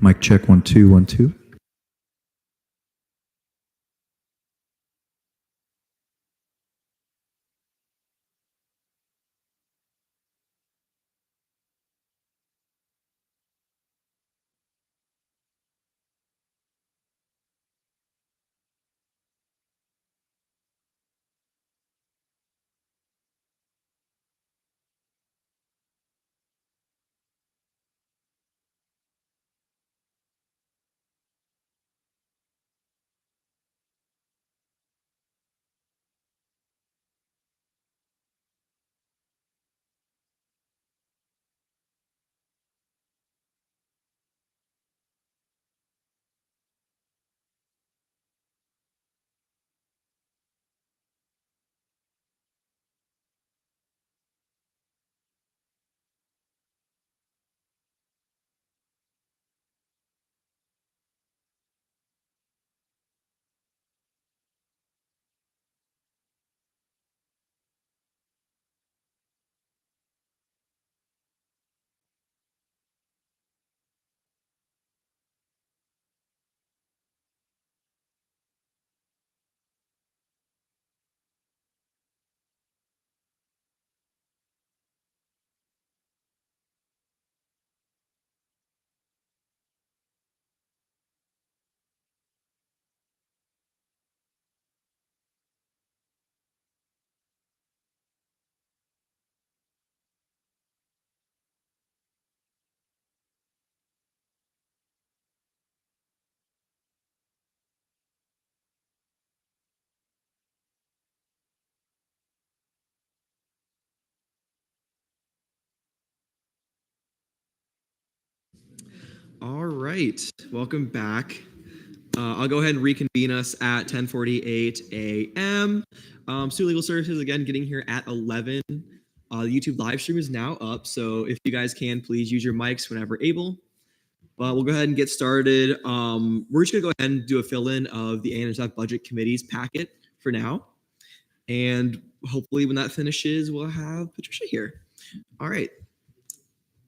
Mic check 1 2 1 2. All right, welcome back. I'll go ahead and reconvene us at 10:48 a.m. Student Legal Services, again, getting here at 11. The YouTube live stream is now up, so if you guys can, please use your mics whenever able. But we'll go ahead and get started. We're just going to go ahead and do a fill-in of the ASF Budget Committee's packet for now. And hopefully when that finishes, we'll have Patricia here. All right.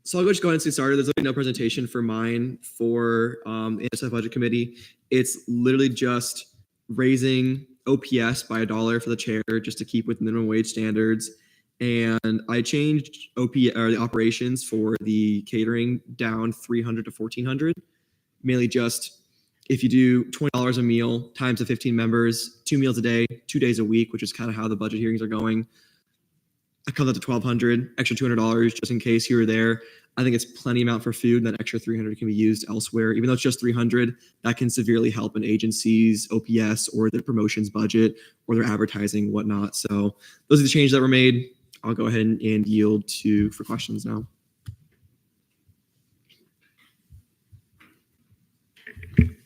So I'll just go ahead and get started. There's no presentation for mine for the ASF Budget Committee. It's literally just raising OPS by $1 for the chair just to keep with minimum wage standards. And I changed the operations for the catering down 300 to 1,400. Mainly just if you do $20 a meal times the 15 members, 2 meals a day, 2 days a week, which is kind of how the budget hearings are going. It comes up to $1,200, extra $200 just in case you were there. I think it's plenty amount for food, and that extra $300 can be used elsewhere. Even though it's just $300, that can severely help an agency's OPS or their promotions budget or their advertising, whatnot. So those are the changes that were made. I'll go ahead and yield for questions now.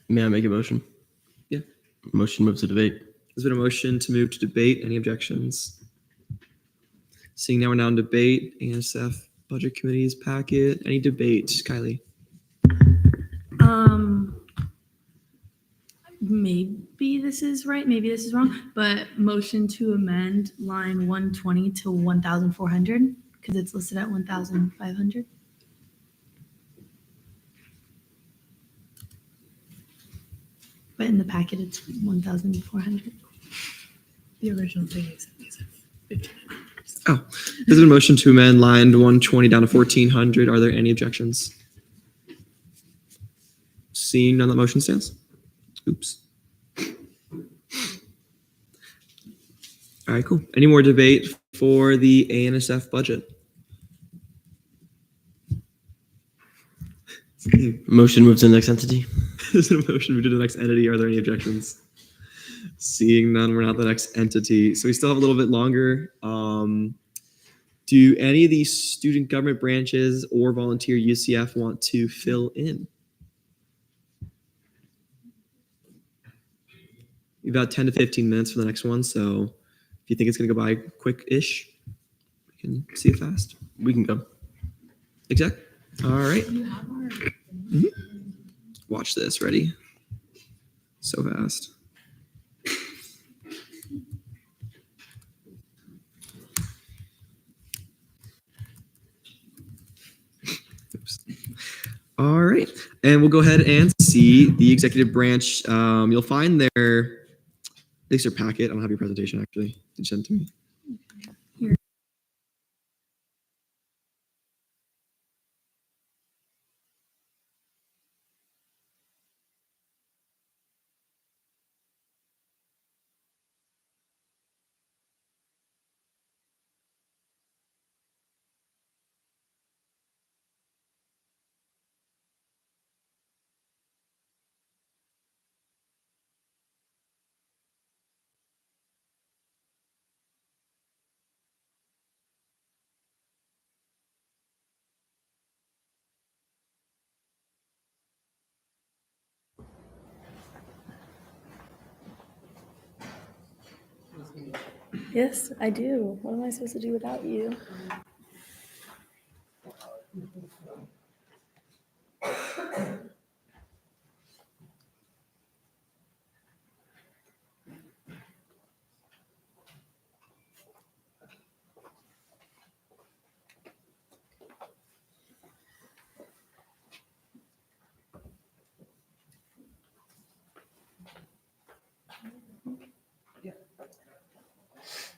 May I make a motion? Yeah. Motion move to debate. There's been a motion to move to debate. Any objections? Seeing now we're now in debate. ASF Budget Committee's packet. Any debate, Kylie? Maybe this is right, maybe this is wrong, but motion to amend line 120 to 1,400 because it's listed at 1,500. But in the packet, it's 1,400. The original thing is 1,500. Oh, there's been a motion to amend line 120 down to 1,400. Are there any objections? Seeing none, that motion stands. Oops. All right, cool. Any more debate for the ANSF budget? Motion move to the next entity. There's a motion to the next entity. Are there any objections? Seeing none, we're not the next entity. So we still have a little bit longer. Do any of these student government branches or volunteer UCF want to fill in? About 10 to 15 minutes for the next one. So if you think it's going to go by quick-ish, we can see it fast. We can go. Exactly. All right. Mm-hmm. Watch this. Ready? So fast. Oops. All right, and we'll go ahead and see the executive branch. You'll find their packet. I don't have your presentation actually. Did you send it to me? Yes, I do. What am I supposed to do without you?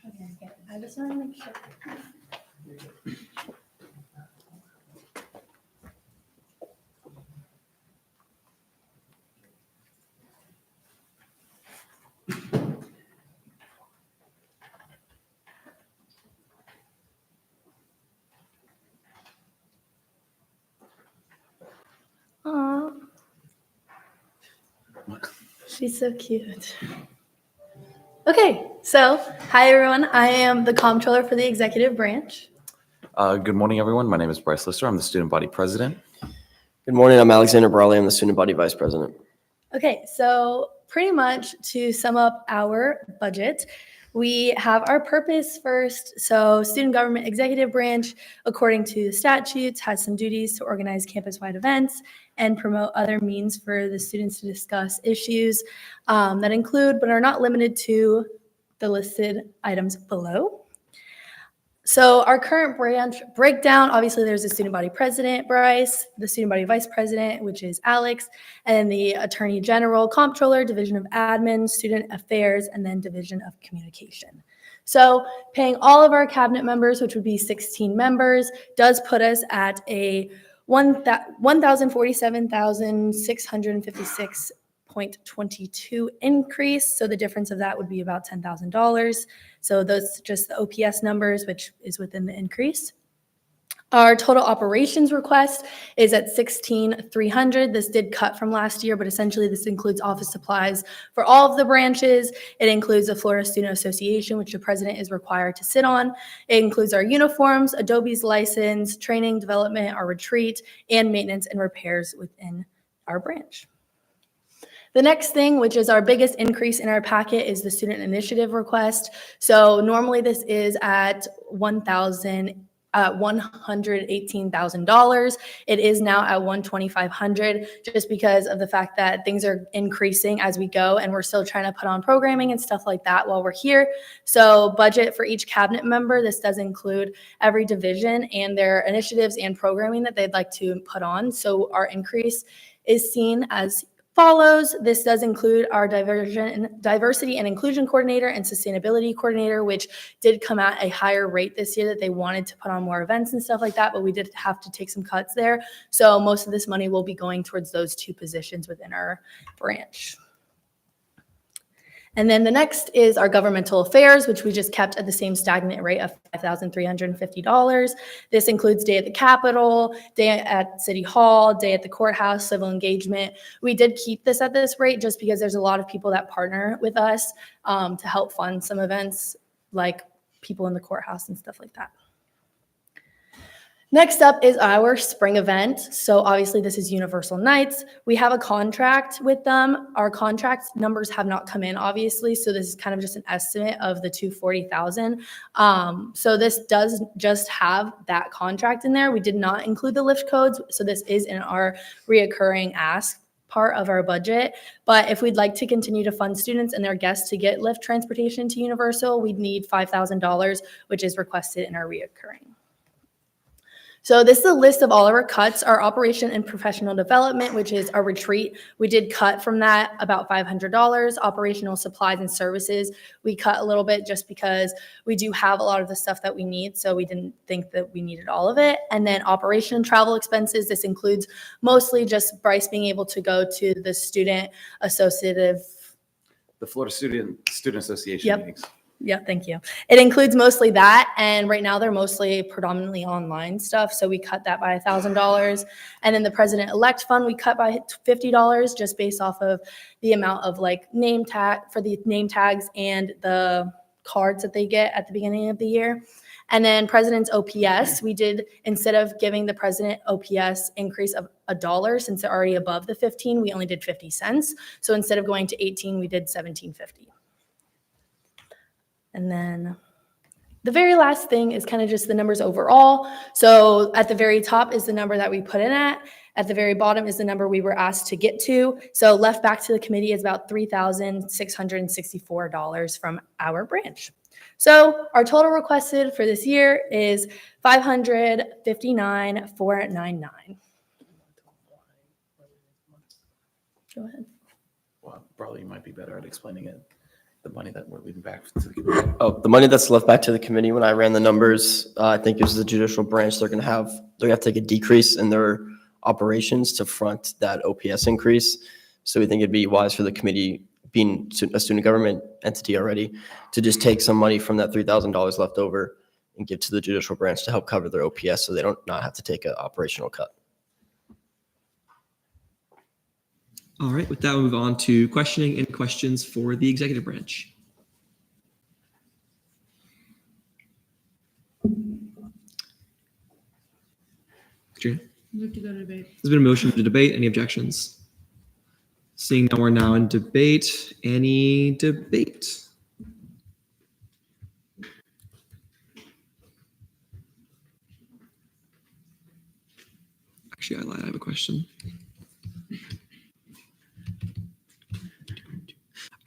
Okay, I just want to make sure. Aw. She's so cute. Okay, so hi everyone. I am the comptroller for the executive branch. Good morning, everyone. My name is Bryce Lister. I'm the student body president. Good morning. I'm Alexander Brawley. I'm the student body vice president. Okay, so pretty much to sum up our budget, we have our purpose first. So student government executive branch, according to the statutes, has some duties to organize campus-wide events and promote other means for the students to discuss issues that include but are not limited to the listed items below. So our current branch breakdown, obviously there's the student body president, Bryce, the student body vice president, which is Alex, and then the attorney general, comptroller, division of admin, student affairs, and then division of communication. So paying all of our cabinet members, which would be 16 members, does put us at a $1,047,656.22 increase. So the difference of that would be about $10,000. So those just the OPS numbers, which is within the increase. Our total operations request is at $16,300. This did cut from last year, but essentially this includes office supplies for all of the branches. It includes the Florida Student Association, which the president is required to sit on. It includes our uniforms, Adobe's license, training, development, our retreat, and maintenance and repairs within our branch. The next thing, which is our biggest increase in our packet, is the student initiative request. So normally this is at $118,000. It is now at $125,000 just because of the fact that things are increasing as we go, and we're still trying to put on programming and stuff like that while we're here. So budget for each cabinet member, this does include every division and their initiatives and programming that they'd like to put on. So our increase is seen as follows. This does include our diversity and inclusion coordinator and sustainability coordinator, which did come at a higher rate this year that they wanted to put on more events and stuff like that, but we did have to take some cuts there. So most of this money will be going towards those two positions within our branch. And then the next is our governmental affairs, which we just kept at the same stagnant rate of $5,350. This includes day at the Capitol, day at City Hall, day at the courthouse, civil engagement. We did keep this at this rate just because there's a lot of people that partner with us to help fund some events like people in the courthouse and stuff like that. Next up is our spring event. So obviously this is Universal Nights. We have a contract with them. Our contract numbers have not come in, obviously. So this is kind of just an estimate of the $240,000. So this does just have that contract in there. We did not include the lift codes. So this is in our reoccurring ask part of our budget. But if we'd like to continue to fund students and their guests to get lift transportation to Universal, we'd need $5,000, which is requested in our reoccurring. So this is a list of all of our cuts. Our operation and professional development, which is our retreat, we did cut from that about $500. Operational supplies and services, we cut a little bit just because we do have a lot of the stuff that we need. So we didn't think that we needed all of it. And then operation and travel expenses, this includes mostly just Bryce being able to go to the student associative. The Florida Student Association Yep. meetings. Yeah, thank you. It includes mostly that. And right now they're mostly predominantly online stuff. So we cut that by $1,000. And then the president-elect fund, we cut by $50 just based off of the amount of like name tags and the cards that they get at the beginning of the year. And then president's OPS, we did, instead of giving the president OPS increase of $1, since they're already above the 15, we only did 50 cents. So instead of going to 18, we did 17.50. And then the very last thing is kind of just the numbers overall. So at the very top is the number that we put in at. At the very bottom is the number we were asked to get to. So left back to the committee is about $3,664 from our branch. So our total requested for this year is $559,499. Go ahead. Well, probably you might be better at explaining it. The money that we're leaving back to the community. Oh, the money that's left back to the committee, when I ran the numbers, I think it was the judicial branch, they're gonna have to take a decrease in their operations to front that OPS increase. So we think it'd be wise for the committee, being a student government entity already, to just take some money from that $3,000 left over and give to the judicial branch to help cover their OPS so they don't not have to take an operational cut. All right, with that, we'll move on to questioning and questions for the executive branch. Katrina? Move to go to debate. There's been a motion to debate. Any objections? Seeing none, we're now in debate. Any debate? Actually, I lied. I have a question.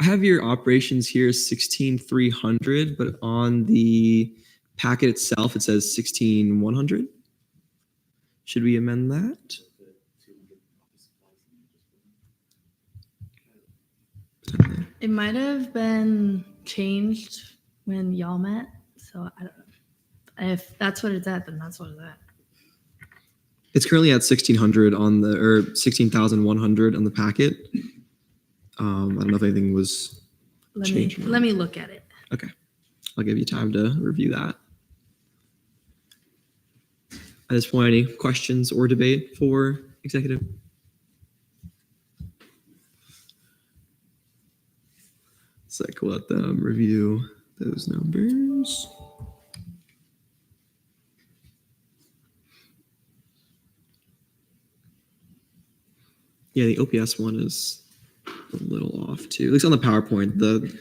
I have your operations here 16,300, but on the packet itself, it says 16,100. Should we amend that? It might have been changed when y'all met, so I don't know. If that's what it's at, then that's what it's at. It's currently at 1,600 on the, or 16,100 on the packet. I don't know if anything was changed. Let me look at it. Okay. I'll give you time to review that. At this point, any questions or debate for executive? So I can let them review those numbers. Yeah, the OPS one is a little off too. At least on the PowerPoint, the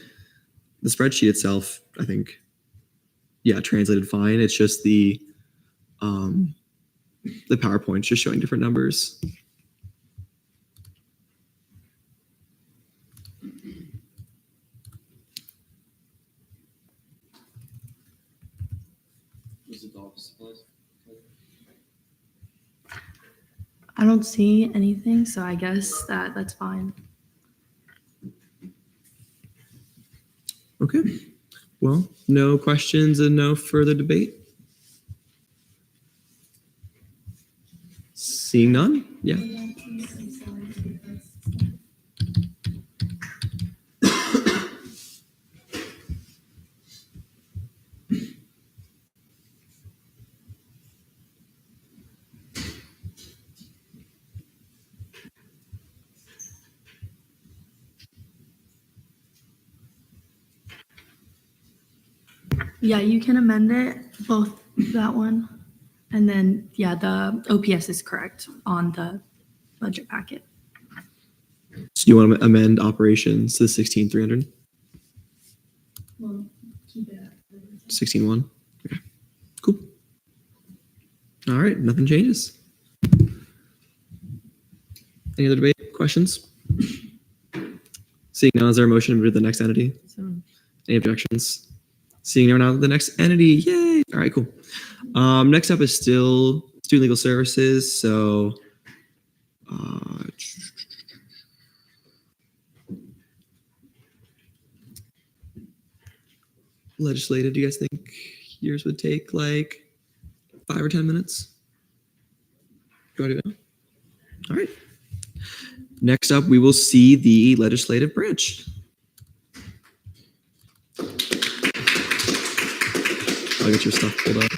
spreadsheet itself, I think, yeah, translated fine. It's just the PowerPoint's just showing different numbers. I don't see anything, so I guess that's fine. Okay. Well, no questions and no further debate. Seeing none? Yeah. Yeah, you can amend it, both that one. And then, yeah, the OPS is correct on the budget packet. So do you want to amend operations to 16,300? Well, keep it at 16,1? Okay. Cool. All right. Nothing changes. Any other debate? Questions? Seeing none, is there a motion to move to the next entity? Any objections? Seeing now the next entity, yay! All right, cool. Next up is still Student legal services. So legislative, do you guys think yours would take like 5 or 10 minutes? Do you want to do that? All right. Next up, we will see the legislative branch. I'll get your stuff pulled up.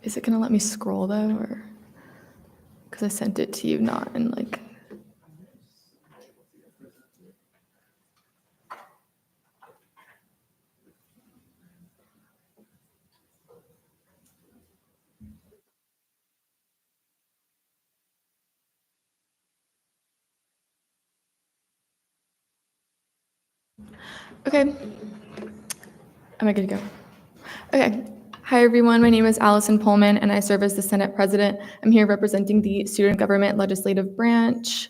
Is it gonna let me scroll though, or because I sent it to you not in like? Okay. Am I good to go? Okay. Hi, everyone. My name is Allison Pullman, and I serve as the Senate President. I'm here representing the Student Government Legislative Branch.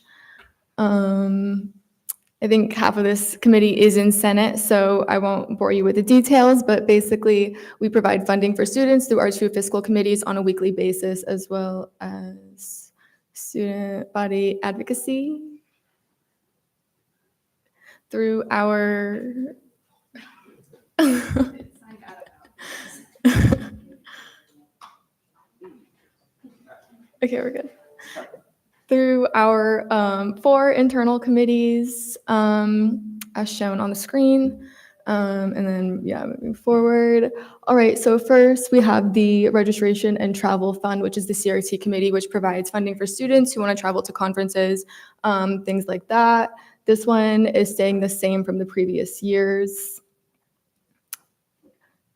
I think half of this committee is in Senate, so I won't bore you with the details, but basically, we provide funding for students through our 2 fiscal committees on a weekly basis, as well as student body advocacy through our okay, we're good. Through our 4 internal committees, as shown on the screen. And then, moving forward. All right, so first we have the Registration and Travel Fund, which is the CRT committee, which provides funding for students who want to travel to conferences, things like that. This one is staying the same from the previous years.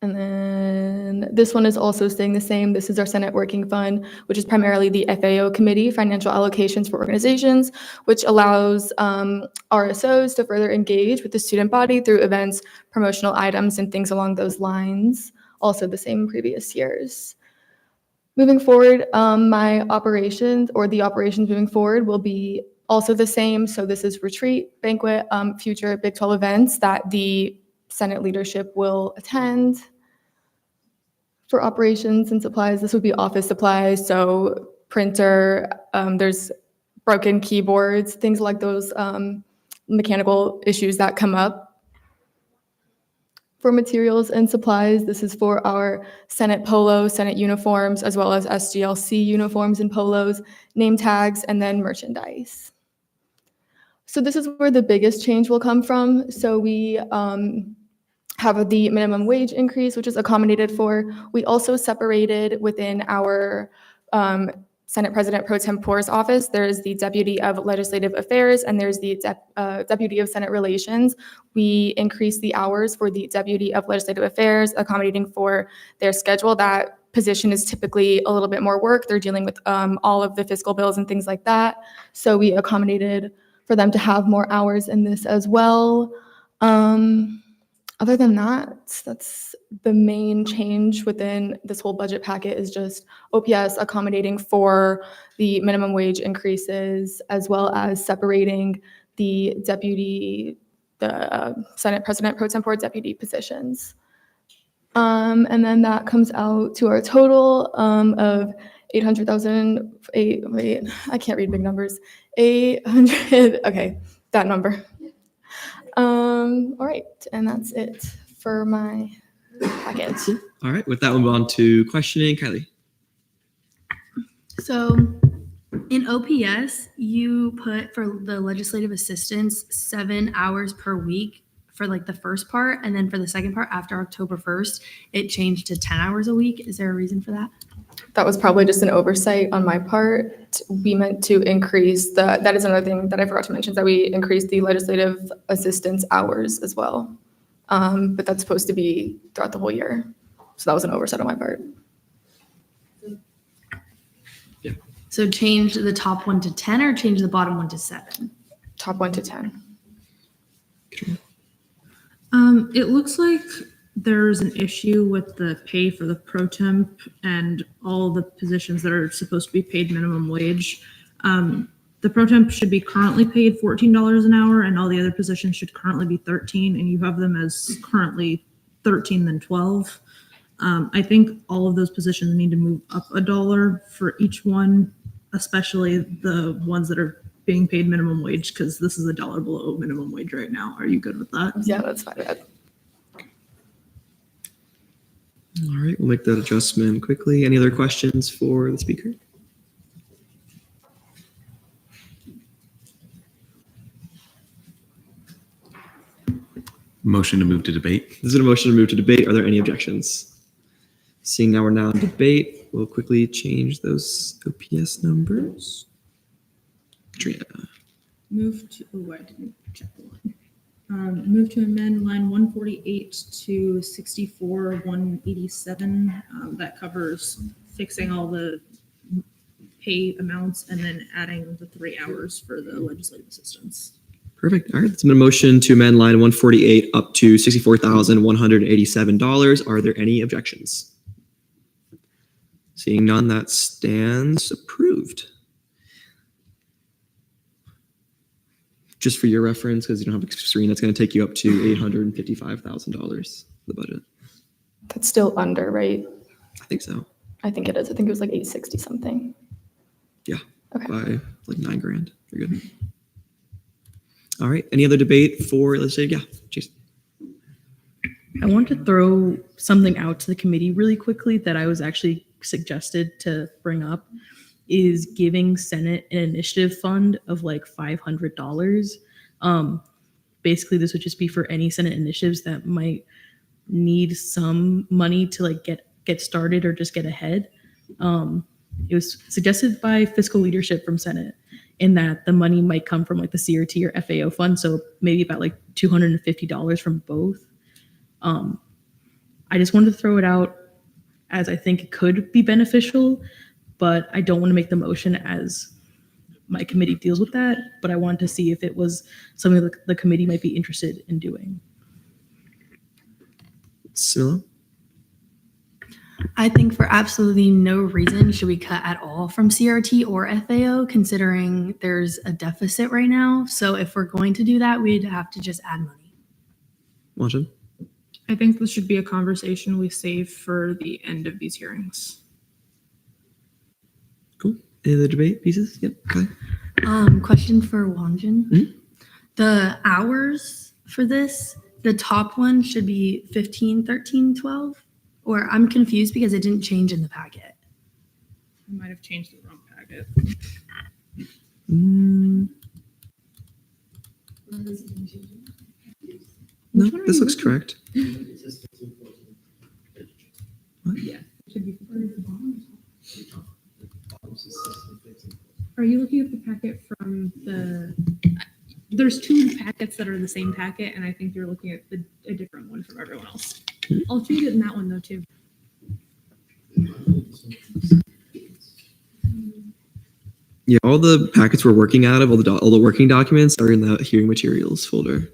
And then this one is also staying the same. This is our Senate Working Fund, which is primarily the FAO committee, financial allocations for organizations, which allows RSOs to further engage with the student body through events, promotional items, and things along those lines. Also the same previous years. Moving forward, my operations, or the operations moving forward, will be also the same. So this is retreat, banquet, future Big 12 events that the Senate leadership will attend. For operations and supplies, this would be office supplies, so printer, there's broken keyboards, things like those mechanical issues that come up. For materials and supplies, this is for our Senate polo, Senate uniforms, as well as SGLC uniforms and polos, name tags, and then merchandise. So this is where the biggest change will come from. So we have the minimum wage increase, which is accommodated for. We also separated within our Senate President Pro Tempore's office. There's the Deputy of Legislative Affairs, and there's the Deputy of Senate Relations. We increased the hours for the Deputy of Legislative Affairs, accommodating for their schedule. That position is typically a little bit more work. They're dealing with all of the fiscal bills and things like that. So we accommodated for them to have more hours in this as well. Other than that, that's the main change within this whole budget packet, is just OPS accommodating for the minimum wage increases, as well as separating the deputy the Senate President Pro Tempore Deputy positions. And then that comes out to our total of 800,000. Wait, I can't read big numbers. 800. Okay, that number. All right, and that's it for my packet. All right, with that, we'll move on to questioning. Kylie. So in OPS, you put for the legislative assistants 7 hours per week for like the first part, and then for the second part after October 1st, it changed to 10 hours a week. Is there a reason for that? That was probably just an oversight on my part. We meant to increase that is another thing that I forgot to mention, is that we increased the legislative assistance hours as well. But that's supposed to be throughout the whole year. So that was an oversight on my part. So change the top one to 10 or change the bottom one to 7? Top 1 to 10. It looks like there's an issue with the pay for the pro temp and all the positions that are supposed to be paid minimum wage. The pro temp should be currently paid $14 an hour, and all the other positions should currently be 13, and you have them as currently 13 then 12. I think all of those positions need to move up $1 for each one, especially the ones that are being paid minimum wage, because this is $1 below minimum wage right now. Are you good with that? Yeah, that's fine. All right, we'll make that adjustment quickly. Any other questions for the speaker? Motion to move to debate. This is a motion to move to debate. Are there any objections? Seeing now we're now in debate, we'll quickly change those OPS numbers. Katrina. Move to, oh, I didn't check the line. Move to amend line 148 to 64,187. That covers fixing all the pay amounts and then adding the 3 hours for the legislative assistants. Perfect. All right, it's been a motion to amend line 148 up to $64,187. Are there any objections? Seeing none, that stands approved. Just for your reference, because you don't have a screen, that's going to take you up to $855,000 the budget. That's still under, right? I think so. I think it is. I think it was like 860 something. Yeah. Okay. By like $9,000. You're good. All right. Any other debate for legislative? Yeah, Jason. I want to throw something out to the committee really quickly that I was actually suggested to bring up, is giving Senate an initiative fund of like $500. Basically, this would just be for any Senate initiatives that might need some money to like get started or just get ahead. It was suggested by fiscal leadership from Senate, in that the money might come from like the CRT or FAO fund, so maybe about like $250 from both. I just wanted to throw it out, as I think it could be beneficial, but I don't want to make the motion as my committee deals with that, but I wanted to see if it was something that the committee might be interested in doing. Silla? I think for absolutely no reason should we cut at all from CRT or FAO, considering there's a deficit right now. So if we're going to do that, we'd have to just add money. Wajid? I think this should be a conversation we save for the end of these hearings. Cool. Any other debate pieces? Yep. Okay. Question for Wanjin. Mhm. The hours for this, the top one should be 15, 13, 12? Or I'm confused because it didn't change in the packet. I might have changed the wrong packet. No, Which one are this you looks looking correct. Are you looking at the packet from the? There's 2 packets that are the same packet, and I think you're looking at a different one from everyone else. I'll change it in that one though too. Yeah, all the packets we're working out of, all the working documents are in the hearing materials folder.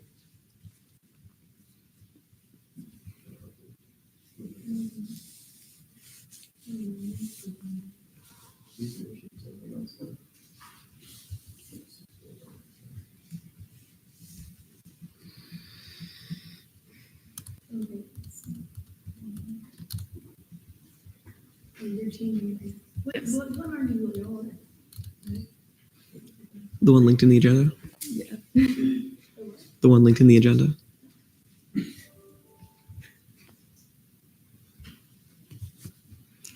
The one linked in the agenda? Yeah. The one linked in the agenda?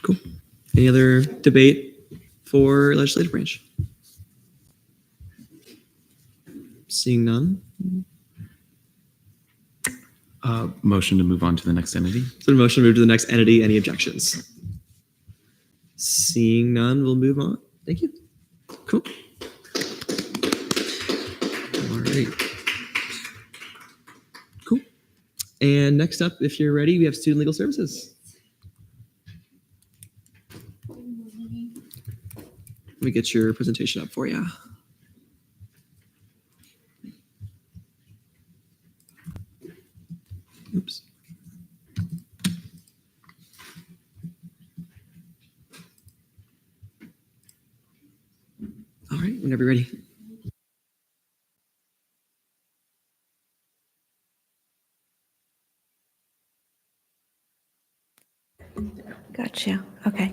Cool. Any other debate for legislative branch? Seeing none. Motion to move on to the next entity. So the motion to move to the next entity. Any objections? Seeing none, we'll move on. Thank you. Cool. All right. Cool. And next up, if you're ready, we have student legal services. Let me get your presentation up for you. Oops. All right, whenever you're ready. Gotcha. Okay.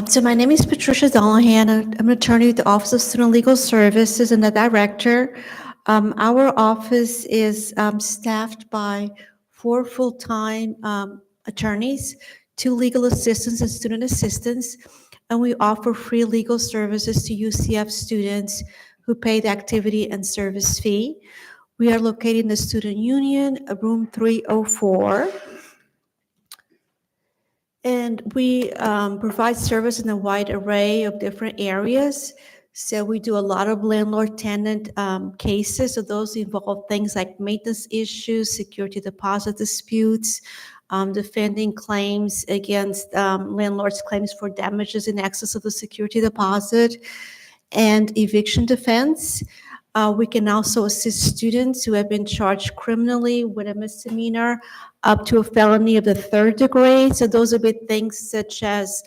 So my name is Patricia Dollahan. I'm an attorney at the Office of Student Legal Services and the director. Our office is staffed by 4 full-time attorneys, 2 legal assistants and student assistants, and we offer free legal services to UCF students who pay the activity and service fee. We are located in the Student Union, room 304. And we provide service in a wide array of different areas. So we do a lot of landlord-tenant cases. So those involve things like maintenance issues, security deposit disputes, defending claims against landlords' claims for damages in excess of the security deposit, and eviction defense. We can also assist students who have been charged criminally with a misdemeanor up to a felony of the 3rd degree. So those would be things such as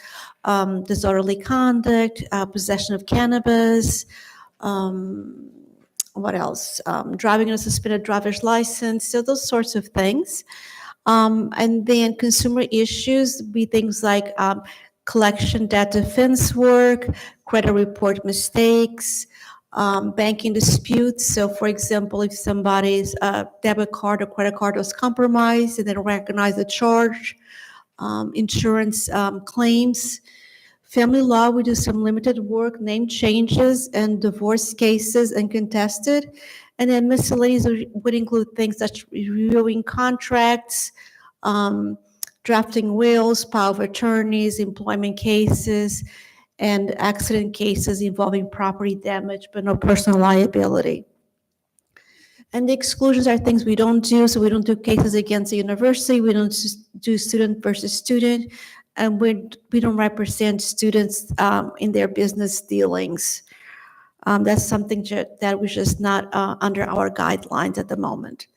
disorderly conduct, possession of cannabis, what else? Driving on a suspended driver's license. So those sorts of things. And then consumer issues be things like collection debt defense work, credit report mistakes, banking disputes. So for example, if somebody's debit card or credit card was compromised and they don't recognize the charge, insurance claims. Family law, we do some limited work, name changes and divorce cases and contested. And then miscellaneous would include things such as reviewing contracts, drafting wills, power of attorneys, employment cases, and accident cases involving property damage, but no personal liability. And the exclusions are things we don't do. So we don't do cases against the university. We don't do student versus student. And we don't represent students in their business dealings. That's something that was just not under our guidelines at the moment.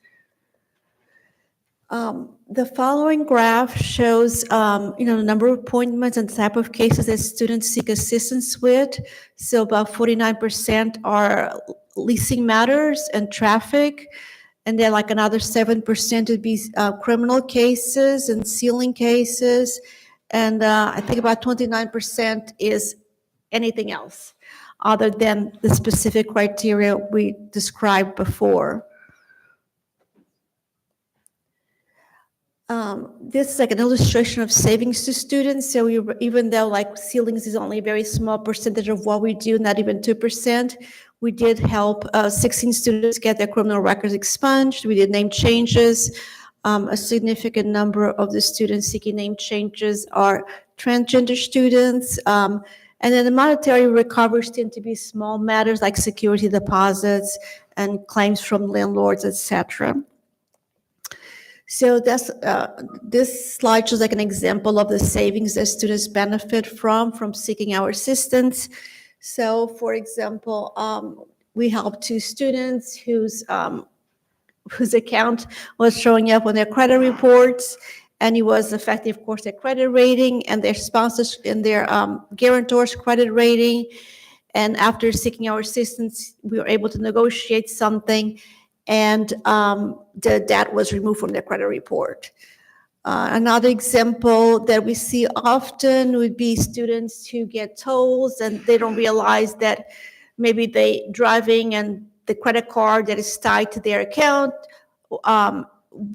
The following graph shows, the number of appointments and type of cases that students seek assistance with. So about 49% are leasing matters and traffic, and then like another 7% would be criminal cases and sealing cases, and I think about 29% is anything else other than the specific criteria we described before. This is like an illustration of savings to students. So even though like ceilings is only a very small percentage of what we do, not even 2%, we did help 16 students get their criminal records expunged. We did name changes. A significant number of the students seeking name changes are transgender students. And then the monetary recoveries tend to be small matters like security deposits and claims from landlords, etc. So that's this slide shows like an example of the savings that students benefit from seeking our assistance. So for example, we helped 2 students whose account was showing up on their credit reports, and it was affecting, of course, their credit rating and their sponsors and their guarantors' credit rating. And after seeking our assistance, we were able to negotiate something, and the debt was removed from their credit report. Another example that we see often would be students who get tolls and they don't realize that maybe they driving and the credit card that is tied to their account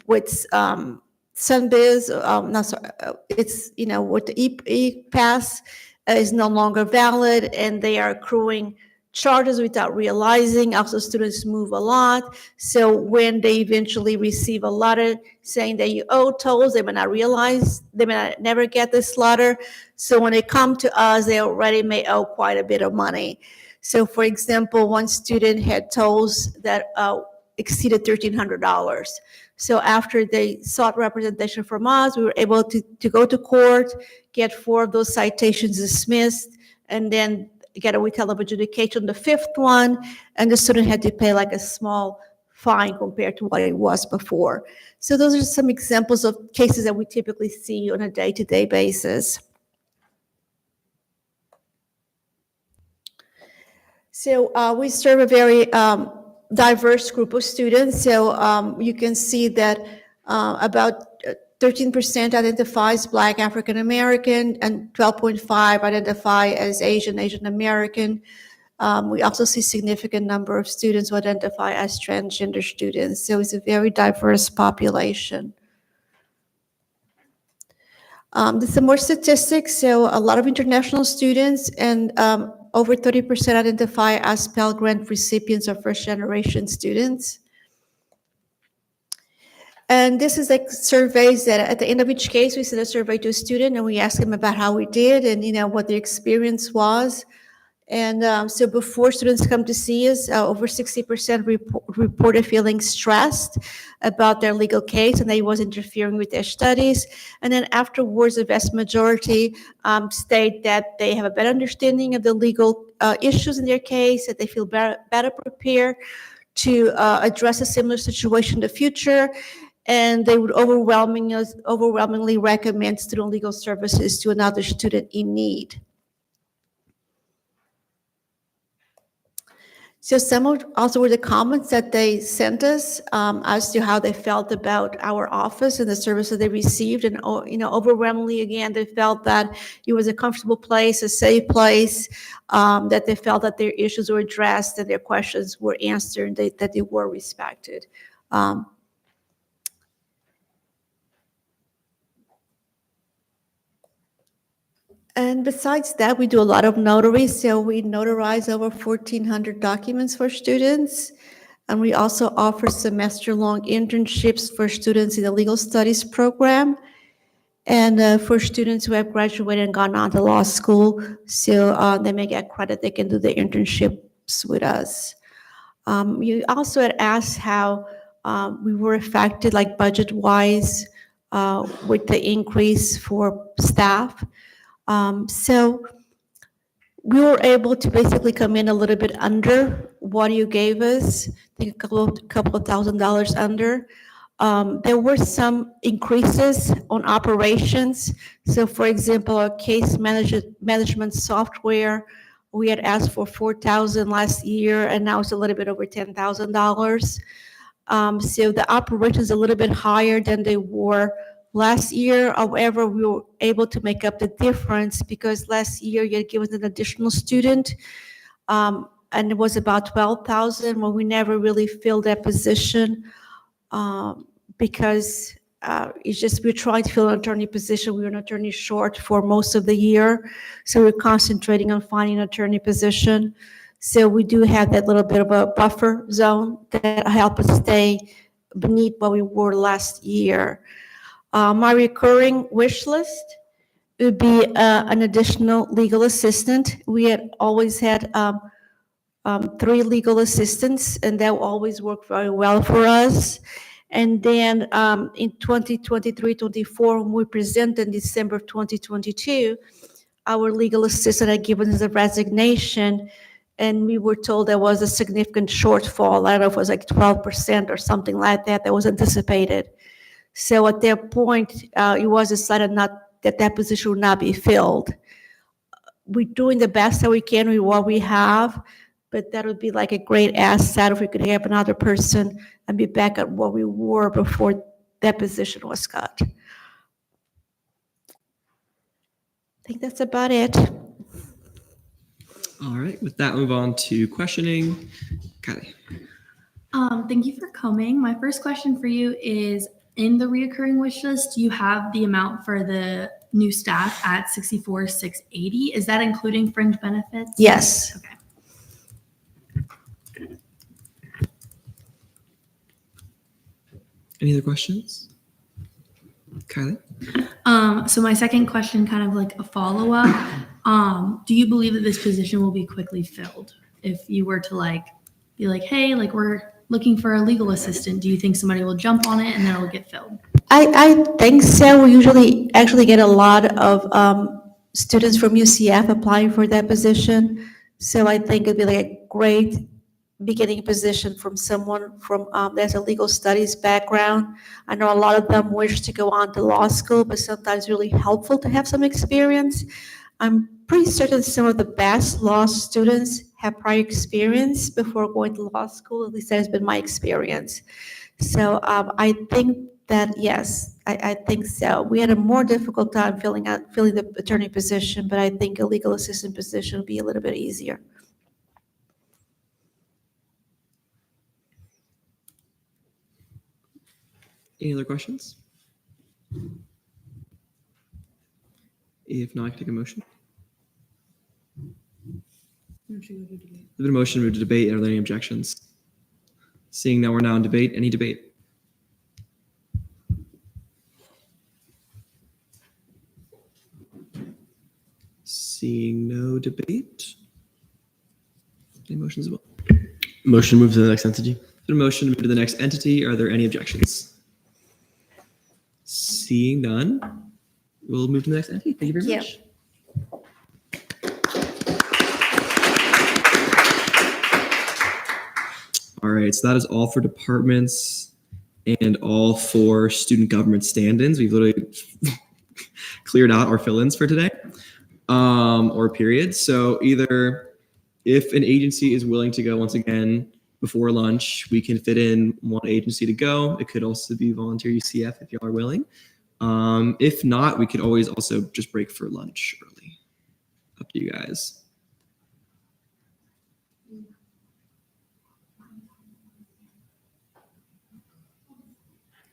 with Sunbiz, no, sorry, it's, with the e-pass is no longer valid and they are accruing charges without realizing. Also, students move a lot. So when they eventually receive a letter saying that you owe tolls, they may not realize, they may not never get this letter. So when they come to us, they already may owe quite a bit of money. So for example, one student had tolls that exceeded $1,300. So after they sought representation from us, we were able to go to court, get 4 of those citations dismissed, and then get a withheld of adjudication, the 5th one, and the student had to pay like a small fine compared to what it was before. So those are some examples of cases that we typically see on a day-to-day basis. So we serve a very diverse group of students. So you can see that about 13% identifies Black African American and 12.5% identify as Asian American. We also see significant number of students who identify as transgender students. So it's a very diverse population. There's some more statistics. So a lot of international students and over 30% identify as Pell Grant recipients or first generation students. And this is like surveys that at the end of each case, we send a survey to a student and we ask them about how we did and what their experience was. And so before students come to see us, over 60% reported feeling stressed about their legal case and that it was interfering with their studies. And then afterwards, the vast majority state that they have a better understanding of the legal issues in their case, that they feel better prepared to address a similar situation in the future. And they would overwhelmingly recommend student legal services to another student in need. So some also were the comments that they sent us as to how they felt about our office and the services they received. And overwhelmingly, again, they felt that it was a comfortable place, a safe place, that they felt that their issues were addressed and their questions were answered, and that they were respected. And besides that, we do a lot of notaries. So we notarize over 1,400 documents for students. And we also offer semester-long internships for students in the legal studies program. And for students who have graduated and gone on to law school, so they may get credit, they can do the internships with us. You also had asked how we were affected, like budget-wise, with the increase for staff. So we were able to basically come in a little bit under what you gave us, I think a couple of $1,000 under. There were some increases on operations. So for example, our case management software, we had asked for $4,000 last year, and now it's a little bit over $10,000. So the operation is a little bit higher than they were last year. However, we were able to make up the difference because last year you had given an additional student, and it was about $12,000, when we never really filled that position because it's just we're trying to fill an attorney position. We were an attorney short for most of the year, so we're concentrating on finding an attorney position. So we do have that little bit of a buffer zone that help us stay beneath what we were last year. My recurring wish list would be an additional legal assistant. We had always had 3 legal assistants, and that always worked very well for us. And then in 2023-24, when we presented in December of 2022, our legal assistant had given us a resignation, and we were told there was a significant shortfall. I don't know if it was like 12% or something like that that was anticipated. So at that point, it was decided that position would not be filled. We're doing the best that we can with what we have, but that would be like a great asset if we could have another person and be back at what we were before that position was cut. think that's about it. All right, with that, move on to questioning. Kylie. Thank you for coming. My first question for you is, in the reoccurring wish list, you have the amount for the new staff at 64,680. Is that including fringe benefits? Yes. Okay. Any other questions? Kylie? So my second question, kind of like a follow-up. Do you believe that this position will be quickly filled? If you were to be like, hey, we're looking for a legal assistant, do you think somebody will jump on it and then it'll get filled? I think so. We usually actually get a lot of students from UCF applying for that position. So I think it'd be like a great beginning position from someone from there's a legal studies background. I know a lot of them wish to go on to law school, but sometimes it's really helpful to have some experience. I'm pretty certain some of the best law students have prior experience before going to law school. At least that has been my experience. So I think that, yes, I think so. We had a more difficult time filling the attorney position, but I think a legal assistant position would be a little bit easier. Any other questions? If not, I can take a motion. There's been a motion to move to debate. Are there any objections? Seeing now, we're now in debate. Any debate? Seeing no debate. Any motions as well? Motion to move to the next entity. There's been a motion to move to the next entity. Are there any objections? Seeing none, we'll move to the next entity. Thank you very much. All right, so that is all for departments and all for student government stand-ins. We've literally cleared out our fill-ins for today, or period. So either if an agency is willing to go once again before lunch, we can fit in one agency to go. It could also be volunteer UCF if y'all are willing. If not, we could always also just break for lunch early. Up to you guys.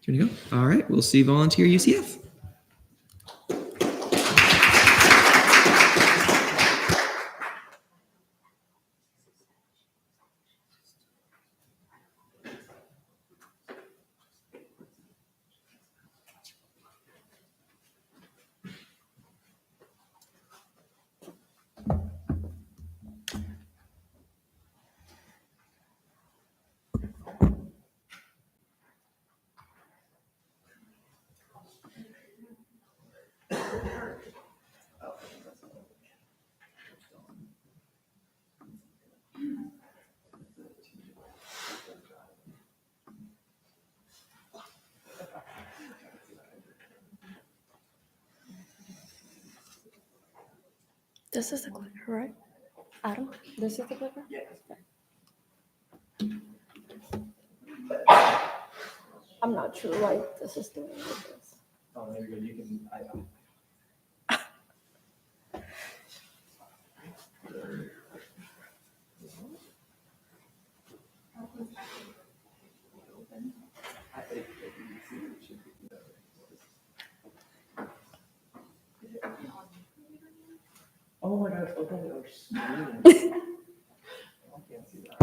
Here we go. All right, we'll see volunteer UCF. This is the clicker, right? Adam, this is the clicker? Yeah. I'm not sure why this is doing this. Oh, there you go. You can. Oh my gosh, open our screen. I can't see that.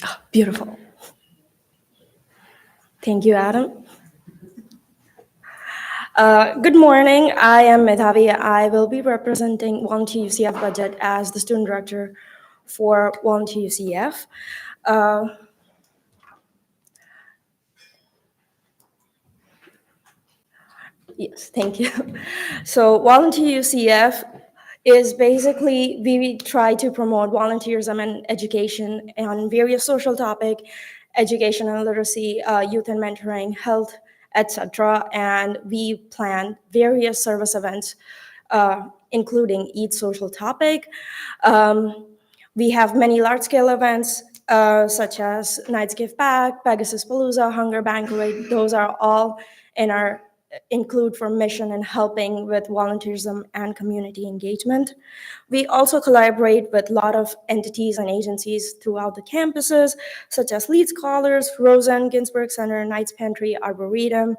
Oh, beautiful. Thank you, Adam. Good morning. I am Medhavi. I will be representing Volunteer UCF Budget as the student director for Volunteer UCF. Yes, thank you. So Volunteer UCF is basically, we try to promote volunteerism and education on various social topics education and literacy, youth and mentoring, health, etc. And we plan various service events, including each social topic. We have many large-scale events, such as Nights Give Back, Pegasus Palooza, Hunger Banquet. Those are all in our include for mission and helping with volunteerism and community engagement. We also collaborate with a lot of entities and agencies throughout the campuses, such as Lead Scholars, Rosen, Ginsberg Center, Knights Pantry, Arboretum,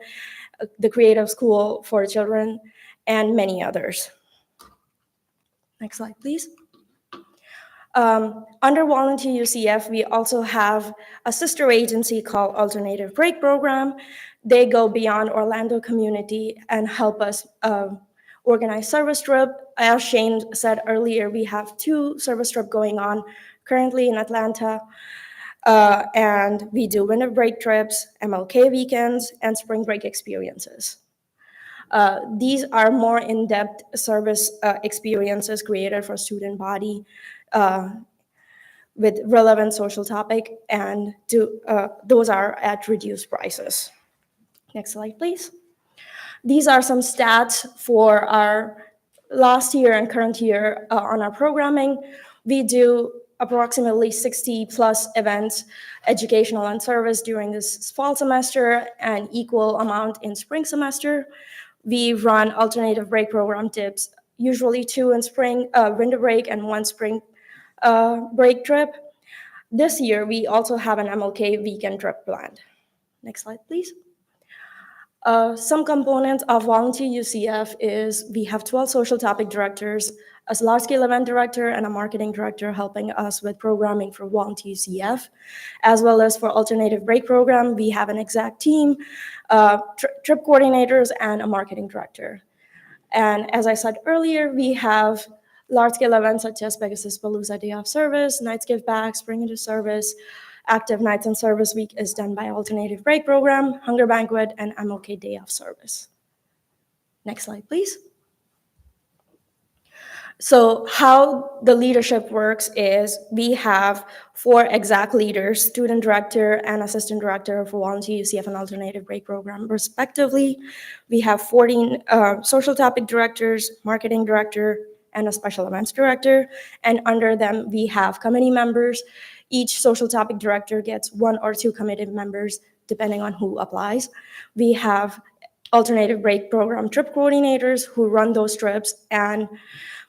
the Creative School for Children, and many others. Next slide, please. Under Volunteer UCF, we also have a sister agency called Alternative Break Program. They go beyond Orlando community and help us organize service trip. As Shane said earlier, we have 2 service trips going on currently in Atlanta. And we do winter break trips, MLK weekends, and spring break experiences. These are more in-depth service experiences created for student body with relevant social topic, and those are at reduced prices. Next slide, please. These are some stats for our last year and current year on our programming. We do approximately 60 plus events, educational and service during this fall semester, and equal amount in spring semester. We run alternative break program tips, usually 2 in spring, winter break, and 1 spring break trip. This year, we also have an MLK weekend trip planned. Next slide, please. Some components of Volunteer UCF is we have 12 social topic directors, a large-scale event director, and a marketing director helping us with programming for Volunteer UCF, as well as for alternative break program. We have an exec team, trip coordinators, and a marketing director. And as I said earlier, we have large-scale events such as Pegasus Palooza Day of Service, Nights Give Back, Spring into Service. Active Nights and Service Week is done by Alternative Break Program, Hunger Banquet, and MLK Day of Service. Next slide, please. So how the leadership works is we have 4 exec leaders, student director and assistant director for Volunteer UCF and Alternative Break Program, respectively. We have 14 social topic directors, marketing director, and a special events director. And under them, we have committee members. Each social topic director gets 1 or 2 committee members, depending on who applies. We have alternative break program trip coordinators who run those trips, and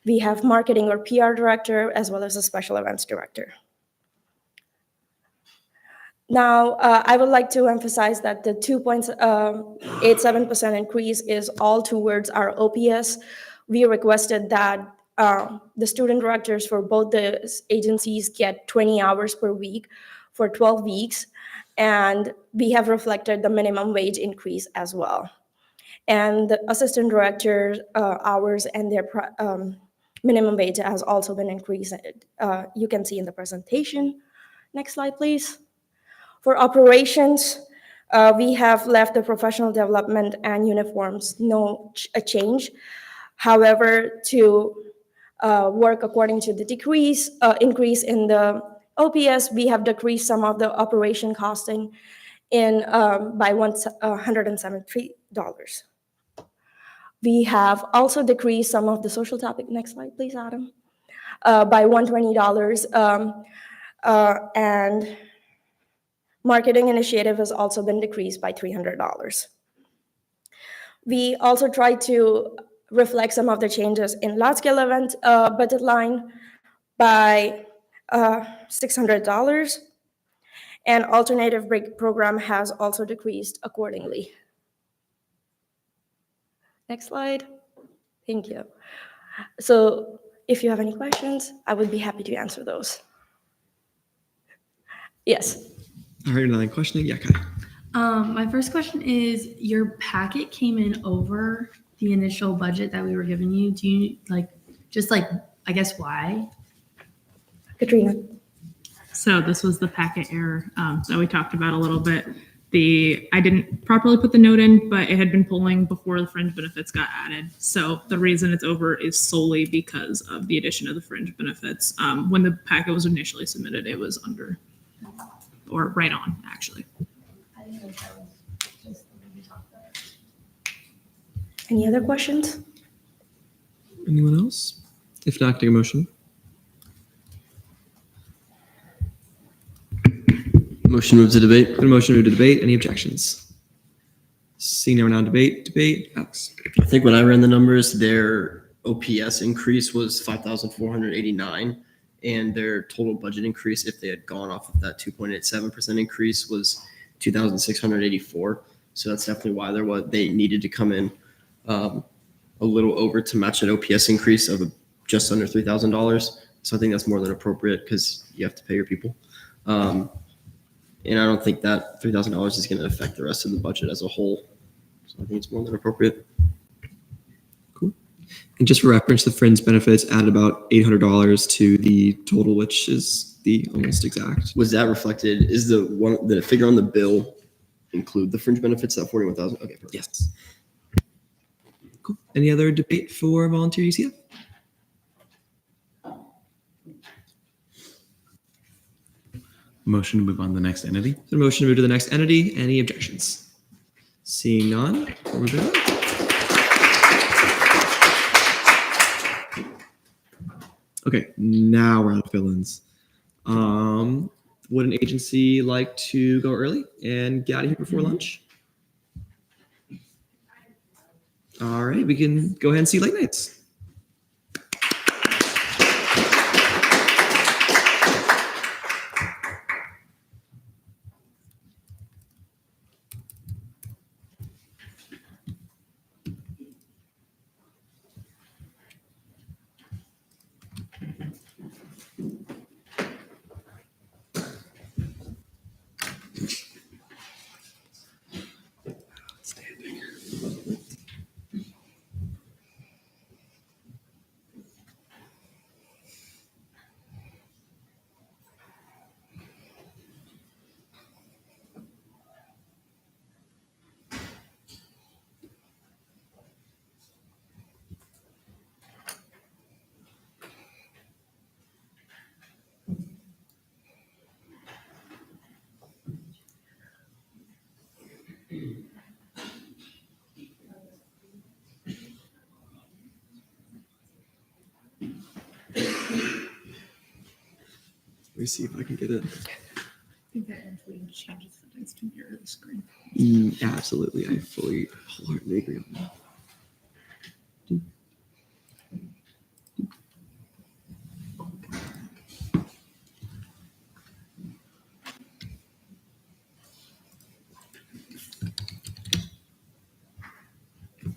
we have marketing or PR director, as well as a special events director. Now, I would like to emphasize that the 2.87% increase is all towards our OPS. We requested that the student directors for both the agencies get 20 hours per week for 12 weeks, and we have reflected the minimum wage increase as well. And the assistant director hours and their minimum wage has also been increased. You can see in the presentation. Next slide, please. For operations, we have left the professional development and uniforms, no change. However, to work according to the increase in the OPS, we have decreased some of the operation costing by $173. We have also decreased some of the social topic. Next slide, please, Adam. By $120, and marketing initiative has also been decreased by $300. We also try to reflect some of the changes in large-scale event budget line by $600, and alternative break program has also decreased accordingly. Next slide. Thank you. So if you have any questions, I would be happy to answer those. Yes. All right, another question. Yeah, Kai. My first question is, your packet came in over the initial budget that we were giving you. Do you I guess why? Katrina. So this was the packet error that we talked about a little bit. I didn't properly put the note in, but it had been pulling before the fringe benefits got added. So the reason it's over is solely because of the addition of the fringe benefits. When the packet was initially submitted, it was under. or right on, actually. Any other questions? Anyone else? If not, take a motion. Motion move to debate. Put a motion to debate. Any objections? Seeing no one on debate. Alex. I think when I ran the numbers, their OPS increase was 5,489, and their total budget increase, if they had gone off of that 2.87% increase, was 2,684. So that's definitely why they needed to come in a little over to match an OPS increase of just under $3,000. So I think that's more than appropriate because you have to pay your people. And I don't think that $3,000 is going to affect the rest of the budget as a whole. So I think it's more than appropriate. Cool. And just for reference, the fringe benefits added about $800 to the total, which is the almost exact. Was that reflected? Is the figure on the bill include the fringe benefits, that 41,000? Okay, perfect. Yes. Cool. Any other debate for volunteer UCF? Motion to move on to the next entity. So motion to move to the next entity. Any objections? Seeing none, we'll move on. Okay, now we're out of fill-ins. Would an agency like to go early and get out of here before lunch? All right, we can go ahead and see late nights. Let me see if I can get it. I think that actually changes the things to mirror the screen. Absolutely. I fully wholeheartedly agree on that.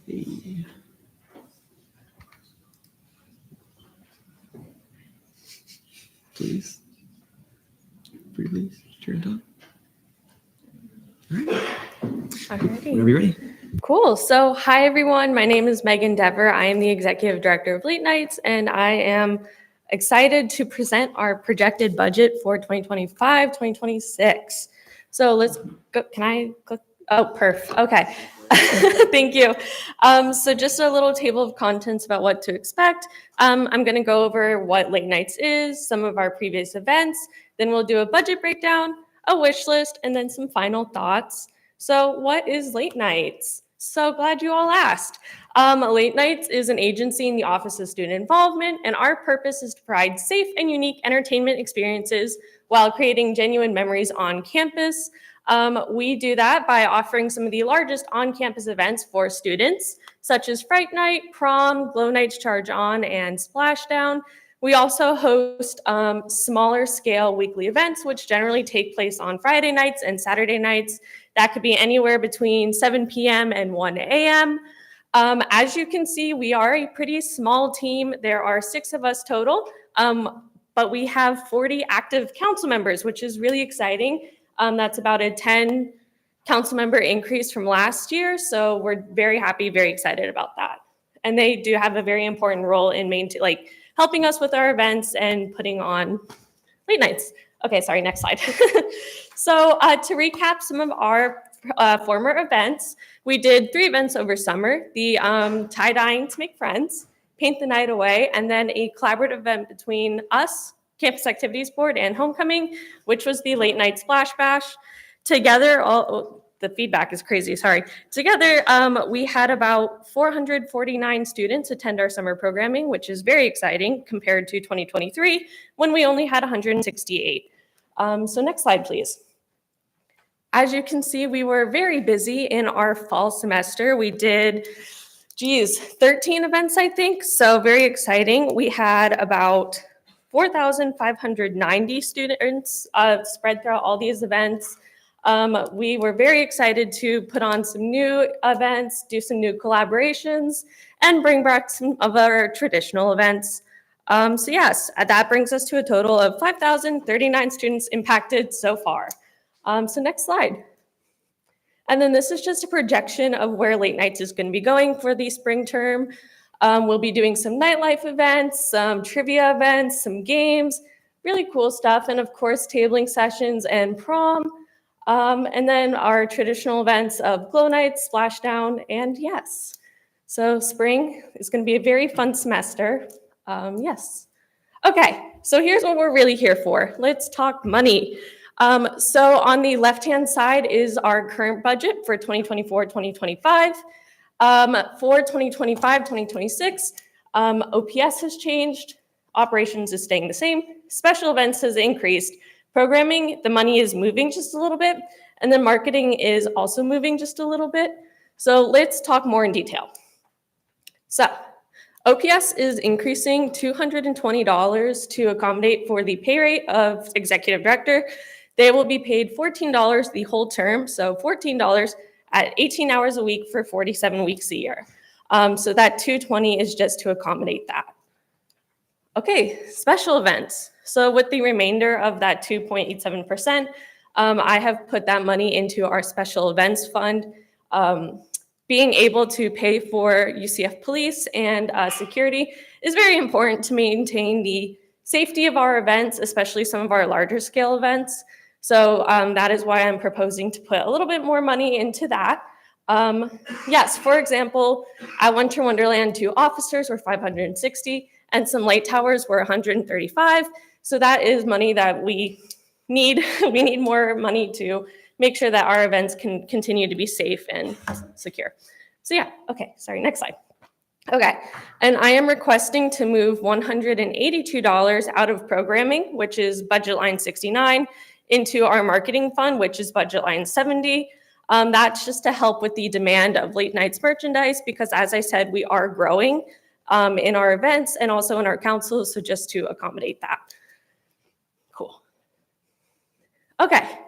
Hey. Please. Pretty please. Turn it on. All right. Alrighty. Whenever you're ready. Cool. So, hi everyone. My name is Megan Dever. I am the Executive Director of Late Nights, and I am excited to present our projected budget for 2025-2026. So let's go. Can I click? Oh, perf. Okay. Thank you. So just a little table of contents about what to expect. I'm going to go over what Late Nights is, some of our previous events, then we'll do a budget breakdown, a wish list, and then some final thoughts. So what is Late Nights? So glad you all asked. Late Nights is an agency in the Office of Student Involvement, and our purpose is to provide safe and unique entertainment experiences while creating genuine memories on campus. We do that by offering some of the largest on-campus events for students, such as Fright Night, Prom, Glow Nights Charge On, and Splashdown. We also host smaller scale weekly events, which generally take place on Friday nights and Saturday nights. That could be anywhere between 7 p.m. and 1 a.m. As you can see, we are a pretty small team. There are 6 of us total, but we have 40 active council members, which is really exciting. That's about a 10 council member increase from last year. So we're very happy, very excited about that. And they do have a very important role in helping us with our events and putting on late nights. Okay, sorry, next slide. So to recap some of our former events, we did 3 events over summer: the tie-dyeing to make friends, paint the night away, and then a collaborative event between us, Campus Activities Board and Homecoming, which was the late night splash bash. Together, the feedback is crazy, sorry. Together, we had about 449 students attend our summer programming, which is very exciting compared to 2023 when we only had 168. So next slide, please. As you can see, we were very busy in our fall semester. We did, 13 events, I think, so very exciting. We had about 4,590 students spread throughout all these events. We were very excited to put on some new events, do some new collaborations, and bring back some of our traditional events. So yes, that brings us to a total of 5,039 students impacted so far. So next slide. And then this is just a projection of where late nights is going to be going for the spring term. We'll be doing some nightlife events, some trivia events, some games, really cool stuff, and of course tabling sessions and prom. And then our traditional events of glow nights, splashdown, and yes. So spring is going to be a very fun semester. Yes. Okay, so here's what we're really here for. Let's talk money. So on the left-hand side is our current budget for 2024-2025. For 2025-2026, OPS has changed, operations is staying the same, special events has increased, programming, the money is moving just a little bit, and then marketing is also moving just a little bit. So let's talk more in detail. So OPS is increasing $220 to accommodate for the pay rate of executive director. They will be paid $14 the whole term, so $14 at 18 hours a week for 47 weeks a year. So that $220 is just to accommodate that. Okay, special events. So with the remainder of that 2.87%, I have put that money into our special events fund. Being able to pay for UCF police and security is very important to maintain the safety of our events, especially some of our larger scale events. So that is why I'm proposing to put a little bit more money into that. Yes, for example, at Winter Wonderland, 2 officers were $560 and some light towers were $135. So that is money that we need. We need more money to make sure that our events can continue to be safe and secure. So yeah, okay, sorry, next slide. Okay, and I am requesting to move $182 out of programming, which is budget line 69, into our marketing fund, which is budget line 70. That's just to help with the demand of late nights merchandise, because as I said, we are growing in our events and also in our councils, so just to accommodate that. Cool. Okay,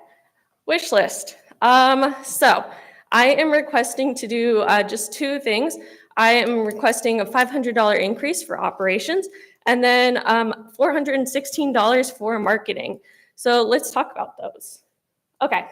wish list. So I am requesting to do just 2 things. I am requesting a $500 increase for operations and then $416 for marketing. So let's talk about those. Okay,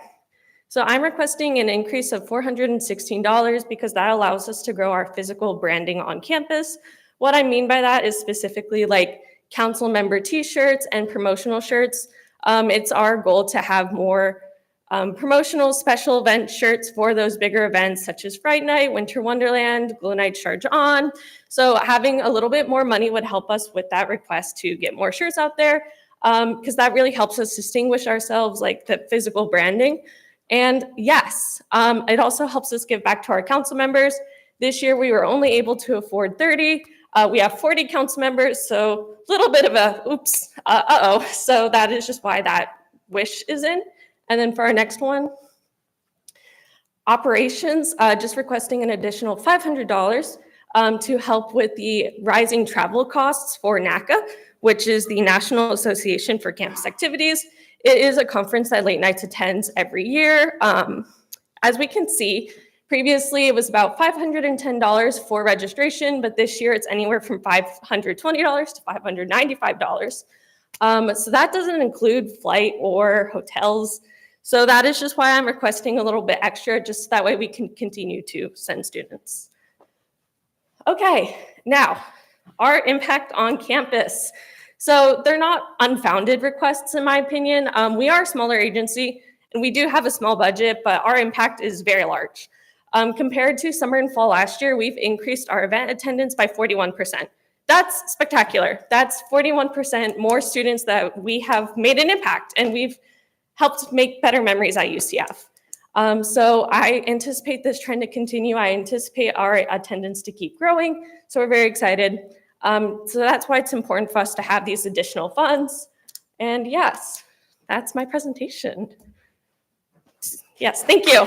so I'm requesting an increase of $416 because that allows us to grow our physical branding on campus. What I mean by that is specifically like council member t-shirts and promotional shirts. It's our goal to have more promotional special event shirts for those bigger events such as Fright Night, Winter Wonderland, Glow Night Charge On. So having a little bit more money would help us with that request to get more shirts out there, because that really helps us distinguish ourselves, like the physical branding. And yes, it also helps us give back to our council members. This year we were only able to afford 30. We have 40 council members, so a little bit of a oops, So that is just why that wish is in. And then for our next one, operations, just requesting an additional $500 to help with the rising travel costs for NACA, which is the National Association for Campus Activities. It is a conference that Late Nights attends every year. As we can see, previously it was about $510 for registration, but this year it's anywhere from $520 to $595. So that doesn't include flight or hotels. So that is just why I'm requesting a little bit extra, just that way we can continue to send students. Okay, now our impact on campus. So they're not unfounded requests in my opinion. We are a smaller agency and we do have a small budget, but our impact is very large. Compared to summer and fall last year, we've increased our event attendance by 41%. that's spectacular. That's 41% more students that we have made an impact, and we've helped make better memories at UCF. So I anticipate this trend to continue. I anticipate our attendance to keep growing. So we're very excited. So that's why it's important for us to have these additional funds. And yes, that's my presentation. Yes, thank you.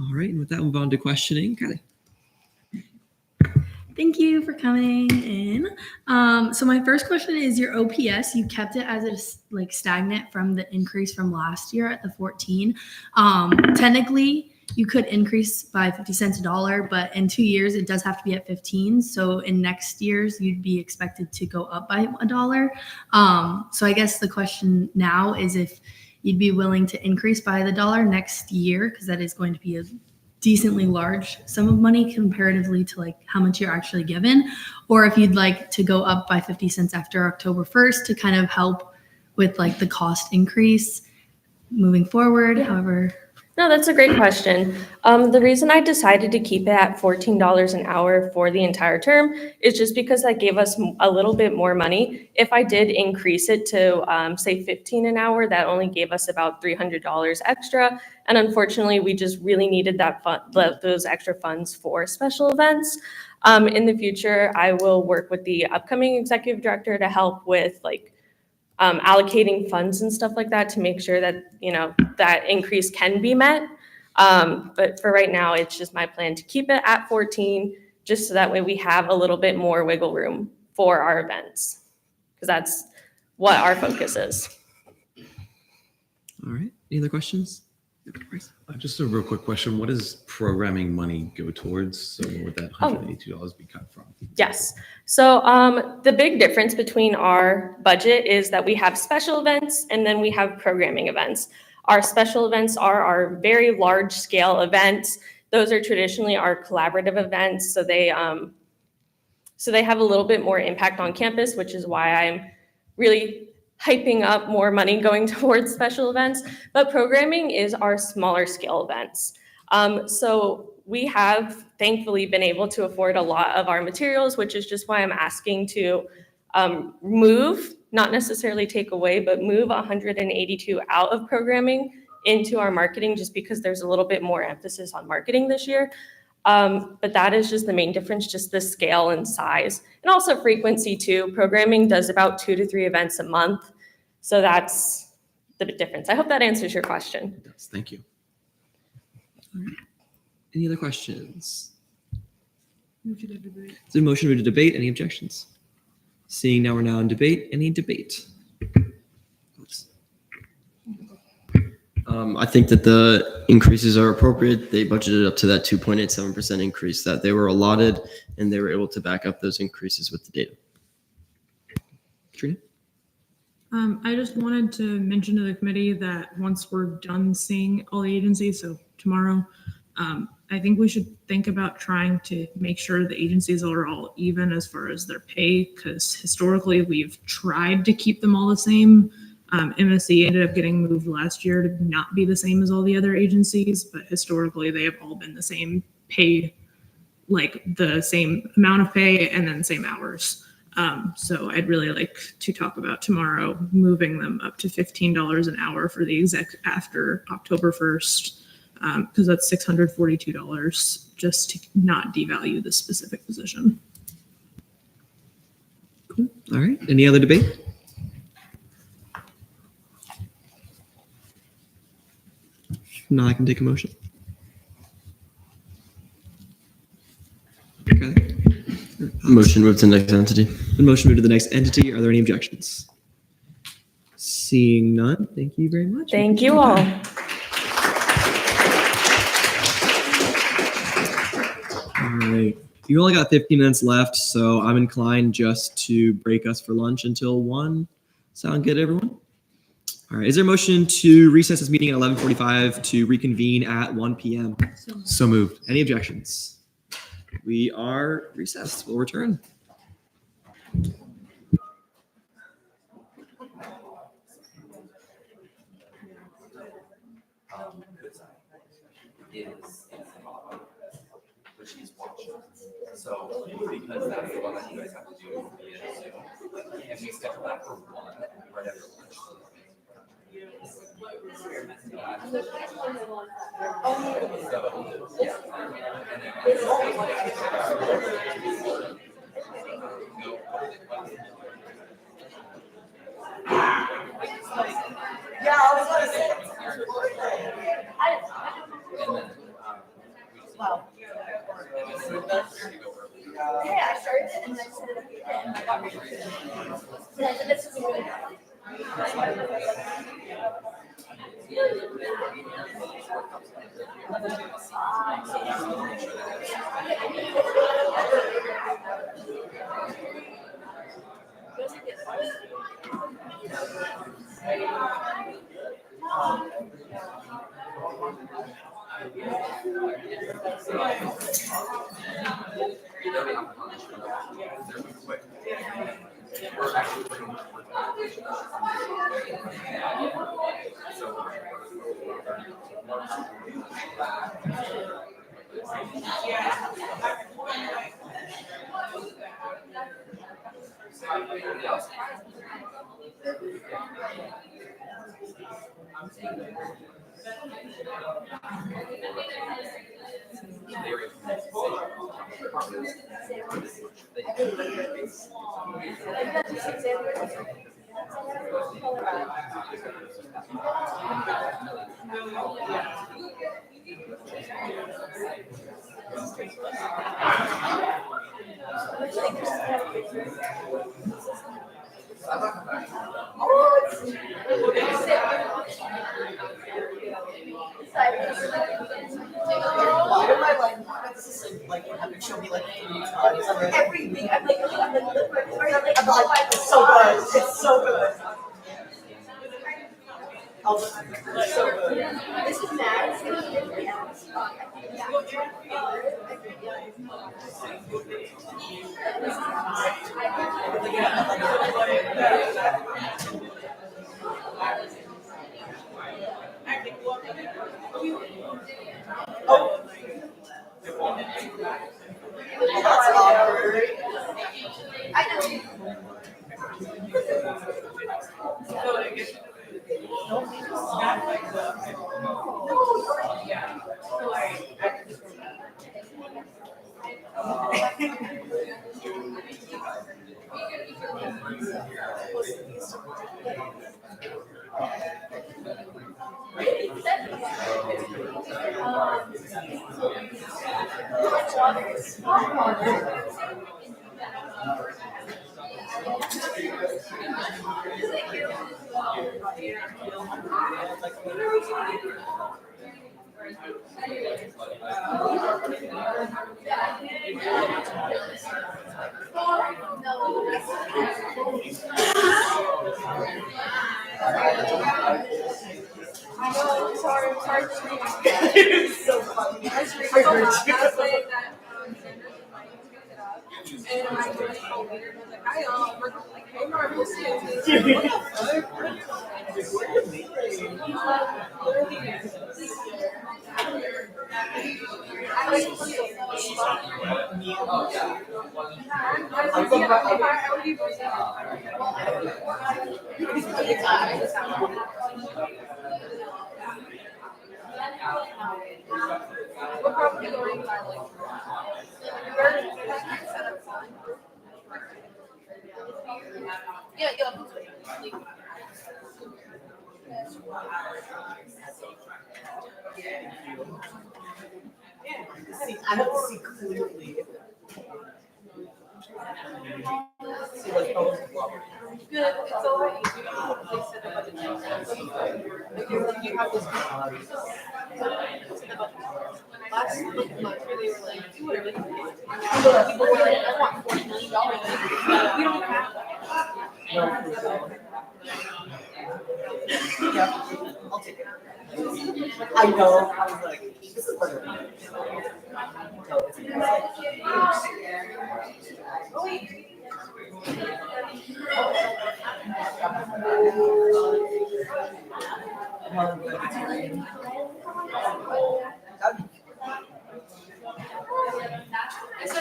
All right, and with that, we'll move on to questioning. Kylie. Thank you for coming in. So my first question is your OPS. You kept it as it's like stagnant from the increase from last year at the 14. Technically, you could increase by 50 cents a dollar, but in 2 years, it does have to be at 15. So in next years, you'd be expected to go up by $1. So I guess the question now is if you'd be willing to increase by the dollar next year, because that is going to be a decently large sum of money comparatively to like how much you're actually given, or if you'd like to go up by 50 cents after October 1st to kind of help with like the cost increase moving forward. However, No, that's a great question. The reason I decided to keep it at $14 an hour for the entire term is just because that gave us a little bit more money. If I did increase it to say $15 an hour, that only gave us about $300 extra. And unfortunately, we just really needed those extra funds for special events. In the future, I will work with the upcoming executive director to help with like allocating funds and stuff like that to make sure that, you know, that increase can be met. But for right now, it's just my plan to keep it at 14, just so that way we have a little bit more wiggle room for our events, because that's what our focus is. All right, any other questions? Just a real quick question. What does programming money go towards? So where would that $182 be cut from? Yes. So the big difference between our budget is that we have special events and then we have programming events. Our special events are our very large scale events. Those are traditionally our collaborative events. So they have a little bit more impact on campus, which is why I'm really hyping up more money going towards special events. But programming is our smaller scale events. So we have thankfully been able to afford a lot of our materials, which is just why I'm asking to move, not necessarily take away, but move 182 out of programming into our marketing, just because there's a little bit more emphasis on marketing this year. But that is just the main difference, just the scale and size, and also frequency too. Programming does about 2 to 3 events a month. So that's the big difference. I hope that answers your question. It does. Thank you. All right. Any other questions? Is there a motion to debate? Any objections? Seeing now we're now in debate. Any debate? I think that the increases are appropriate. They budgeted up to that 2.87% increase that they were allotted, and they were able to back up those increases with the data. Trina? I just wanted to mention to the committee that once we're done seeing all the agencies, so tomorrow, I think we should think about trying to make sure the agencies are all even as far as their pay, because historically we've tried to keep them all the same. MSC ended up getting moved last year to not be the same as all the other agencies, but historically they have all been the same pay, like the same amount of pay and then same hours. So I'd really like to talk about tomorrow moving them up to $15 an hour for the exec after October 1st, because that's $642 just to not devalue the specific position. Cool. All right. Any other debate? Now I can take a motion. Okay. Motion move to the next entity. The motion moved to the next entity. Are there any objections? Seeing none, thank you very much. Thank you all. All right. You only got 15 minutes left, so I'm inclined just to break us for lunch until 1. Sound good, everyone? All right. Is there a motion to recess this meeting at 11:45 to reconvene at 1 p.m.? So moved. Any objections? We are recessed. We'll return. Is So because that's the one that you guys have to do via Zoom, and we schedule that for 1 right after lunch. Yeah, I was gonna say. Wow. Hey, I started it and I set it up again and I got rid of it. And I said, this is really bad. Why am I like having show me like 3 times? Like, every week, I'm like, it's so good. It's so good. Oh, it's so good. This is mad. That's awkward. It's so funny. I heard you. I have to see clearly. See like oh, Good. So you have this last month, they were like, people were like, I want $40 million. We don't have that. Yeah, I'll take it. I know. I was like, this is what it is. No, it's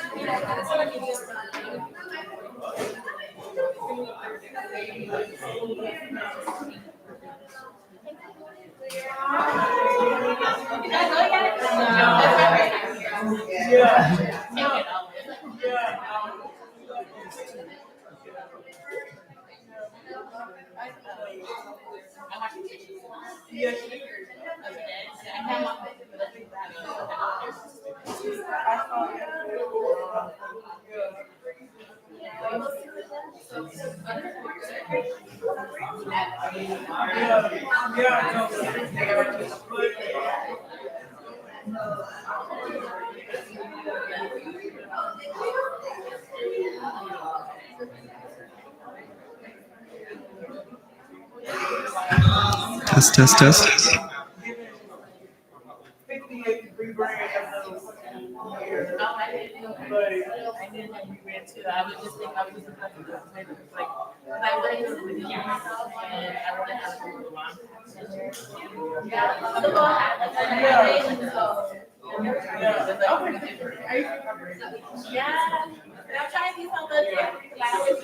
Test, test, test. 58 rebrand of those years. But I didn't have rebrand too. I was just thinking, I was just like, I read this with you and I want to have a little line. Yeah. I'm trying to do something. I was,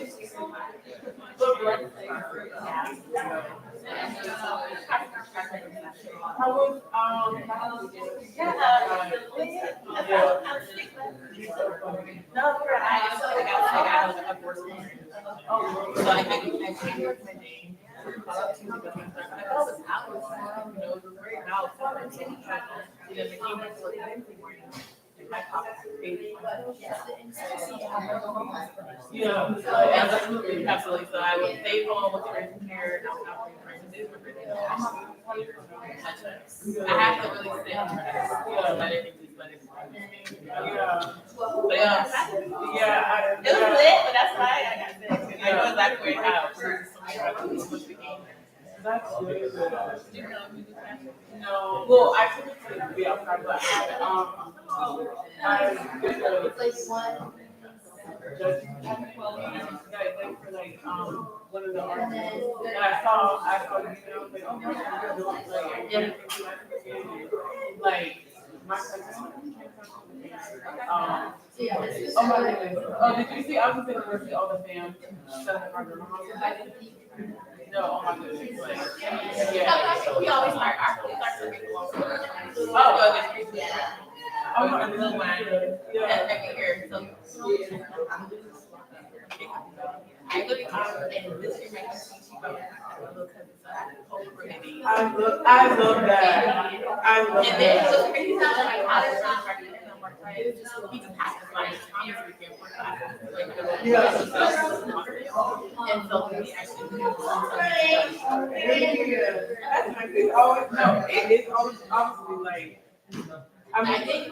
yeah, absolutely. So I would stay home with friends here. I have to really sit and let it let it. Yeah. But yeah, it was lit, but that's why I got sick. I know exactly how. That's good. No, well, I typically be outside, but it's like one. One of the artists that I saw, you know, like my cousin. Oh my goodness. Oh, did you see? I was going to see all the fans. No, oh my goodness. Like, yeah. We always start our oh, my little one. Every year. So, I look and this year my cousin, I love that. And then it was crazy how my college he just has to find Thomas weekend for classes. And so we actually that's my thing. Always no, it is always obviously like I mean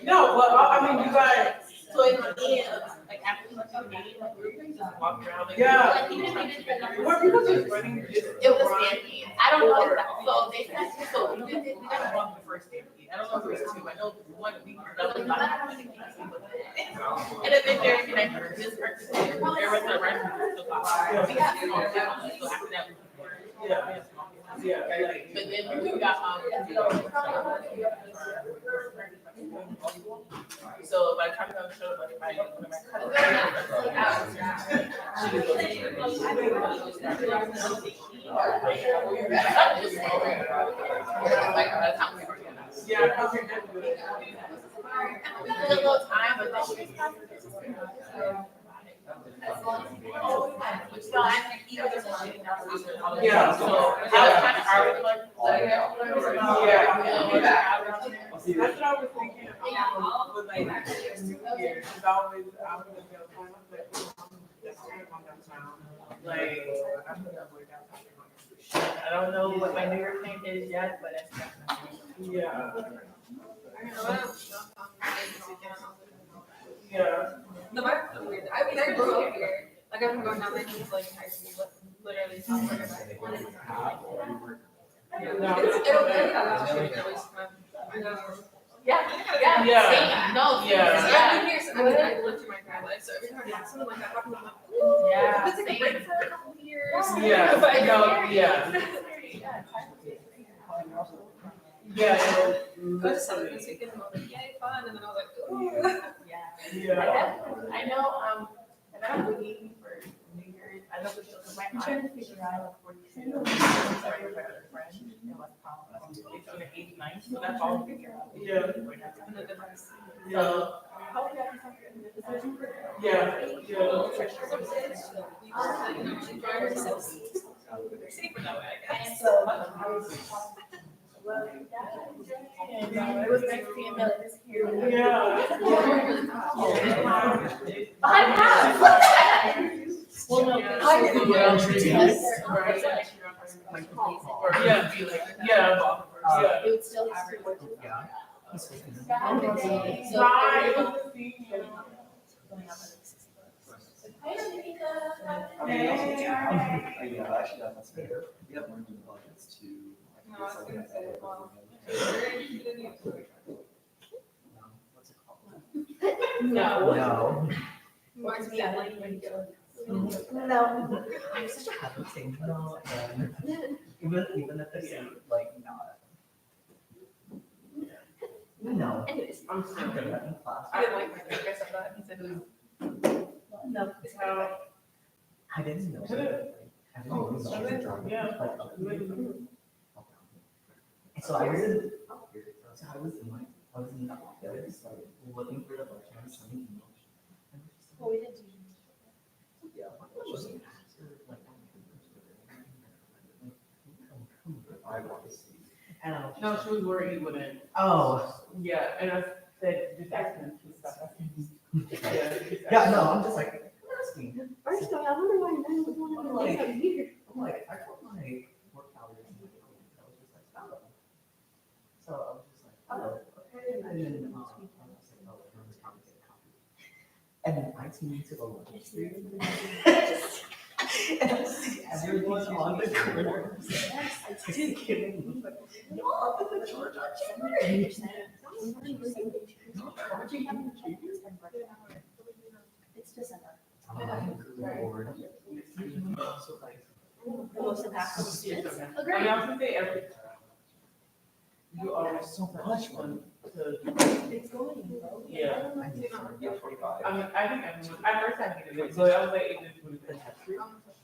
no, but I mean you guys so in the end like after you just walk around like yeah. Were people just running it was stampede. I don't know exactly. So they said so we got walk the first stampede. I don't know if it was two. I know one week that was not and then they're connected this person there was a restaurant so after that yeah. But then we got so by the time I was showing like my yeah, so I was kind of hard like that's what I was thinking with like New Year, because I was gonna go kind of like I'm gonna go downtown. I don't know what my New Year thing is yet, but that's yeah. Yeah. The market's so weird. I mean, I grew up here. Like, I've been going down there since like high school, literally. It's it'll yeah. No, I've been here since I lived through my entire life. So every time I have something like that happens, I'm like, ooh, yeah. It's like a break for a couple of years. Yeah. But No, yeah. Yeah. I just had it this weekend and I was like, yay, fun. And then I was like, ooh. Yeah. I know, and I'm looking for New Year's, I know for sure, because I'm trying to figure out. Sorry, my other friend, it was it's on the 89th, so that's all we figure out. Yeah. So, hopefully I can talk to you in this decision. Yeah. It was nice seeing that here. Yeah. I have. Well, no, I didn't. Yeah. It would still have. No. No. I'm such a happy thing, no, and even if they say like not. No. Anyways, I'm I'm good at in class. I didn't like my guy said that. He said it was. No. It's how. I didn't know that. I didn't know that. Yeah. So I was in, so I was in the office, like looking for the budget and sending emails. Well, we didn't do. Yeah. I want to see. And I was No, she was worried he wouldn't. oh. Yeah, and I said, just ask him to stop. Yeah, no, I'm just like, asking. First of all, I wonder why you would want to Like- like here. I'm like, I put my work hours in my phone, and I was just like, oh. So I was just like, oh, okay. And then, I was like, oh, I'm just trying to get a copy. And then I team to the lunch street. And I see everyone on the corner. I didn't get it. Like, no, up in the Georgia chamber. It's December. Lord. So like, The most impactful students. I mean, I was gonna say every. You are so much fun to. It's going, bro. Yeah. I need to 45. I mean, I think everyone, at first I hated it, so I was like, it just would The test route?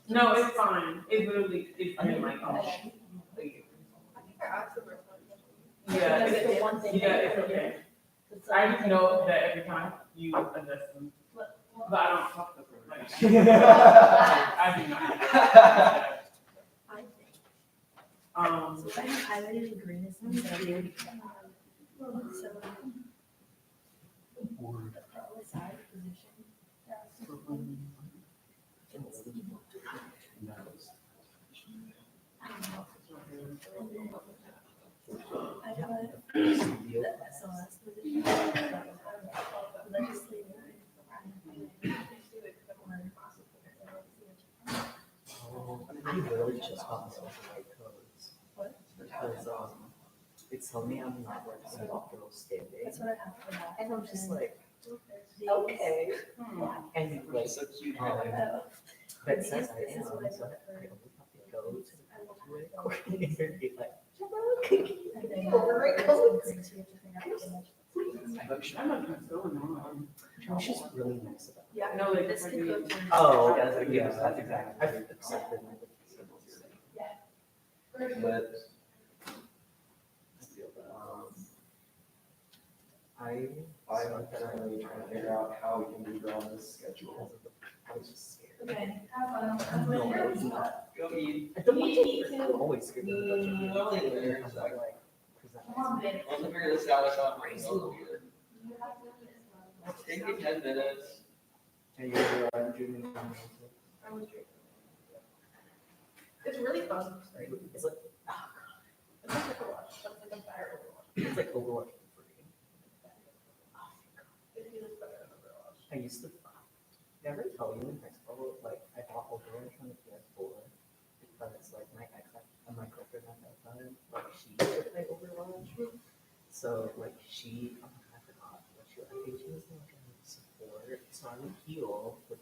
no, it's fine. It literally, it's been like, oh. Like, yeah, Because it's, the one thing. yeah, it's okay. I just know that every time you adjust them, but I don't talk to them. Like, I do not. I think. So So I highlighted in green is something that we already. So. Side position. I put the SLS position. Legislative. I literally just got myself the right codes. What? Because, it's telling me I'm not working off girls standing. That's what I have for that. And I'm just like, okay. And like, so cute. But since I am, so I only have to go to the coordinator and be like, And then override codes. I'm not what's going on. she's just really nice about it. Yeah, No, like, this could go to. Oh, yeah, that's exactly. I've accepted my but I'm currently trying to figure out how we can redraw this schedule. I was just scared. Okay, have fun. No, it's not. Go eat. I don't want to. I'm always scared of the budget. Here comes out like, present. We'll figure this out. It's not crazy. Take you 10 minutes. And you're junior. It's really fun. It's like, It's like Overwatch. It's like a better Overwatch. it's like Overwatch for free. It feels better than Overwatch. I used to, did I ever tell you in high school, like, I bought Overwatch on the PS4 because, like, my girlfriend at that time, like, she used to play Overwatch. So, like, she, oh my God, I forgot what she, I think she was like a support, so I would heal with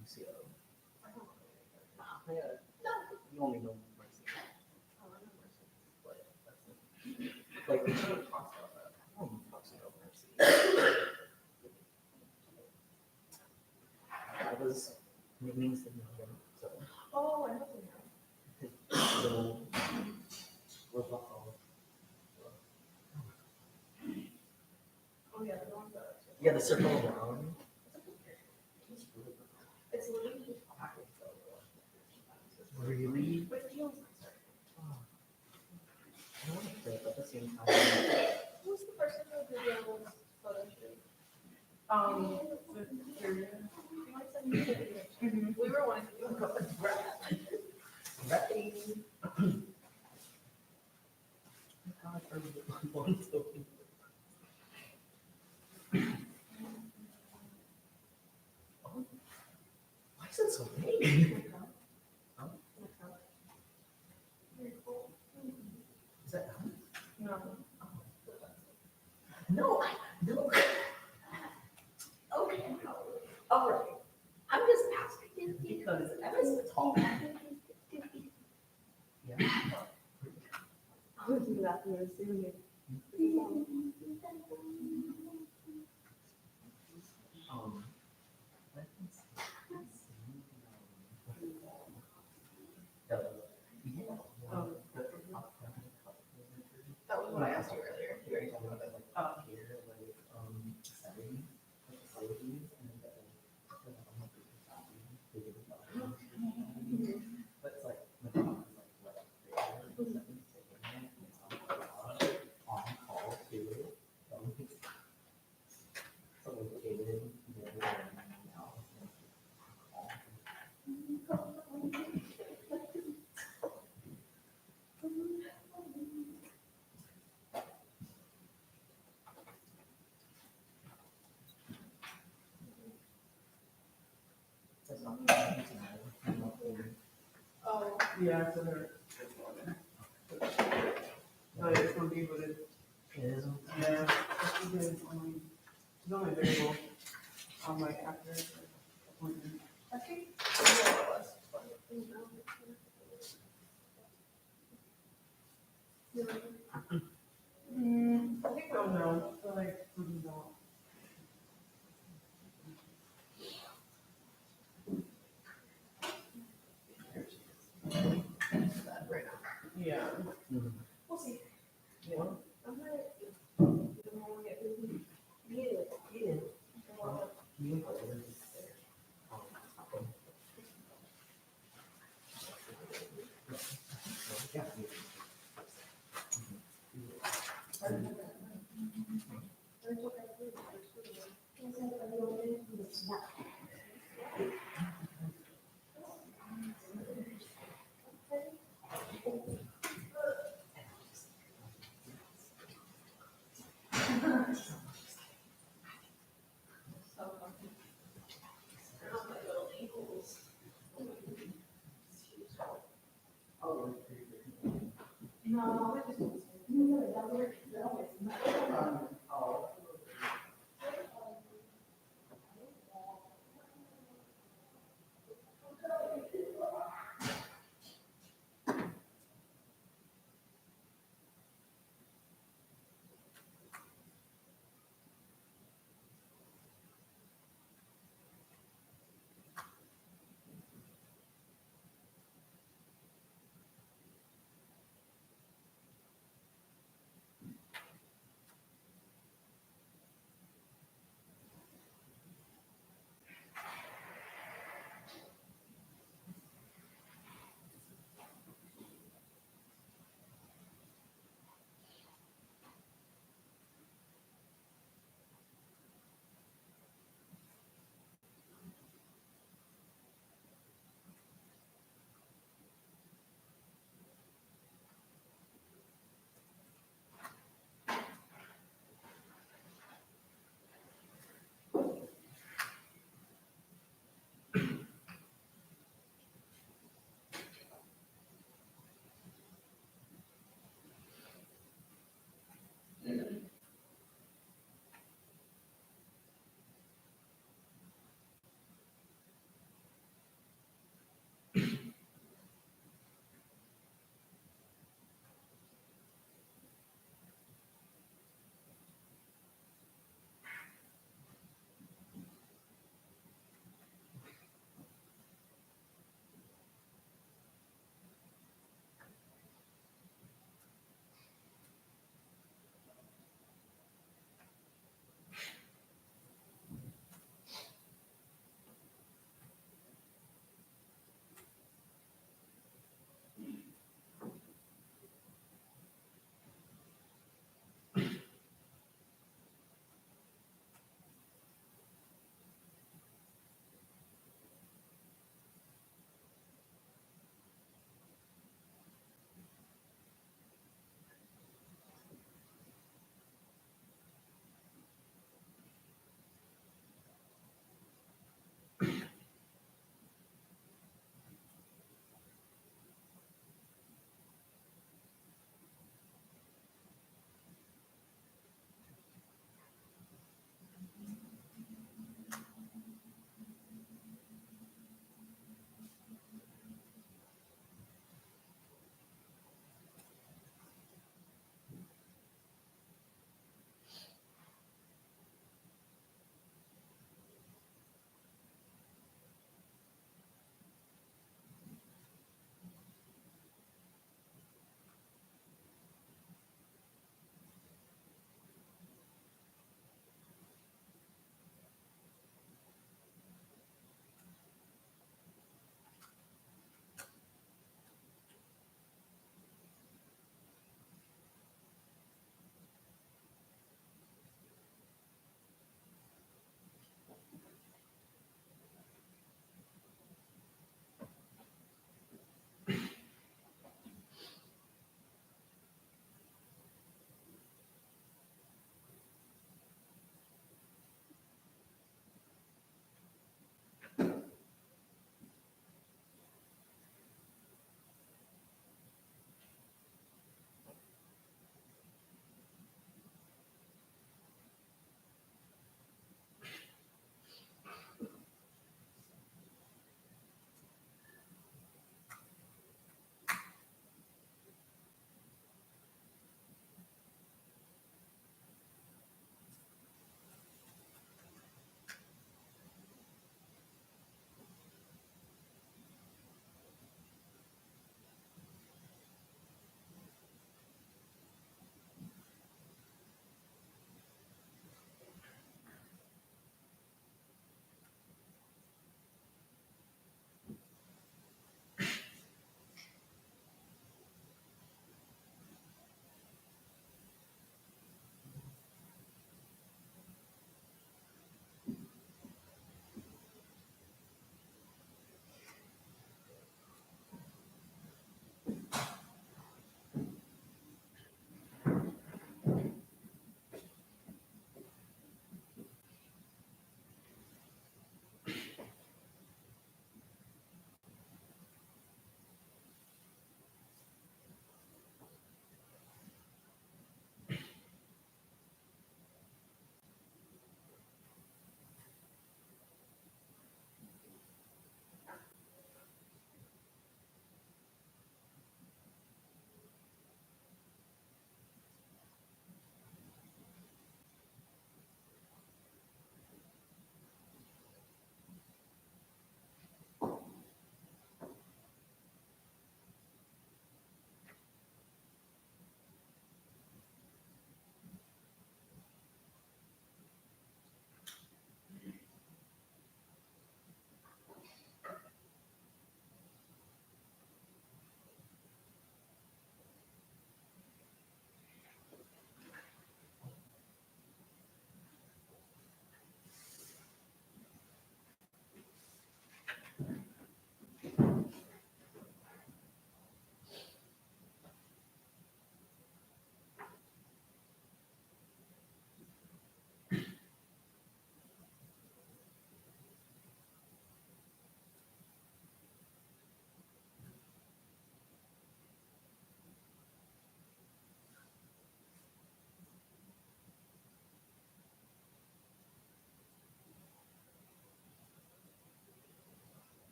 Lucio. Yeah, you only know Mercy. But that's like, we should talk about that. I don't talk about Mercy. was nicknames the million, so. Oh, I know them now. Little, little buffalo. Oh, yeah, the ones that. Yeah, the circle around. It's literally just Really? But it feels nicer. I don't want to play, but at the same time. Who's the person who did the animals photo shoot? The period. You might send me a picture. We were wanting to do it. Ready. God, are we going to- Oh, why is it so big? Oh, is that No. no, no. Okay, all right. I'm just asking because Emma's tall. Yeah. I was laughing at seeing it. Let me see. That was what I asked you earlier. You already talked about that, like, up here, like, setting, like, facilities, and then, but it's like, the problem is, like, right up there, so that means taking it, and it's on call too, so it's so located, now. That's not Oh. Yeah, so they're. No, it's gonna be what it, it is. yeah, it's because, it's only available, like after the appointment. I think. More or less. I think they'll know, so like, don't. Yeah. We'll see. Yeah. I'm gonna, you don't wanna get busy. Yeah. You know, yeah.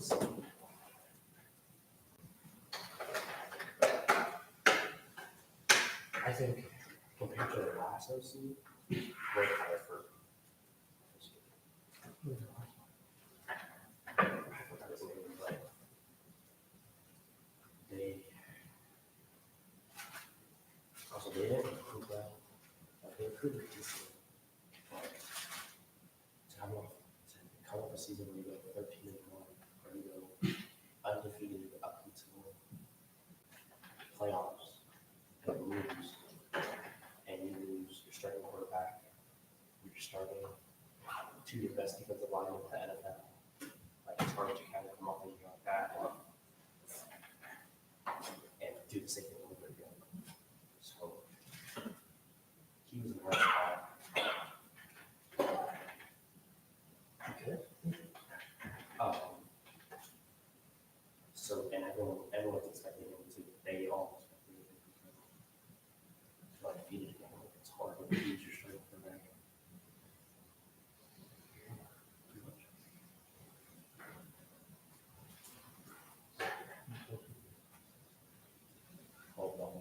I think compared to the last OC, way higher for. I forgot his name, but they also they didn't improve well. They improved it decently. To come up a season where you go 13-1, or you go undefeated up until playoffs and lose, and you lose your starting quarterback, you're starting two of your best defensive linemen in the NFL. Like, it's hard to kind of come up and go like that and do the same thing over again. So he was in the right spot. Okay. So, and everyone's expecting him to, they all expecting him to like feed it again. It's hard to use your strength for that. Hold on.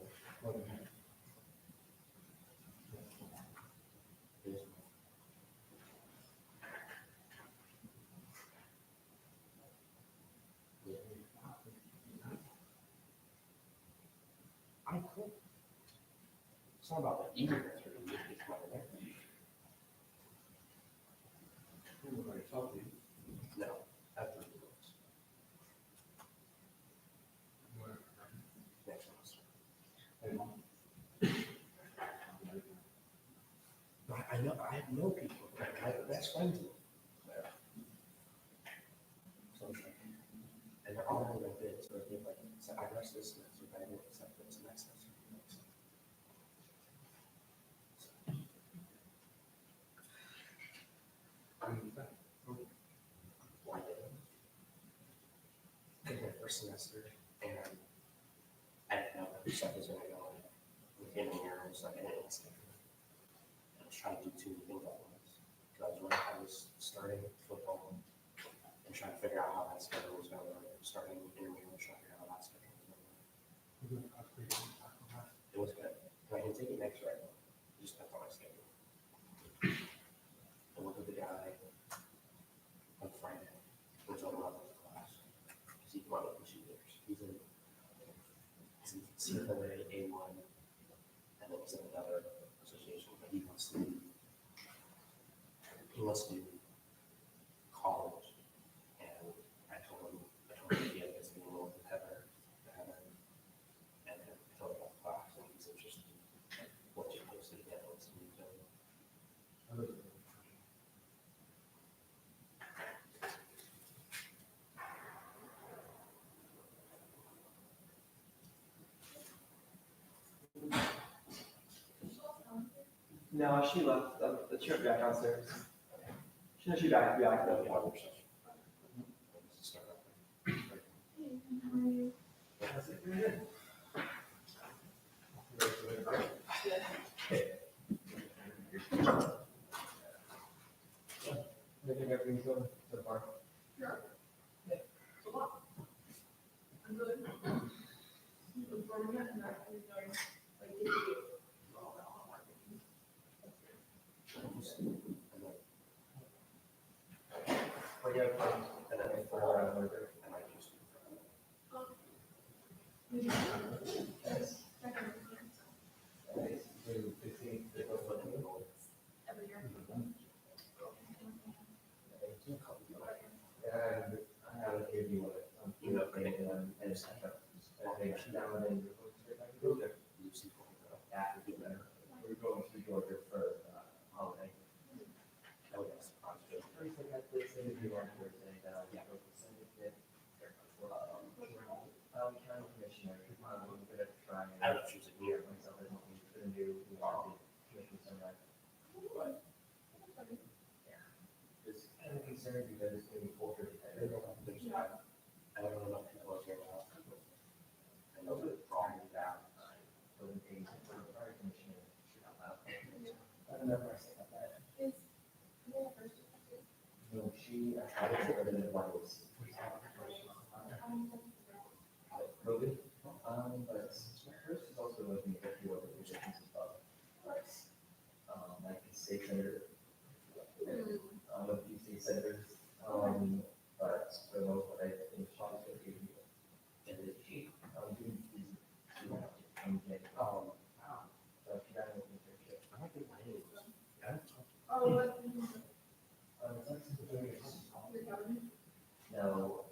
I could. It's not about the eagerness or the it's about the no, after the books. Next semester. I know people, like, I have best friends there. So it's like, and they're all like this, so they like, so I rest this semester, but I didn't accept this next semester. Why did it? Because my first semester, and I didn't know that stuff was going on within a year. I was like, I didn't expect it. I was trying to do too many things at once. Because I was starting football and trying to figure out how that schedule was going to work. Starting intermediate, trying to figure out how that schedule was going to work. It was good. I can take it next right now. Just that's on my schedule. I worked with the guy on Friday. We're talking about the class. He's one of the 2 years. He's in CFLA A1, and then he's in another association, but he wants to do college. And I told him he had this being more with Heather, and then I told him about the class, and he's interested in what you posted again. What's the new thing? No, she left. The trip back downstairs. She back The other session. Start up. Everything's good so far. I'm good. But yeah, and then I throw around burger, and I just. Every year. And I have a kid, you know, and it's like a. We're going to Georgia for holiday. Oh, yes. County commissioner, we're gonna try. I don't know if she was a year. Myself as the new commission somewhere. But yeah, it's kind of concerned because it's gonna be culture. I don't know enough people out here now. I know the problem with that. For the days for the fire commissioner, should allow. I don't know if I said that. No, she, I tried to get rid of the ones. But my first is also looking at a few other positions as well. Like the state senator, a few state senators, but for the most part, I think Sean's going to be in the chief. So she got an internship. I don't think mine is. Oh, what? No,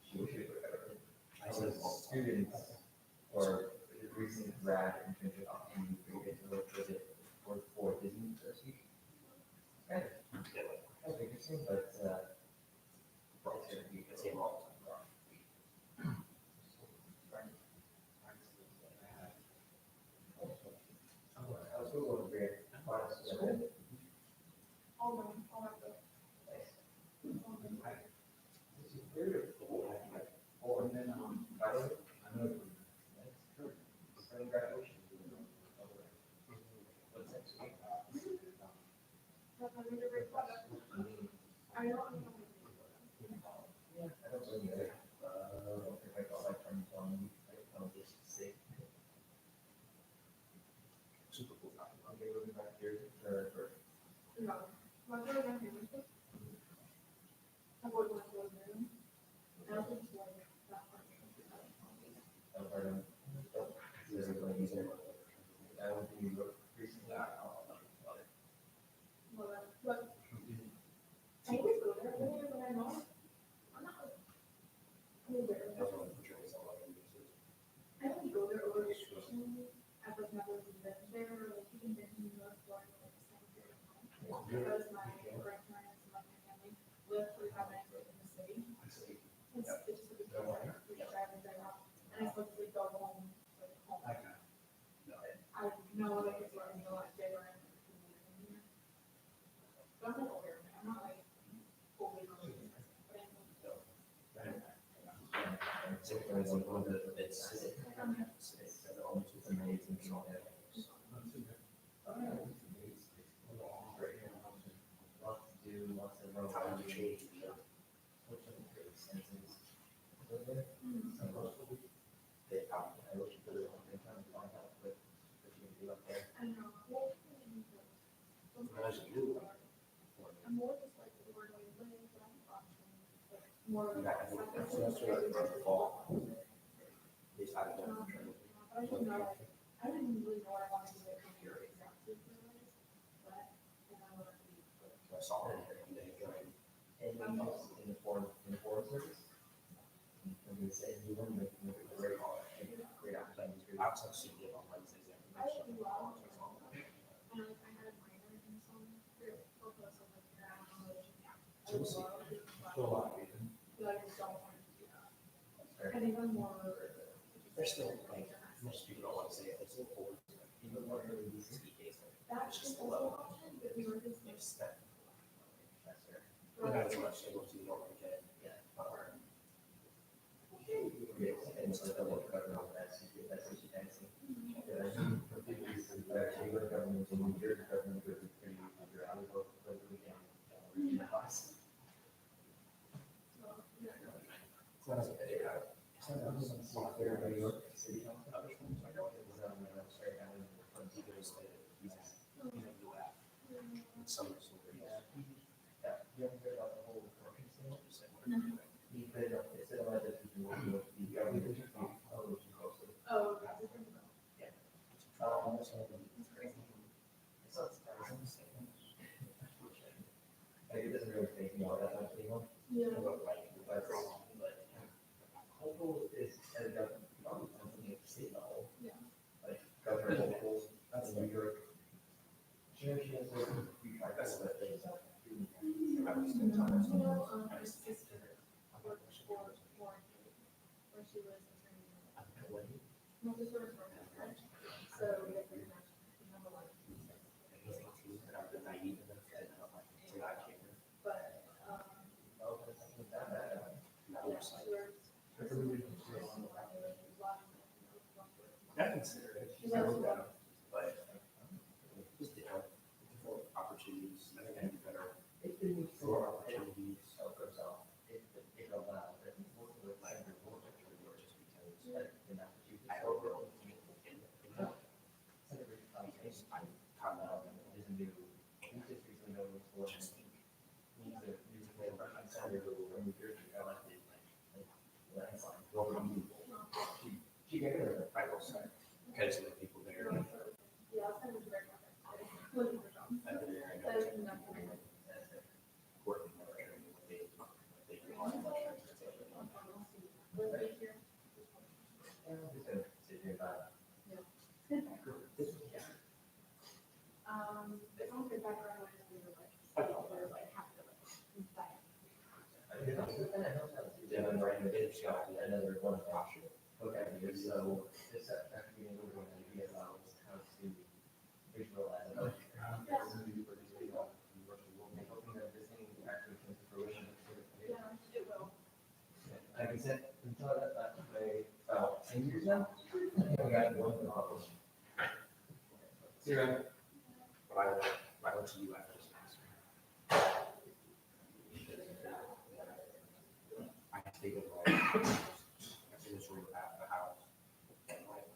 she was for government. I was students or recent grad internship opportunity to get to work with it for Disney University. Kind of interesting, but it's going to be the same all the time. I was a little weird. Oh, and then, by the way, I know that's true. Spring graduation. What's next week? I know. Yeah, I don't really know. If I got like from I'll just say. Super cool. I'll get moving back here for. No. My brother got him. I would like to go there. I don't think it's like that much. I don't think you wrote recently. But I always go there. When I'm home, I'm not like. I mean, there. I only go there over vacation. I've like never been there, like even been in New York for like the same period of time. Because my grandparents and like my family live 45 minutes away from the city. It's just a big deal. We get driving there now, and I supposed to go home, like home. I know like it's where I know like day where I'm like, but I'm not aware of it. I'm not like fully conscious. But I know. It's amazing. Lots to do, lots of change. I wish you could have time to find out what you can do up there. I don't know. Well, I'm more just like the word I live, but I'm more of like, I didn't know, like, I didn't really know what I wanted to do in here exactly, but, and I wanted to be. And in the foreign service. And they say you want to make a great opportunity. I would do well. And like, I had a minor in some, both of us have like, knowledge. I would love to, but I just don't want to do that. I think I'm more. There's still like, most people don't want to say it, it's important. Even more really easy to be That's just also an option, but we were just. Not as much able to, you don't want to get it. Yeah. And so that will cover all that, that's what you can see. For people who actually work government and New Jersey government, would be pretty easy to figure out what we can in the house. It's not as bad. It's not as clear New York City. Some You haven't heard about the whole corruption scandal? He put it up, it said about this, the government, Oh. yeah. It's crazy. It's not surprising. Like, it doesn't really take me all that much anymore. Yeah. But Hochul is at a government, something at the state level. Yeah. Like Governor Hochul, that's New York. She has like a few tribes, but they. My sister worked for Warren, where she was attorney. My sister was working there, so we had pretty much number one. But, yeah, she worked. I consider it. She was. But just different opportunities. I think I'd be better. It's been For opportunities. It allowed, but working with like, just because, like, in Massachusetts. She gave her a private site, because the people there. Yeah, I'll send it to her. I've been there, I got to working there, and they do all the It's almost like background noise when you're like half of it. Yeah, I'm right, it's got another one option. Okay, so this after being able to be allowed how to visualize. Hoping that this thing actually comes to fruition. Yeah, it will. Like I said, until that way, about 10 years now. I got one in office. See you around. But I went to you after this semester. I stayed in like, I finished room at the house. And like,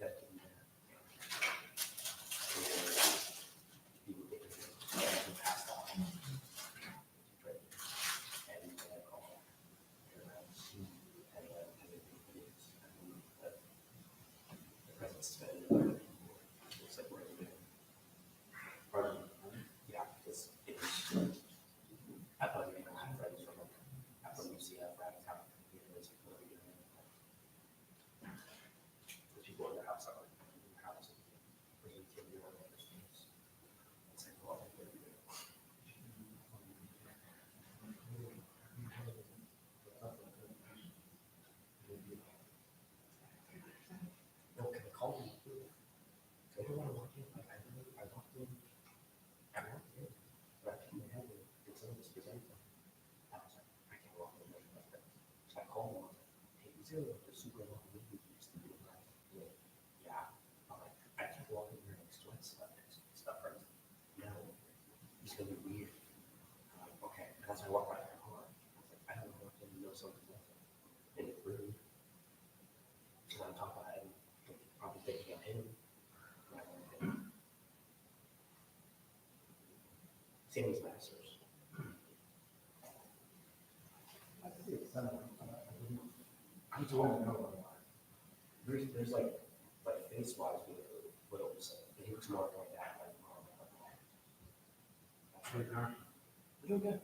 that didn't matter. People get it, passed on. And then I call. The presence is better. It's like right there. Yeah, because it's. I thought you were gonna have friends from after UCF, right? Town, university, what are we doing? The people in the house are like, in the house, bringing kids in on the other things. It's like, well, what are we doing? No, can I call you? I don't want to walk in, like, I walked in, but I didn't have it, it's on this presenter. I was like, I can't walk in, so I called him, hey, is there a super long movie you used to do? Like, yeah, I'm like, I can't walk in here and sweat stuff, no, it's gonna be weird. I'm like, okay, and that's why I walked by my car, I was like, I don't know if you know something else, and it's rude. So I'm talking about him, probably thinking of him. Sammy's masters. I'm talking about there's like face wise what it was. He looks more like that. That's right now. You're good.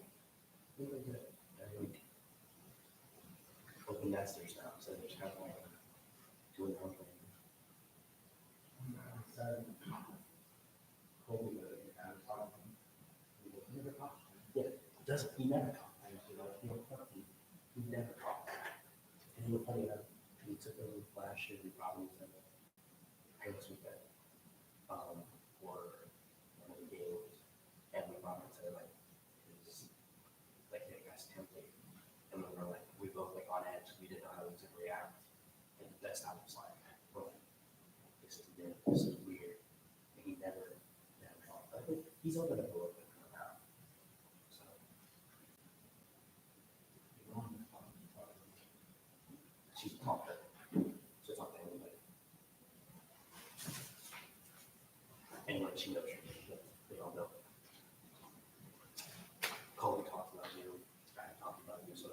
You're good. Open nesters now, so they're just kind of like doing their own thing. Yeah, he never talked. He never talked. And he was funny enough, he took over last year, we probably said parents weekend, for one of the games, and we brought him to like his, like the guy's template, and we were like, we both like on edge, we didn't know how we could react, and that's how it was like, we're like, this is weird, and he never talked. I think he's open up a little bit now, so. She's talking, so it's not to anybody. Anyway, she knows you, they all know. Colby talked about you, I talked about you, so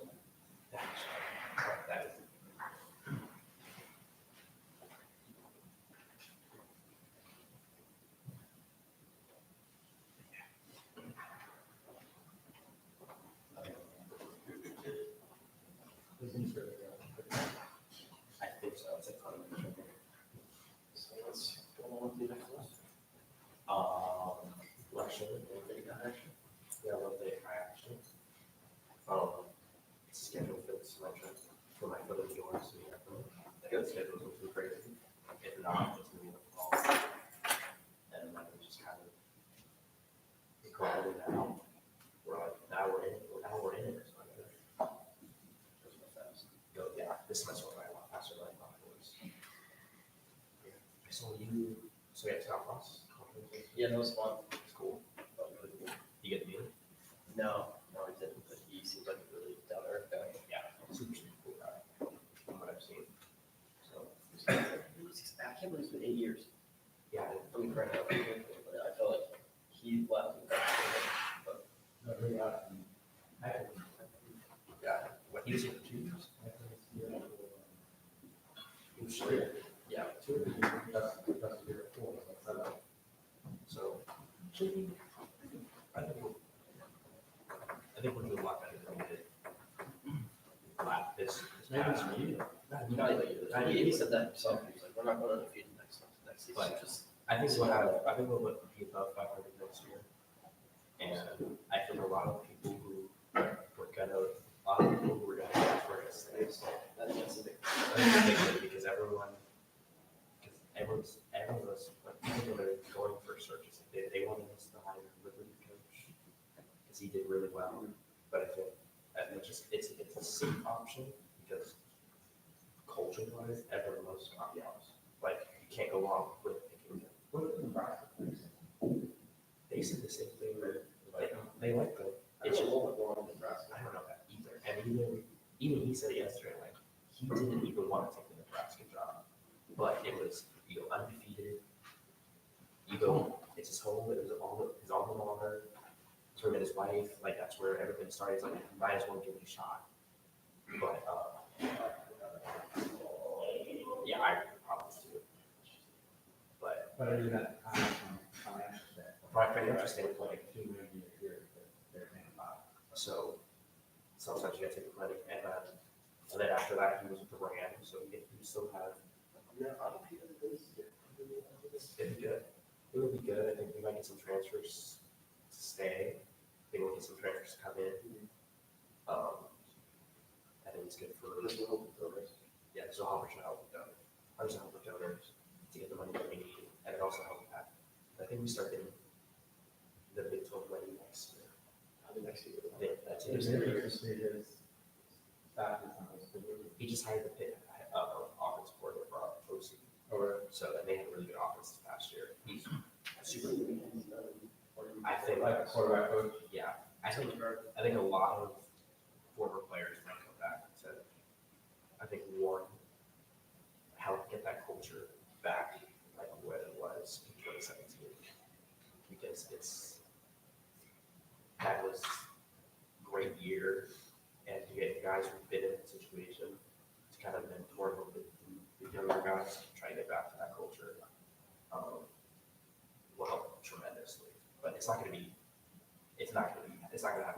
that is. I think so, it's a ton of. So what's going on with the next one? Election, anything got action? Yeah, what they action. It's scheduled for this election, for my village yours, so yeah, I got scheduled to be crazy. If not, it's gonna be in the fall. And then we just kind of crawling out. Now we're in it. So I gotta go so fast. Yeah, this semester went by a lot faster than I thought it was. Yeah. I saw you, so we had Scott Ross. Yeah, that was fun. It's cool. Really cool. You get to meet him? No, I didn't, but he seems like a really down to earth guy. Yeah, super cool guy, from what I've seen. So, I can't believe it's been 8 years. yeah, I mean, right now, but I feel like he I think we'll do a lot better than we did this past year. He said that himself. He was like, we're not going undefeated next season. But Just I think we'll be above 500 next year. And I think a lot of people who were gonna transfer to states. That's a big thing because everyone was like, people that are going for searches, they wanted us to hire a Liberty coach because he did really well. But I think it's a safe option because culture-wise, everyone loves cocktails. Like you can't go wrong with picking them. They said the same thing. They like them. It's just, I don't know that either. And even he said yesterday, like he didn't even want to take the Nebraska job, but it was undefeated. It's his home. It was his alma mater. Him and his wife. Like that's where everything started. It's like you might as well give it a shot. But yeah, I probably too. But are you that financial standpoint, so sometimes you gotta take the money, and then after that he was with the Rams, so you still have. It'd be good. It would be good. I think we might get some transfers to stay. I think we'll get some transfers to come in. I think it's good for. Yeah, there's a whole bunch of help with donors. There's a help with donors to get the money that we need, and it also helps that. I think we start getting the Big 12 money next year. Next year. That's it. He just hired the pit offense coordinator for OC. So and they had a really good offense this past year. He's super good. I think like a quarterback coach. Yeah, I think a lot of former players might come back to. I think one help get that culture back like what it was in 2017 because that was a great year and you get guys who've been in the situation to kind of mentor the younger guys to try to get back to that culture will help tremendously. But it's not going to happen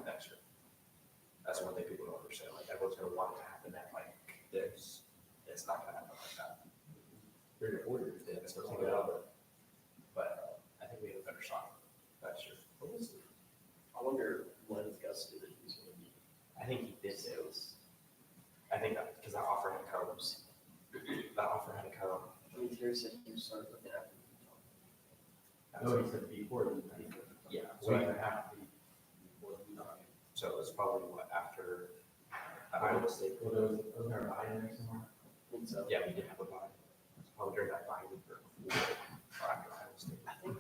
next year. That's one thing people don't understand. Like everyone's going to want it to happen at like this. It's not going to happen like that. 3 or 4 years. Yeah, it's going to take it over. But I think we have a better shot next year. I wonder when Gus knew that he was going to be. I think he did say it was. I think that because that offer had come. That offer had to come. I mean, Terry said he started looking at it. No, he said before. Yeah. So I have to be. So it was probably what after Iowa State. Well, was there a buy-in there somewhere? Yeah, we did have a buy. It's probably during that bye week or before or after Iowa State. I think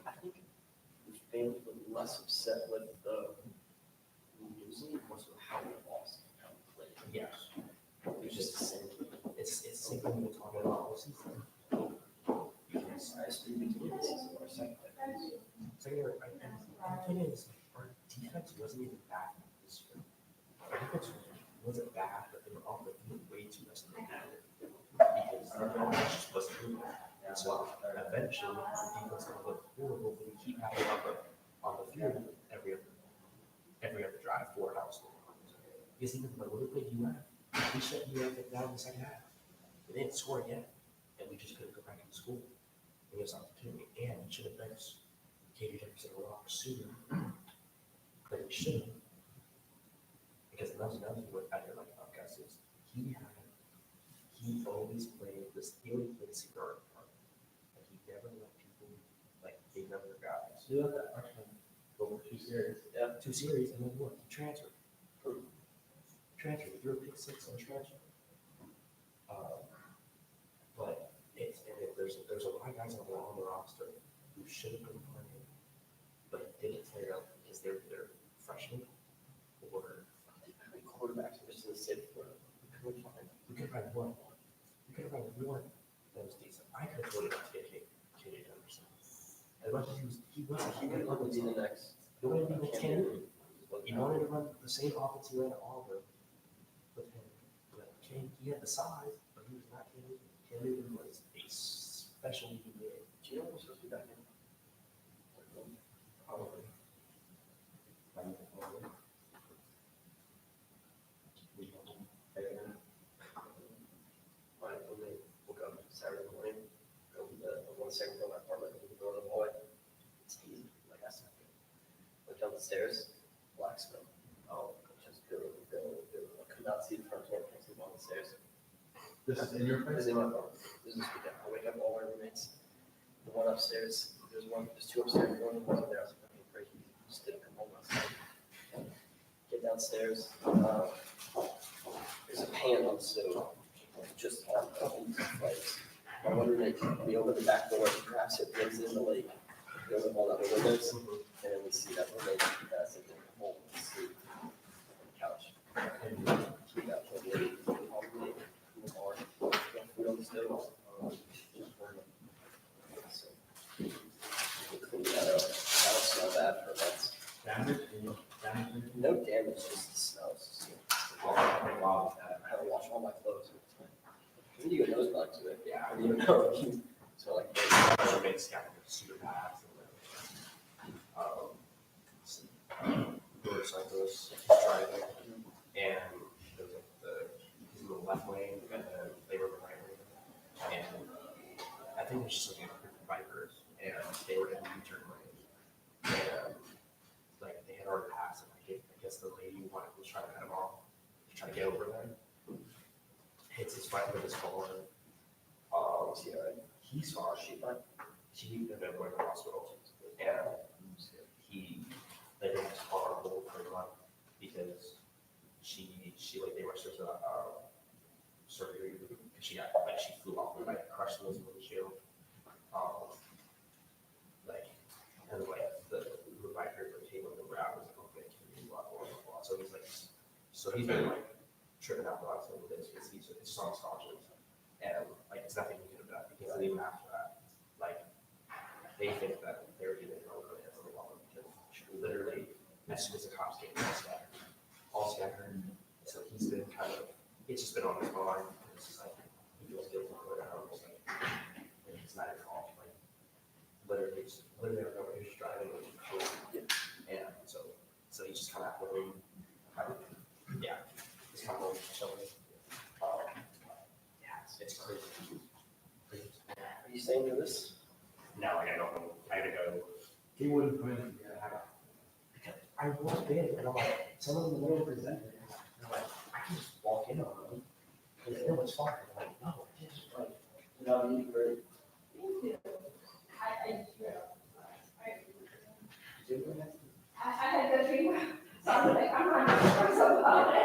the fans were less upset with the losing more so how we lost and how we played. Yeah. It was just the same. It's the same thing we were talking about all season. Because I speak between the season or second. Secondary, right? And the thing is, our defense wasn't even bad this year. Our defense wasn't bad, but they were all doing way too much than they had. Because our offense just wasn't doing that. And so eventually, the defense going to look horrible when we keep having on the field every other drive for an house. Because even when we played UF, we shut UF down in the second half. They didn't score again, and we just couldn't go back into school. It was an opportunity, and we should have benched Katie Jefferson Rock sooner than we should have. Because another thing I didn't like about Gus is he always played cigar part. Like he never let people like they younger guys. You let that freshman go over 2 series. Yeah, 2 series, and then what? He transferred. He threw a pick 6 on transfer. But there's a lot of guys on the roster who should have been playing, but didn't play out because they're freshmen or Quarterbacks are just in the state of Florida. we could have had one. We could have had one that was decent. I could have voted to get Katie Anderson. As much as he wasn't, he would Would be the next. He wanted to be with Ken Newton. He wanted to run the same offense he ran at Auburn with him. But he had the size, but he was not Ken Newton. Ken Newton was a special human being. Do you know who's supposed to be back in? Probably. stairs, Blacksville. Just go, come out, see the front door, come on the stairs. This is in your This place? is in my phone. This is this weekend. I wake up all my roommates. The one upstairs, there's two upstairs, one up there. I was like, okay, great. Just didn't come home last night. Get downstairs. There's a pan on the stove, just on the flames. My one roommate, we open the back door, grabs it, brings it in the lake. We open all the other windows, and then we see that roommate sitting in the hole, asleep on the couch. We got the lady, all the lady, in the bar, got food on the stove. Just burn it. So, we clean that up. That'll smell bad for months. Damage? No damage, just the smell. It's just, wow. I had to wash all my clothes. You need to go nose back to it. Yeah. I don't even know. So like, My roommate's got like super bad. Motorcyclist driving, and there was like he's in the left lane, and then they were in the right lane, and I think it was just like a group of bikers, and they were in the U-turn lane, and like they had already passed, and I guess the lady was trying to head them off, trying to get over them. Hits his right with his car. He saw she ended up going to the hospital, and they didn't have to call her whole for a month because she like they rushed her to surgery because she flew off and like crushed his windshield. And the provider like came over the hours and okay, blah blah blah. So he's been like tripping out the last couple of days because it's just on his conscience, and like it's nothing he could have done because even after that, like they think that they're giving her over there for a while because she literally as soon as the cops came, all scattered. So he's been it's just been on his mind. It's just like he feels guilty for it. Like it's not at all. Like literally, I don't know who's driving, and so he's just kind of living. Yeah, it's kind of chilling. Yeah, it's crazy. are you staying for this? No, I don't know. I gotta go. He wouldn't come in. I walked in and I'm like, someone in the middle presented. And I'm like, I can just walk in on them. And they know it's fine. I'm like, no, it's just like, No, you need to. I had the dream, so I was like, I'm not gonna do something about it.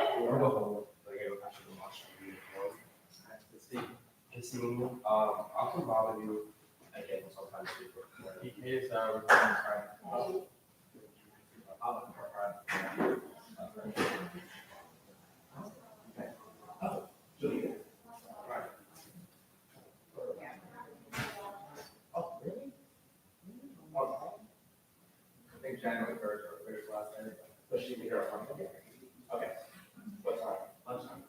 I'll come bother you again sometime soon. He is, I think January 1st or 1st last night. But she can get her from here. Okay. What time? Lunchtime.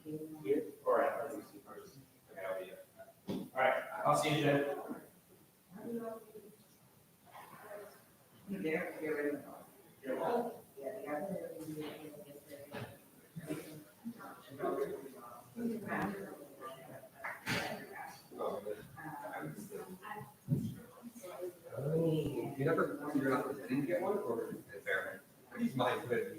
Here or at our DC first? Okay, I'll be here. All right, I'll see you then. You never figured out that didn't get one or is there? He's mine, but.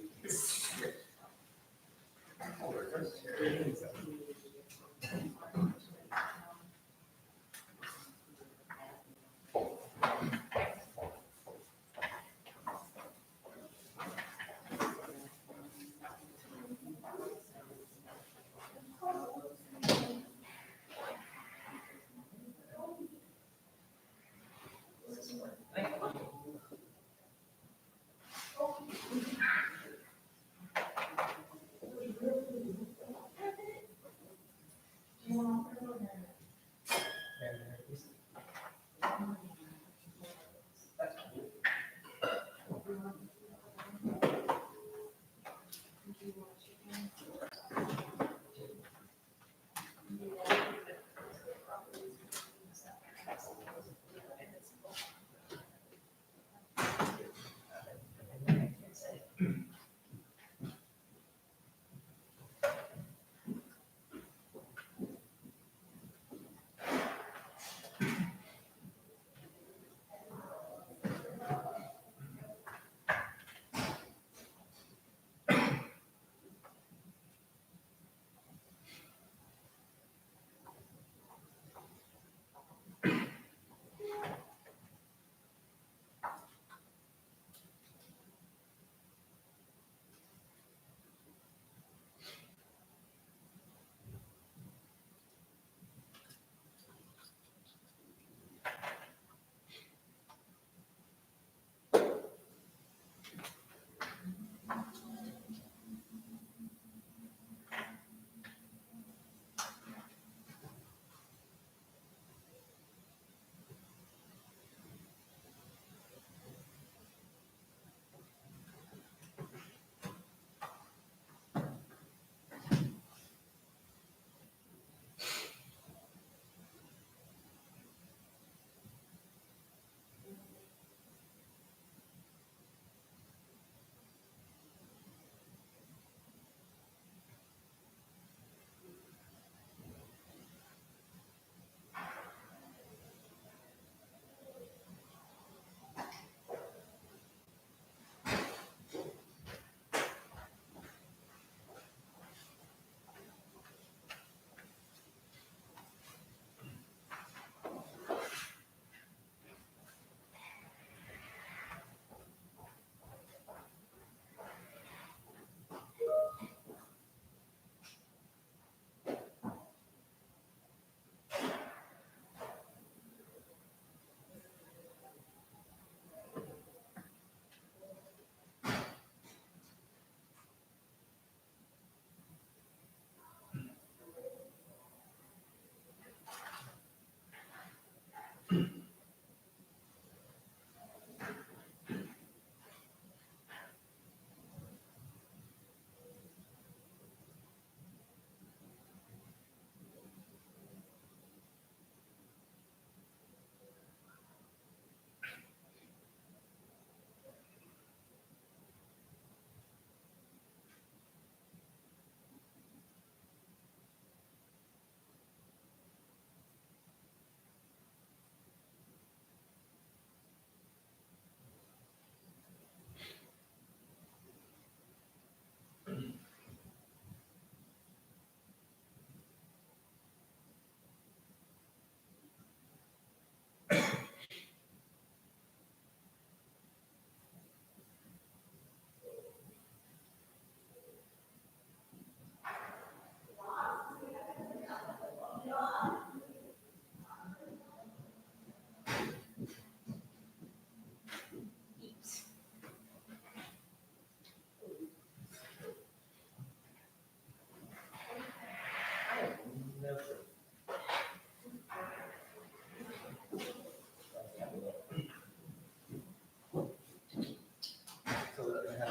Wow,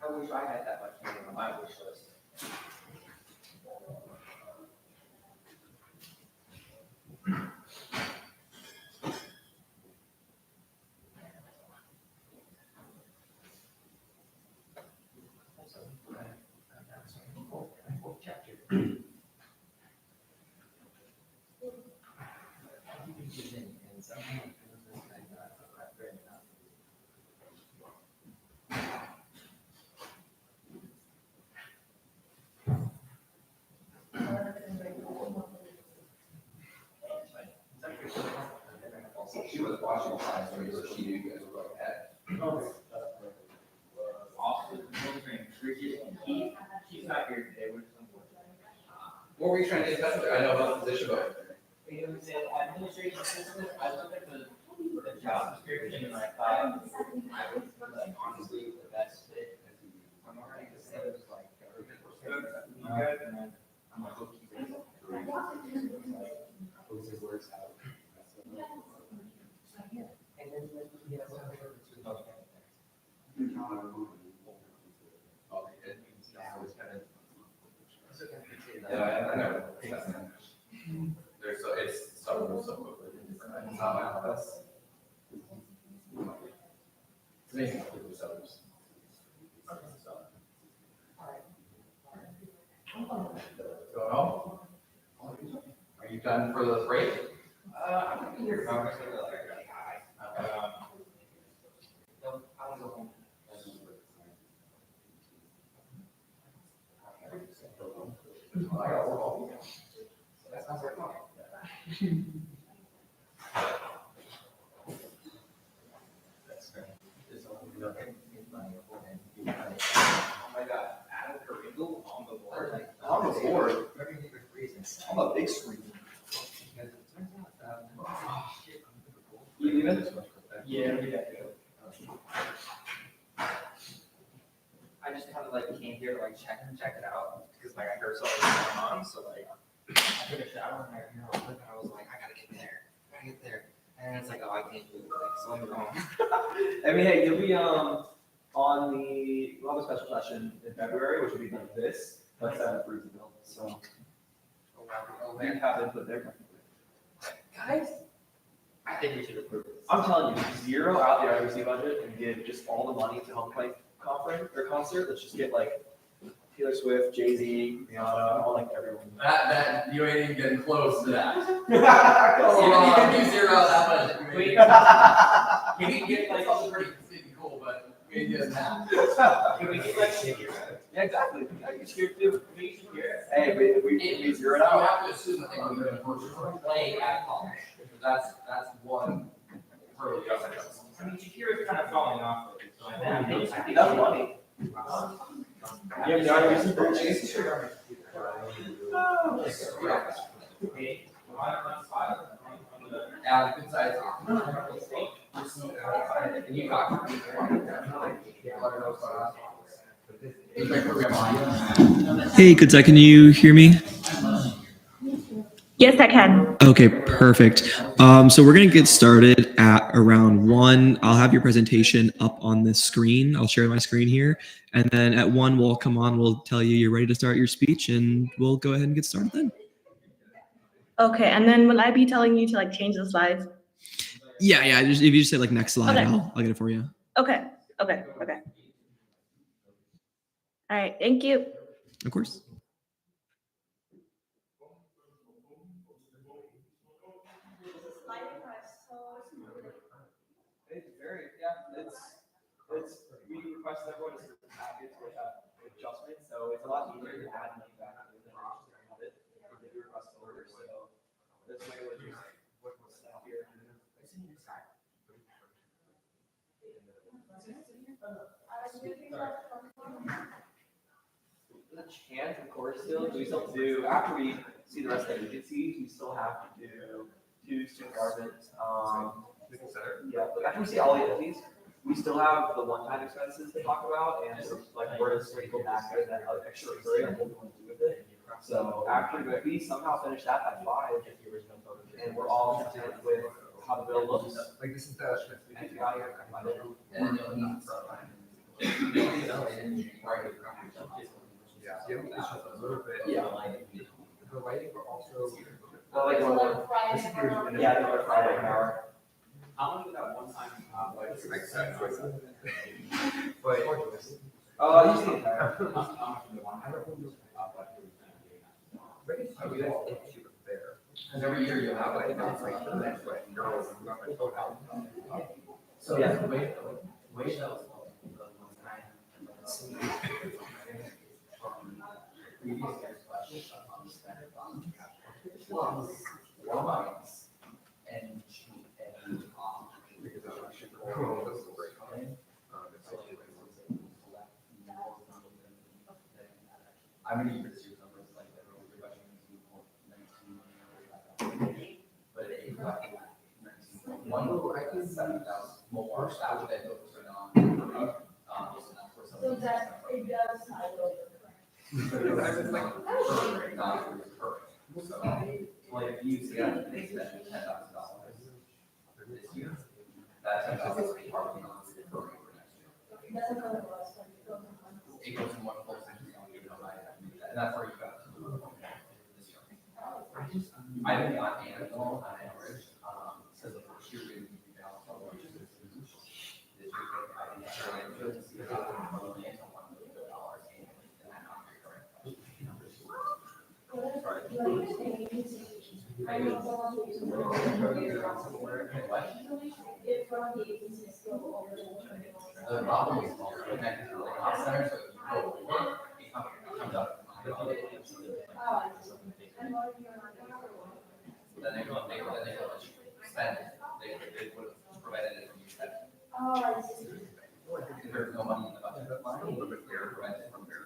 I wish I had that much money on my wish list. She was watching science, so she knew you guys were going ahead. Austin, she's not here today, which is unfortunate. What were you trying to discuss with her? I know about the position, but. It was an administration assistant. I looked at the job description and I thought I was like honestly the best fit. I'm already just saying it was like good, and then I'm a bookkeeper. Those are words out. And then yeah, Yeah, I know. There's so it's so quickly. It's not my office. It's amazing how quickly sellers. Going home? Are you done for the break? I'm gonna be here. I'm gonna say like really high. No, I wanna go home. I got work all weekend. So that sounds like fun. That's great. Oh my God, Adam Carrigo on the board. On the board. On the big screen. You leaving? Yeah, we got to go. I just kind of like came here to like check it out because like I heard something going on, so like I took a shower and I was like, I gotta get there, and it's like, oh, I can't do it, so I'm wrong. I mean, hey, you'll be on we'll have a special session in February, which will be like this, but for the bill. So we have input there. guys, I think we should approve this. I'm telling you, zero out the IRC budget and give just all the money to Homecoming conference or concert. Let's just get like Taylor Swift, Jay-Z, Rihanna, all like everyone. That you ain't even getting close to that. Come on. You zero out that budget. We can get like something pretty cool, but we ain't getting that. Can we get like figures? Yeah, exactly. I can share too. Hey, but we zero it You out. have to assume that they're going to play at college. That's one hurdle you have to jump. I mean, Shakira's kind of falling off. That's money. You have no reason for Jay-Z. Yeah, good size. And you got. Hey, Kudza, can you hear me? Yes, I can. Okay, perfect. So we're gonna get started at around 1. I'll have your presentation up on this screen. I'll share my screen here. And then at 1, we'll come on, we'll tell you you're ready to start your speech and we'll go ahead and get started then. Okay, and then will I be telling you to like change the slides? Yeah, just, if you just say like next slide, Okay. I'll get it for you. Okay. All right, thank you. Of course. It's very, it's, we request everyone to sort of package with adjustments, so it's a lot easier to add money back to the have it, if they do request order, so this way we'll just, what's up here. The chance, of course, we still do, after we see the rest of the agencies, we still have to do student government, yeah, but after we see all the entities, we still have the one-time expenses to talk about, and so like where does we go back and that extra recurring, what we want to do with it. So after we somehow finish that by 5, and we're all content with how the bill looks. Like this is the. And you got here, And you'll need some. Yeah, a little bit. Yeah. The lighting, but also. Like, yeah, another Friday hour. How much would that one time, like, Usually entire. Because every year you have like, it's like the next way, girls, So, yeah. I'm gonna use your numbers like that. But it's like 19. One little, I can 7,000 more staff that focus on. So that it does tie over. Like if you see that they spend $10,000 this year, that $10,000 is probably not the program for next year. That's another loss, like, it goes in one. It goes in one full section, and that's where you got to this year. I haven't got annual on average, because the first year we didn't do balance on what is this year. I think that's right. It's about $1 million to $1 million annually, and I'm not very correct. The problem is connected to the cost center, so it comes up. Then they go, then they go spend it. They would have provided it when you spend it. Oh, I see. If there's no money in the budget line, they're provided from there.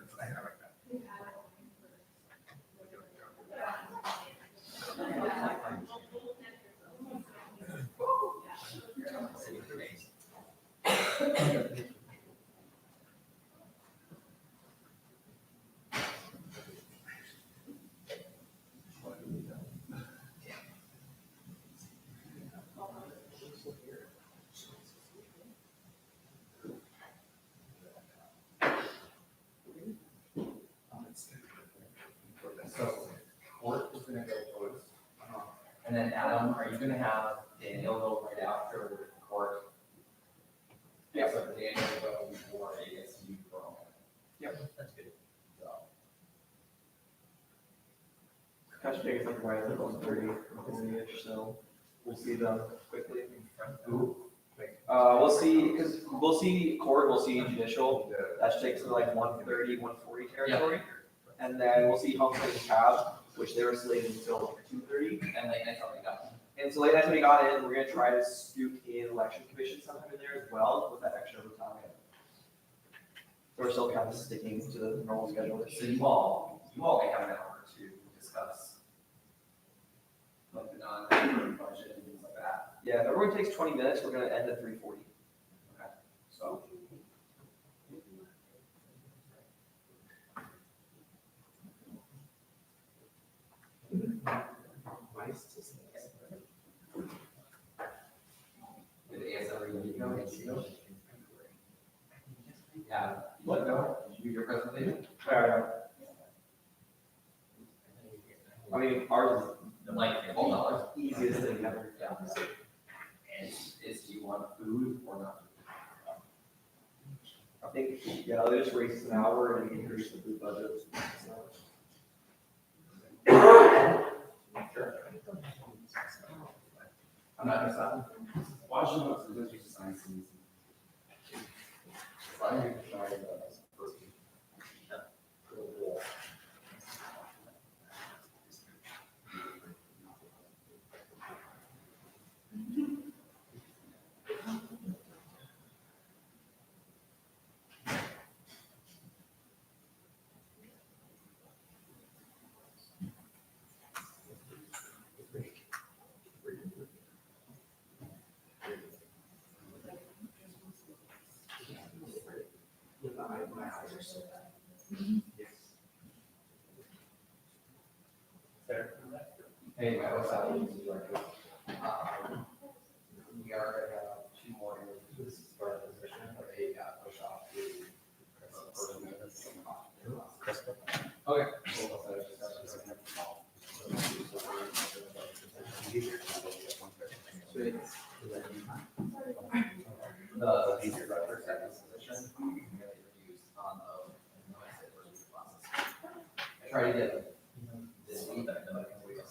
So court is gonna go first. And then Adam, are you gonna have Daniel go right after court? Yeah, so Daniel will go before ASU pro. Yep, that's good. So. Cash take is like right at 1:30, so we'll see them quickly. Who? We'll see court, we'll see judicial, that should take us to like 1:30, 1:40 territory. And then we'll see homestead and cab, which they were slated until 2:30. And late night's already got. And so late nights when we got in, we're gonna try to scoop in election commission sometime in there as well with that extra overtime. So we're still kind of sticking to the normal schedule. So you all may have an hour to discuss like the non-budget and things like that. Yeah, if everyone takes 20 minutes, we're gonna end at 3:40. Okay. So. Did ASF go? Yeah. What? No. Did you do your presentation? I mean, ours Like $12. easiest thing ever. Yeah. And is do you want food or not? I think, yeah, they just raised an hour and increase the food budget. Sure. I'm not gonna stop. Washington was the district science season. Hey, what's up? We are gonna have 2 more interviews for a position of a push off to Crystal. Okay. The senior director set this position. On the I try to get this week, but I know I can wait on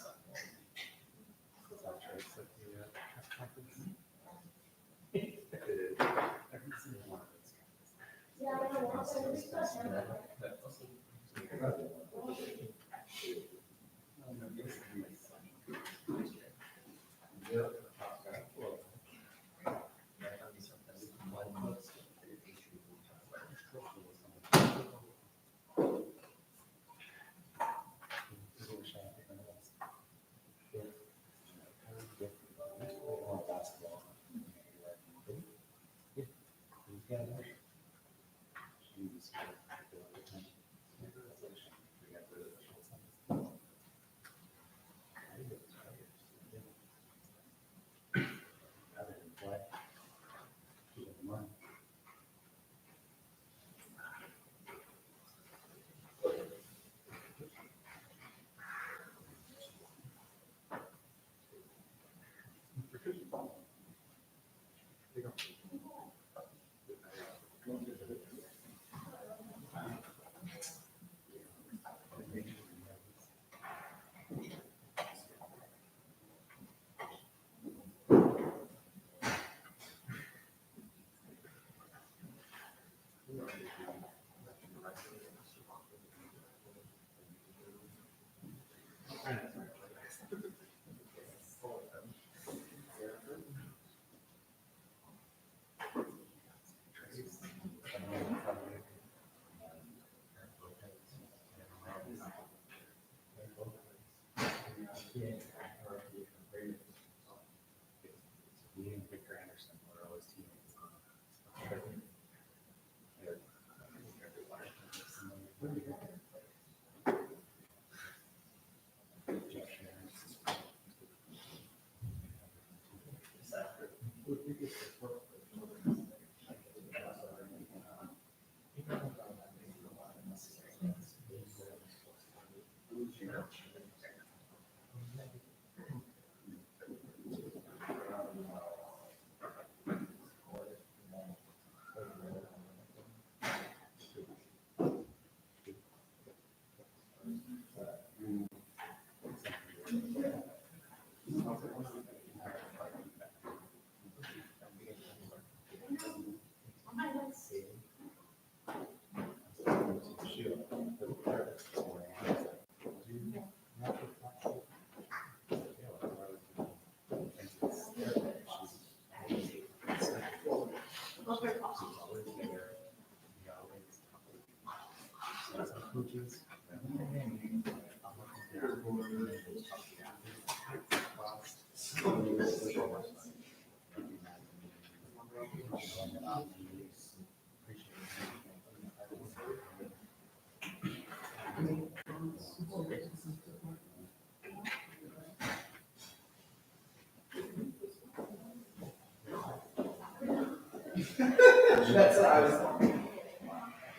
That's what I was thinking.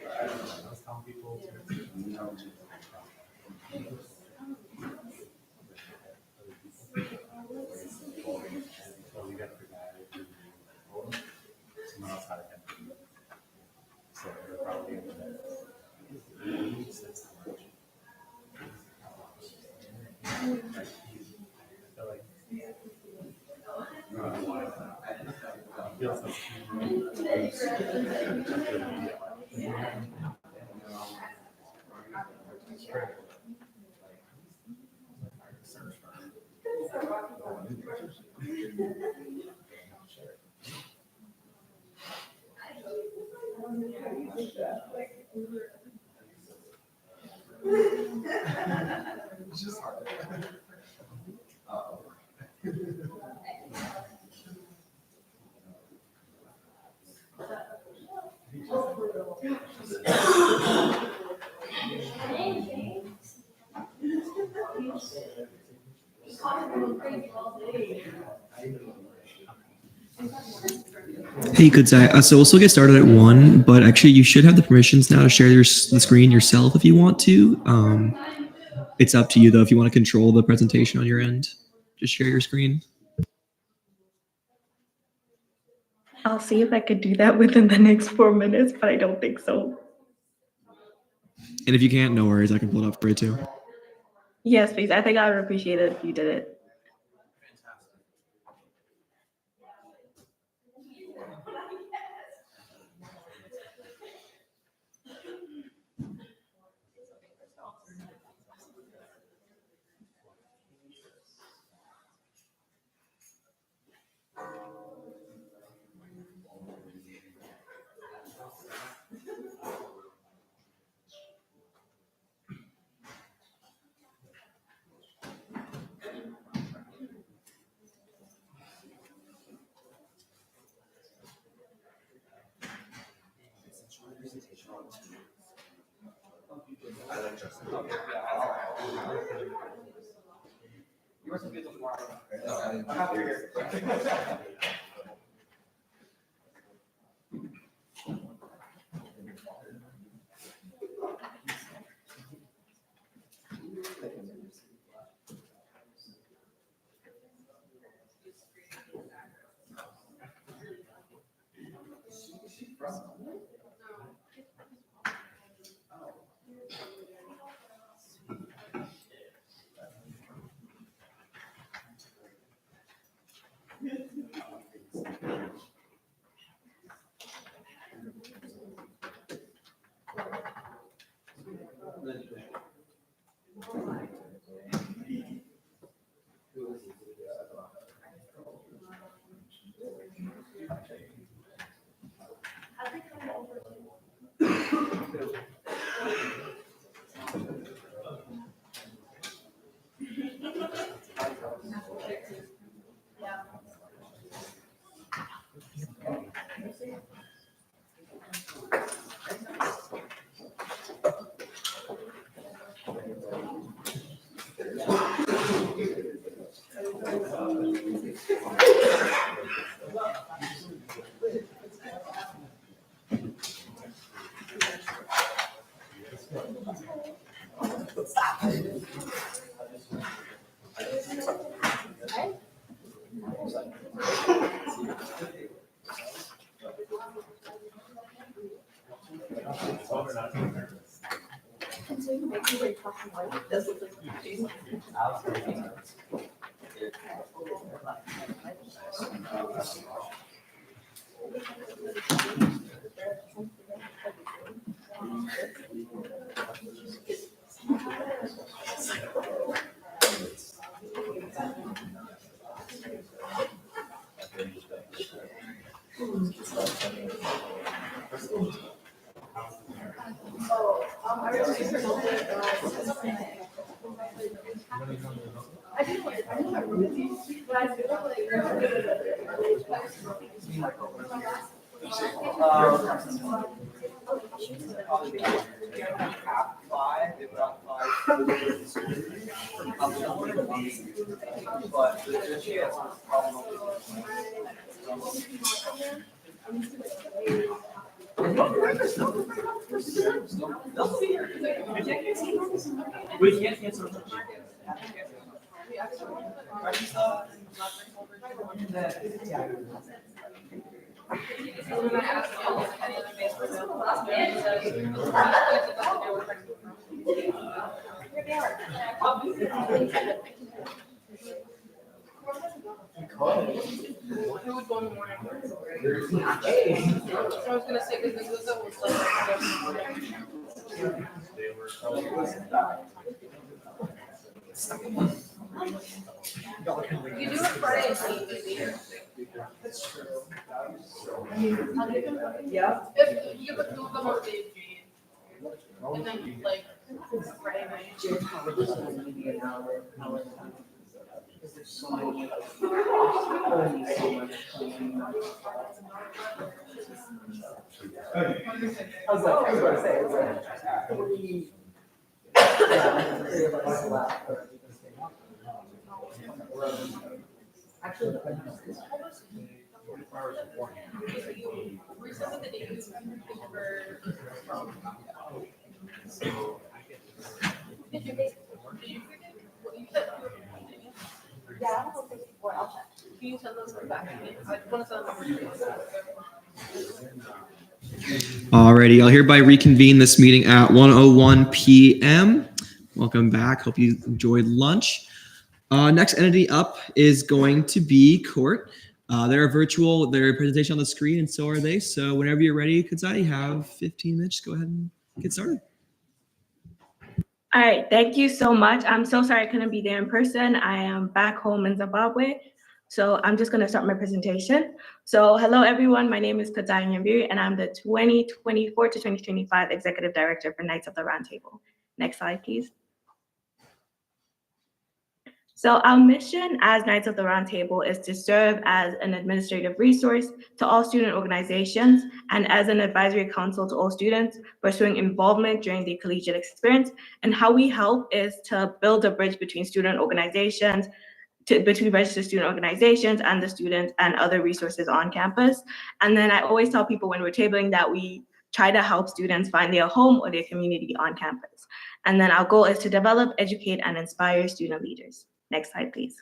I was telling people it's just hard. Hey, good Zach. So we'll still get started at 1, but actually you should have the permissions now to share the screen yourself if you want to. It's up to you though if you want to control the presentation on your end. Just share your screen. I'll see if I could do that within the next 4 minutes, but I don't think so. And if you can't, no worries. I can pull it up for you too. Yes, please. I think I would appreciate it if you did it. We can't cancel. I was gonna say, because this was you do it Friday, it's easier. That's true. Yeah. If you could do them on day of June. And then like Friday night. Because there's so many. I was gonna say, it's like 3 of us left. Actually, Can you send those back? I want to send them. Alrighty, I'll hereby reconvene this meeting at 1:01 p.m. Welcome back. Hope you enjoyed lunch. Next entity up is going to be Court. They're virtual, their presentation on the screen, and so are they. So whenever you're ready, Kadzai, you have 15 minutes. Go ahead and get started. All right, thank you so much. I'm so sorry I couldn't be there in person. I am back home in Zimbabwe. So I'm just gonna start my presentation. So hello everyone, my name is Kadzai Nyambiri and I'm the 2024 to 2025 Executive Director for Knights of the Round Table. Next slide, please. So our mission as Knights of the Round Table is to serve as an administrative resource to all student organizations and as an advisory council to all students pursuing involvement during the collegiate experience. And how we help is to build a bridge between student organizations, between registered student organizations and the students and other resources on campus. And then I always tell people when we're tabling that we try to help students find their home or their community on campus. And then our goal is to develop, educate, and inspire student leaders. Next slide, please.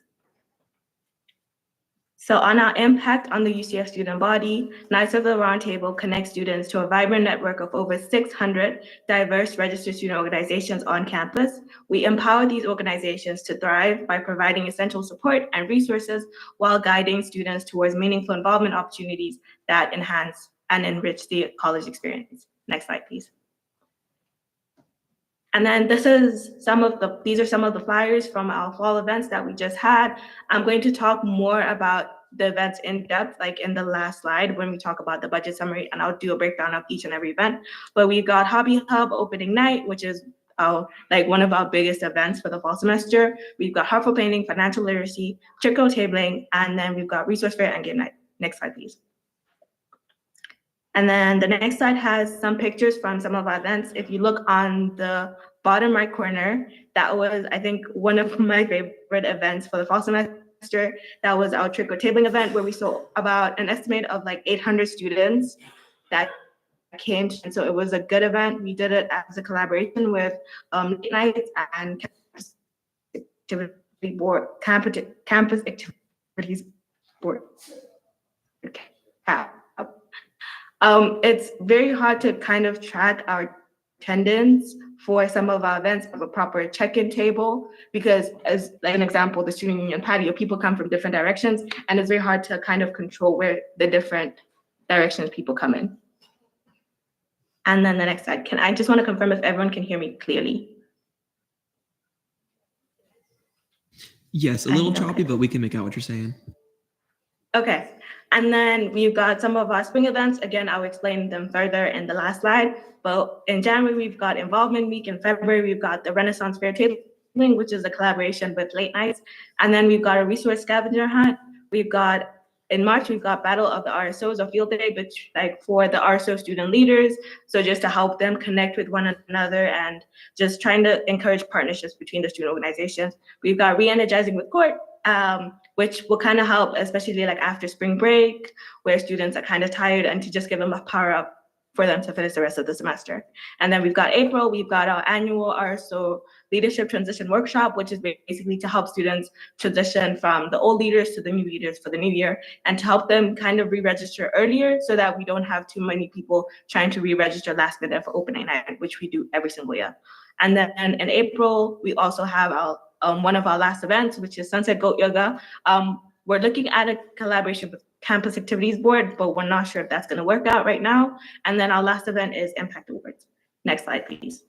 So on our impact on the UCF student body, Knights of the Round Table connects students to a vibrant network of over 600 diverse registered student organizations on campus. We empower these organizations to thrive by providing essential support and resources while guiding students towards meaningful involvement opportunities that enhance and enrich the college experience. Next slide, please. And then these are some of the flyers from our fall events that we just had. I'm going to talk more about the events in depth, like in the last slide when we talk about the budget summary, and I'll do a breakdown of each and every event. But we've got Hobby Hub opening night, which is one of our biggest events for the fall semester. We've got Hartful Painting, financial literacy, trickle tabling, and then we've got resource fair and game night. Next slide, please. And then the next slide has some pictures from some of our events. If you look on the bottom right corner, that was, I think, one of my favorite events for the fall semester. That was our trick or tabling event where we saw about an estimate of like 800 students that came. And so it was a good event. We did it as a collaboration with Late Nights and Campus Activity Board, Campus Activities Board. Okay. It's very hard to kind of track our attendance for some of our events of a proper check-in table because, as like an example, the student union patio, people come from different directions and it's very hard to kind of control where the different directions people come in. And then the next slide, I just want to confirm if everyone can hear me clearly. Yes, a little choppy, but we can make out what you're saying. Okay, and then we've got some of our spring events. Again, I'll explain them further in the last slide. But in January, we've got Involvement Week. In February, we've got the Renaissance Fair Tabling, which is a collaboration with Late Nights. And then we've got a resource scavenger hunt. In March, we've got Battle of the RSOs, a field day, but like for the RSO student leaders. So just to help them connect with one another and just trying to encourage partnerships between the student organizations. We've got Re-energizing with Court, which will kind of help, especially like after spring break, where students are kind of tired and to just give them a power up for them to finish the rest of the semester. And then we've got April, we've got our annual RSO Leadership Transition Workshop, which is basically to help students transition from the old leaders to the new leaders for the new year and to help them kind of re-register earlier so that we don't have too many people trying to re-register last minute for opening night, which we do every single year. And then in April, we also have our one of our last events, which is Sunset Goat Yoga. We're looking at a collaboration with Campus Activities Board, but we're not sure if that's going to work out right now. And then our last event is Impact Awards. Next slide, please.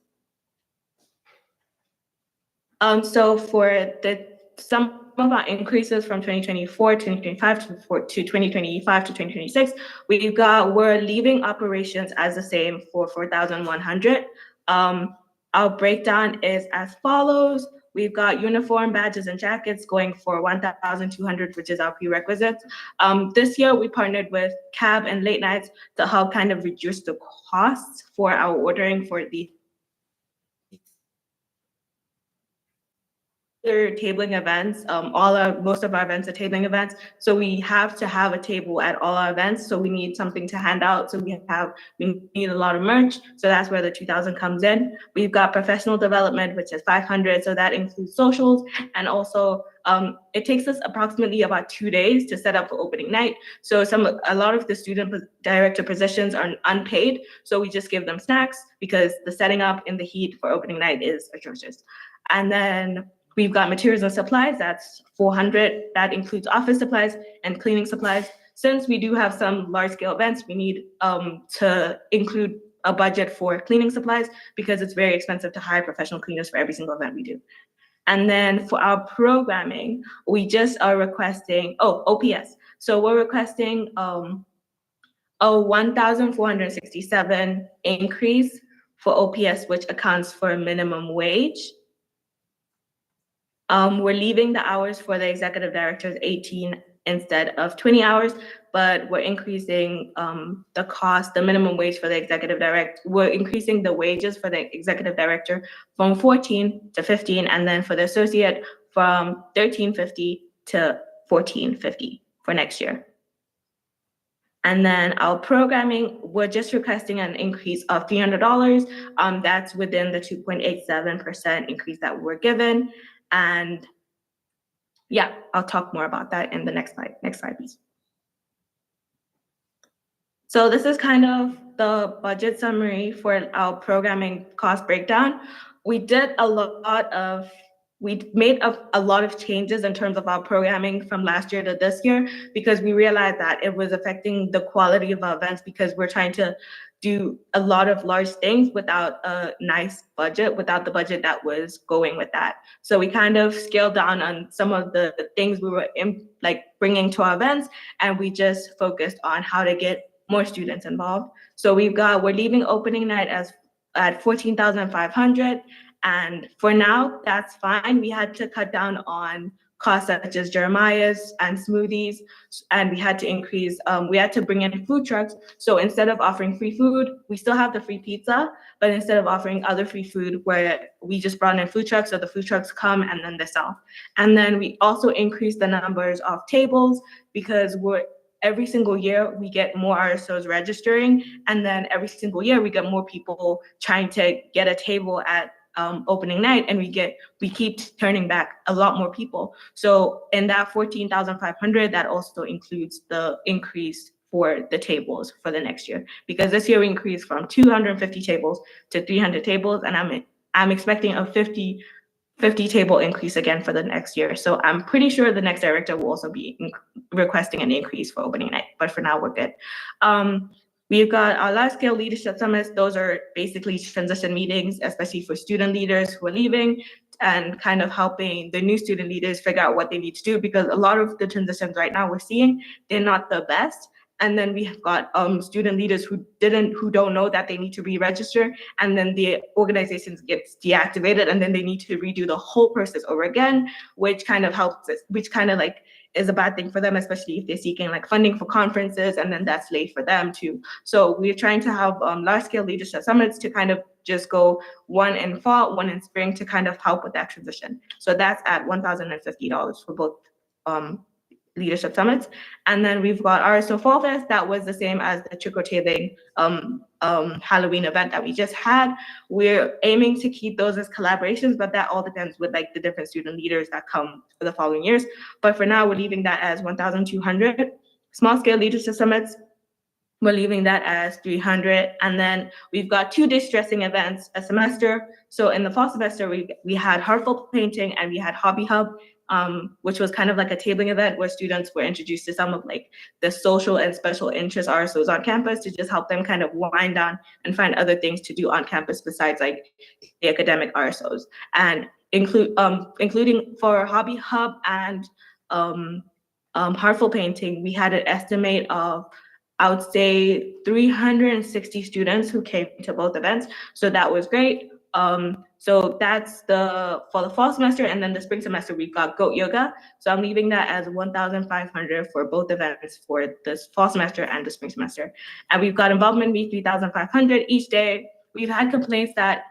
So for some of our increases from 2024, 2025 to 2025 to 2026, we're leaving operations as the same for 4,100. Our breakdown is as follows. We've got uniform, badges, and jackets going for 1,200, which is our prerequisites. This year, we partnered with CAB and Late Nights to help kind of reduce the costs for our ordering for the tabling events. Most of our events are tabling events. So we have to have a table at all our events. So we need something to hand out. So we need a lot of merch. So that's where the 2,000 comes in. We've got professional development, which is 500. So that includes socials. And also it takes us approximately about 2 days to set up for opening night. So a lot of the student director positions are unpaid. So we just give them snacks because the setting up in the heat for opening night is atrocious. And then we've got materials and supplies, that's 400. That includes office supplies and cleaning supplies. Since we do have some large scale events, we need to include a budget for cleaning supplies because it's very expensive to hire professional cleaners for every single event we do. And then for our programming, we just are requesting, OPS. So we're requesting a 1,467 increase for OPS, which accounts for minimum wage. We're leaving the hours for the executive directors 18 instead of 20 hours, but we're increasing the minimum wage for the executive director. We're increasing the wages for the executive director from 14 to 15, and then for the associate from 13.50 to 14.50 for next year. And then our programming, we're just requesting an increase of $300. That's within the 2.87% increase that we're given. And yeah, I'll talk more about that in the next slide. Next slide, please. So this is kind of the budget summary for our programming cost breakdown. We made a lot of changes in terms of our programming from last year to this year because we realized that it was affecting the quality of our events because we're trying to do a lot of large things without a nice budget, without the budget that was going with that. So we kind of scaled down on some of the things we were bringing to our events, and we just focused on how to get more students involved. So we're leaving opening night at 14,500. And for now, that's fine. We had to cut down on costs such as Jeremiah's and smoothies, and we had to bring in food trucks. So instead of offering free food, we still have the free pizza, but instead of offering other free food, where we just brought in food trucks, so the food trucks come and then they sell. And then we also increased the numbers of tables because every single year we get more RSOs registering, and then every single year we get more people trying to get a table at opening night, and we keep turning back a lot more people. So in that 14,500, that also includes the increase for the tables for the next year, because this year we increased from 250 tables to 300 tables, and I'm expecting a 50 table increase again for the next year. So I'm pretty sure the next director will also be requesting an increase for opening night, but for now we're good. We've got our large scale leadership summits. Those are basically transition meetings, especially for student leaders who are leaving, and kind of helping the new student leaders figure out what they need to do, because a lot of the transitions right now we're seeing, they're not the best. And then we have got student leaders who don't know that they need to re-register, and then the organizations gets deactivated, and then they need to redo the whole process over again, which kind of is a bad thing for them, especially if they're seeking funding for conferences, and then that's late for them too. So we're trying to have large scale leadership summits to kind of just go one in fall, one in spring, to kind of help with that transition. So that's at $1,050 for both leadership summits. And then we've got RSO Fall Fest. That was the same as the trick-or-treating Halloween event that we just had. We're aiming to keep those as collaborations, but that all depends with the different student leaders that come for the following years. But for now, we're leaving that as 1,200. Small scale leadership summits, we're leaving that as 300. And then we've got 2 distressing events a semester. So in the fall semester, we had Heartful Painting and we had Hobby Hub, which was kind of like a tabling event where students were introduced to some of the social and special interest RSOs on campus to just help them kind of wind down and find other things to do on campus besides the academic RSOs. And including for Hobby Hub and Heartful Painting, we had an estimate of, I would say, 360 students who came to both events. So that was great. So that's for the fall semester, and then the spring semester we've got Goat Yoga. So I'm leaving that as 1,500 for both events for this fall semester and the spring semester. And we've got Involvement Week, 3,500 each day. We've had complaints that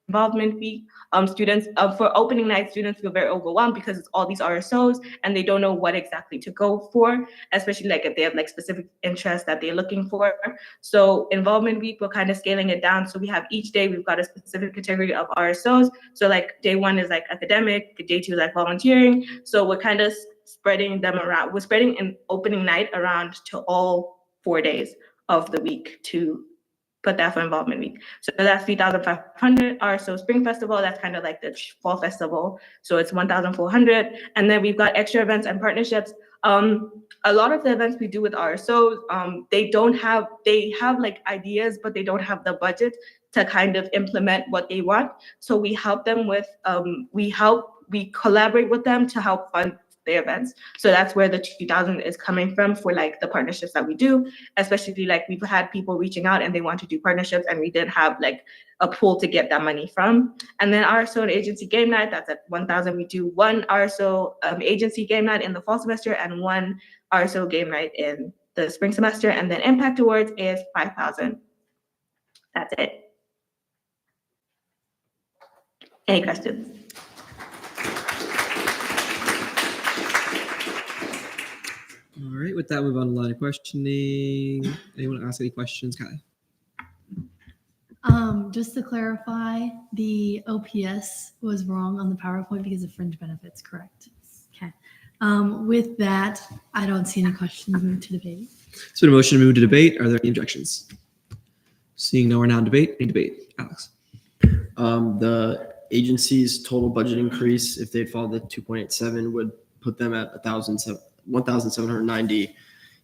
involvement week. Students for opening night, students feel very overwhelmed because it's all these RSOs and they don't know what exactly to go for, especially like if they have like specific interests that they're looking for. So involvement week, we're kind of scaling it down. So we have each day, we've got a specific category of RSOs. So like day one is like academic, day two is like volunteering. So we're kind of spreading them around. We're spreading an opening night around to all 4 days of the week to put that for involvement week. So that's 3,500. RSO Spring Festival, that's kind of like the fall festival. So it's 1,400. And then we've got extra events and partnerships. A lot of the events we do with RSOs, they have like ideas, but they don't have the budget to kind of implement what they want. So we help them with, we collaborate with them to help fund the events. So that's where the 2,000 is coming from for like the partnerships that we do, especially like we've had people reaching out and they want to do partnerships and we didn't have like a pool to get that money from. And then RSO and agency game night, that's at 1,000. We do one RSO agency game night in the fall semester and one RSO game night in the spring semester. And then impact awards is 5,000. That's it. Any questions? All right, with that, move on to line of questioning. Anyone ask any questions? Kai? Just to clarify, the OPS was wrong on the PowerPoint because of fringe benefits, correct? Okay. With that, I don't see any questions. Move to debate. It's been a motion to move to debate. Are there any objections? Seeing no, we're now in debate. Any debate? Alex? The agency's total budget increase, if they'd followed the 2.87, would put them at 1,790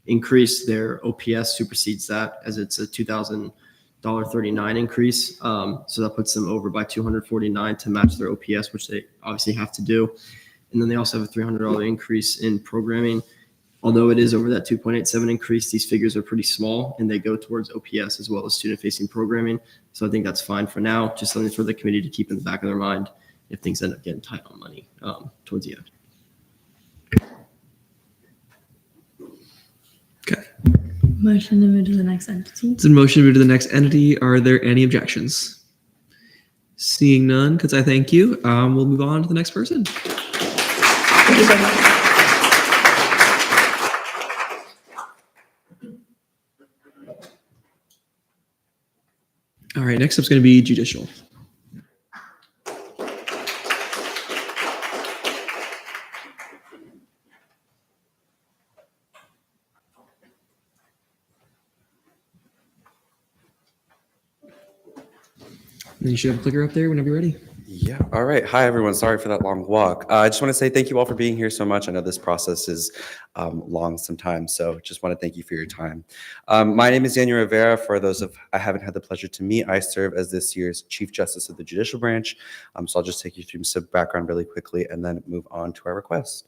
increase. Their OPS supersedes that as it's a $2,039 increase. So that puts them over by 249 to match their OPS, which they obviously have to do. And then they also have a $300 increase in programming. Although it is over that 2.87 increase, these figures are pretty small and they go towards OPS as well as student-facing programming. So I think that's fine for now. Just something for the committee to keep in the back of their mind if things end up getting tight on money towards the end. Okay. Motion to move to the next entity. It's a motion to move to the next entity. Are there any objections? Seeing none, because I thank you. We'll move on to the next person. Thank you so much. All right, next up is going to be judicial. And you should have a clicker up there whenever you're ready. Yeah. All right. Hi, everyone. Sorry for that long walk. I just want to say thank you all for being here so much. I know this process is long sometimes, so just want to thank you for your time. My name is Daniel Rivera. For those of I haven't had the pleasure to meet, I serve as this year's Chief Justice of the Judicial Branch. So I'll just take you through some background really quickly and then move on to our request.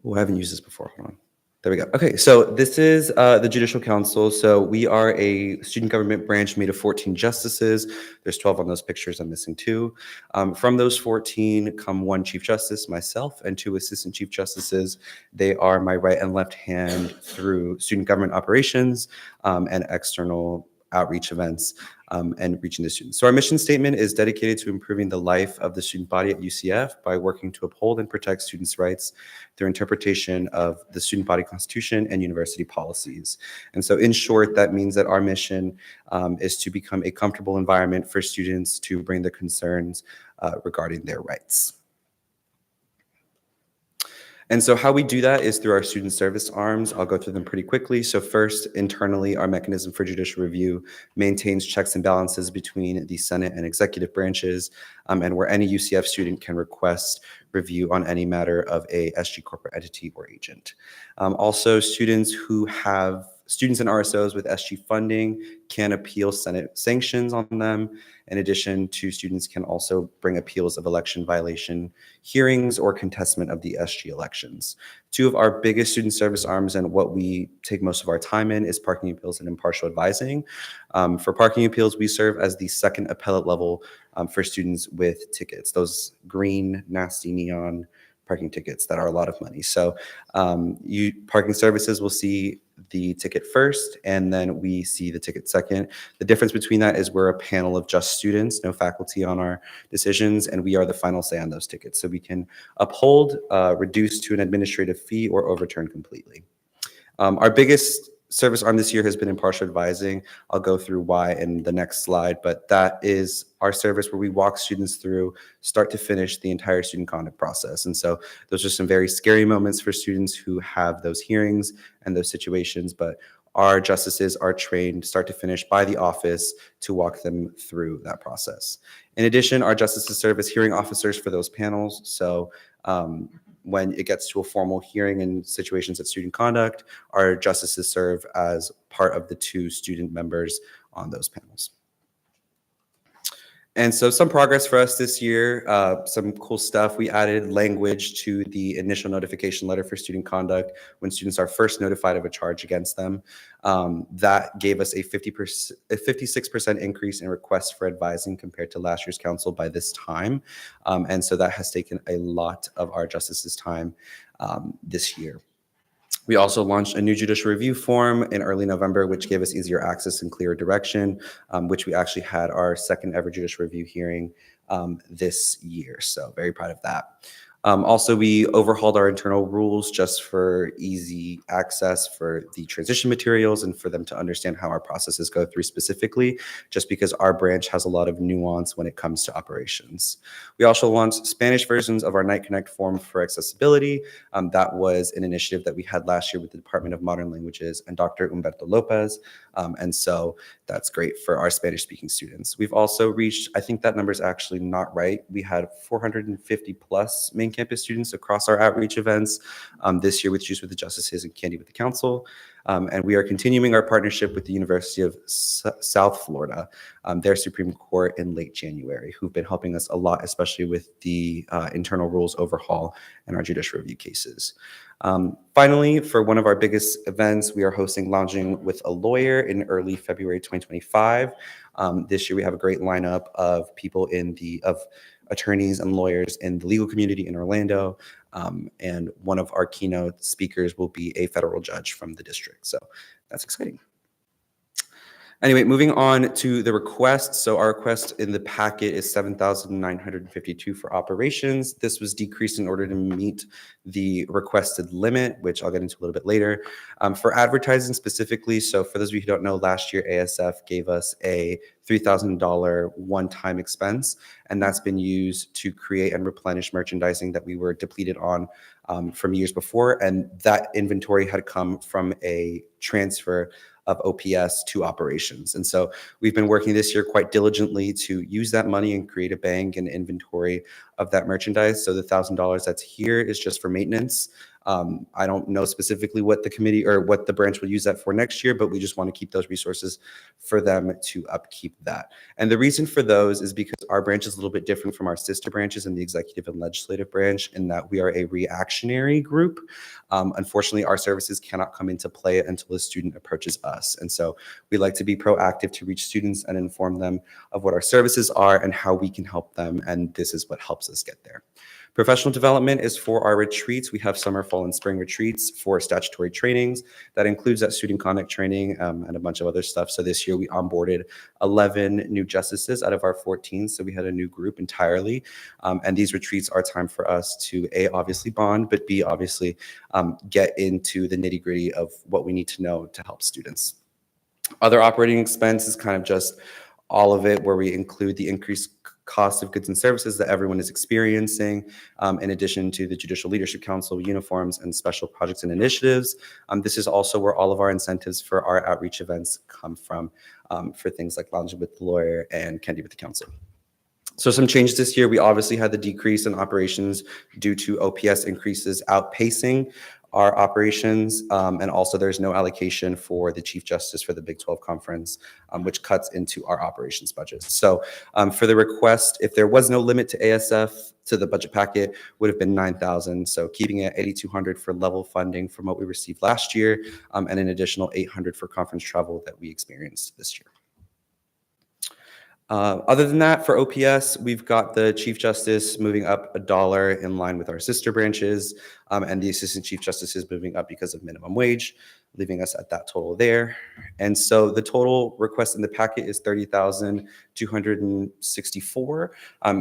Oh, I haven't used this before. Hold on. There we go. Okay, so this is the Judicial Council. So we are a student government branch made of 14 justices. There's 12 on those pictures. I'm missing 2. From those 14 come 1 Chief Justice, myself, and 2 Assistant Chief Justices. They are my right and left hand through student government operations and external outreach events and reaching the students. So our mission statement is dedicated to improving the life of the student body at UCF by working to uphold and protect students' rights through interpretation of the student body constitution and university policies. And so in short, that means that our mission is to become a comfortable environment for students to bring their concerns regarding their rights. And so how we do that is through our student service arms. I'll go through them pretty quickly. So first, internally, our mechanism for judicial review maintains checks and balances between the Senate and executive branches, and where any UCF student can request review on any matter of a SG corporate entity or agent. Also, students and RSOs with SG funding can appeal Senate sanctions on them. In addition to, students can also bring appeals of election violation hearings or contestment of the SG elections. 2 of our biggest student service arms and what we take most of our time in is parking appeals and impartial advising. For parking appeals, we serve as the second appellate level for students with tickets, those green, nasty neon parking tickets that are a lot of money. So parking services will see the ticket first, and then we see the ticket second. The difference between that is we're a panel of just students, no faculty on our decisions, and we are the final say on those tickets. So we can uphold, reduce to an administrative fee, or overturn completely. Our biggest service arm this year has been impartial advising. I'll go through why in the next slide, but that is our service where we walk students through start to finish the entire student conduct process. And so those are some very scary moments for students who have those hearings and those situations, but our justices are trained start to finish by the office to walk them through that process. In addition, our justices serve as hearing officers for those panels. So when it gets to a formal hearing in situations of student conduct, our justices serve as part of the 2 student members on those panels. And so some progress for us this year, some cool stuff. We added language to the initial notification letter for student conduct when students are first notified of a charge against them. That gave us a 56% increase in requests for advising compared to last year's council by this time. And so that has taken a lot of our justices' time this year. We also launched a new judicial review form in early November, which gave us easier access and clearer direction, which we actually had our second ever judicial review hearing this year. So very proud of that. Also, we overhauled our internal rules just for easy access for the transition materials and for them to understand how our processes go through specifically, just because our branch has a lot of nuance when it comes to operations. We also launched Spanish versions of our Night Connect form for accessibility. That was an initiative that we had last year with the Department of Modern Languages and Dr. Humberto Lopez. And so that's great for our Spanish speaking students. We've also reached, I think that number is actually not right. We had 450 plus main campus students across our outreach events this year with Juice with the Justices and Candy with the Council. And we are continuing our partnership with the University of South Florida, their Supreme Court in late January, who've been helping us a lot, especially with the internal rules overhaul and our judicial review cases. Finally, for one of our biggest events, we are hosting Lounging with a Lawyer in early February 2025. This year, we have a great lineup of people of attorneys and lawyers in the legal community in Orlando. And one of our keynote speakers will be a federal judge from the district. So that's exciting. Anyway, moving on to the request. So our request in the packet is $7,952 for operations. This was decreased in order to meet the requested limit, which I'll get into a little bit later. For advertising specifically, so for those of you who don't know, last year ASF gave us a $3,000 one-time expense, and that's been used to create and replenish merchandising that we were depleted on from years before. And that inventory had come from a transfer of OPS to operations. And so we've been working this year quite diligently to use that money and create a bank and inventory of that merchandise. So the $1,000 that's here is just for maintenance. I don't know specifically what the committee or what the branch will use that for next year, but we just want to keep those resources for them to upkeep that. And the reason for those is because our branch is a little bit different from our sister branches in the executive and legislative branch in that we are a reactionary group. Unfortunately, our services cannot come into play until a student approaches us. And so we like to be proactive to reach students and inform them of what our services are and how we can help them. And this is what helps us get there. Professional development is for our retreats. We have summer, fall, and spring retreats for statutory trainings. That includes that student conduct training and a bunch of other stuff. So this year we onboarded 11 new justices out of our 14. So we had a new group entirely. And these retreats are time for us to A, obviously bond, but B, obviously get into the nitty gritty of what we need to know to help students. Other operating expense is kind of just all of it where we include the increased cost of goods and services that everyone is experiencing, in addition to the Judicial Leadership Council uniforms and special projects and initiatives. This is also where all of our incentives for our outreach events come from, for things like Lounging with the Lawyer and Candy with the Council. So some changes this year. We obviously had the decrease in operations due to OPS increases outpacing our operations, and also there's no allocation for the Chief Justice for the Big 12 Conference, which cuts into our operations budget. So for the request, if there was no limit to ASF, to the budget packet would have been $9,000. So keeping it at $8,200 for level funding from what we received last year, and an additional $800 for conference travel that we experienced this year. Other than that, for OPS, we've got the Chief Justice moving up $1 in line with our sister branches, and the Assistant Chief Justice is moving up because of minimum wage, leaving us at that total there. And so the total request in the packet is $30,264.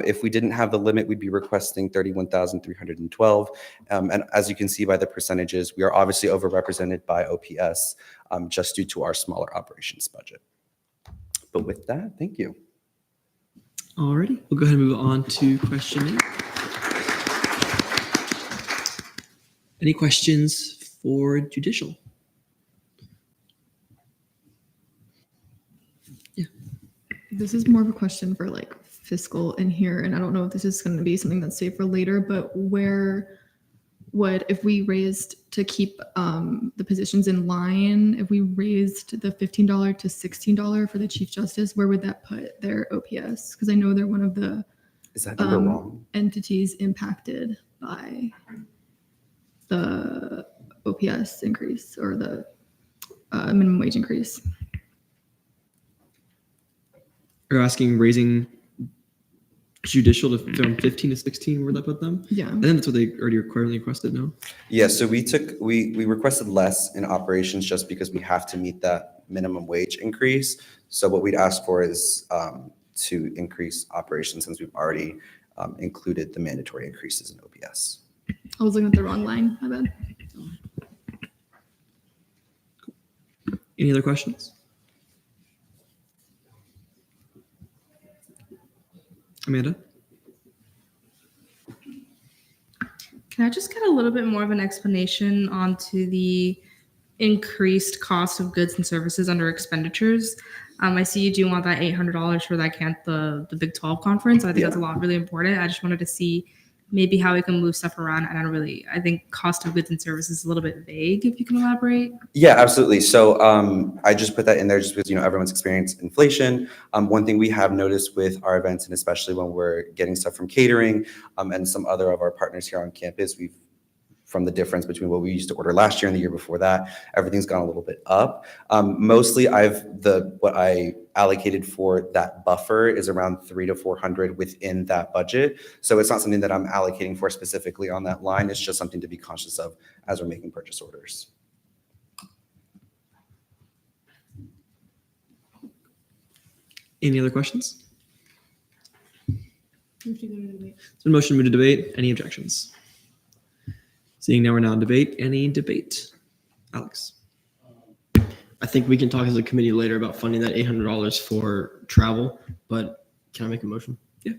If we didn't have the limit, we'd be requesting $31,312. And as you can see by the percentages, we are obviously overrepresented by OPS just due to our smaller operations budget. But with that, thank you. Alrighty, we'll go ahead and move on to question 8. Any questions for Judicial? This is more of a question for like fiscal in here, and I don't know if this is going to be something that's safe for later, but where would, if we raised to keep the positions in line, if we raised the $15 to $16 for the Chief Justice, where would that put their OPS? Because I know they're one of the Is that number wrong? entities impacted by the OPS increase or the minimum wage increase. You're asking raising Judicial from 15 to 16, where'd that put them? Yeah. And then that's what they already currently requested, no? Yeah, so we requested less in operations just because we have to meet that minimum wage increase. So what we'd ask for is to increase operations since we've already included the mandatory increases in OPS. I was looking at the wrong line, my bad. Any other questions? Amanda? Can I just get a little bit more of an explanation onto the increased cost of goods and services under expenditures? I see you do want that $800 for that the Big 12 conference. I think that's a lot really important. I just wanted to see maybe how we can move stuff around. And I think cost of goods and services is a little bit vague. If you can elaborate. Yeah, absolutely. So I just put that in there just because, everyone's experienced inflation. One thing we have noticed with our events, and especially when we're getting stuff from catering and some other of our partners here on campus, from the difference between what we used to order last year and the year before that, everything's gone a little bit up. Mostly what I allocated for that buffer is around $300 to $400 within that budget. So it's not something that I'm allocating for specifically on that line. It's just something to be conscious of as we're making purchase orders. Any other questions? It's been motion to move to debate. Any objections? Seeing now we're now in debate. Any debate? Alex? I think we can talk as a committee later about funding that $800 for travel, but can I make a motion? Yeah.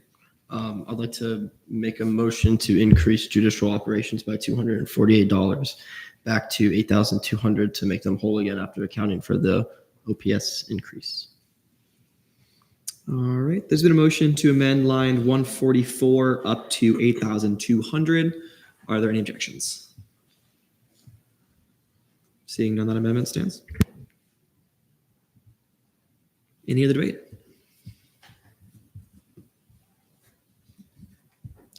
I'd like to make a motion to increase judicial operations by $248 back to $8,200 to make them whole again after accounting for the OPS increase. All right. There's been a motion to amend line 144 up to 8,200. Are there any objections? Seeing none, that amendment stands. Any other debate?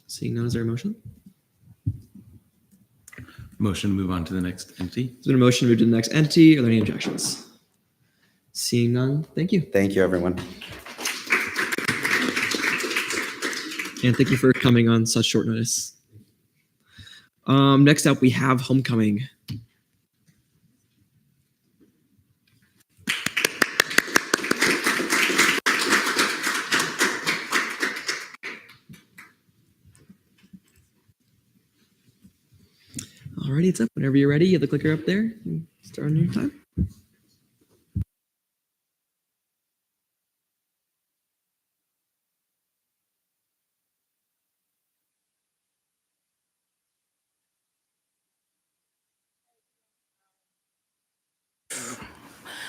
Seeing none, is there a motion? Motion to move on to the next entity. There's been a motion to move to the next entity. Are there any objections? Seeing none, thank you. Thank you, everyone. And thank you for coming on such short notice. Next up, we have homecoming. Alrighty, it's up. Whenever you're ready, you have the clicker up there. Start on your time.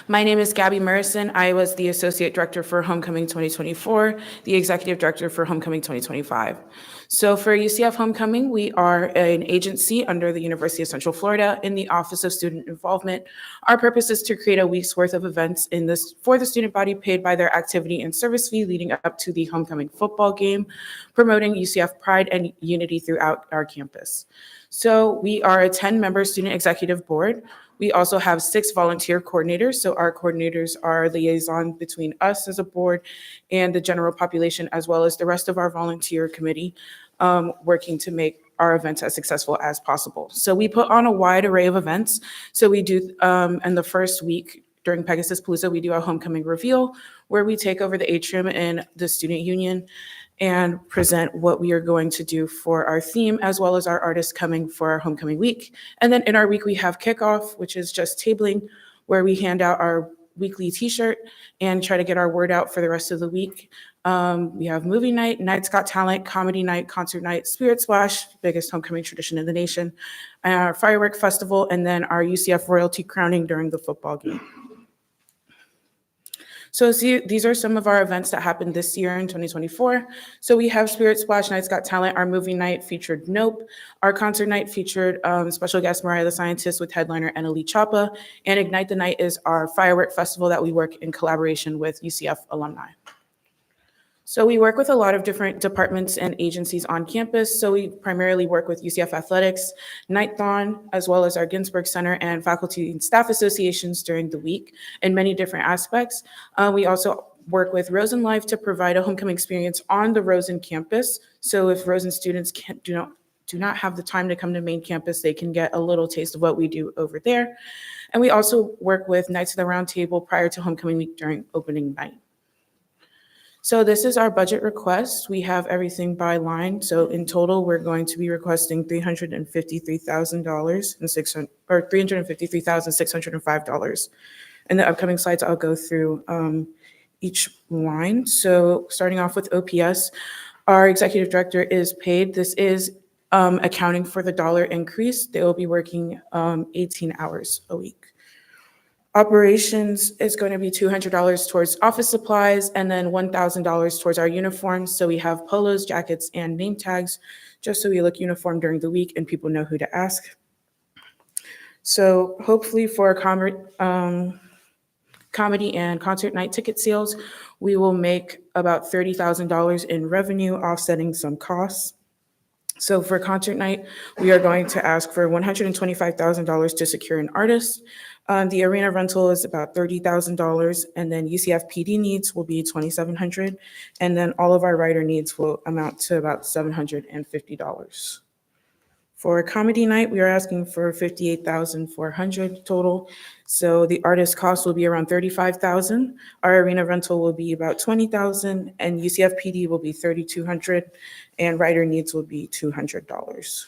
My name is Gabby Morrison. I was the Associate Director for Homecoming 2024, the Executive Director for Homecoming 2025. So for UCF Homecoming, we are an agency under the University of Central Florida in the Office of Student Involvement. Our purpose is to create a week's worth of events for the student body paid by their activity and service fee leading up to the homecoming football game, promoting UCF pride and unity throughout our campus. So we are a 10-member student executive board. We also have 6 volunteer coordinators. So our coordinators are liaison between us as a board and the general population, as well as the rest of our volunteer committee, working to make our events as successful as possible. So we put on a wide array of events. So we do, in the first week during Pegasus Palooza, we do a homecoming reveal where we take over the atrium in the student union and present what we are going to do for our theme, as well as our artists coming for our homecoming week. And then in our week, we have kickoff, which is just tabling, where we hand out our weekly t-shirt and try to get our word out for the rest of the week. We have movie night, Night's Got Talent, comedy night, concert night, Spirit Splash, biggest homecoming tradition in the nation, our firework festival, and then our UCF royalty crowning during the football game. So these are some of our events that happened this year in 2024. So we have Spirit Splash, Night's Got Talent. Our movie night featured Nope. Our concert night featured special guest Mariah the Scientist with headliner Annalie Chapa. And Ignite the Night is our firework festival that we work in collaboration with UCF alumni. So we work with a lot of different departments and agencies on campus. So we primarily work with UCF Athletics, Nthon, as well as our Ginsburg Center and faculty and staff associations during the week in many different aspects. We also work with Rosen Live to provide a homecoming experience on the Rosen campus. So if Rosen students do not have the time to come to main campus, they can get a little taste of what we do over there. And we also work with Knights of the Round Table prior to homecoming week during opening night. So this is our budget request. We have everything by line. So in total, we're going to be requesting $353,605. In the upcoming slides, I'll go through each line. So starting off with OPS, our executive director is paid. This is accounting for the dollar increase. They will be working 18 hours a week. Operations is going to be $200 towards office supplies and then $1,000 towards our uniforms. So we have polos, jackets, and name tags, just so we look uniform during the week and people know who to ask. So hopefully for comedy and concert night ticket sales, we will make about $30,000 in revenue, offsetting some costs. So for concert night, we are going to ask for $125,000 to secure an artist. The arena rental is about $30,000, and then UCF PD needs will be $2,700, and then all of our writer needs will amount to about $750. For comedy night, we are asking for $58,400 total. So the artist cost will be around $35,000. Our arena rental will be about $20,000, and UCF PD will be $3,200, and writer needs will be $200.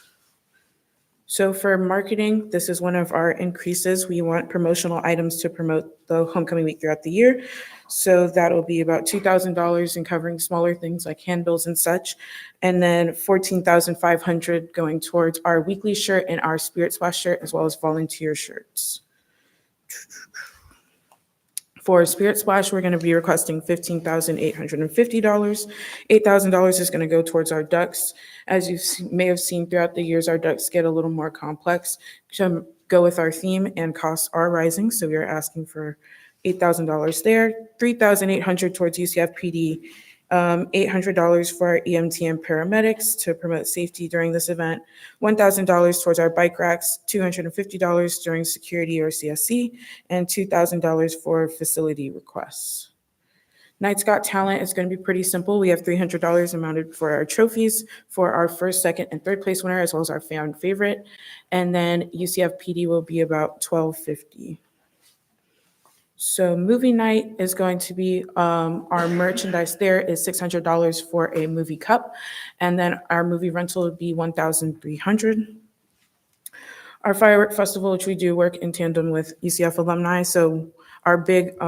So for marketing, this is one of our increases. We want promotional items to promote the homecoming week throughout the year. So that'll be about $2,000 in covering smaller things like handbills and such. And then $14,500 going towards our weekly shirt and our Spirit Splash shirt, as well as volunteer shirts. For Spirit Splash, we're going to be requesting $15,850. $8,000 is going to go towards our ducks. As you may have seen throughout the years, our ducks get a little more complex to go with our theme, and costs are rising. So we are asking for $8,000 there, $3,800 towards UCF PD, $800 for our EMT and paramedics to promote safety during this event, $1,000 towards our bike racks, $250 during security or CSC, and $2,000 for facility requests. Night's Got Talent is going to be pretty simple. We have $300 amounted for our trophies for our first, second, and third place winner, as well as our fan favorite. And then UCF PD will be about $1,250. So movie night is going to be, our merchandise there is $600 for a movie cup. And then our movie rental would be $1,300. Our firework festival, which we do work in tandem with UCF alumni. So our big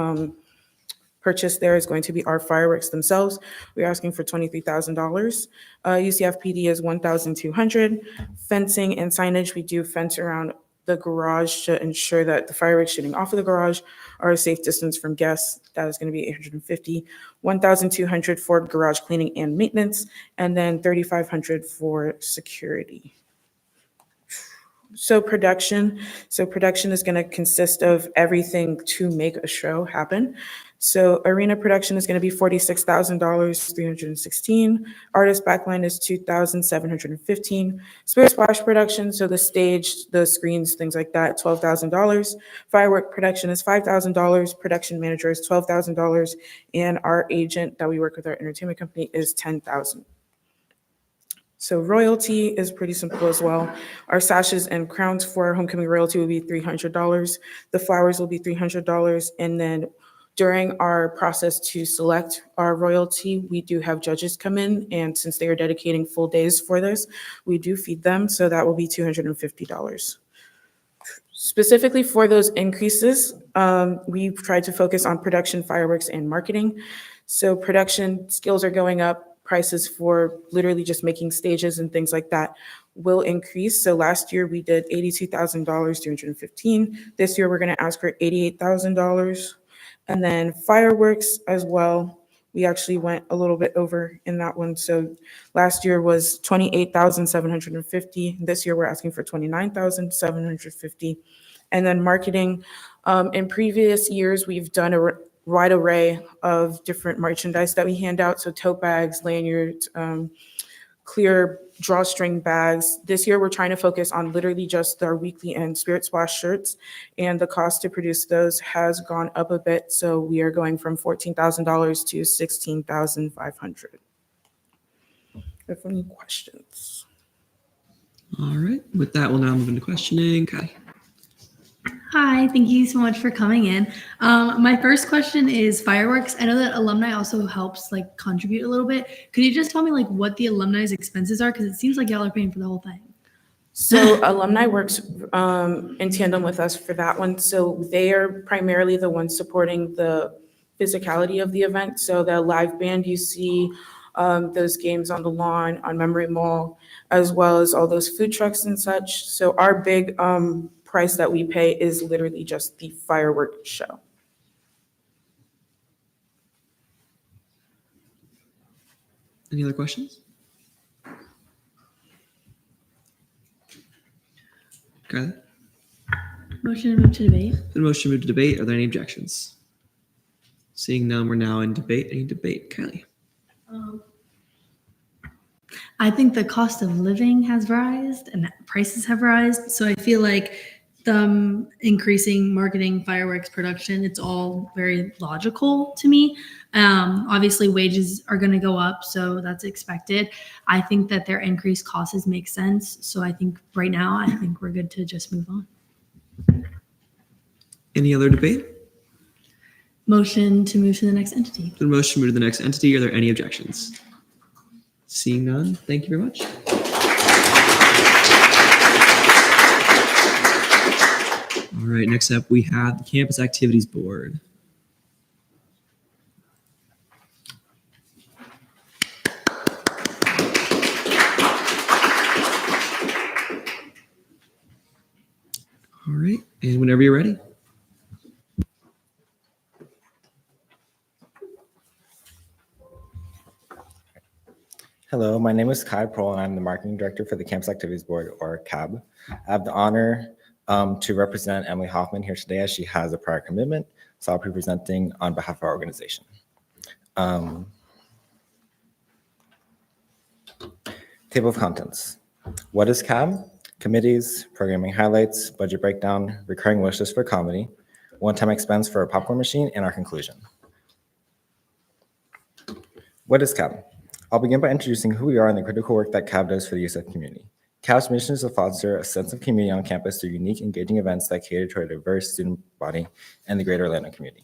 purchase there is going to be our fireworks themselves. We're asking for $23,000. UCF PD is $1,200. Fencing and signage, we do fence around the garage to ensure that the fireworks shooting off of the garage are a safe distance from guests. That is going to be $850. $1,200 for garage cleaning and maintenance, and then $3,500 for security. So production is going to consist of everything to make a show happen. So arena production is going to be $46,000, 316. Artist backline is 2,715. Spirit splash production, so the stage, the screens, things like that, $12,000. Firework production is $5,000. Production manager is $12,000, and our agent that we work with, our entertainment company, is $10,000. So royalty is pretty simple as well. Our sashes and crowns for our homecoming royalty will be $300. The flowers will be $300, and then during our process to select our royalty, we do have judges come in, and since they are dedicating full days for this, we do feed them, so that will be $250. Specifically for those increases, we've tried to focus on production, fireworks, and marketing. So production skills are going up, prices for literally just making stages and things like that will increase. So last year we did $82,000, $215. This year we're gonna ask for $88,000. And then fireworks as well, we actually went a little bit over in that one. So last year was $28,750. This year we're asking for $29,750. And then marketing, in previous years, we've done a wide array of different merchandise that we hand out. So tote bags, lanyards, clear drawstring bags. This year, we're trying to focus on literally just our weekly and Spirit Splash shirts, and the cost to produce those has gone up a bit. So we are going from $14,000 to $16,500. If any questions? All right. With that, we'll now move into questioning. Kai. Hi, thank you so much for coming in. My first question is fireworks. I know that alumni also helps like contribute a little bit. Could you just tell me like what the alumni's expenses are? Because it seems like y'all are paying for the whole thing. So alumni works in tandem with us for that one. So they are primarily the ones supporting the physicality of the event. So the live band you see, those games on the lawn, on Memory Mall, as well as all those food trucks and such. So our big price that we pay is literally just the fireworks show. Any other questions? Okay. Motion to move to debate. The motion to move to debate. Are there any objections? Seeing none, we're now in debate. Any debate? Kylie. I think the cost of living has risen and prices have risen. So I feel like the increasing marketing, fireworks production, it's all very logical to me. Obviously wages are going to go up, so that's expected. I think that their increased costs make sense. So I think right now, I think we're good to just move on. Any other debate? Motion to move to the next entity. The motion to move to the next entity. Are there any objections? Seeing none, thank you very much. All right, next up we have the Campus Activities Board. All right, and whenever you're ready. Hello, my name is Kai Prohl, and I'm the Marketing Director for the Campus Activities Board, or CAB. I have the honor to represent Emily Hoffman here today as she has a prior commitment, so I'll be presenting on behalf of our organization. Table of contents. What is CAB? Committees, programming highlights, budget breakdown, recurring wish list for comedy, one-time expense for a popcorn machine, and our conclusion. What is CAB? I'll begin by introducing who we are and the critical work that CAB does for the USF community. CAB's mission is to foster a sense of community on campus through unique, engaging events that cater to a diverse student body and the greater Atlanta community.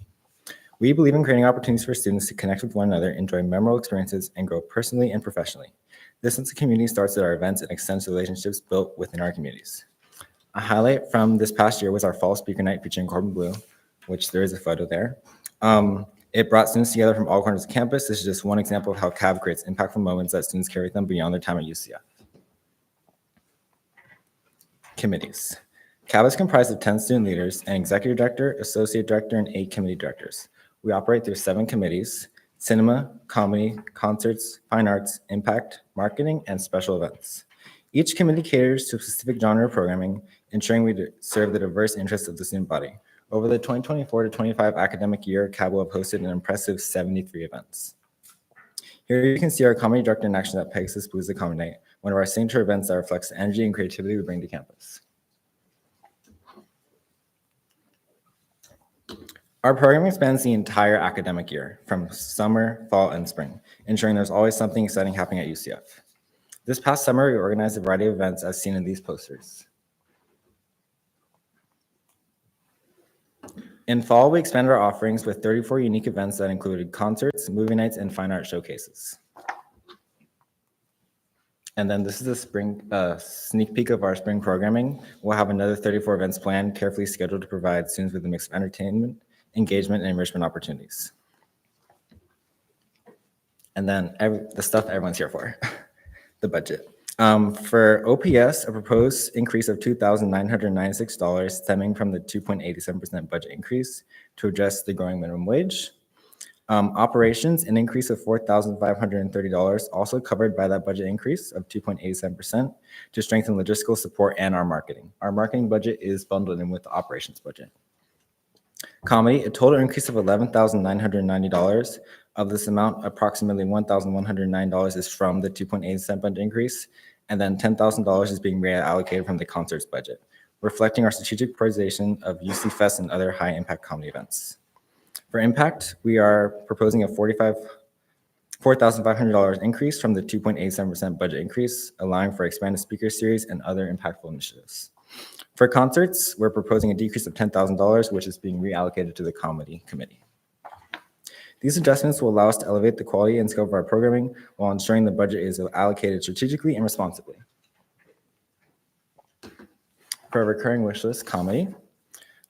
We believe in creating opportunities for students to connect with one another, enjoy memorable experiences, and grow personally and professionally. This sense of community starts at our events and extends to relationships built within our communities. A highlight from this past year was our fall speaker night featuring Corbin Blue, which there is a photo there. It brought students together from all corners of campus. This is just one example of how CAB creates impactful moments that students carry with them beyond their time at UCF. Committees. CAB is comprised of 10 student leaders, an executive director, associate director, and 8 committee directors. We operate through 7 committees: cinema, comedy, concerts, fine arts, impact, marketing, and special events. Each committee caters to a specific genre of programming, ensuring we serve the diverse interests of the student body. Over the 2024 to 25 academic year, CAB will have hosted an impressive 73 events. Here you can see our comedy director in action at Pegasus Palooza Comedy Night, one of our signature events that reflects the energy and creativity we bring to campus. Our programming spans the entire academic year, from summer, fall, and spring, ensuring there's always something exciting happening at UCF. This past summer, we organized a variety of events as seen in these posters. In fall, we expanded our offerings with 34 unique events that included concerts, movie nights, and fine art showcases. And then this is a spring sneak peek of our spring programming. We'll have another 34 events planned, carefully scheduled to provide students with a mix of entertainment, engagement, and enrichment opportunities. And then the stuff everyone's here for, the budget. For OPS, a proposed increase of $2,996 stemming from the 2.87% budget increase to address the growing minimum wage. Operations, an increase of $4,530, also covered by that budget increase of 2.87% to strengthen logistical support and our marketing. Our marketing budget is bundled in with the operations budget. Comedy, a total increase of $11,990. Of this amount, approximately $1,109 is from the 2.8% budget increase, and then $10,000 is being reallocated from the concerts budget, reflecting our strategic prioritization of UC Fest and other high-impact comedy events. For impact, we are proposing a $4,500 increase from the 2.87% budget increase, allowing for expanded speaker series and other impactful initiatives. For concerts, we're proposing a decrease of $10,000, which is being reallocated to the comedy committee. These adjustments will allow us to elevate the quality and scope of our programming while ensuring the budget is allocated strategically and responsibly. For our recurring wish list, comedy.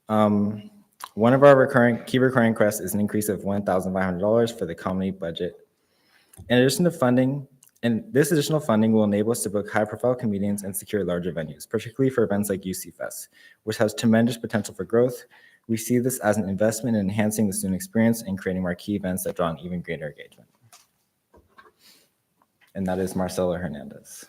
One of our key recurring requests is an increase of $1,500 for the comedy budget. In addition to funding, and this additional funding will enable us to book high-profile comedians and secure larger venues, particularly for events like UC Fest, which has tremendous potential for growth. We see this as an investment in enhancing the student experience and creating marquee events that draw an even greater engagement. And that is Marcelo Hernandez.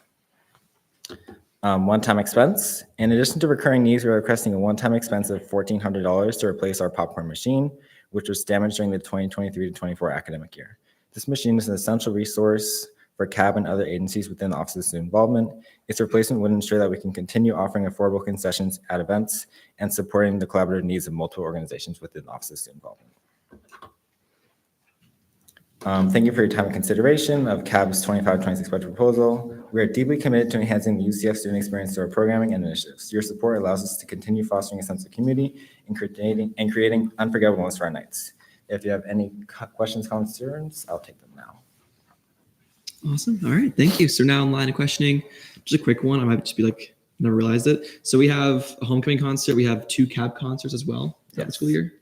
One-time expense. In addition to recurring needs, we are requesting a one-time expense of $1,400 to replace our popcorn machine, which was damaged during the 2023 to 24 academic year. This machine is an essential resource for CAB and other agencies within the Office of Student Involvement. Its replacement would ensure that we can continue offering affordable concessions at events and supporting the collaborative needs of multiple organizations within the Office of Student Involvement. Thank you for your time and consideration of CAB's 25-26 budget proposal. We are deeply committed to enhancing the UCF student experience through our programming and initiatives. Your support allows us to continue fostering a sense of community and creating unforgettable moments for our nights. If you have any questions, concerns, I'll take them now. Awesome. All right. Thank you. So now in line of questioning, just a quick one. I might just be like, never realized it. So we have a homecoming concert. We have 2 CAB concerts as well throughout the school year.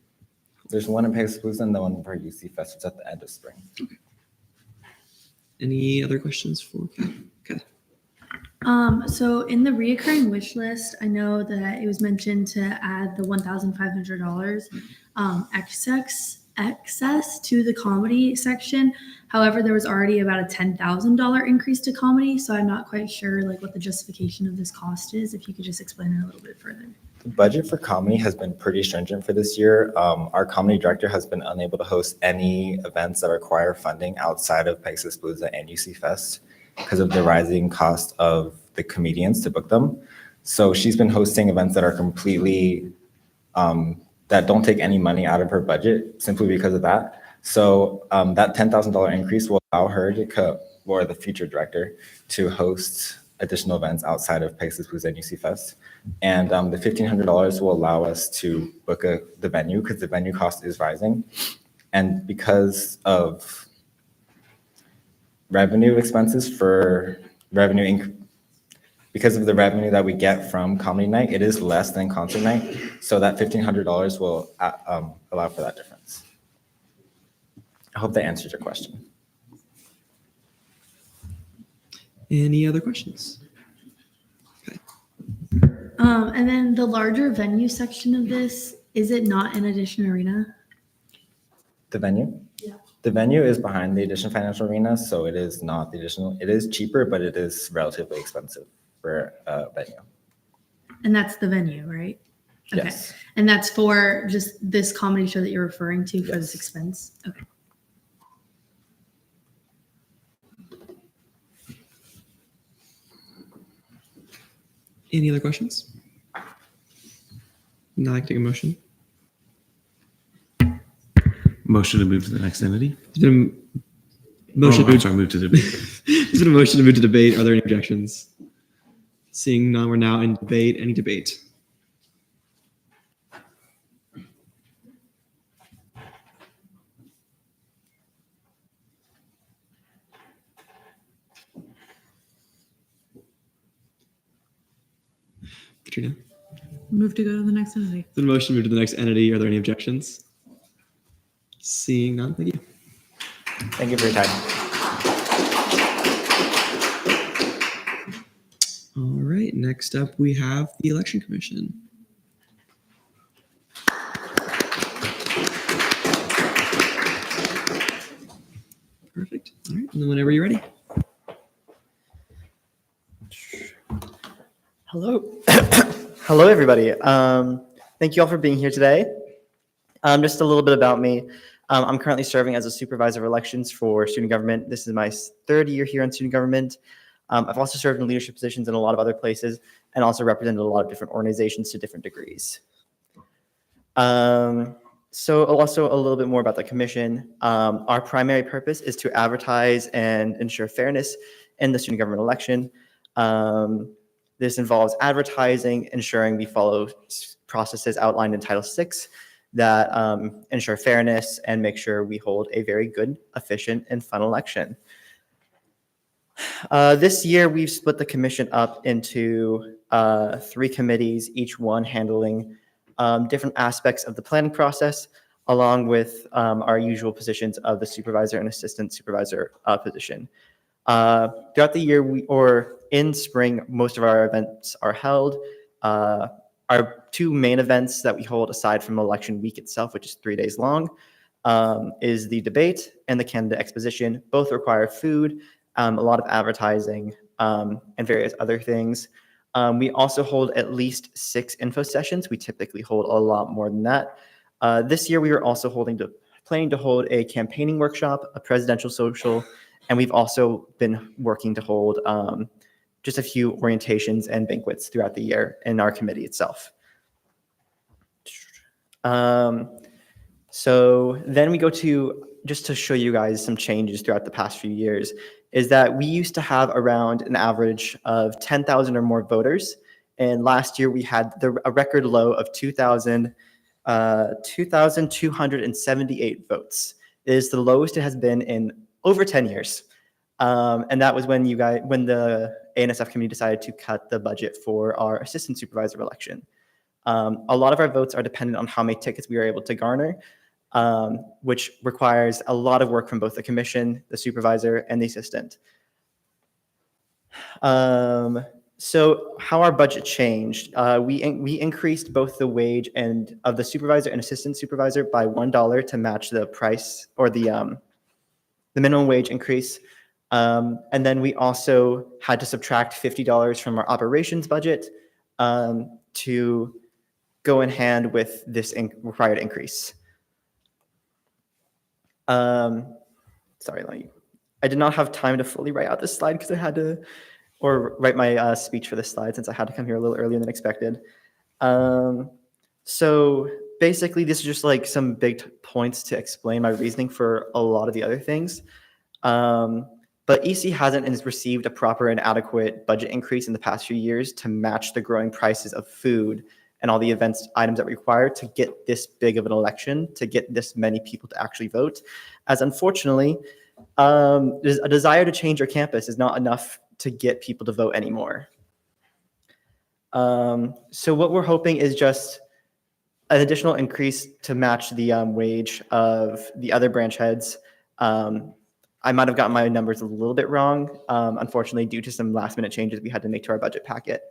There's one in Pegasus Palooza and the one for UC Fest. It's at the end of spring. Okay. Any other questions for CAB? Okay. So in the reoccurring wish list, I know that it was mentioned to add the $1,500 excess to the comedy section. However, there was already about a $10,000 increase to comedy, so I'm not quite sure like what the justification of this cost is. If you could just explain it a little bit further. The budget for comedy has been pretty stringent for this year. Our comedy director has been unable to host any events that require funding outside of Pegasus Palooza and UC Fest because of the rising cost of the comedians to book them. So she's been hosting events that are completely, that don't take any money out of her budget simply because of that. So that $10,000 increase will allow her to, or the future director, to host additional events outside of Pegasus Palooza and UC Fest. And the $1,500 will allow us to book the venue because the venue cost is rising. And because of revenue expenses for because of the revenue that we get from comedy night, it is less than concert night. So that $1,500 will allow for that difference. I hope that answers your question. Any other questions? And then the larger venue section of this, is it not in Addition Arena? The venue? Yeah. The venue is behind the Addition Financial Arena, so it is not the additional. It is cheaper, but it is relatively expensive for a venue. And that's the venue, right? Okay. Yes. And that's for just this comedy show that you're referring to for this expense? Okay. Any other questions? Now I can take a motion. Motion to move to the next entity? Motion I'm sorry, move to debate. There's been a motion to move to debate. Are there any objections? Seeing none, we're now in debate. Any debate? Katrina? Move to go to the next entity. The motion to move to the next entity. Are there any objections? Seeing none, thank you. Thank you for your time. All right, next up we have the Election Commission. Perfect. All right, and then whenever you're ready. Hello. Hello, everybody. Thank you all for being here today. Just a little bit about me. I'm currently serving as a supervisor of elections for student government. This is my third year here in student government. I've also served in leadership positions in a lot of other places and also represented a lot of different organizations to different degrees. So also a little bit more about the commission. Our primary purpose is to advertise and ensure fairness in the student government election. This involves advertising, ensuring we follow processes outlined in Title VI that ensure fairness and make sure we hold a very good, efficient, and fun election. This year, we've split the commission up into 3 committees, each one handling different aspects of the planning process, along with our usual positions of the supervisor and assistant supervisor position. Throughout the year, or in spring, most of our events are held. Our 2 main events that we hold aside from election week itself, which is 3 days long, is the debate and the candidate exposition. Both require food, a lot of advertising, and various other things. We also hold at least 6 info sessions. We typically hold a lot more than that. This year, we are also planning to hold a campaigning workshop, a presidential social, and we've also been working to hold just a few orientations and banquets throughout the year in our committee itself. So then we go to, just to show you guys some changes throughout the past few years, is that we used to have around an average of 10,000 or more voters. And last year we had a record low of 2,278 votes. It is the lowest it has been in over 10 years. And that was when the ANSF committee decided to cut the budget for our assistant supervisor election. A lot of our votes are dependent on how many tickets we are able to garner, which requires a lot of work from both the commission, the supervisor, and the assistant. So how our budget changed, we increased both the wage of the supervisor and assistant supervisor by $1 to match the price or the minimum wage increase. And then we also had to subtract $50 from our operations budget to go in hand with this required increase. Sorry, I did not have time to fully write out this slide because I had to, or write my speech for this slide since I had to come here a little earlier than expected. So basically, this is just like some big points to explain my reasoning for a lot of the other things. But EC hasn't received a proper and adequate budget increase in the past few years to match the growing prices of food and all the events items that we require to get this big of an election, to get this many people to actually vote. As unfortunately, there's a desire to change our campus is not enough to get people to vote anymore. So what we're hoping is just an additional increase to match the wage of the other branch heads. I might have gotten my numbers a little bit wrong, unfortunately, due to some last minute changes we had to make to our budget packet.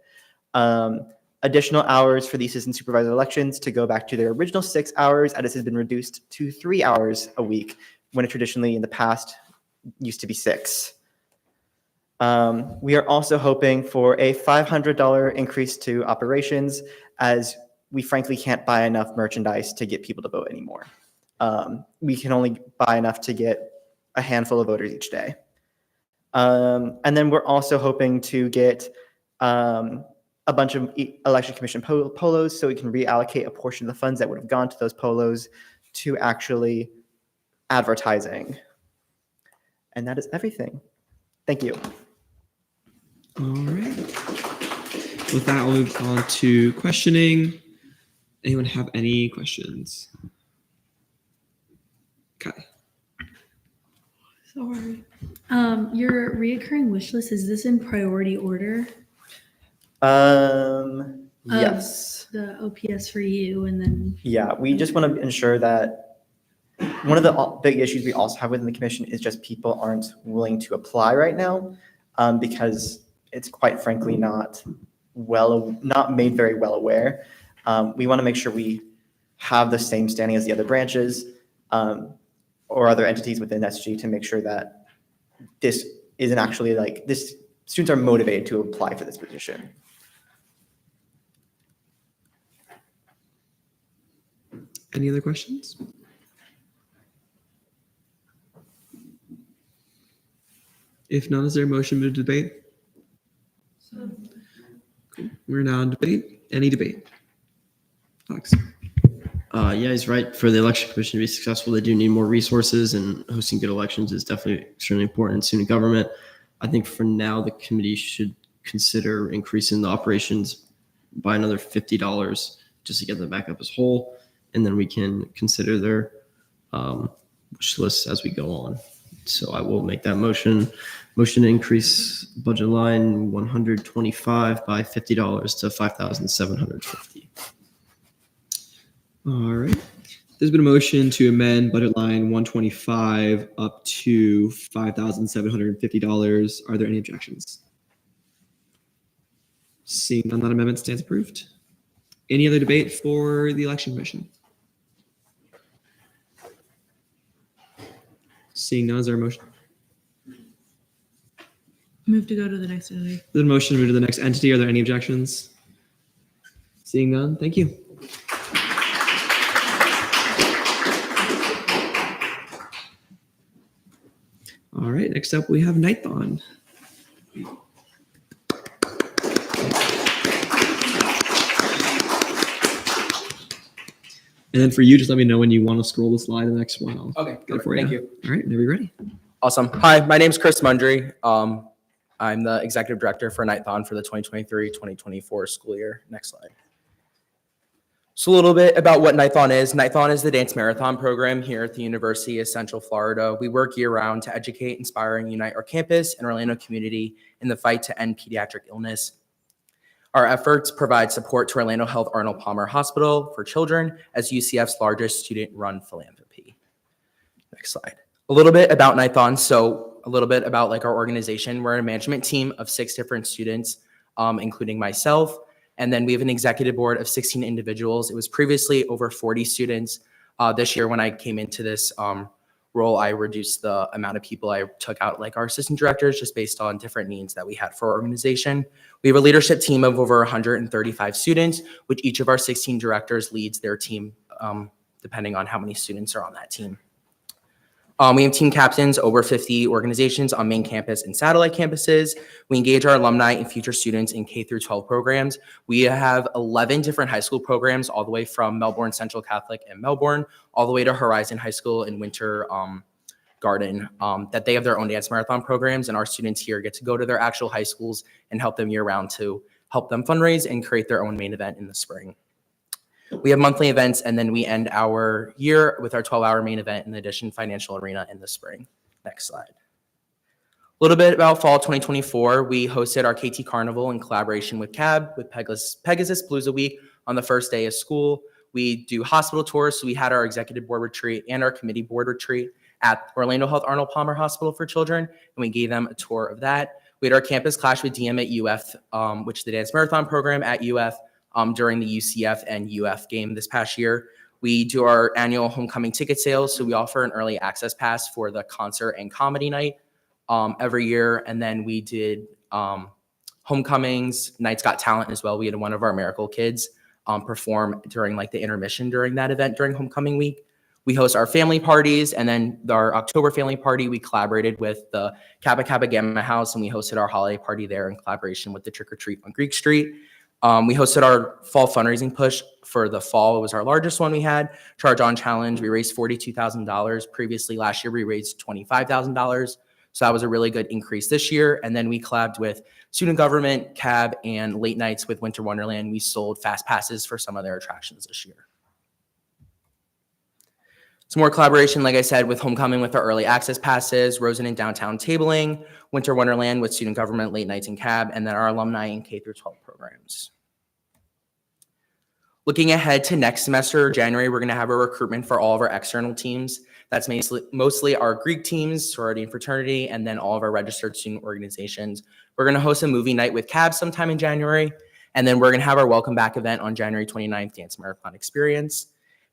Additional hours for the assistant supervisor elections to go back to their original 6 hours, as it has been reduced to 3 hours a week, when it traditionally in the past used to be 6. We are also hoping for a $500 increase to operations, as we frankly can't buy enough merchandise to get people to vote anymore. We can only buy enough to get a handful of voters each day. And then we're also hoping to get a bunch of election commission polos so we can reallocate a portion of the funds that would have gone to those polos to actually advertising. And that is everything. Thank you. All right. With that, we'll move on to questioning. Anyone have any questions? Okay. Sorry. Your reoccurring wish list, is this in priority order? Yes. The OPS for you, and then. Yeah, we just want to ensure that one of the big issues we also have within the commission is just people aren't willing to apply right now because it's quite frankly not made very well aware. We want to make sure we have the same standing as the other branches or other entities within SG to make sure that this isn't actually like this. Students are motivated to apply for this position. Any other questions? If not, is there a motion to debate? We're now in debate. Any debate? Alex. Yeah, he's right. For the election commission to be successful, they do need more resources, and hosting good elections is definitely extremely important in student government. I think for now, the committee should consider increasing the operations by another $50 just to get them back up as whole. And then we can consider their wish list as we go on. So I will make that motion. Motion to increase budget line 125 by $50 to $5,750. All right. There's been a motion to amend budget line 125 up to $5,750. Are there any objections? Seeing none, that amendment stands approved. Any other debate for the election commission? Seeing none, is there a motion? Move to go to the next entity. There's a motion to move to the next entity. Are there any objections? Seeing none, thank you. All right, next up we have Nthon. And then for you, just let me know when you want to scroll the slide to the next one. Okay, Go for thank you. All right, whenever you're ready. Awesome. Hi, my name is Chris Mundry. I'm the executive director for Nthon for the 2023-2024 school year. Next slide. So a little bit about what Nthon is. Nthon is the dance marathon program here at the University of Central Florida. We work year-round to educate, inspire, and unite our campus and Orlando community in the fight to end pediatric illness. Our efforts provide support to Orlando Health Arnold Palmer Hospital for Children as UCF's largest student-run philanthropy. Next slide. A little bit about Nthon. So a little bit about like our organization. We're a management team of 6 different students, including myself. And then we have an executive board of 16 individuals. It was previously over 40 students. This year when I came into this role, I reduced the amount of people I took out, like our assistant directors, just based on different needs that we had for our organization. We have a leadership team of over 135 students, which each of our 16 directors leads their team, depending on how many students are on that team. We have team captains, over 50 organizations on main campus and satellite campuses. We engage our alumni and future students in K through 12 programs. We have 11 different high school programs, all the way from Melbourne Central Catholic and Melbourne, all the way to Horizon High School in Winter Garden, that they have their own dance marathon programs, and our students here get to go to their actual high schools and help them year round to help them fundraise and create their own main event in the spring. We have monthly events, and then we end our year with our 12-hour main event, in addition financial arena in the spring. Next slide. A little bit about fall 2024. We hosted our KT Carnival in collaboration with CAB, with Pegasus Palooza Week on the first day of school. We do hospital tours, so we had our executive board retreat and our committee board retreat at Orlando Health Arnold Palmer Hospital for Children, and we gave them a tour of that. We had our campus clash with DM at UF, which is the dance marathon program at UF, during the UCF and UF game this past year. We do our annual homecoming ticket sales. So we offer an early access pass for the concert and comedy night every year. And then we did homecomings, Nights Got Talent as well. We had one of our Miracle kids perform during like the intermission during that event during homecoming week. We host our family parties, and then our October family party, we collaborated with the Kappa Kappa Gamma House, and we hosted our holiday party there in collaboration with the Trick or Treat on Greek Street. We hosted our fall fundraising push for the fall. It was our largest one we had. Charge On Challenge, we raised $42,000. Previously, last year, we raised $25,000. So that was a really good increase this year. And then we collabed with student government, CAB, and late nights with Winter Wonderland. We sold fast passes for some of their attractions this year. Some more collaboration, like I said, with homecoming with our early access passes, Rosen and downtown tabling, Winter Wonderland with student government, late nights and CAB, and then our alumni and K-12 programs. Looking ahead to next semester, January, we're gonna have a recruitment for all of our external teams. That's mostly our Greek teams, sorority and fraternity, and then all of our registered student organizations. We're gonna host a movie night with CAB sometime in January, and then we're gonna have our welcome back event on January 29th, Dance Marathon Experience.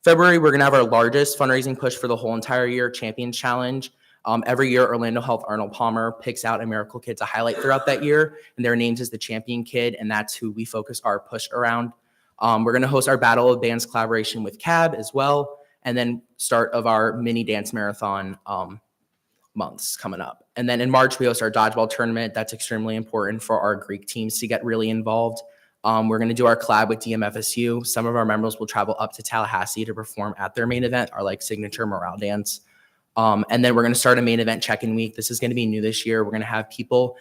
February, we're gonna have our largest fundraising push for the whole entire year, Champions Challenge. Every year, Orlando Health Arnold Palmer picks out a miracle kid to highlight throughout that year, and their names is the champion kid, and that's who we focus our push around. We're gonna host our Battle of Bands collaboration with CAB as well, and then start of our mini dance marathon months coming up. And then in March, we host our dodgeball tournament. That's extremely important for our Greek teams to get really involved. We're going to do our collab with DMFSU. Some of our members will travel up to Tallahassee to perform at their main event, our like signature morale dance. And then we're going to start a main event check-in week. This is going to be new this year. We're going to have people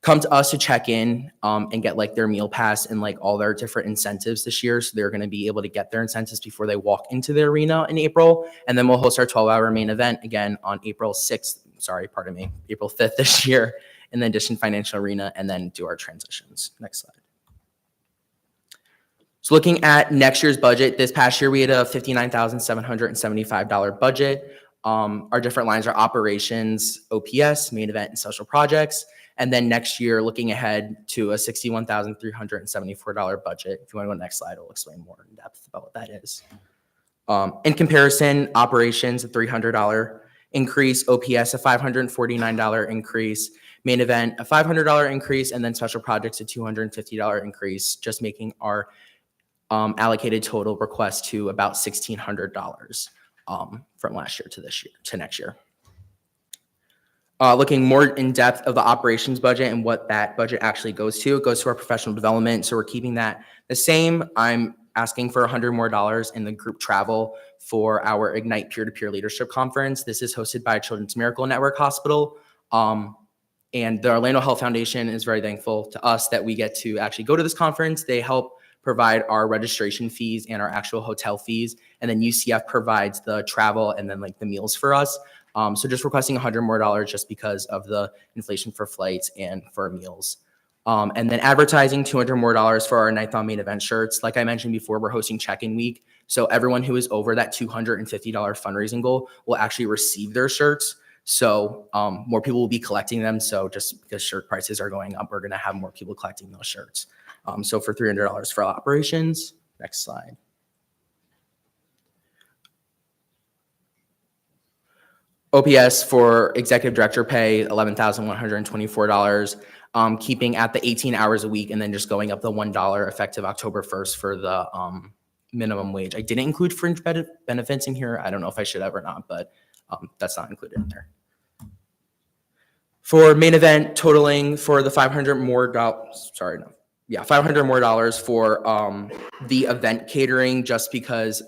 come to us to check in and get like their meal pass and like all their different incentives this year. So they're going to be able to get their incentives before they walk into the arena in April. And then we'll host our 12-hour main event again on April 5th this year in the Addition Financial Arena, and then do our transitions. Next slide. So looking at next year's budget, this past year we had a $59,775 budget. Our different lines are operations, OPS, main event, and social projects. And then next year, looking ahead to a $61,374 budget. If you want to go to the next slide, I'll explain more in depth about what that is. In comparison, operations, a $300 increase, OPS, a $549 increase, main event, a $500 increase, and then special projects, a $250 increase, just making our allocated total request to about $1,600 from last year to this year to next year. Looking more in depth of the operations budget and what that budget actually goes to, it goes to our professional development. So we're keeping that the same. I'm asking for $100 more in the group travel for our Ignite Peer-to-Peer Leadership Conference. This is hosted by Children's Miracle Network Hospital. And the Orlando Health Foundation is very thankful to us that we get to actually go to this conference. They help provide our registration fees and our actual hotel fees. And then UCF provides the travel and then like the meals for us. So just requesting $100 more just because of the inflation for flights and for meals. And then advertising $200 more for our Nthon main event shirts. Like I mentioned before, we're hosting check-in week. So everyone who is over that $250 fundraising goal will actually receive their shirts. So more people will be collecting them. So just because shirt prices are going up, we're going to have more people collecting those shirts. So for $300 for operations. Next slide. OPS for executive director pay, $11,124, keeping at the 18 hours a week and then just going up the $1 effective October 1st for the minimum wage. I didn't include fringe benefits in here. I don't know if I should have or not, but that's not included in there. For main event totaling for the $500 more, $500 more for the event catering, just because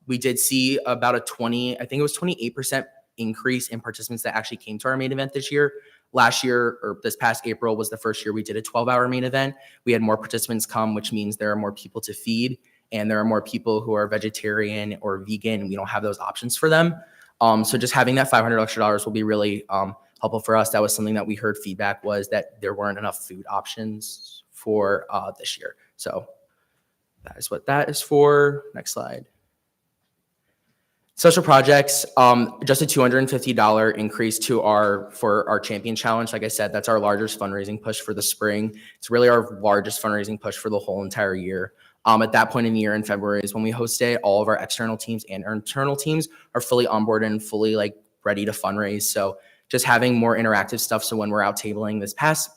we did see about a 28% increase in participants that actually came to our main event this year. Last year, or this past April, was the first year we did a 12-hour main event. We had more participants come, which means there are more people to feed, and there are more people who are vegetarian or vegan, and we don't have those options for them. So just having that $500 extra will be really helpful for us. That was something that we heard feedback was that there weren't enough food options for this year. So that is what that is for. Next slide. Social projects, just a $250 increase for our champion challenge. Like I said, that's our largest fundraising push for the spring. It's really our largest fundraising push for the whole entire year. At that point in the year in February is when we host it. All of our external teams and our internal teams are fully onboarded and fully like ready to fundraise. So just having more interactive stuff. So when we're out tabling this past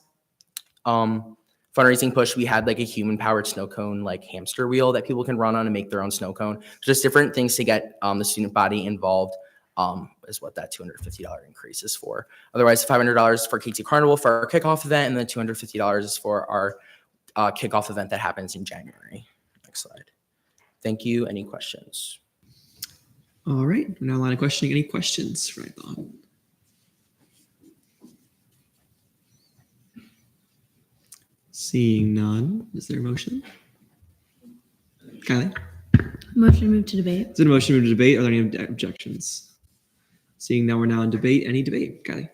fundraising push, we had like a human powered snow cone, like hamster wheel that people can run on and make their own snow cone. Just different things to get the student body involved is what that $250 increase is for. Otherwise, $500 for KT Carnival for our kickoff event, and then $250 is for our kickoff event that happens in January. Next slide. Thank you. Any questions? All right, we're now line of questioning. Any questions for Nthon? Seeing none, is there a motion? Kylie? Motion to move to debate. Is it a motion to move to debate? Are there any objections? Seeing now we're now in debate. Any debate, Kylie?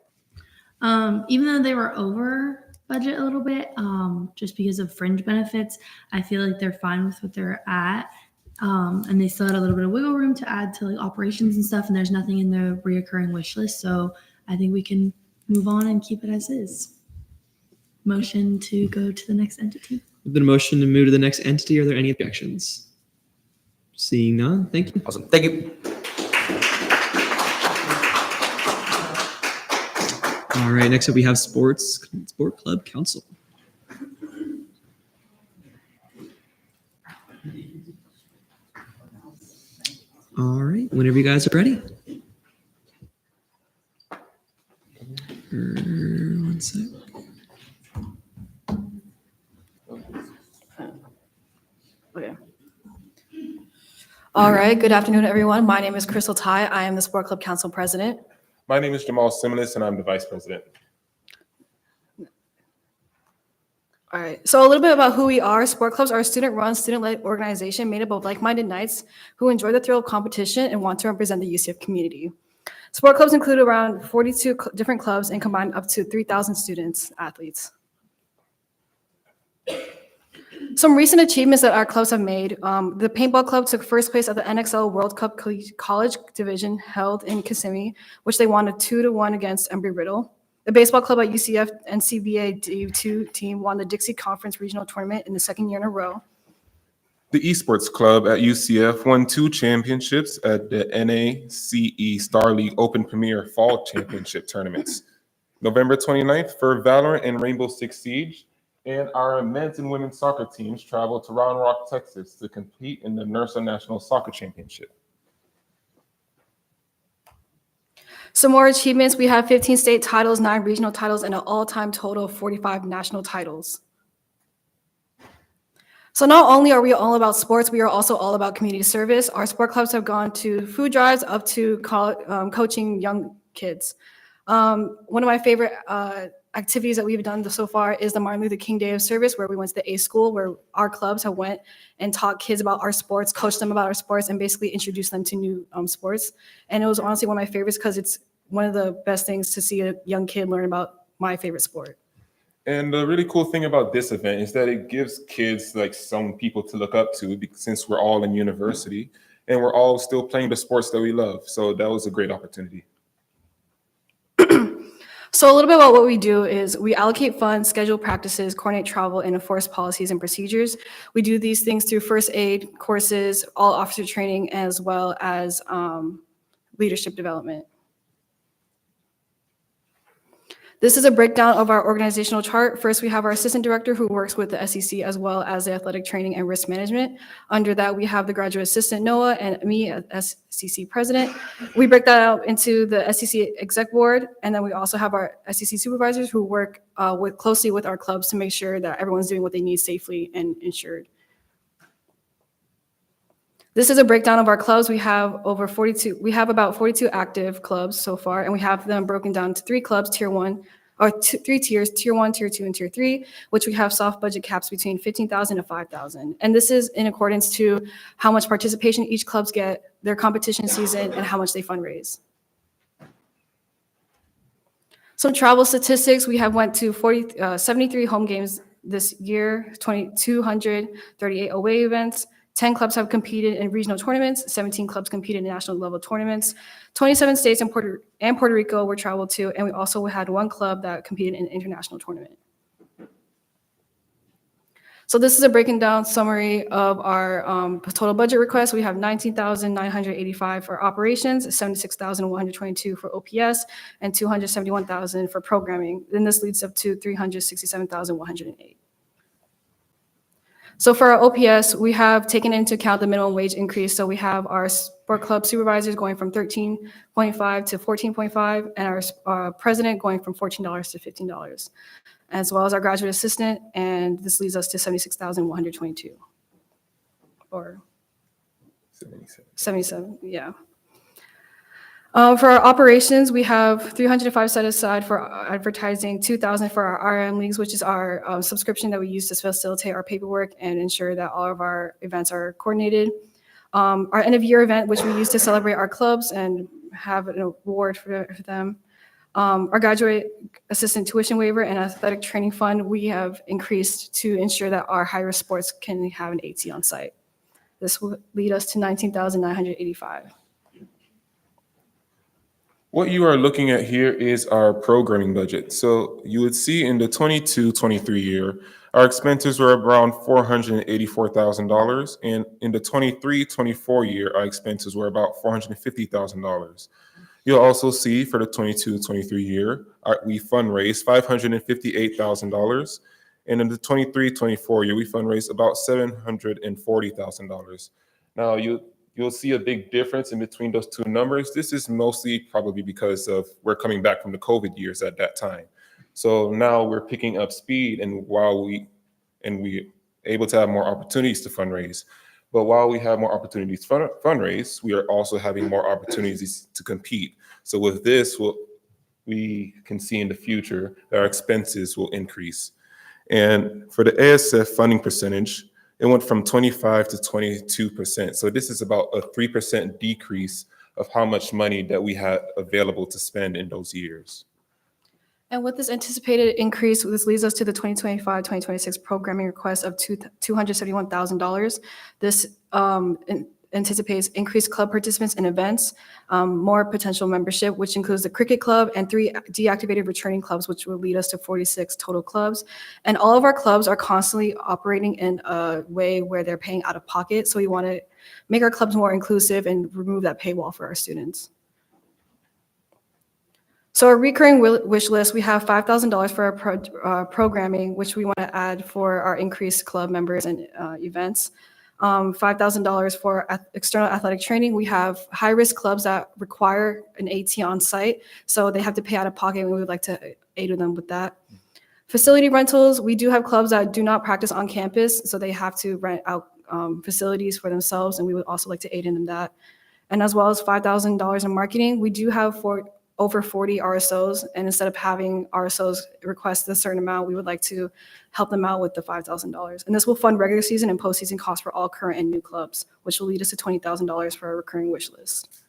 Even though they were over budget a little bit, just because of fringe benefits, I feel like they're fine with what they're at. And they still had a little bit of wiggle room to add to like operations and stuff, and there's nothing in the reoccurring wish list. So I think we can move on and keep it as is. Motion to go to the next entity. With the motion to move to the next entity, are there any objections? Seeing none, thank you. Awesome. Thank you. All right, next up we have Sport Club Council. All right, whenever you guys are ready. One sec. Okay. All right, good afternoon, everyone. My name is Crystal Tai. I am the Sport Club Council President. My name is Jamal Simonis, and I'm the Vice President. All right, so a little bit about who we are. Sport clubs are a student-run, student-led organization made up of like-minded knights who enjoy the thrill of competition and want to represent the UCF community. Sport clubs include around 42 different clubs and combine up to 3,000 students, athletes. Some recent achievements that our clubs have made. The paintball club took first place at the NXL World Cup College Division held in Kissimmee, which they won a 2-1 against Embry-Riddle. The baseball club at UCF NCBA D2 team won the Dixie Conference Regional Tournament in the second year in a row. The esports club at UCF won 2 championships at the NACE Star League Open Premier Fall Championship tournaments. November 29th for Valorant and Rainbow Six Siege. And our men's and women's soccer teams traveled to Round Rock, Texas to compete in the NERSA National Soccer Championship. Some more achievements. We have 15 state titles, 9 regional titles, and an all-time total of 45 national titles. So not only are we all about sports, we are also all about community service. Our sport clubs have gone to food drives up to coaching young kids. One of my favorite activities that we've done so far is the Martin Luther King Day of Service, where we went to the A School, where our clubs have went and taught kids about our sports, coached them about our sports, and basically introduced them to new sports. And it was honestly one of my favorites because it's one of the best things to see a young kid learn about my favorite sport. And the really cool thing about this event is that it gives kids like some people to look up to, since we're all in university and we're all still playing the sports that we love. So that was a great opportunity. So a little bit about what we do is we allocate funds, schedule practices, coordinate travel, and enforce policies and procedures. We do these things through first aid courses, all officer training, as well as leadership development. This is a breakdown of our organizational chart. First, we have our assistant director who works with the SEC as well as the athletic training and risk management. Under that, we have the graduate assistant, Noah, and me as SEC president. We break that out into the SEC exec board, and then we also have our SEC supervisors who work closely with our clubs to make sure that everyone's doing what they need safely and insured. This is a breakdown of our clubs. We have about 42 active clubs so far, and we have them broken down to 3 clubs, tier 1, or 3 tiers, tier 1, tier 2, and tier 3, which we have soft budget caps between $15,000 to $5,000. And this is in accordance to how much participation each clubs get, their competition season, and how much they fundraise. Some travel statistics. We have went to 73 home games this year, 238 away events. 10 clubs have competed in regional tournaments, 17 clubs competed in national level tournaments, 27 states and Puerto Rico were traveled to, and we also had 1 club that competed in an international tournament. So this is a breaking down summary of our total budget request. We have $19,985 for operations, $76,122 for OPS, and $271,000 for programming. Then this leads up to $367,108. So for our OPS, we have taken into account the minimum wage increase. So we have our sport club supervisors going from 13.5 to 14.5, and our president going from $14 to $15, as well as our graduate assistant, and this leads us to 76,122, or 77, yeah. For our operations, we have 305 set aside for advertising, 2,000 for our RM leagues, which is our subscription that we use to facilitate our paperwork and ensure that all of our events are coordinated. Our end of year event, which we use to celebrate our clubs and have an award for them. Our graduate assistant tuition waiver and athletic training fund, we have increased to ensure that our high-risk sports can have an AT on site. This will lead us to 19,985. What you are looking at here is our programming budget. So you would see in the 22-23 year, our expenses were around $484,000. And in the 23-24 year, our expenses were about $450,000. You'll also see for the 22-23 year, we fundraised $558,000. And in the 23-24 year, we fundraised about $740,000. Now, you'll see a big difference in between those two numbers. This is mostly probably because of we're coming back from the COVID years at that time. So now we're picking up speed, and we're able to have more opportunities to fundraise. But while we have more opportunities to fundraise, we are also having more opportunities to compete. So with this, we can see in the future that our expenses will increase. And for the ASF funding percentage, it went from 25 to 22%. So this is about a 3% decrease of how much money that we had available to spend in those years. And with this anticipated increase, this leads us to the 2025-2026 programming request of $271,000. This anticipates increased club participants and events, more potential membership, which includes the cricket club and 3 deactivated returning clubs, which will lead us to 46 total clubs. And all of our clubs are constantly operating in a way where they're paying out of pocket. So we want to make our clubs more inclusive and remove that paywall for our students. So our recurring wish list, we have $5,000 for our programming, which we want to add for our increased club members and events. $5,000 for external athletic training. We have high-risk clubs that require an AT on site, so they have to pay out of pocket, and we would like to aid them with that. Facility rentals, we do have clubs that do not practice on campus, so they have to rent out facilities for themselves, and we would also like to aid in them that. And as well as $5,000 in marketing, we do have over 40 RSOs, and instead of having RSOs request a certain amount, we would like to help them out with the $5,000. And this will fund regular season and postseason costs for all current and new clubs, which will lead us to $20,000 for our recurring wish list.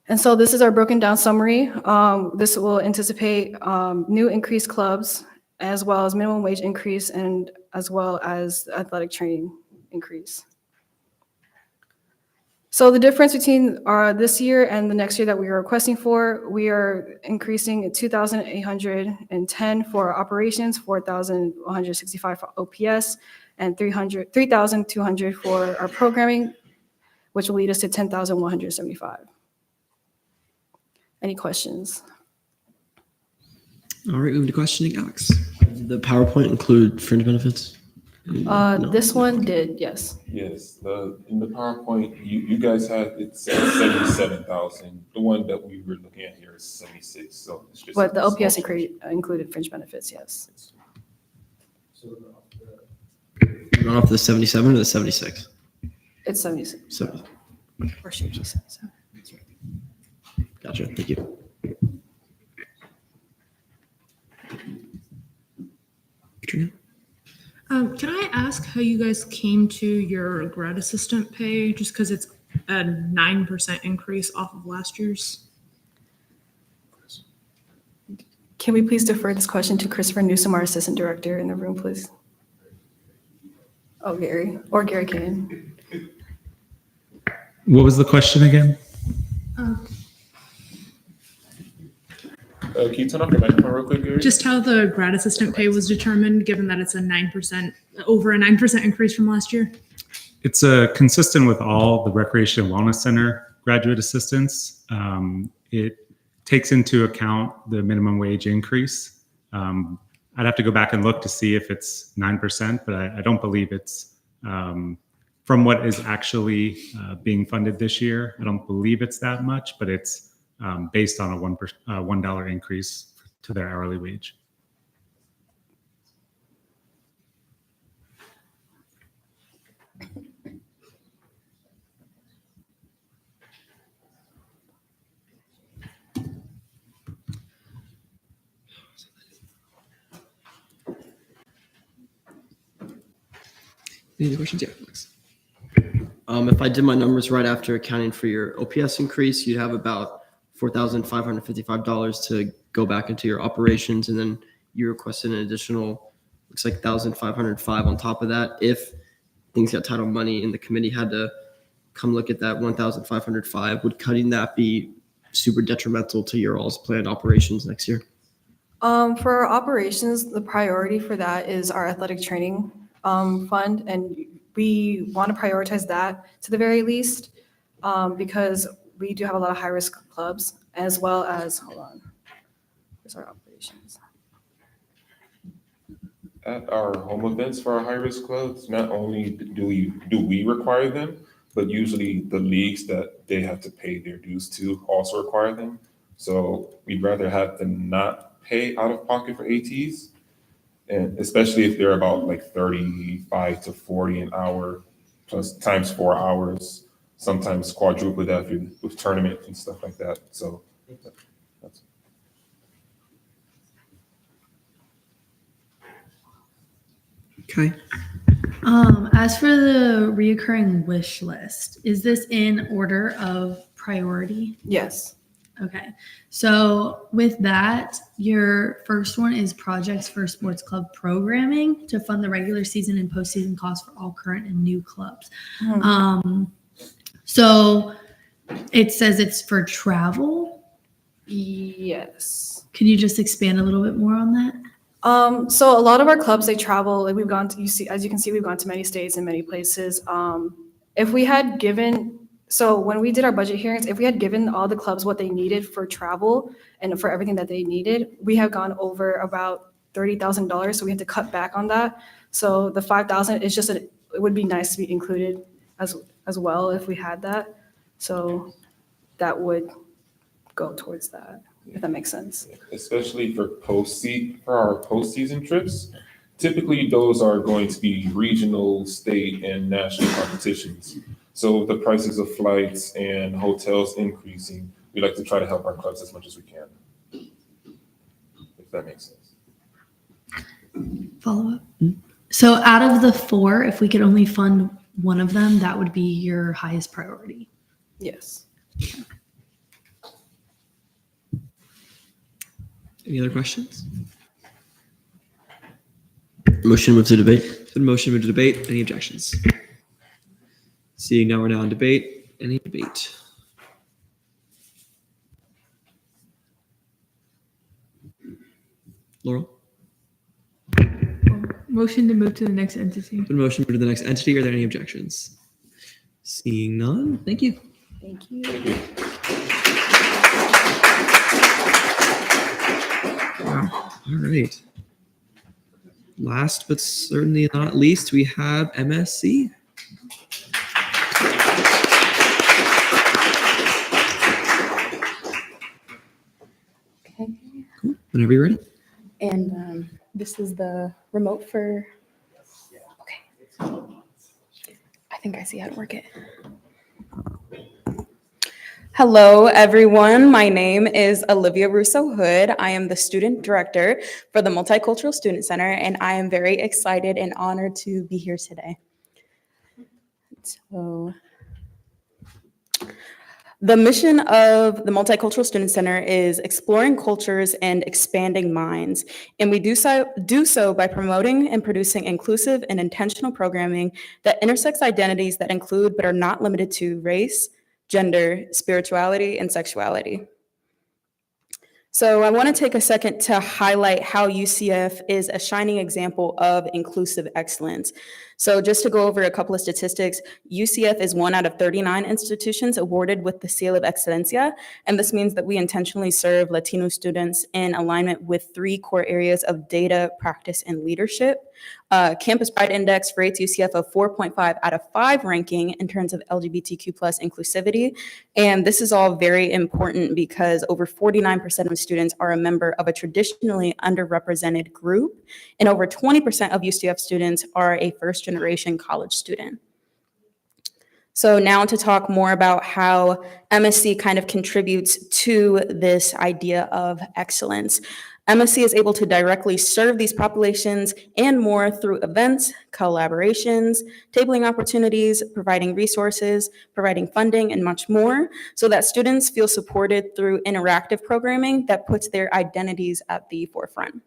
And so this is our broken down summary. This will anticipate new increased clubs, as well as minimum wage increase, and as well as athletic training increase. So the difference between this year and the next year that we are requesting for, we are increasing 2,810 for operations, 4,165 for OPS, and 3,200 for our programming, which will lead us to 10,175. Any questions? All right, moving to questioning, Alex. Did the PowerPoint include fringe benefits? No? This one did, yes. Yes, in the PowerPoint, you guys had it said 77,000. The one that we were looking at here is 76. So it's just. But the OPS included fringe benefits, yes. Going off the 77 or the 76? It's 76. 70. Or should be 77. Gotcha. Thank you. Katrina? Can I ask how you guys came to your grad assistant pay, just because it's a 9% increase off of last year's? Can we please defer this question to Christopher Newsom, our assistant director in the room, please? Oh, Gary, or Gary Kane. What was the question again? Can you turn off your microphone real quick, Gary? Just how the grad assistant pay was determined, given that it's a 9%, over a 9% increase from last year? It's consistent with all the Recreation and Wellness Center graduate assistants. It takes into account the minimum wage increase. I'd have to go back and look to see if it's 9%, but I don't believe it's, from what is actually being funded this year, I don't believe it's that much, but it's based on a $1 increase to their hourly wage. Any other questions? Yeah, Alex. If I did my numbers right after accounting for your OPS increase, you'd have about $4,555 to go back into your operations, and then you requested an additional, looks like $1,505 on top of that. If things got tight on money and the committee had to come look at that $1,505, would cutting that be super detrimental to your all's planned operations next year? For our operations, the priority for that is our athletic training fund, and we want to prioritize that to the very least because we do have a lot of high-risk clubs, as well as, hold on, where's our operations? At our home events for our high-risk clubs, not only do we require them, but usually the leagues that they have to pay their dues to also require them. So we'd rather have them not pay out of pocket for ATs, and especially if they're about like 35 to 40 an hour, plus times 4 hours, sometimes quadruple that with tournaments and stuff like that. So that's Okay. As for the reoccurring wish list, is this in order of priority? Yes. Okay. So with that, your first one is projects for sports club programming to fund the regular season and postseason costs for all current and new clubs. So it says it's for travel. Yes. Can you just expand a little bit more on that? So a lot of our clubs, they travel, like we've gone to, as you can see, we've gone to many states and many places. If we had given, so when we did our budget hearings, if we had given all the clubs what they needed for travel and for everything that they needed, we have gone over about $30,000. So we had to cut back on that. So the $5,000 is just, it would be nice to be included as well if we had that. So that would go towards that, if that makes sense. especially for our postseason trips. Typically, those are going to be regional, state, and national competitions. So with the prices of flights and hotels increasing, we like to try to help our clubs as much as we can. If that makes sense. Follow up. So out of the four, if we could only fund one of them, that would be your highest priority. Yes. Any other questions? Motion move to debate. The motion move to debate. Any objections? Seeing now we're now in debate. Any debate? Laurel? Motion to move to the next entity. The motion move to the next entity. Are there any objections? Seeing none. Thank you. Thank you. All right. Last but certainly not least, we have MSC. Okay. Cool. Whenever you're ready. And this is the remote for, okay. I think I see how to work it. Hello, everyone. My name is Olivia Russo Hood. I am the student director for the Multicultural Student Center, and I am very excited and honored to be here today. So, the mission of the Multicultural Student Center is exploring cultures and expanding minds, and we do so by promoting and producing inclusive and intentional programming that intersects identities that include but are not limited to race, gender, spirituality, and sexuality. So I want to take a second to highlight how UCF is a shining example of inclusive excellence. So just to go over a couple of statistics, UCF is 1 out of 39 institutions awarded with the Seal of Excelencia, and this means that we intentionally serve Latino students in alignment with 3 core areas of data, practice, and leadership. Campus Pride Index rates UCF a 4.5 out of 5 ranking in terms of LGBTQ plus inclusivity. And this is all very important because over 49% of students are a member of a traditionally underrepresented group, and over 20% of UCF students are a first-generation college student. So now to talk more about how MSC kind of contributes to this idea of excellence. MSC is able to directly serve these populations and more through events, collaborations, tabling opportunities, providing resources, providing funding, and much more, so that students feel supported through interactive programming that puts their identities at the forefront.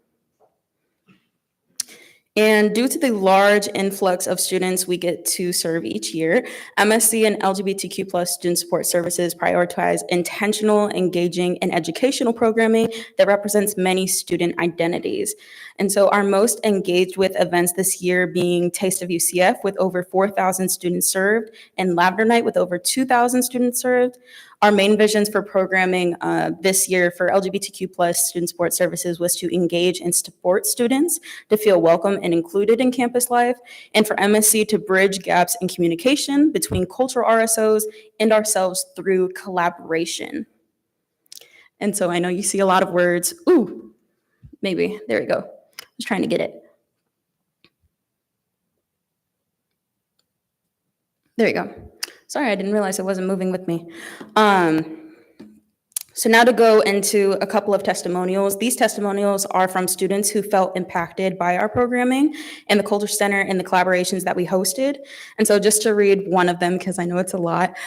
And due to the large influx of students we get to serve each year, MSC and LGBTQ plus student support services prioritize intentional, engaging, and educational programming that represents many student identities. And so our most engaged with events this year being Taste of UCF with over 4,000 students served, and Lavender Night with over 2,000 students served. Our main visions for programming this year for LGBTQ plus student support services was to engage and support students to feel welcome and included in campus life, and for MSC to bridge gaps in communication between cultural RSOs and ourselves through collaboration. And so I know you see a lot of words. Ooh, maybe, there we go. I was trying to get it. There we go. Sorry, I didn't realize it wasn't moving with me. So now to go into a couple of testimonials. These testimonials are from students who felt impacted by our programming and the Culture Center and the collaborations that we hosted. And so just to read one of them, because I know it's a lot.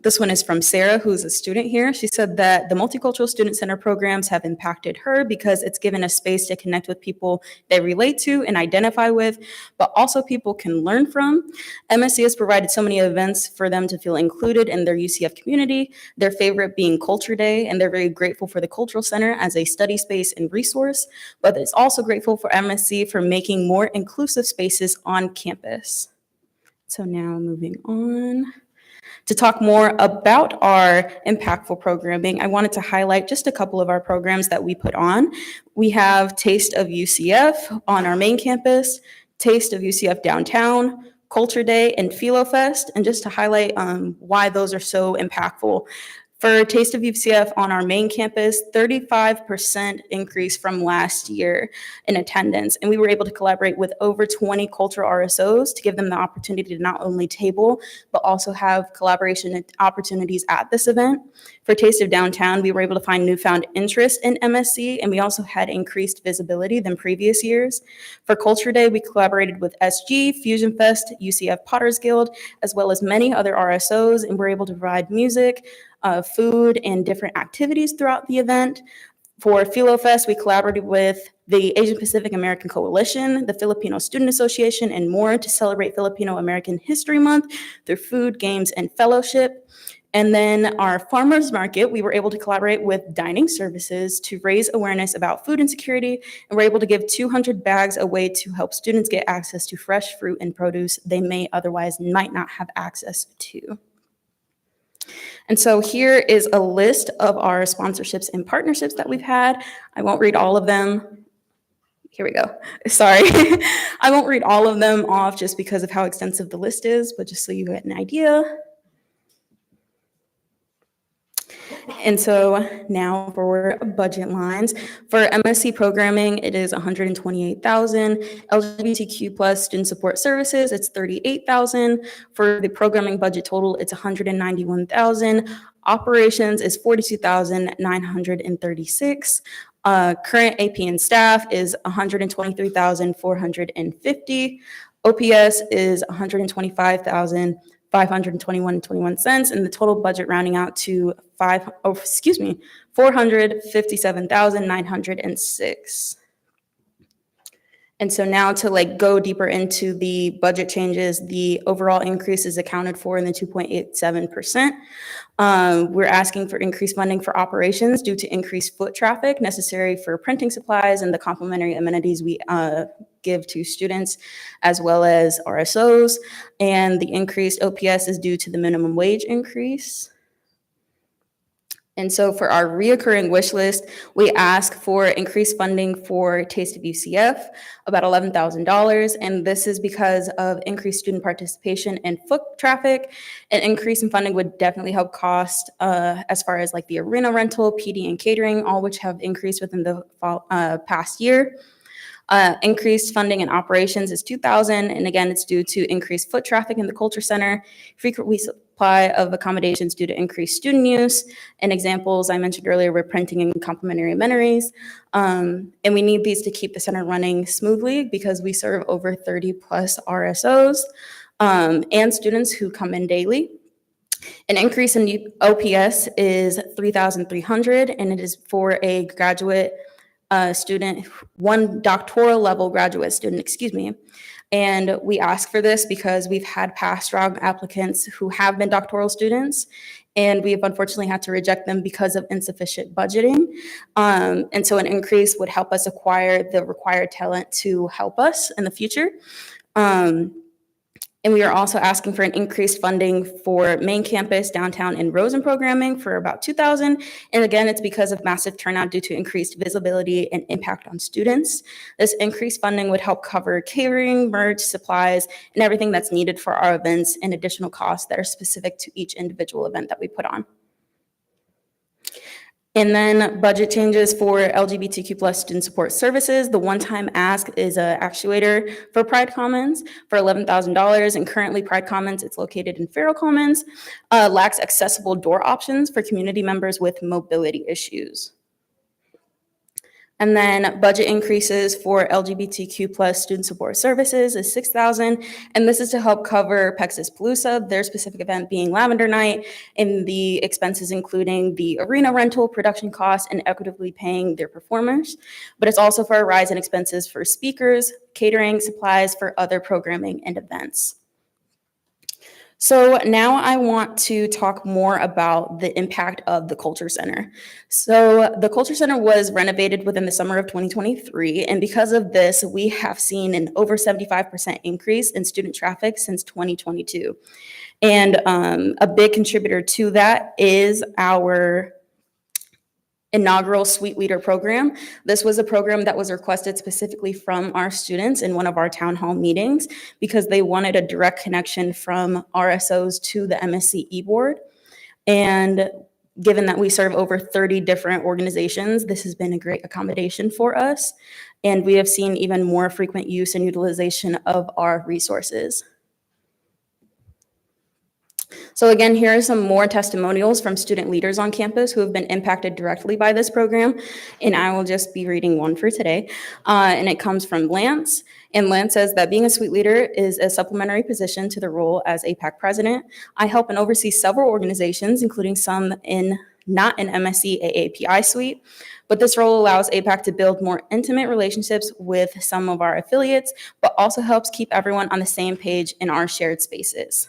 This one is from Sarah, who's a student here. She said that the Multicultural Student Center programs have impacted her because it's given a space to connect with people they relate to and identify with, but also people can learn from. MSC has provided so many events for them to feel included in their UCF community, their favorite being Culture Day, and they're very grateful for the Cultural Center as a study space and resource, but it's also grateful for MSC for making more inclusive spaces on campus. So now moving on. To talk more about our impactful programming, I wanted to highlight just a couple of our programs that we put on. We have Taste of UCF on our main campus, Taste of UCF downtown, Culture Day, and Philo Fest, and just to highlight why those are so impactful. For Taste of UCF on our main campus, 35% increase from last year in attendance. And we were able to collaborate with over 20 cultural RSOs to give them the opportunity to not only table, but also have collaboration opportunities at this event. For Taste of Downtown, we were able to find newfound interest in MSC, and we also had increased visibility than previous years. For Culture Day, we collaborated with SG, Fusion Fest, UCF Potters Guild, as well as many other RSOs, and we're able to provide music, food, and different activities throughout the event. For Philo Fest, we collaborated with the Asian Pacific American Coalition, the Filipino Student Association, and more to celebrate Filipino American History Month through food, games, and fellowship. And then our farmers market, we were able to collaborate with dining services to raise awareness about food insecurity, and we're able to give 200 bags away to help students get access to fresh fruit and produce they may otherwise might not have access to. And so here is a list of our sponsorships and partnerships that we've had. I won't read all of them. Here we go. Sorry. I won't read all of them off just because of how extensive the list is, but just so you get an idea. And so now for budget lines. For MSC programming, it is $128,000. LGBTQ plus student support services, it's $38,000. For the programming budget total, it's $191,000. Operations is $42,936. Current AP and staff is $123,450. OPS is $125,521.21, and the total budget rounding out to $457,906. And so now to like go deeper into the budget changes, the overall increase is accounted for in the 2.87%. We're asking for increased funding for operations due to increased foot traffic necessary for printing supplies and the complementary amenities we give to students, as well as RSOs. And the increased OPS is due to the minimum wage increase. And so for our reoccurring wish list, we ask for increased funding for Taste of UCF, about $11,000. And this is because of increased student participation and foot traffic. An increase in funding would definitely help cost as far as like the arena rental, PD, and catering, all which have increased within the past year. Increased funding in operations is $2,000, and again, it's due to increased foot traffic in the Culture Center, frequent resupply of accommodations due to increased student use, and examples I mentioned earlier were printing and complementary amenities. And we need these to keep the center running smoothly because we serve over 30 plus RSOs and students who come in daily. An increase in the OPS is $3,300, and it is for a graduate student, one doctoral level graduate student, And we ask for this because we've had past round applicants who have been doctoral students, and we've unfortunately had to reject them because of insufficient budgeting. And so an increase would help us acquire the required talent to help us in the future. And we are also asking for an increased funding for main campus, downtown, and Rosen programming for about $2,000. And again, it's because of massive turnout due to increased visibility and impact on students. This increased funding would help cover catering, merch, supplies, and everything that's needed for our events and additional costs that are specific to each individual event that we put on. And then budget changes for LGBTQ plus student support services. The one-time ask is an actuator for Pride Commons for $11,000. And currently Pride Commons, it's located in Farrell Commons, lacks accessible door options for community members with mobility issues. And then budget increases for LGBTQ plus student support services is $6,000. And this is to help cover Pexas Palooza, their specific event being Lavender Night, and the expenses including the arena rental, production costs, and equitably paying their performers. But it's also for a rise in expenses for speakers, catering, supplies for other programming and events. So now I want to talk more about the impact of the Culture Center. So the Culture Center was renovated within the summer of 2023, and because of this, we have seen an over 75% increase in student traffic since 2022. And a big contributor to that is our inaugural Suite Leader program. This was a program that was requested specifically from our students in one of our town hall meetings because they wanted a direct connection from RSOs to the MSCE board. And given that we serve over 30 different organizations, this has been a great accommodation for us. And we have seen even more frequent use and utilization of our resources. So again, here are some more testimonials from student leaders on campus who have been impacted directly by this program. And I will just be reading one for today. And it comes from Lance. And Lance says that being a suite leader is a supplementary position to the role as APAC president. I help and oversee several organizations, including some not in MSC AAPI suite. But this role allows APAC to build more intimate relationships with some of our affiliates, but also helps keep everyone on the same page in our shared spaces.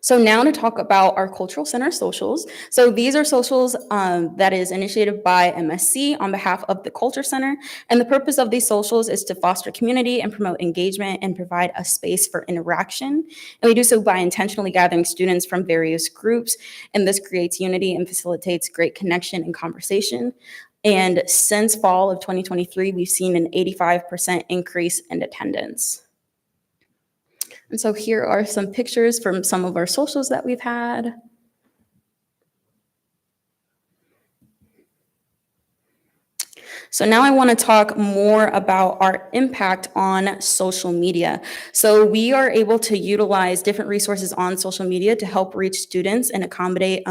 So now to talk about our Cultural Center socials. So these are socials that is initiated by MSC on behalf of the Culture Center. And the purpose of these socials is to foster community and promote engagement and provide a space for interaction. And we do so by intentionally gathering students from various groups. And this creates unity and facilitates great connection and conversation. And since fall of 2023, we've seen an 85% increase in attendance. And so here are some pictures from some of our socials that we've had. So now I want to talk more about our impact on social media. So we are able to utilize different resources on social media to help reach students and accommodate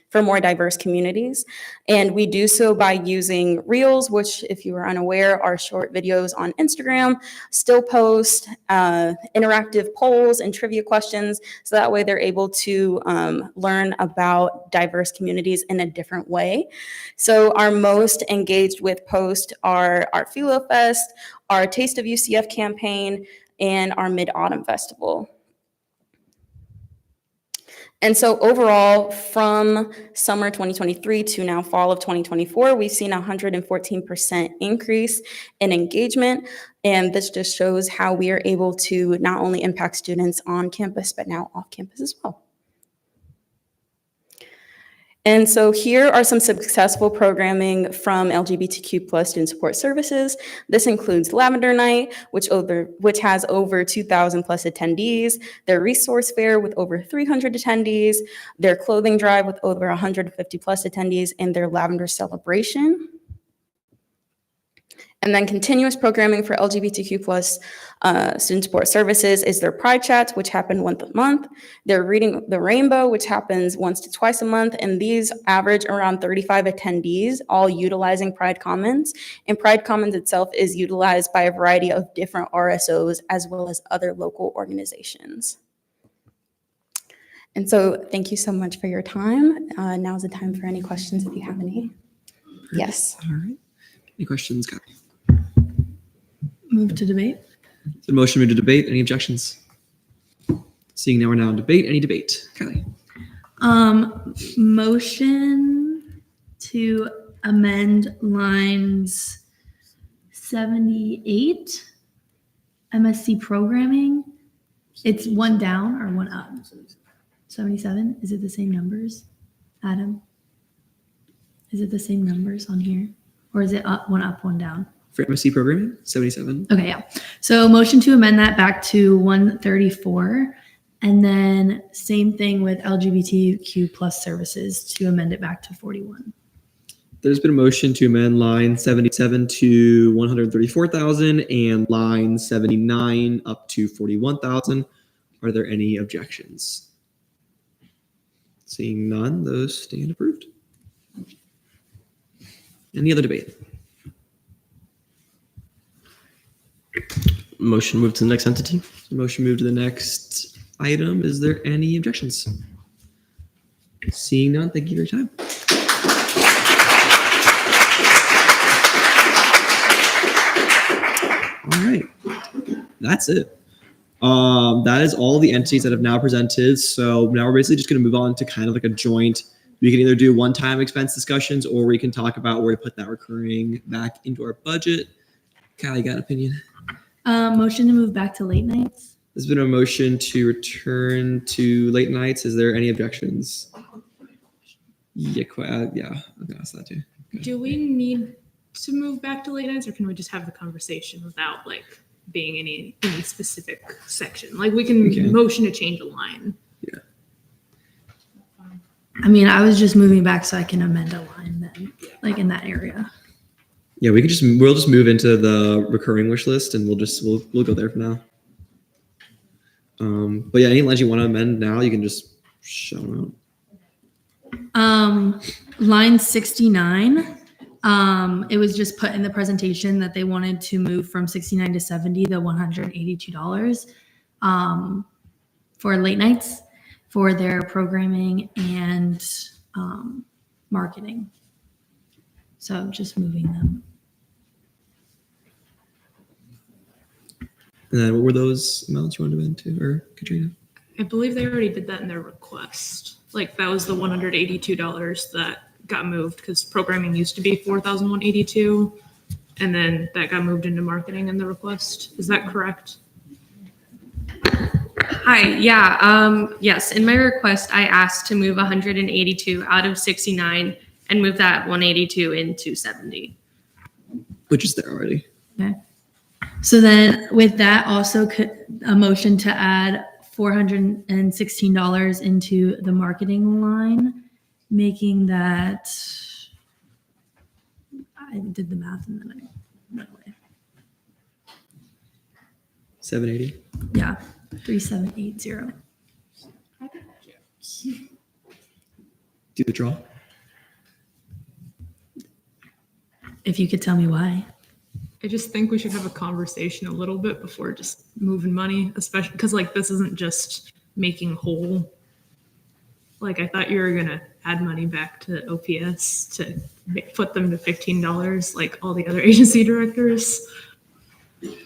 for more diverse communities. And we do so by using Reels, which, if you are unaware, are short videos on Instagram, still post, interactive polls and trivia questions. So that way they're able to learn about diverse communities in a different way. So our most engaged with posts host our Art Philo Fest, our Taste of UCF campaign, and our Mid-Autumn Festival. And so overall, from summer 2023 to now fall of 2024, we've seen a 114% increase in engagement. And this just shows how we are able to not only impact students on campus, but now off campus as well. And so here are some successful programming from LGBTQ+ Student Support Services. This includes Lavender Night, which has over 2,000 plus attendees, their resource fair with over 300 attendees, their clothing drive with over 150 plus attendees, and their Lavender Celebration. And then continuous programming for LGBTQ+ Student Support Services is their Pride Chats, which happen once a month. They're Reading the Rainbow, which happens once to twice a month. And these average around 35 attendees, all utilizing Pride Commons. And Pride Commons itself is utilized by a variety of different RSOs as well as other local organizations. And so thank you so much for your time. Now's the time for any questions if you have any. Yes. All right. Any questions, Kylie? Move to debate. So motion moved to debate. Any objections? Seeing now we're now in debate. Any debate? Kylie? Motion to amend lines 78, MSC programming. It's one down or one up? 77? Is it the same numbers, Adam? Is it the same numbers on here? Or is it up, one down? For MSc programming, 77. Okay, yeah. So motion to amend that back to 134. And then same thing with LGBTQ+ services to amend it back to 41. There's been a motion to amend line 77 to 134,000 and line 79 up to 41,000. Are there any objections? Seeing none, those stand approved. Any other debate? Motion moved to the next entity. Motion moved to the next item. Is there any objections? Seeing none, thank you for your time. All right, that's it. That is all the entities that have now presented. So now we're basically just going to move on to kind of like a joint. We can either do one-time expense discussions, or we can talk about where to put that recurring back into our budget. Kylie, got an opinion? Motion to move back to late nights. There's been a motion to return to late nights. Is there any objections? Yeah, I'm gonna ask that too. Do we need to move back to late nights, or can we just have the conversation without like being any specific section? Like we can motion to change a line. Yeah. I mean, I was just moving back so I can amend a line then, like in that area. Yeah, we'll just move into the recurring wish list, and we'll go there for now. But yeah, any lines you want to amend now, you can just shout them out. Line 69. It was just put in the presentation that they wanted to move from 69 to 70, the $182 for late nights for their programming and marketing. So just moving them. And then what were those amounts you wanted to amend to, or Katrina? I believe they already did that in their request. Like that was the $182 that got moved because programming used to be $4,182, and then that got moved into marketing in the request. Is that correct? Hi, yeah, yes. In my request, I asked to move 182 out of 69 and move that 182 into 70. Which is there already. Okay. So then with that, also a motion to add $416 into the marketing line, making that, I did the math and then I went away. 780? Yeah, 3780. Do the draw. If you could tell me why. I just think we should have a conversation a little bit before just moving money, especially because like this isn't just making whole Like, I thought you were gonna add money back to OPS to put them to $15, like all the other agency directors.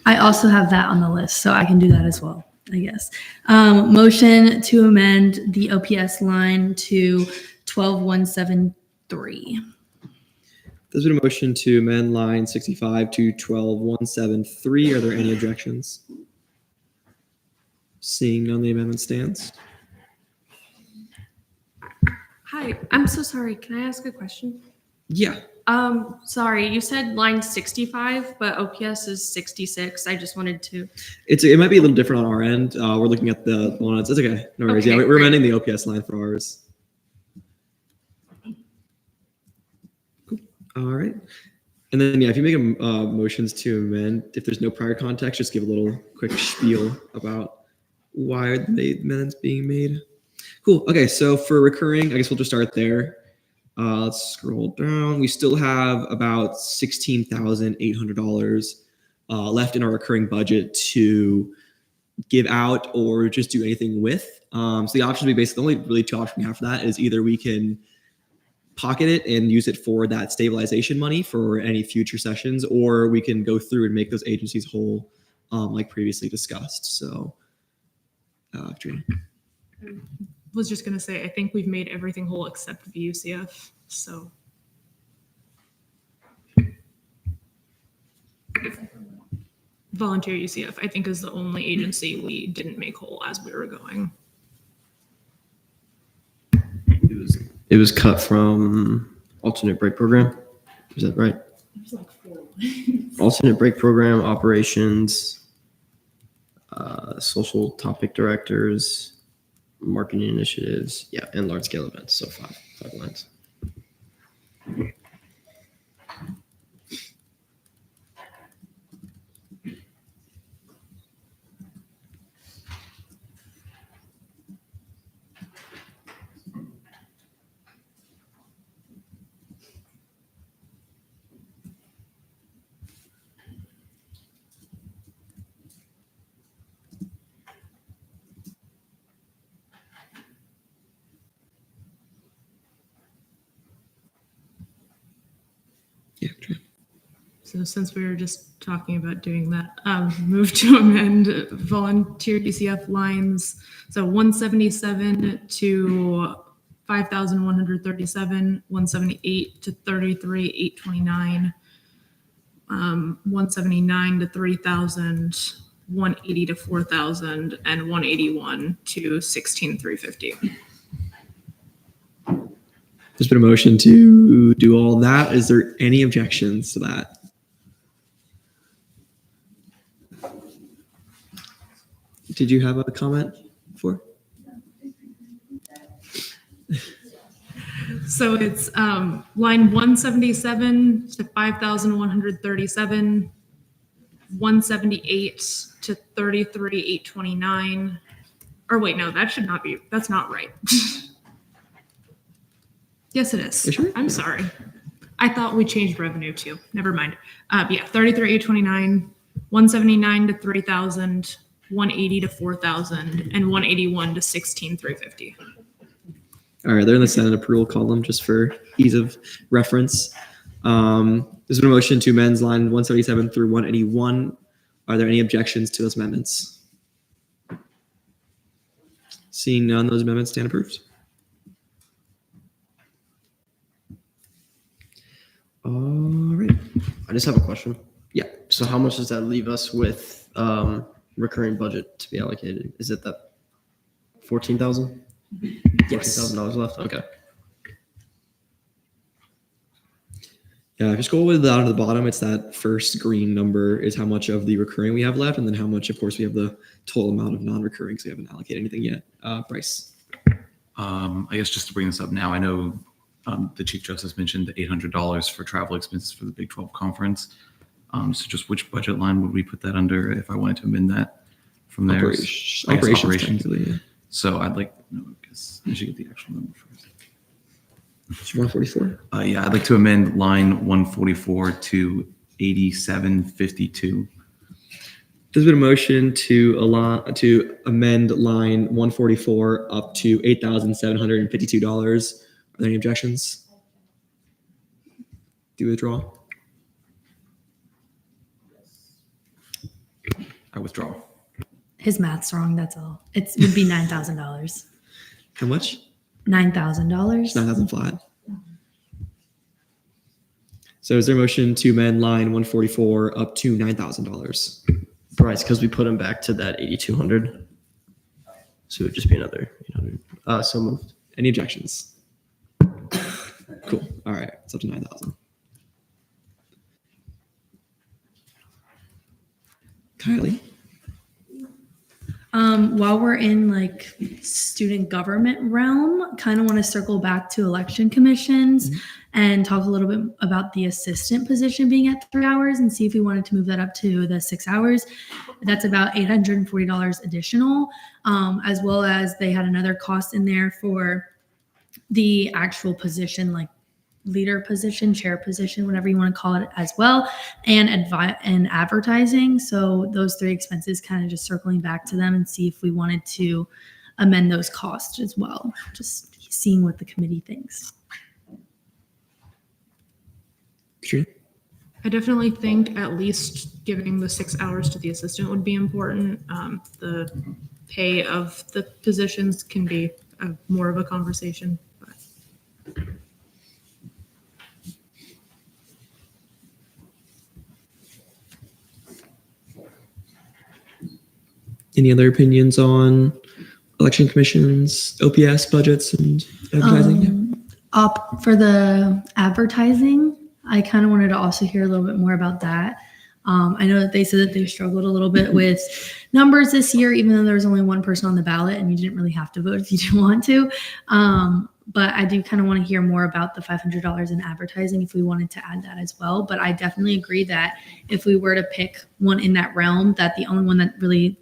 I also have that on the list, so I can do that as well, I guess. Motion to amend the OPS line to 12,173. There's been a motion to amend line 65 to 12,173. Are there any objections? Seeing none, the amendment stands. Hi, I'm so sorry. Can I ask a question? Yeah. Sorry, you said line 65, but OPS is 66. I just wanted to. It might be a little different on our end. We're looking at the one. It's okay. No worries. Okay, Yeah, we're great. amending the OPS line for ours. Cool. All right. And then, yeah, if you make motions to amend, if there's no prior context, just give a little quick spiel about why are the amendments being made. Cool. Okay, so for recurring, I guess we'll just start there. Let's scroll down. We still have about $16,800 left in our recurring budget to give out or just do anything with. So the options we basically, the only really two options we have for that is either we can pocket it and use it for that stabilization money for any future sessions, or we can go through and make those agencies whole, like previously discussed. So, Adrian. Was just gonna say, I think we've made everything whole except the UCF, so. Volunteer UCF, I think, is the only agency we didn't make whole as we were going. It was cut from alternate break program. Is that right? There's like 4 Alternate break program, operations, social topic directors, marketing initiatives, yeah, and large scale events. So five lines. So since we were just talking about doing that, move to amend volunteer UCF lines. So 177 to 5,137, 178 to 33,829, 179 to 3,000, 180 to 4,000, and 181 to 16,350. There's been a motion to do all that. Is there any objections to that? Did you have a comment for? So it's line 177 to 5,137, 178 to 33,829. Or wait, no, that should not be, that's not right. Yes, it is. You sure? I'm sorry. I thought we changed revenue too. Never mind. Yeah, 33,829, 179 to 3,000, 180 to 4,000, and 181 to 16,350. All right, they're in the Senate approval column just for ease of reference. There's been a motion to amend line 177 through 181. Are there any objections to those amendments? Seeing none, those amendments stand approved. All right. I just have a question. Yeah. So how much does that leave us with recurring budget to be allocated? Is it that 14,000? Yes. $14,000 left? Okay. Yeah, if you scroll with down to the bottom, it's that first green number is how much of the recurring we have left, and then how much, of course, we have the total amount of non-recurring, so we haven't allocated anything yet. Bryce. I guess just to bring this up now, I know the Chief Justice mentioned the $800 for travel expenses for the Big 12 conference. So just which budget line would we put that under if I wanted to amend that from there? Operations. Operations. So I'd like, no, I guess I should get the actual number first. It's 144. Yeah, I'd like to amend line 144 to 8752. There's been a motion to amend line 144 up to $8,752. Are there any objections? Do you withdraw? I withdraw. His math's wrong, that's all. It would be $9,000. How much? $9,000. 9,000 flat. So is there a motion to amend line 144 up to $9,000? Bryce, because we put him back to that 8,200. So it would just be another 800. So moved. Any objections? Cool. All right. It's up to 9,000. Kylie. While we're in like student government realm, kind of want to circle back to election commissions and talk a little bit about the assistant position being at 3 hours and see if we wanted to move that up to the 6 hours. That's about $840 additional, as well as they had another cost in there for the actual position, like leader position, chair position, whatever you want to call it as well, and advertising. So those three expenses, kind of just circling back to them and see if we wanted to amend those costs as well. Just seeing what the committee thinks. Sure. I definitely think at least giving the 6 hours to the assistant would be important. The pay of the positions can be more of a conversation. But. Any other opinions on election commissions, OPS budgets, and advertising? For the advertising, I kind of wanted to also hear a little bit more about that. I know that they said that they struggled a little bit with numbers this year, even though there was only one person on the ballot and you didn't really have to vote if you didn't want to. But I do kind of want to hear more about the $500 in advertising if we wanted to add that as well. But I definitely agree that if we were to pick one in that realm, that the only one that really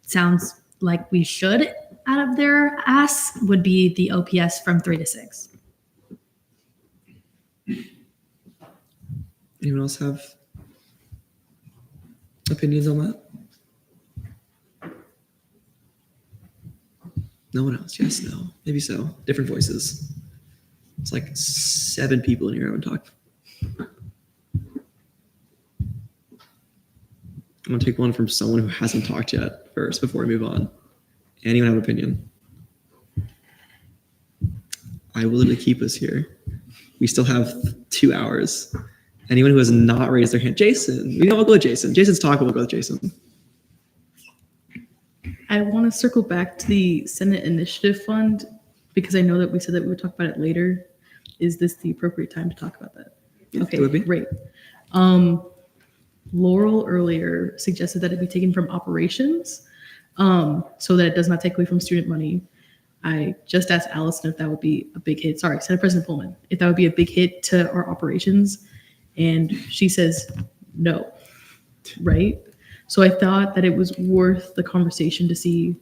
sounds like we should out of their ask would be the OPS from 3 to 6. Anyone else have opinions on that? No one else? Yes, no, maybe so. Different voices. It's like 7 people in here who haven't talked. I'm gonna take one from someone who hasn't talked yet first before we move on. Anyone have an opinion? I will literally keep us here. We still have 2 hours. Anyone who has not raised their hand, Jason. We all go with Jason. Jason's talking. We'll go with Jason. I want to circle back to the Senate Initiative Fund because I know that we said that we would talk about it later. Is this the appropriate time to talk about that? Yeah, okay, it would be. Great. Laurel earlier suggested that it be taken from operations so that it does not take away from student money. I just asked Allison if that would be a big hit. Sorry, Senate President Pullman, if that would be a big hit to our operations. And she says no, right? So I thought that it was worth the conversation to see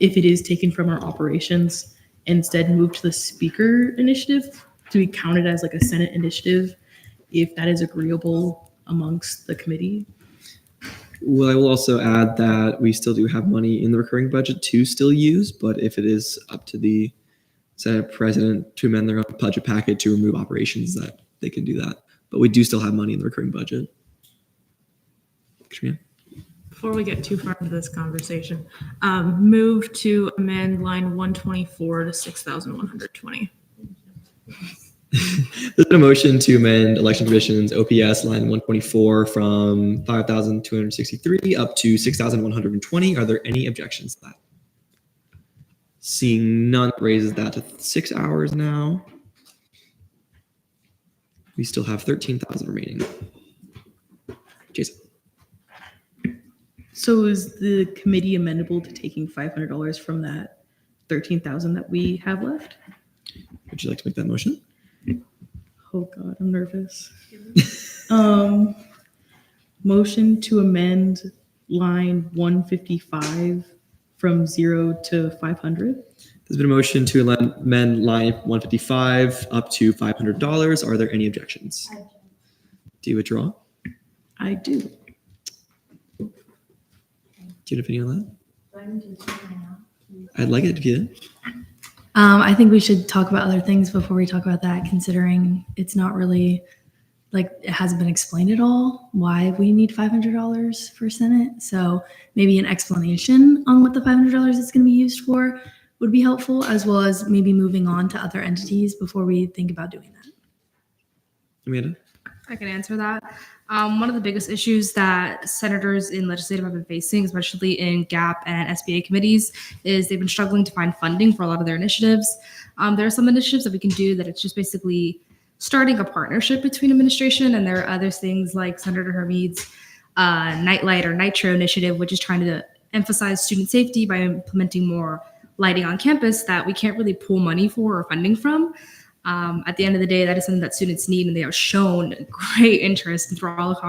if it is taken from our operations and instead move to the speaker initiative to be counted as like a Senate initiative, if that is agreeable amongst the committee. Well, I will also add that we still do have money in the recurring budget to still use, but if it is up to the Senate President to amend their own budget packet to remove operations, that they can do that. But we do still have money in the recurring budget. Katrina? Before we get too far into this conversation, move to amend line 124 to 6,120. There's been a motion to amend election commissions OPS line 124 from 5,263 up to 6,120. Are there any objections to that? Seeing none, raises that to 6 hours now. We still have 13,000 remaining. Jason. So is the committee amendable to taking $500 from that 13,000 that we have left? Would you like to make that motion? Oh God, I'm nervous. Motion to amend line 155 from 0 to 500. There's been a motion to amend line 155 up to $500. Are there any objections? Do you withdraw? I do. Do you have an opinion on that? I'd like it if you did. I think we should talk about other things before we talk about that, considering it's not really, like, it hasn't been explained at all why we need $500 for Senate. So maybe an explanation on what the $500 is going to be used for would be helpful, as well as maybe moving on to other entities before we think about doing that. Amanda? I can answer that. One of the biggest issues that senators in legislative have been facing, especially in GAP and SBA committees, is they've been struggling to find funding for a lot of their initiatives. There are some initiatives that we can do that it's just basically starting a partnership between administration, and there are other things like Senator Hermid's Nightlight or Nitro initiative, which is trying to emphasize student safety by implementing more lighting on campus that we can't really pull money for or funding from. At the end of the day, that is something that students need, and they have shown great interest through all of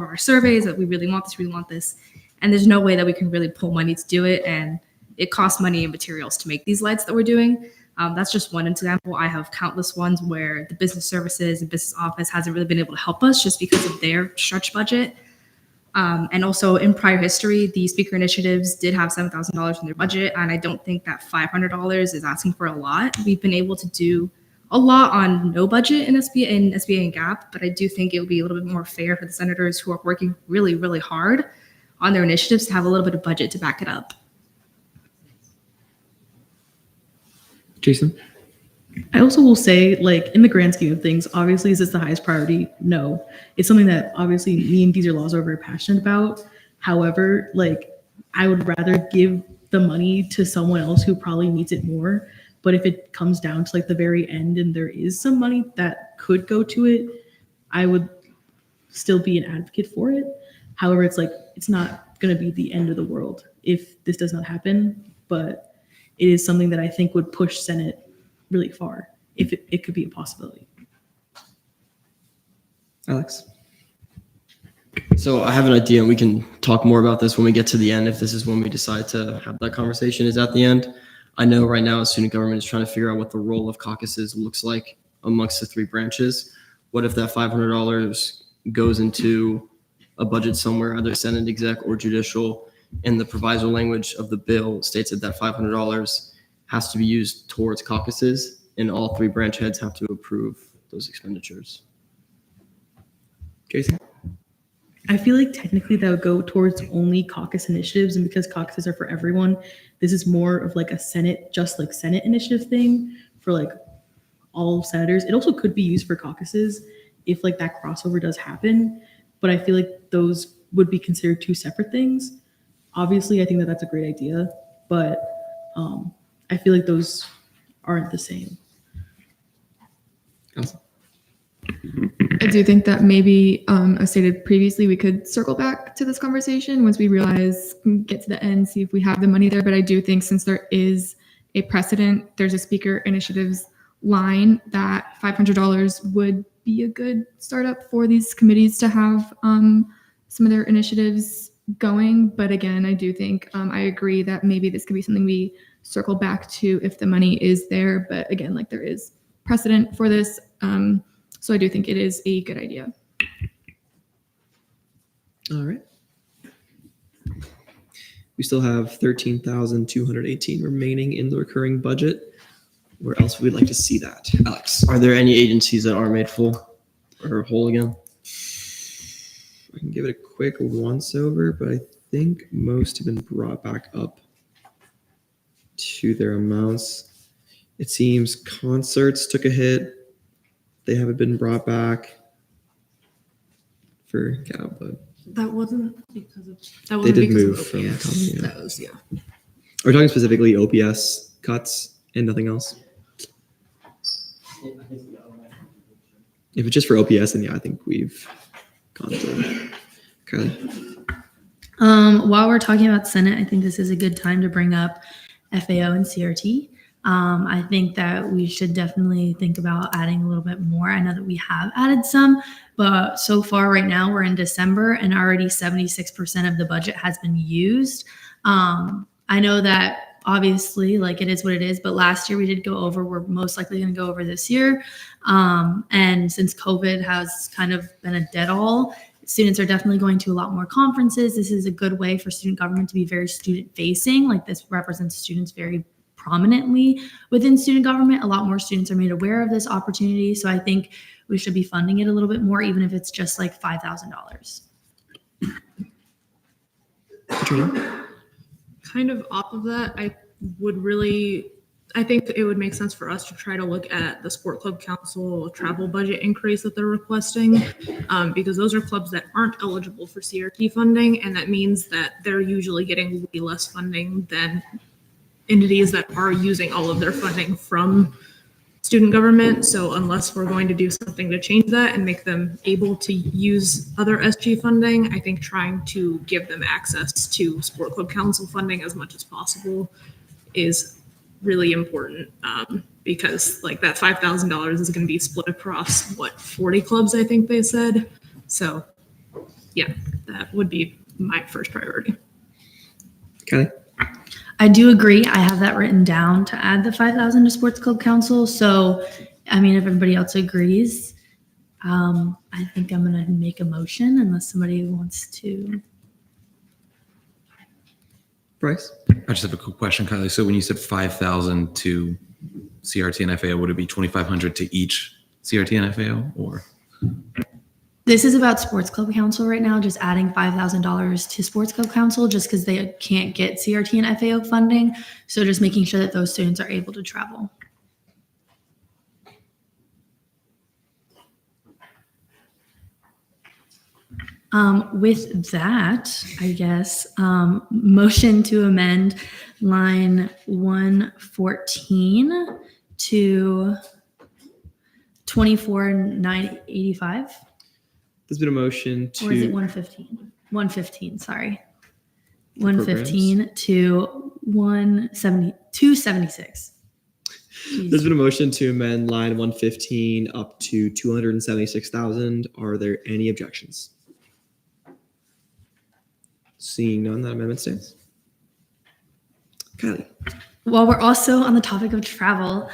our surveys that we really want this, and there's no way that we can really pull money to do it, and it costs money and materials to make these lights that we're doing. That's just one example. I have countless ones where the business services and business office hasn't really been able to help us just because of their stretch budget. And also in prior history, the speaker initiatives did have $7,000 in their budget, and I don't think that $500 is asking for a lot. We've been able to do a lot on no budget in SBA and GAP, but I do think it would be a little bit more fair for the senators who are working really, really hard on their initiatives to have a little bit of budget to back it up. Jason? I also will say, like, in the grand scheme of things, obviously, is this the highest priority? No. It's something that obviously me and Deezer Laws are very passionate about. However, like, I would rather give the money to someone else who probably needs it more. But if it comes down to like the very end and there is some money that could go to it, I would still be an advocate for it. However, it's like, it's not going to be the end of the world if this does not happen, but it is something that I think would push Senate really far if it could be a possibility. Alex? So I have an idea, and we can talk more about this when we get to the end, if this is when we decide to have that conversation is at the end. I know right now student government is trying to figure out what the role of caucuses looks like amongst the three branches. What if that $500 goes into a budget somewhere, either Senate exec or judicial, and the proviso language of the bill states that that $500 has to be used towards caucuses, and all three branch heads have to approve those expenditures. Casey? I feel like technically that would go towards only caucus initiatives, and because caucuses are for everyone, this is more of like a Senate, just like Senate initiative thing for like all senators. It also could be used for caucuses if like that crossover does happen, but I feel like those would be considered two separate things. Obviously, I think that that's a great idea, but I feel like those aren't the same. Awesome. I do think that maybe, as stated previously, we could circle back to this conversation once we realize, get to the end, see if we have the money there. But I do think since there is a precedent, there's a speaker initiatives line, that $500 would be a good startup for these committees to have some of their initiatives going. But again, I do think I agree that maybe this could be something we circle back to if the money is there. But again, like, there is precedent for this. So I do think it is a good idea. All right. We still have 13,218 remaining in the recurring budget. Where else would we like to see that? Alex? Are there any agencies that are made full or whole again? I can give it a quick once over, but I think most have been brought back up to their amounts. It seems concerts took a hit. They haven't been brought back for GAP, but That wasn't because of that. they Wasn't did because move of from OPS. coming. Yeah. That was, yeah. We're talking specifically OPS cuts and nothing else. If it's just for OPS, then yeah, I think we've gone through. Kylie? While we're talking about Senate, I think this is a good time to bring up FAO and CRT. I think that we should definitely think about adding a little bit more. I know that we have added some, but so far right now we're in December and already 76% of the budget has been used. I know that obviously, like, it is what it is, but last year we did go over. We're most likely going to go over this year. And since COVID has kind of been a dead all, students are definitely going to a lot more conferences. This is a good way for student government to be very student facing. Like this represents students very prominently within student government. A lot more students are made aware of this opportunity. So I think we should be funding it a little bit more, even if it's just like $5,000. Kind of off of that, I think it would make sense for us to try to look at the Sport Club Council travel budget increase that they're requesting, because those are clubs that aren't eligible for CRT funding, and that means that they're usually getting way less funding than entities that are using all of their funding from student government. So unless we're going to do something to change that and make them able to use other SG funding, I think trying to give them access to Sport Club Council funding as much as possible is really important, because like that $5,000 is going to be split across 40 clubs, I think they said. So yeah, that would be my first priority. Okay. I do agree. I have that written down to add the $5,000 to Sports Club Council. So, I mean, if everybody else agrees, I think I'm going to make a motion unless somebody wants to. Bryce? I just have a quick question, Kylie. So when you said 5,000 to CRT and FAO, would it be 2,500 to each CRT and FAO, or? This is about Sports Club Council right now, just adding $5,000 to Sports Club Council just because they can't get CRT and FAO funding. So just making sure that those students are able to travel. With that, I guess, motion to amend line 114 to 24,985. There's been a motion to. Or is it 115? 115, sorry. 115 to 276. There's been a motion to amend line 115 up to 276,000. Are there any objections? Seeing none, that amendment stands. Kylie. While we're also on the topic of travel,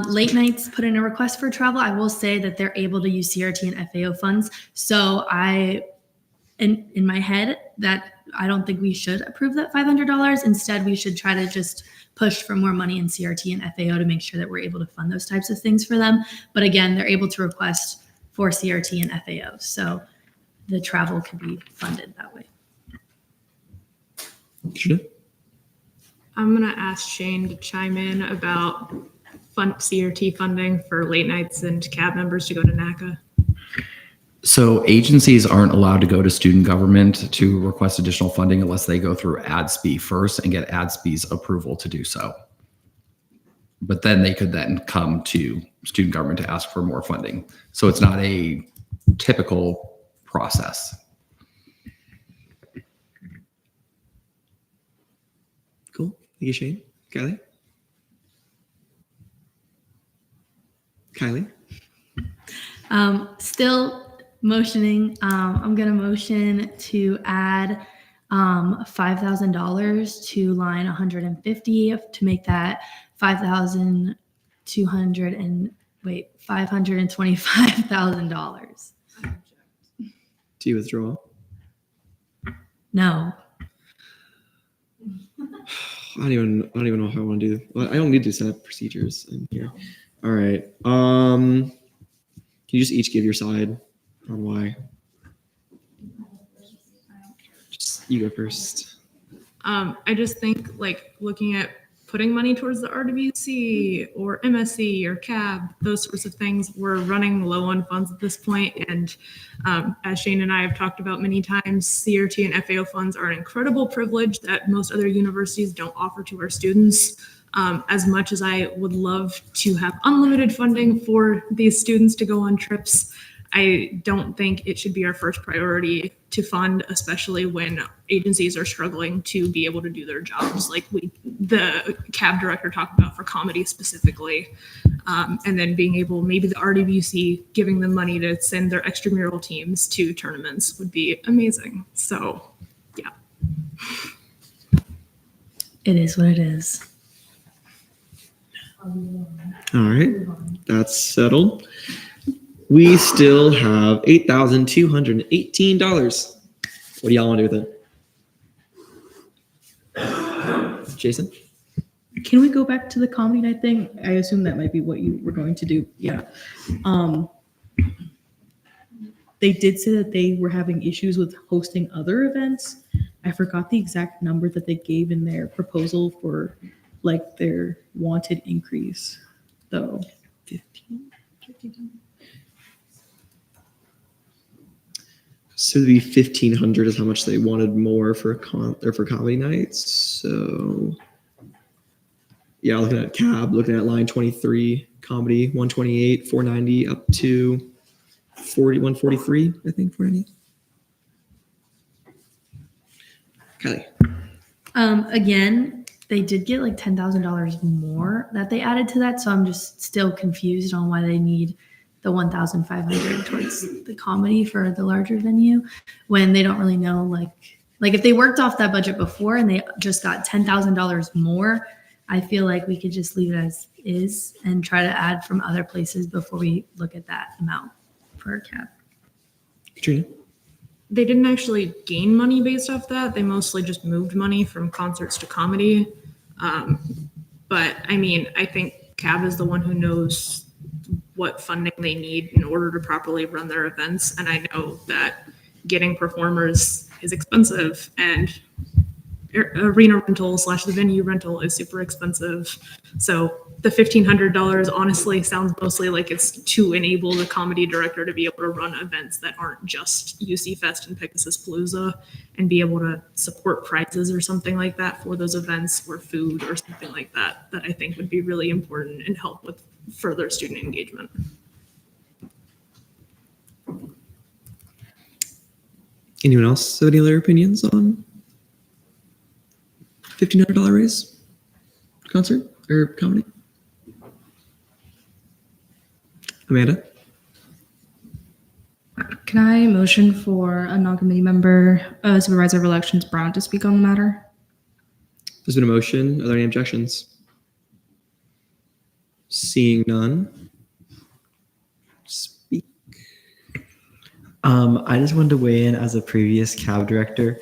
late nights put in a request for travel. I will say that they're able to use CRT and FAO funds. So in my head, that I don't think we should approve that $500. Instead, we should try to just push for more money in CRT and FAO to make sure that we're able to fund those types of things for them. But again, they're able to request for CRT and FAO. So the travel could be funded that way. Sure. I'm going to ask Shane to chime in about CRT funding for late nights and cab members to go to NACA. So agencies aren't allowed to go to student government to request additional funding unless they go through ADSB first and get ADSB's approval to do so. But then they could then come to student government to ask for more funding. So it's not a typical process. Cool. Thank you, Shane. Kylie? Kylie? Still motioning. I'm going to motion to add $5,000 to line 150 to make that $525,000. Do you withdraw? No. I don't even know how I want to do. Well, I don't need to set up procedures in here. All right. Can you just each give your side on why? Just you go first. I just think like looking at putting money towards the RWC or MSC or CAB, those sorts of things, we're running low on funds at this point. And as Shane and I have talked about many times, CRT and FAO funds are an incredible privilege that most other universities don't offer to our students. As much as I would love to have unlimited funding for these students to go on trips, I don't think it should be our first priority to fund, especially when agencies are struggling to be able to do their jobs, like the CAB director talked about for comedy specifically. And then being able, maybe the RWC giving them money to send their extramural teams to tournaments would be amazing. So, yeah. It is what it is. All right. That's settled. We still have $8,218. What do y'all want to do with it? Jason? Can we go back to the comedy night thing? I assume that might be what you were going to do. Yeah. They did say that they were having issues with hosting other events. I forgot the exact number that they gave in their proposal for like their wanted increase, though. 15? So it'd be 1,500 is how much they wanted more for for comedy nights. So yeah, looking at cab, looking at line 23, comedy 128, 490 up to 143, I think 490. Kylie. Again, they did get like $10,000 more that they added to that, so I'm just still confused on why they need the 1,500 towards the comedy for the larger venue when they don't really know like if they worked off that budget before and they just got $10,000 more, I feel like we could just leave it as is and try to add from other places before we look at that amount for a cap. Katrina? They didn't actually gain money based off that. They mostly just moved money from concerts to comedy. But I mean, I think CAB is the one who knows what funding they need in order to properly run their events. And I know that getting performers is expensive, and arena rental / the venue rental is super expensive. So the $1,500 honestly sounds mostly like it's to enable the comedy director to be able to run events that aren't just UC Fest and Pegasus Palooza, and be able to support prizes or something like that for those events, or food or something like that, that I think would be really important and help with further student engagement. Anyone else have any other opinions on $1,500 raise concert or comedy? Amanda? Can I motion for a non-committee member, Supervisor of Elections Brown, to speak on the matter? There's been a motion. Are there any objections? Seeing none. Speak. I just wanted to weigh in as a previous CAB director.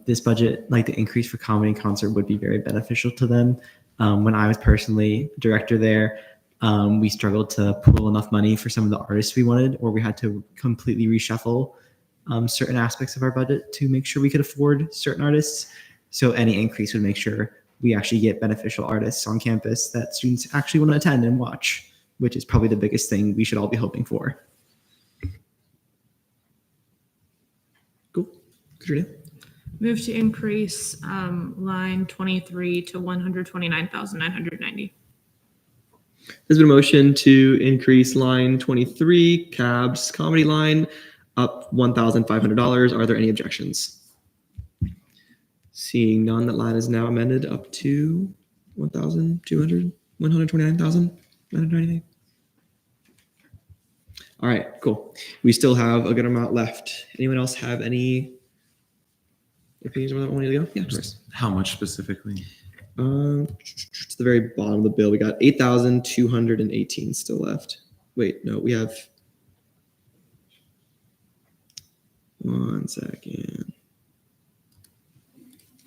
This budget, like the increase for comedy and concert, would be very beneficial to them. When I was personally director there, we struggled to pool enough money for some of the artists we wanted, or we had to completely reshuffle certain aspects of our budget to make sure we could afford certain artists. So any increase would make sure we actually get beneficial artists on campus that students actually want to attend and watch, which is probably the biggest thing we should all be hoping for. Cool. Katrina? Move to increase line 23 to 129,990. There's been a motion to increase line 23, CAB's comedy line, up $1,500. Are there any objections? Seeing none, that line is now amended up to 129,990. All right, cool. We still have a good amount left. Anyone else have any opinions on that one? Yeah, of course. How much specifically? It's the very bottom of the bill. We got 8,218 still left. Wait, no, we have. One second.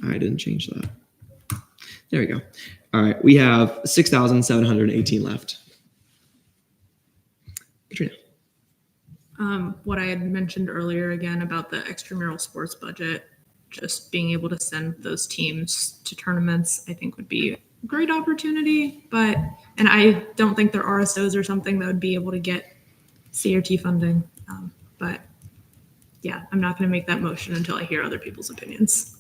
I didn't change that. There we go. All right, we have 6,718 left. Katrina. What I had mentioned earlier again about the extramural sports budget, just being able to send those teams to tournaments, I think would be a great opportunity. And I don't think there are RSOs or something that would be able to get CRT funding. But yeah, I'm not going to make that motion until I hear other people's opinions.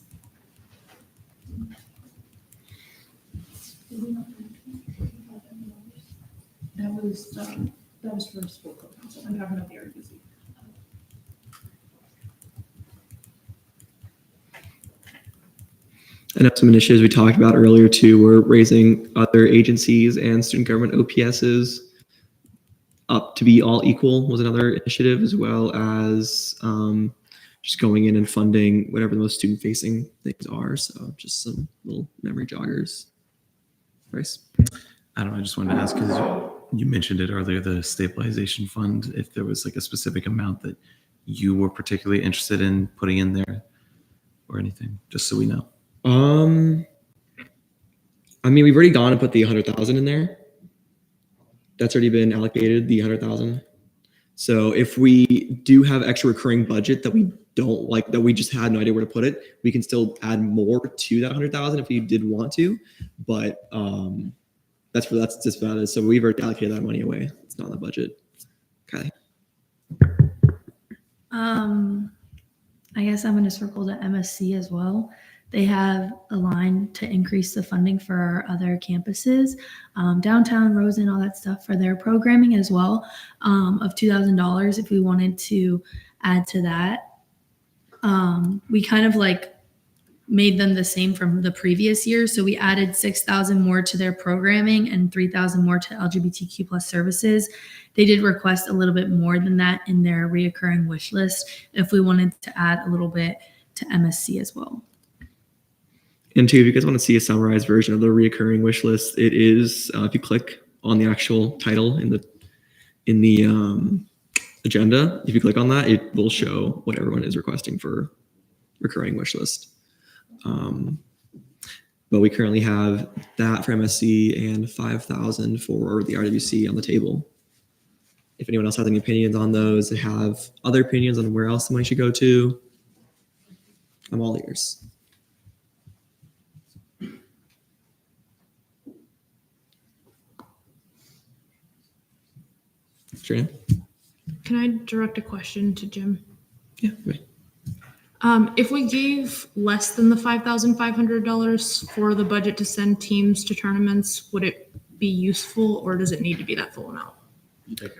That was for school council. I'm talking about the RBC. I know some initiatives we talked about earlier too were raising other agencies and student government OPSs up to be all equal was another initiative, as well as just going in and funding whatever the most student facing things are. So just some little memory joggers. Bryce? I don't know. I just wanted to ask because You mentioned it earlier, the stabilization fund, if there was like a specific amount that you were particularly interested in putting in there or anything, just so we know. I mean, we've already gone and put the 100,000 in there. That's already been allocated, the 100,000. So if we do have extra recurring budget that we don't like, that we just had no idea where to put it, we can still add more to that 100,000 if we did want to. But that's just about it. So we've already allocated that money away. It's not in the budget. Okay. I guess I'm going to circle to MSC as well. They have a line to increase the funding for our other campuses, downtown, Rosen, all that stuff for their programming as well, of $2,000 if we wanted to add to that. We kind of like made them the same from the previous year. So we added 6,000 more to their programming and 3,000 more to LGBTQ plus services. They did request a little bit more than that in their reoccurring wish list if we wanted to add a little bit to MSC as well. And two, if you guys want to see a summarized version of the reoccurring wish list, it is if you click on the actual title in the agenda, if you click on that, it will show what everyone is requesting for recurring wish list. But we currently have that for MSC and 5,000 for the RWC on the table. If anyone else has any opinions on those, have other opinions on where else the money should go to, I'm all ears. Trina? Can I direct a question to Jim? Yeah. Right. If we gave less than the $5,500 for the budget to send teams to tournaments, would it be useful, or does it need to be that full amount? If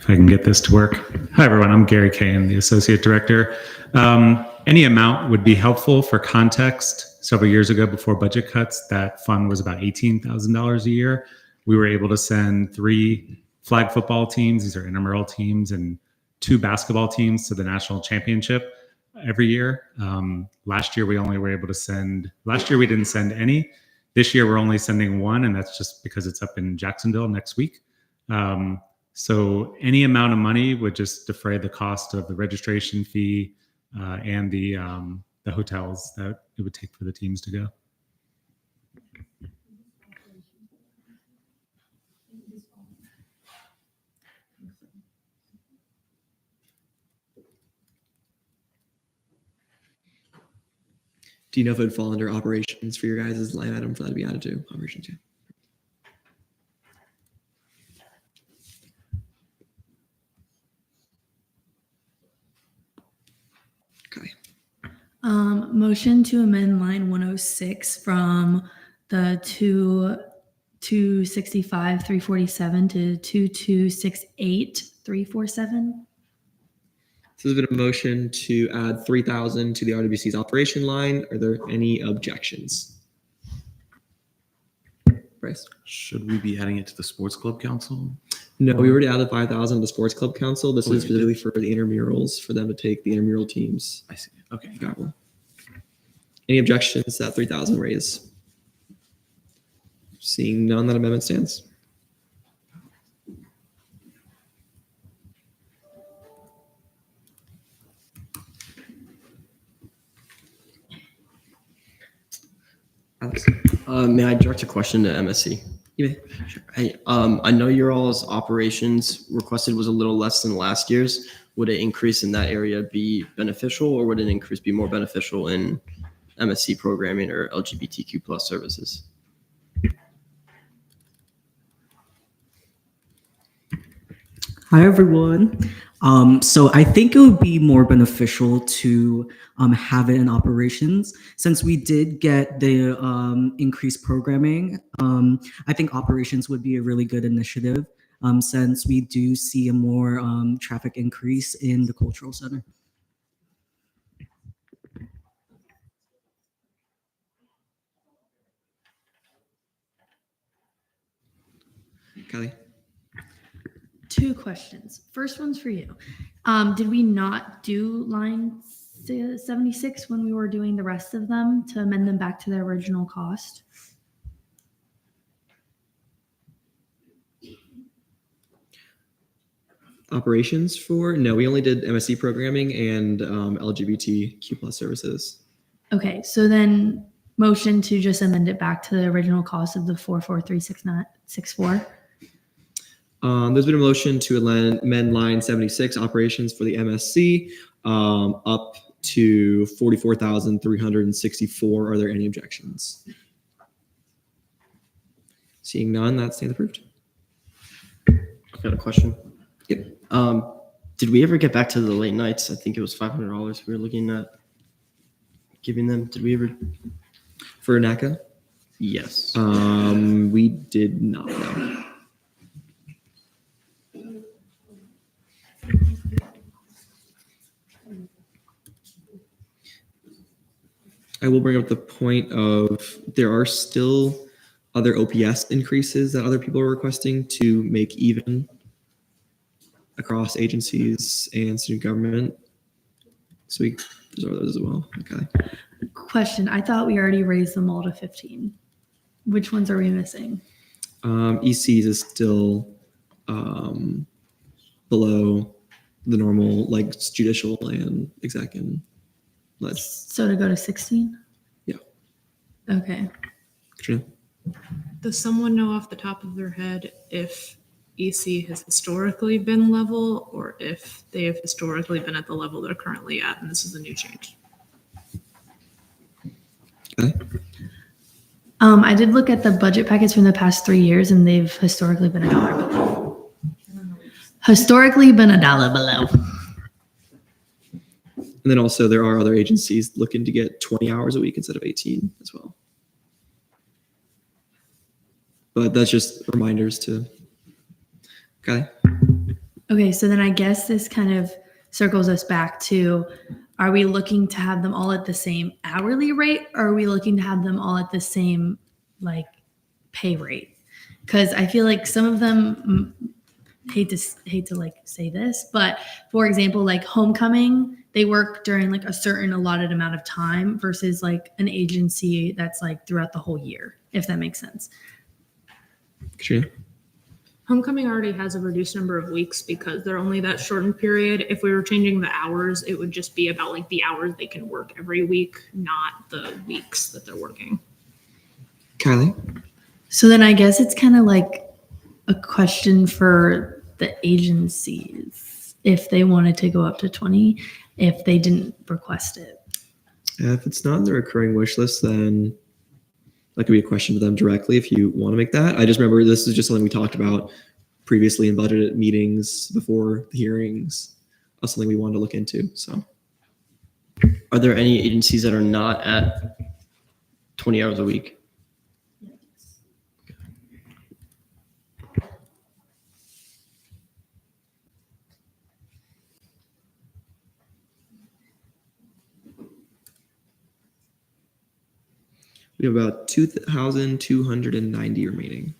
I can get this to work. Hi, everyone. I'm Gary Kane, the Associate Director. Any amount would be helpful. For context, several years ago, before budget cuts, that fund was about $18,000 a year. We were able to send 3 flag football teams, these are intramural teams, and 2 basketball teams to the national championship every year. Last year, we didn't send any. This year, we're only sending 1, and that's just because it's up in Jacksonville next week. So any amount of money would just defray the cost of the registration fee and the hotels that it would take for the teams to go. Do you know if it would fall under operations for your guys' line item for that to be added to operations? Yeah. Okay. Motion to amend line 106 from the 265 347 to 2268 347. So there's been a motion to add 3,000 to the RWC's operation line. Are there any objections? Bryce? Should we be adding it to the sports club council? No, we already added 5,000 to the sports club council. This is specifically for the intramurals, for them to take the intramural teams. I see. Okay. Got one. Any objections to that 3,000 raise? Seeing none, that amendment stands. Alex? May I direct a question to MSC? You may. Sure. I know your all's operations requested was a little less than last year's. Would an increase in that area be beneficial, or would an increase be more beneficial in MSC programming or LGBTQ plus services? Hi, everyone. So I think it would be more beneficial to have it in operations. Since we did get the increased programming, I think operations would be a really good initiative since we do see a more traffic increase in the cultural center. Kelly? 2 questions. First one's for you. Did we not do line 76 when we were doing the rest of them to amend them back to their original cost? operations for? No, we only did MSc programming and LGBTQ plus services. Okay, so then motion to just amend it back to the original cost of the 4436964. There's been a motion to amend line 76 operations for the MSc up to 44,364. Are there any objections? Seeing none, that stands approved. I've got a question. Yep. Did we ever get back to the late nights? I think it was $500 we were looking at giving them. Did we ever? For NACA? Yes. We did not know. I will bring up the point of there are still other OPS increases that other people are requesting to make even across agencies and student government. So those are those as well. Okay. Question, I thought we already raised them all to 15. Which ones are we missing? ECs is still below the normal, like judicial and exec and less. So to go to 16? Yeah. Okay. Katrina? Does someone know off the top of their head if EC has historically been level or if they have historically been at the level they're currently at and this is a new change? Okay. I did look at the budget packets from the past 3 years and they've historically been $1 below. Historically been $1 below. And then also there are other agencies looking to get 20 hours a week instead of 18 as well. But that's just reminders to, okay. Okay, so then I guess this kind of circles us back to, are we looking to have them all at the same hourly rate or are we looking to have them all at the same like pay rate? Because I feel like some of them, hate to like say this, but for example, like homecoming, they work during like a certain allotted amount of time versus like an agency that's like throughout the whole year, if that makes sense. Katrina? Homecoming already has a reduced number of weeks because they're only that shortened period. If we were changing the hours, it would just be about like the hours they can work every week, not the weeks that they're working. Kylie? So then I guess it's kind of like a question for the agencies if they wanted to go up to 20, if they didn't request it. If it's not in the recurring wish list, then that could be a question to them directly if you want to make that. I just remember this is just something we talked about previously in budget meetings before the hearings, something we wanted to look into. So, Are there any agencies that are not at 20 hours a week? we have about 2,290 remaining.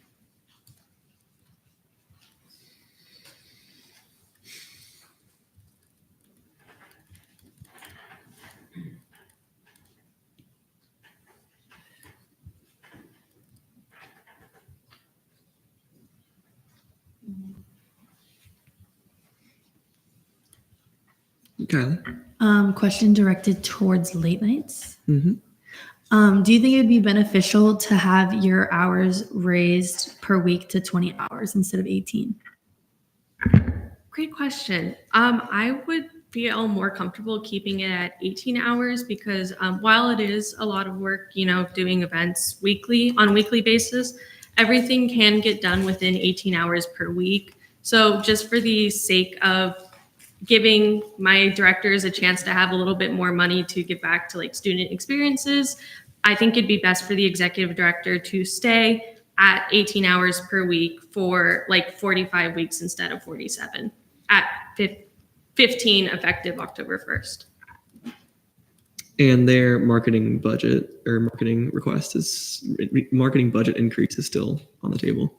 Kylie? Question directed towards late nights. Mm-hmm. Do you think it would be beneficial to have your hours raised per week to 20 hours instead of 18? Great question. I would feel more comfortable keeping it at 18 hours because while it is a lot of work, doing events on a weekly basis, everything can get done within 18 hours per week. So just for the sake of giving my directors a chance to have a little bit more money to give back to like student experiences, I think it'd be best for the executive director to stay at 18 hours per week for like 45 weeks instead of 47 at 15 effective October 1st. And their marketing budget or marketing request marketing budget increase is still on the table.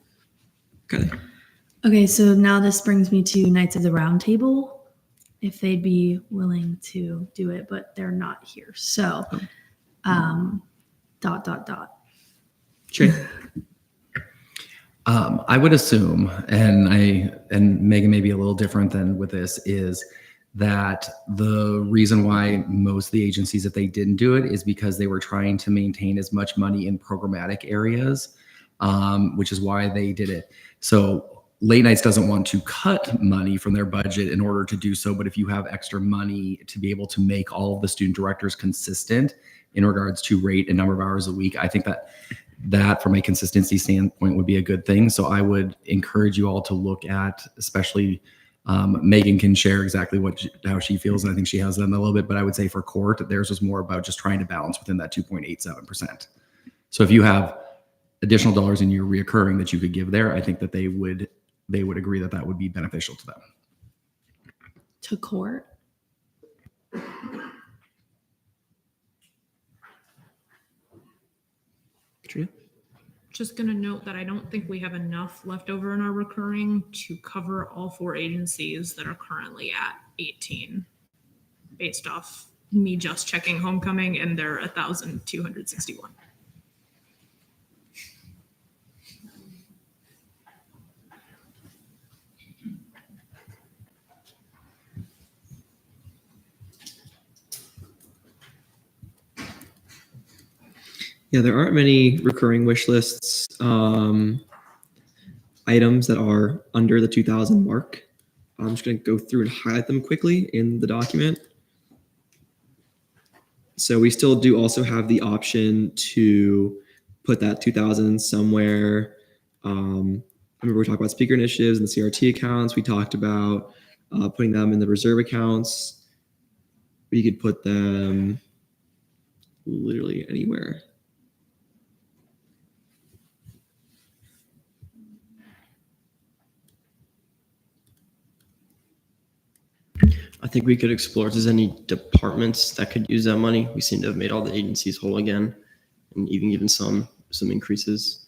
Okay. Okay, so now this brings me to Knights of the Round Table, if they'd be willing to do it, but they're not here. So, ... Sure. I would assume, and Megan may be a little different than with this, is that the reason why most of the agencies, if they didn't do it, is because they were trying to maintain as much money in programmatic areas, which is why they did it. So late nights doesn't want to cut money from their budget in order to do so, but if you have extra money to be able to make all of the student directors consistent in regards to rate and number of hours a week, I think that from a consistency standpoint would be a good thing. So I would encourage you all to look at, especially Megan can share exactly how she feels, and I think she has done a little bit, but I would say for court, theirs was more about just trying to balance within that 2.87%. So if you have additional dollars in your reoccurring that you could give there, I think that they would agree that that would be beneficial to them. To court? Just going to note that I don't think we have enough left over in our recurring to cover all 4 agencies that are currently at 18, based off me just checking homecoming, and they're 1,261. Yeah, there aren't many recurring wish lists items that are under the 2,000 mark. I'm just going to go through and highlight them quickly in the document. So we still do also have the option to put that 2,000 somewhere. I remember we talked about speaker initiatives and the CRT accounts. We talked about putting them in the reserve accounts. We could put them literally anywhere. I think we could explore if there's any departments that could use that money. We seem to have made all the agencies whole again, and even given some increases.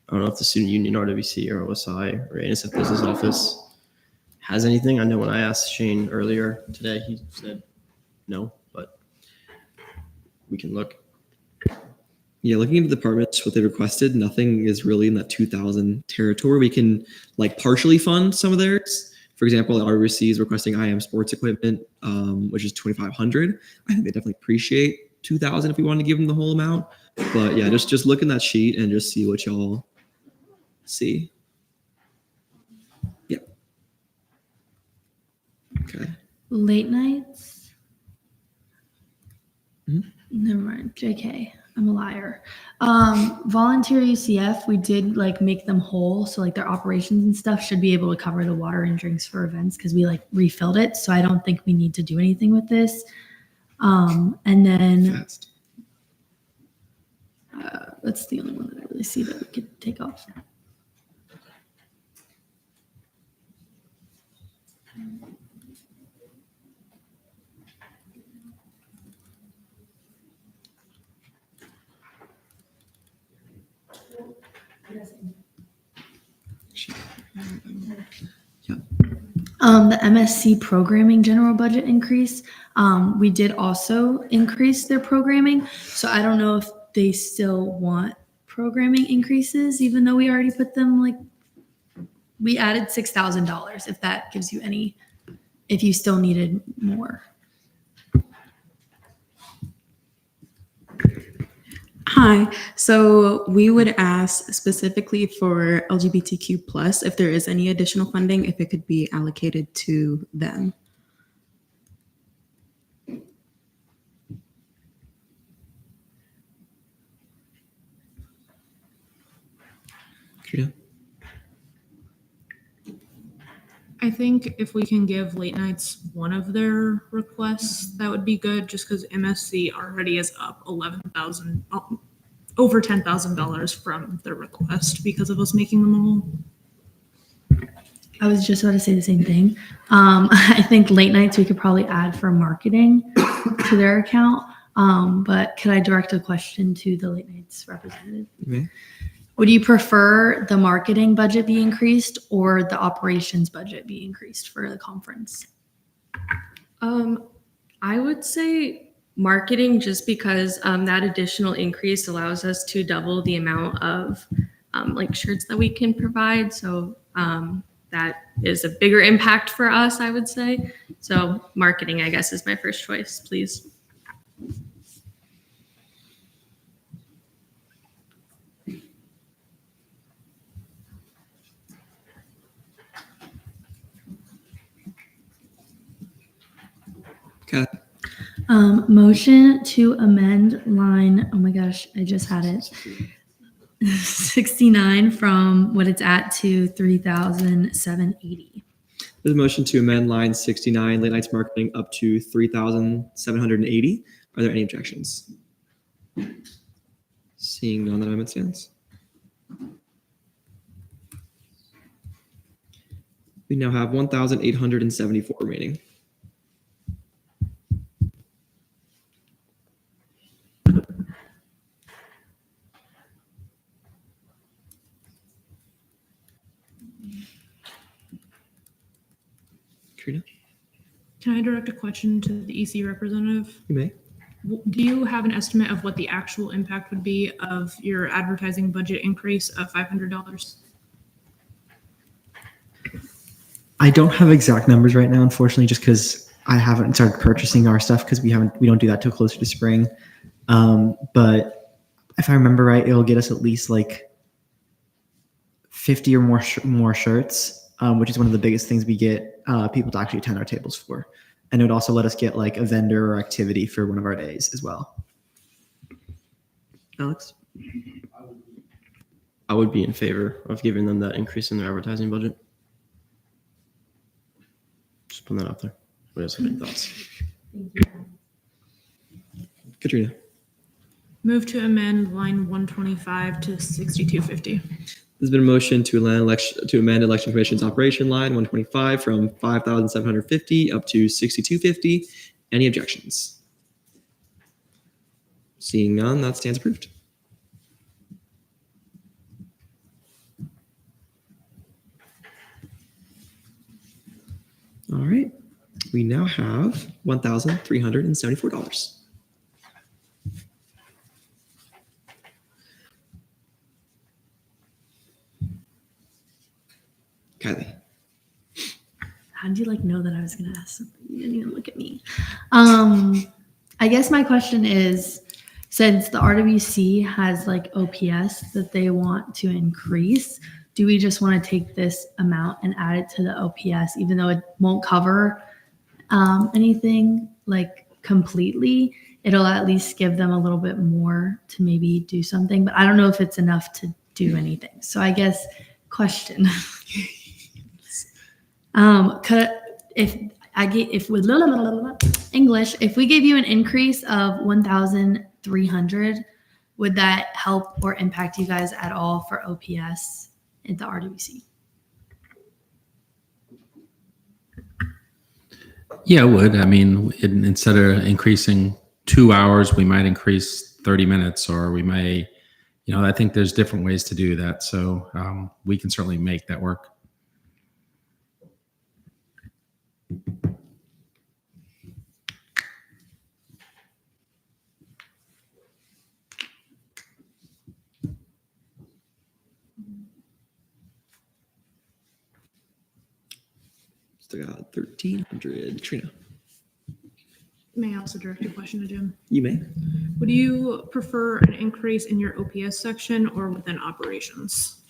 I don't know if the Student Union, RWC, or OSI, or ASF Business Office has anything. I know when I asked Shane earlier today, he said no, but we can look. Yeah, looking into the departments, what they requested, nothing is really in that 2,000 territory. We can like partially fund some of theirs. For example, RWC is requesting IM sports equipment, which is 2,500. I think they definitely appreciate 2,000 if we wanted to give them the whole amount. But yeah, just look in that sheet and just see what y'all see. Yep. Okay. Late nights? Never mind. JK. I'm a liar. Volunteer UCF, we did like make them whole. So like their operations and stuff should be able to cover the water and drinks for events because we like refilled it. So I don't think we need to do anything with this. And then that's the only one that I really see that we could take off. The MSC programming general budget increase. We did also increase their programming. So I don't know if they still want programming increases, even though we already put them like, we added $6,000 if that gives you any, if you still needed more. Hi. So we would ask specifically for LGBTQ plus if there is any additional funding, if it could be allocated to them. I think if we can give late nights one of their requests, that would be good, just because MSC already is up $11,000, over $10,000 from their request because of us making them all. I was just about to say the same thing. I think late nights we could probably add for marketing to their account. But could I direct a question to the late nights representative? Okay. Would you prefer the marketing budget be increased or the operations budget be increased for the conference? I would say marketing, just because that additional increase allows us to double the amount of like shirts that we can provide. So that is a bigger impact for us, I would say. So marketing, I guess, is my first choice, please. Okay. Motion to amend line, oh my gosh, I just had it. 69 from what it's at to 3,780. There's a motion to amend line 69, late nights marketing, up to 3,780. Are there any objections? Seeing none, that amendment stands. We now have 1,874 remaining. Trina? Can I direct a question to the EC representative? You may. Do you have an estimate of what the actual impact would be of your advertising budget increase of $500? I don't have exact numbers right now, unfortunately, just because I haven't started purchasing our stuff because we don't do that till closer to spring. But if I remember right, it'll get us at least like 50 or more shirts, which is one of the biggest things we get people to actually attend our tables for. And it would also let us get like a vendor or activity for one of our days as well. Alex? I would be in favor of giving them that increase in their advertising budget. Just putting that out there. What else have any thoughts? Katrina? Move to amend line 125 to 6250. There's been a motion to amend election commission's operation line 125 from 5,750 up to 6,250. Any objections? Seeing none, that stands approved. All right, we now have $1,374. Kylie. How did you know that I was going to ask something? You didn't even look at me. I guess my question is, since the RWC has OPS that they want to increase, do we just want to take this amount and add it to the OPS, even though it won't cover anything completely? It'll at least give them a little bit more to maybe do something, but I don't know if it's enough to do anything. So I guess question. If we gave you an increase of 1,300, would that help or impact you guys at all for OPS at the RWC? Yeah, it would. I mean, instead of increasing 2 hours, we might increase 30 minutes, or we may, I think there's different ways to do that. So we can certainly make that work. Still got 1,300. Trina. May I also direct a question to Jim? You may. Would you prefer an increase in your OPS section or within operations?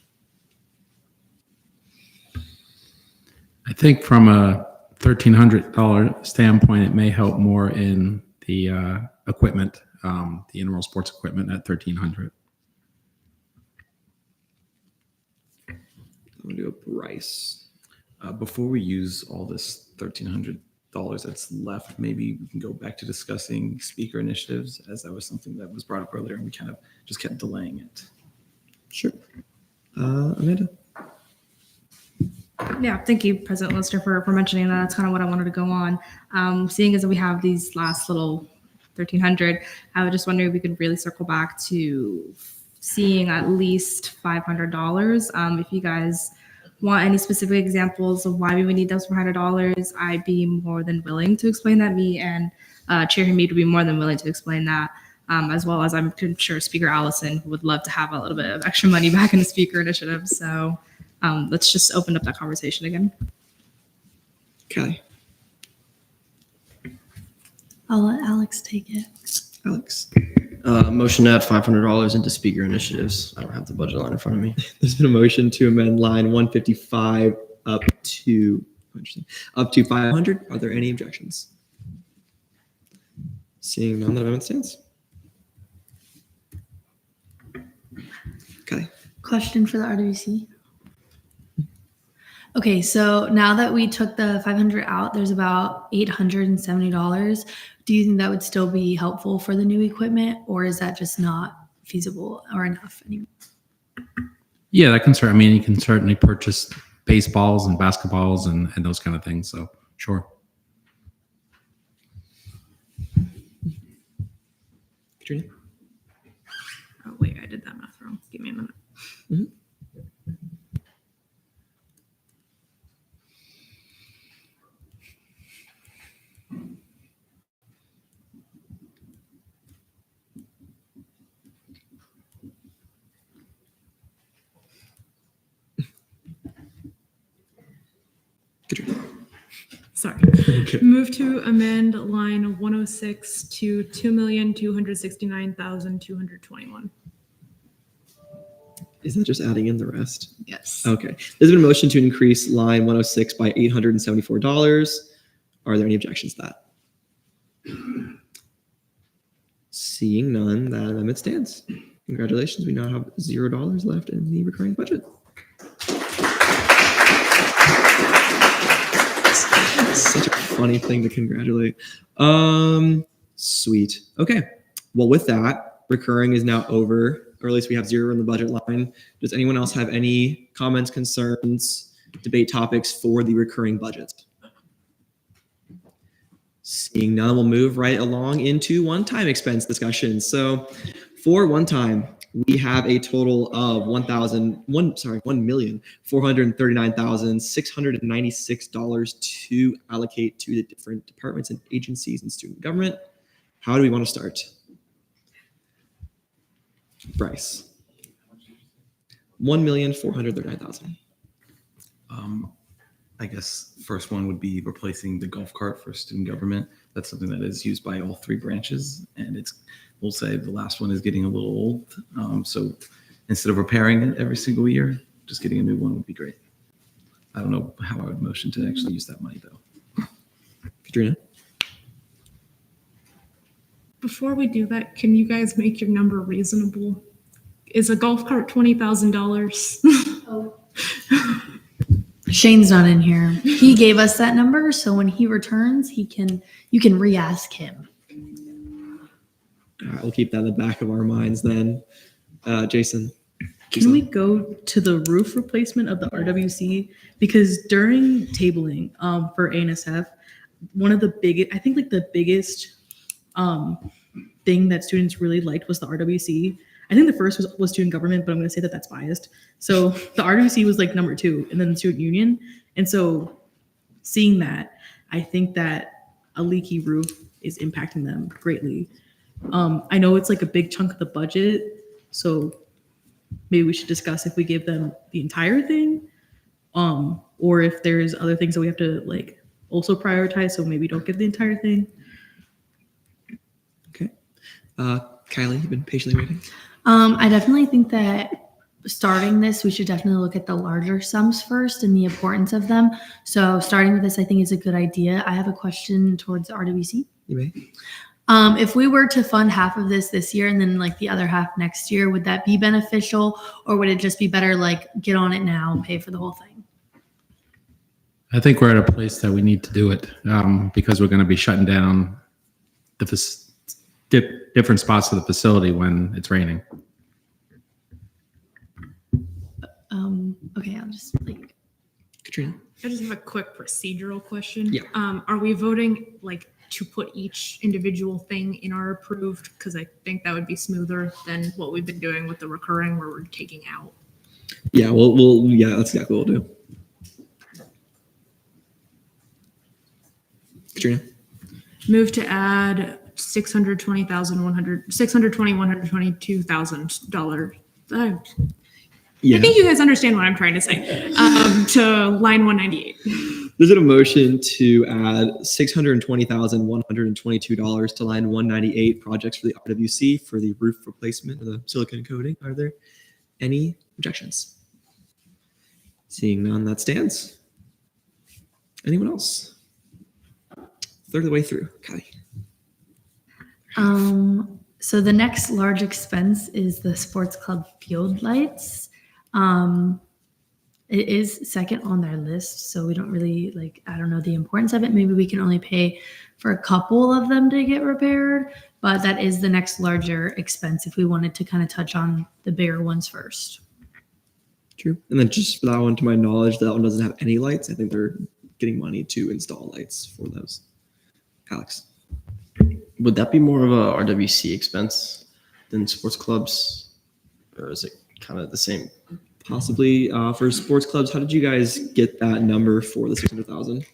I think from a $1,300 standpoint, it may help more in the equipment, the intramural sports equipment at $1,300. I'm gonna do a price. Before we use all this $1,300 that's left, maybe we can go back to discussing speaker initiatives, as that was something that was brought up earlier, and we kind of just kept delaying it. Sure. Amanda. Yeah, thank you, President Lister, for mentioning that. That's kind of what I wanted to go on. Seeing as we have these last little 1,300, I would just wonder if we could really circle back to seeing at least $500. If you guys want any specific examples of why we would need those $400, I'd be more than willing to explain that. Me and Chair Hamid would be more than willing to explain that. as well as I'm sure Speaker Allison would love to have a little bit of extra money back in the speaker initiative. So let's just open up that conversation again. Okay. I'll let Alex take it. Alex. Motion to add $500 into speaker initiatives. I don't have the budget line in front of me. There's been a motion to amend line 155 up to 500. Are there any objections? Seeing none, that amendment stands. Okay. Question for the RWC. Okay, so now that we took the 500 out, there's about $870. Do you think that would still be helpful for the new equipment, or is that just not feasible or enough anymore? Yeah, that can start. I mean, you can certainly purchase baseballs and basketballs and those kind of things. So sure. Katrina? Oh, wait, I did that math wrong. Give me a minute. Mm-hmm. Sorry. Move to amend line 106 to $2,269,221. Is that just adding in the rest? Yes. Okay. There's been a motion to increase line 106 by $874. Are there any objections to that? Seeing none, that amendment stands. Congratulations. We now have $0 left in the recurring budget. Such a funny thing to congratulate. Sweet. Okay. Well, with that, recurring is now over, or at least we have zero in the budget line. Does anyone else have any comments, concerns, debate topics for the recurring budget? Seeing none, we'll move right along into one-time expense discussion. So for one time, we have a total of $1,439,696 to allocate to the different departments and agencies in student government. How do we want to start? Bryce. $1,439,000. I guess first one would be replacing the golf cart for student government. That's something that is used by all three branches, and we'll say the last one is getting a little old. So instead of repairing it every single year, just getting a new one would be great. I don't know how I would motion to actually use that money though. Katrina? Before we do that, can you guys make your number reasonable? Is a golf cart $20,000? Shane's not in here. He gave us that number, so when he returns, you can re-ask him. All right, we'll keep that in the back of our minds then. Jason. Can we go to the roof replacement of the RWC? Because during tabling for ASF, one of the biggest, I think like the biggest thing that students really liked was the RWC. I think the first was student government, but I'm going to say that that's biased. So the RWC was like number 2, and then the student union. And so seeing that, I think that a leaky roof is impacting them greatly. I know it's like a big chunk of the budget, so maybe we should discuss if we give them the entire thing, or if there's other things that we have to like also prioritize, so maybe don't give the entire thing. Okay. Kylie, you've been patiently waiting. I definitely think that starting this, we should definitely look at the larger sums first and the importance of them. So starting with this, I think is a good idea. I have a question towards the RWC. You may. If we were to fund half of this year and then like the other half next year, would that be beneficial, or would it just be better like get on it now and pay for the whole thing? I think we're at a place that we need to do it because we're going to be shutting down the different spots of the facility when it's raining. Okay, I'll just like. Katrina. I just have a quick procedural question. Yeah. Are we voting like to put each individual thing in our approved? Because I think that would be smoother than what we've been doing with the recurring where we're taking out. Yeah, yeah, that's exactly what we'll do. Katrina. Move to add $622,122,000. Yeah. I think you guys understand what I'm trying to say. To line 198. There's a motion to add $620,122 to line 198 projects for the RWC for the roof replacement of the silicone coating. Are there any objections? Seeing none, that stands. Anyone else? Third of the way through. Kylie. So the next large expense is the sports club field lights. It is second on their list, so we don't really I don't know the importance of it. Maybe we can only pay for a couple of them to get repaired, but that is the next larger expense if we wanted to kind of touch on the bigger ones first. True. And then just for that one, to my knowledge, that one doesn't have any lights. I think they're getting money to install lights for those. Alex. Would that be more of a RWC expense than sports clubs? Or is it kind of the same? Possibly for sports clubs. How did you guys get that number for the 600,000?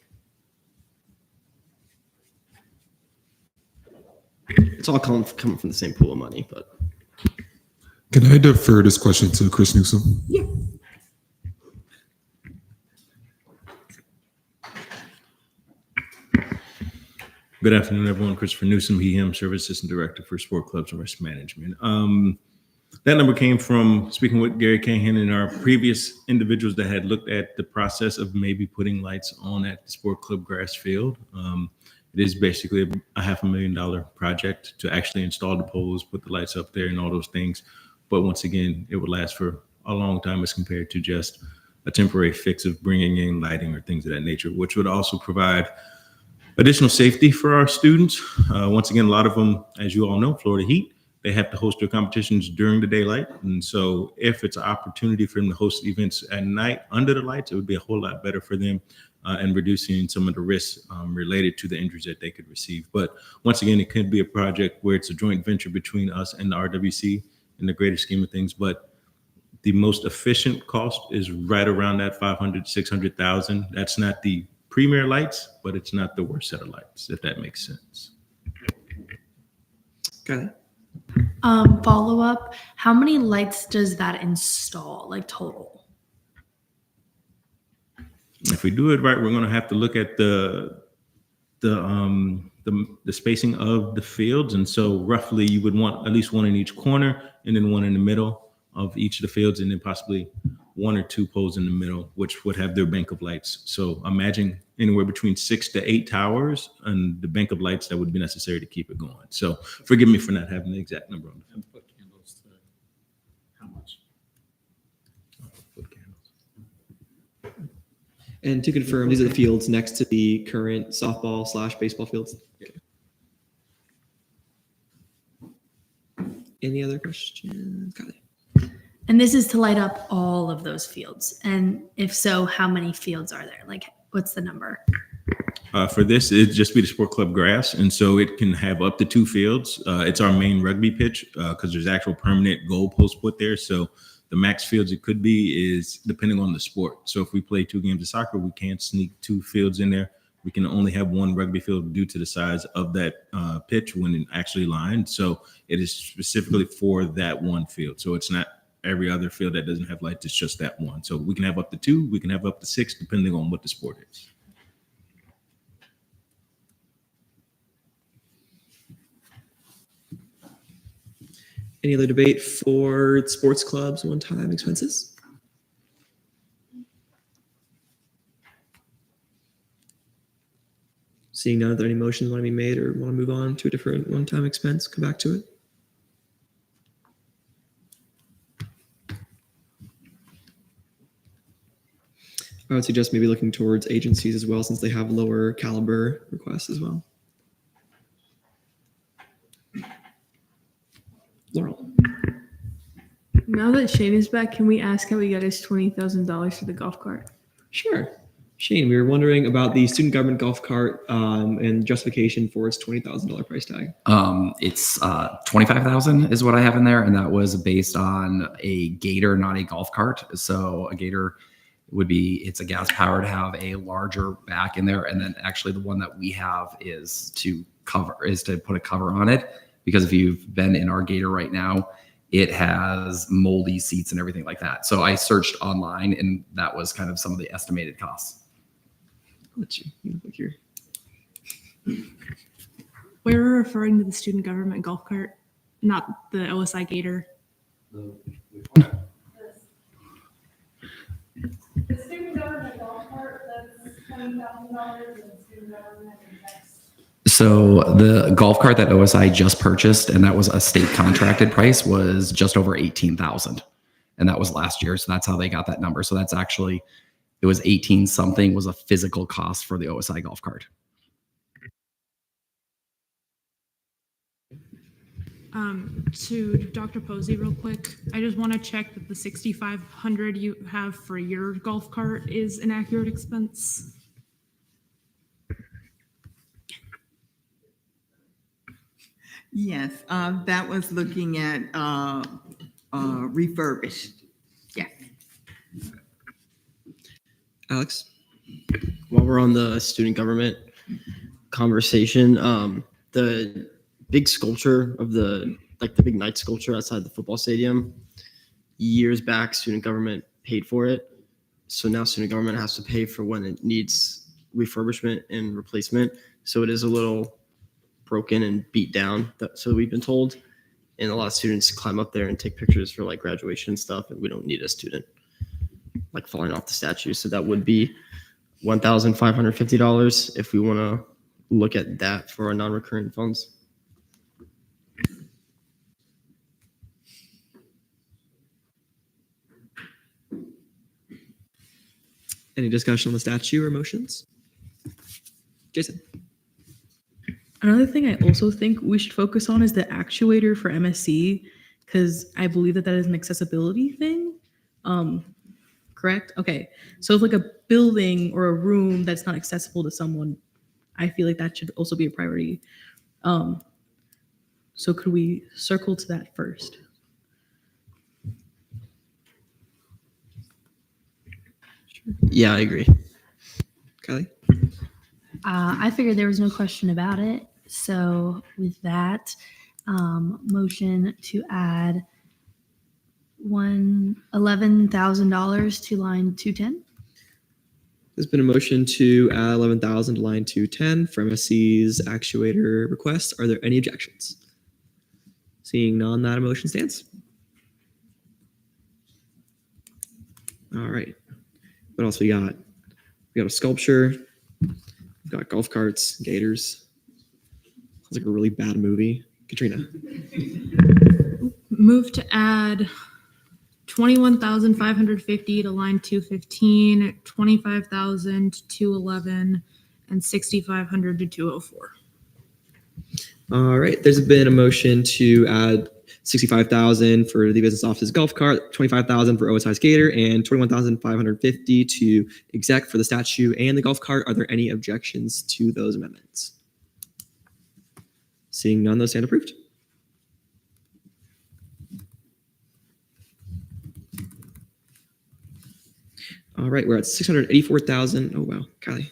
It's all coming from the same pool of money, but. Can I defer this question to Chris Newsom? Yeah. Good afternoon, everyone. Christopher Newsom, HEM Service Assistant Director for Sport Clubs and Risk Management. That number came from speaking with Gary Cahan and our previous individuals that had looked at the process of maybe putting lights on at the sport club grass field. It is basically a $500,000 project to actually install the poles, put the lights up there and all those things. But once again, it would last for a long time as compared to just a temporary fix of bringing in lighting or things of that nature, which would also provide additional safety for our students. Once again, a lot of them, as you all know, Florida Heat, they have to host their competitions during the daylight. And so if it's an opportunity for them to host events at night under the lights, it would be a whole lot better for them and reducing some of the risks related to the injuries that they could receive. But once again, it could be a project where it's a joint venture between us and the RWC in the greater scheme of things. But the most efficient cost is right around that 500, 600,000. That's not the premier lights, but it's not the worst set of lights, if that makes sense. Got it. Follow up, how many lights does that install, total? If we do it right, we're going to have to look at the spacing of the fields. And so roughly you would want at least one in each corner and then one in the middle of each of the fields, and then possibly one or two poles in the middle, which would have their bank of lights. So imagine anywhere between 6 to 8 towers and the bank of lights that would be necessary to keep it going. So forgive me for not having the exact number on the phone. How much? And to confirm, these are the fields next to the current softball/baseball fields. Okay. Any other questions? Got it. And this is to light up all of those fields. And if so, how many fields are there? What's the number? For this, it'd just be the sport club grass. And so it can have up to 2 fields. It's our main rugby pitch because there's actual permanent goalposts put there. So the max fields it could be is depending on the sport. So if we play 2 games of soccer, we can't sneak 2 fields in there. We can only have 1 rugby field due to the size of that pitch when it actually lined. So it is specifically for that one field. So it's not every other field that doesn't have lights, it's just that one. So we can have up to 2, we can have up to 6, depending on what the sport is. Any other debate for sports clubs one-time expenses? Seeing none, are there any motions want to be made or want to move on to a different one-time expense? Come back to it. I would suggest maybe looking towards agencies as well, since they have lower caliber requests as well. Laurel. Now that Shane is back, can we ask how we got his $20,000 for the golf cart? Sure. Shane, we were wondering about the student government golf cart and justification for its $20,000 price tag. It's $25,000 is what I have in there, and that was based on a Gator, not a golf cart. So a Gator would be, it's a gas powered, have a larger back in there, and then actually the one that we have is to put a cover on it, because if you've been in our Gator right now, it has moldy seats and everything like that. So I searched online, and that was kind of some of the estimated costs. You look here. We're referring to the student government golf cart, not the OSI Gator. The student government golf cart, that's $20,000, and student government is next. So the golf cart that OSI just purchased, and that was a state contracted price, was just over 18,000, and that was last year. So that's how they got that number. So that's actually, it was 18 something was a physical cost for the OSI golf cart. To Dr. Posey real quick, I just want to check that the $6,500 you have for your golf cart is an accurate expense. Yes, that was looking at refurbished. Yeah. Alex? While we're on the student government conversation, the big sculpture of the big night sculpture outside the football stadium, years back, student government paid for it. So now student government has to pay for when it needs refurbishment and replacement. So it is a little broken and beat down, so we've been told. And a lot of students climb up there and take pictures for like graduation and stuff, and we don't need a student like falling off the statue. So that would be $1,550 if we want to look at that for our non-recurring funds. Any discussion on the statue or motions? Jason? Another thing I also think we should focus on is the actuator for MSC, because I believe that is an accessibility thing. Correct? Okay. So if like a building or a room that's not accessible to someone, I feel like that should also be a priority. So could we circle to that first? Yeah, I agree. Kylie? I figured there was no question about it. So with that, motion to add $11,000 to line 210. There's been a motion to add 11,000 to line 210 for MSC's actuator request. Are there any objections? Seeing none, that motion stands. All right. What else we got? We got a sculpture. We've got golf carts, gators. Sounds like a really bad movie. Katrina. Move to add $21,550 to line 215, $25,000 to 211, and $6,500 to 204. All right. There's been a motion to add $65,000 for the business office's golf cart, $25,000 for OSI's gator, and $21,550 to exec for the statue and the golf cart. Are there any objections to those amendments? Seeing none, those stand approved. All right, we're at $684,000. Oh, wow. Kylie.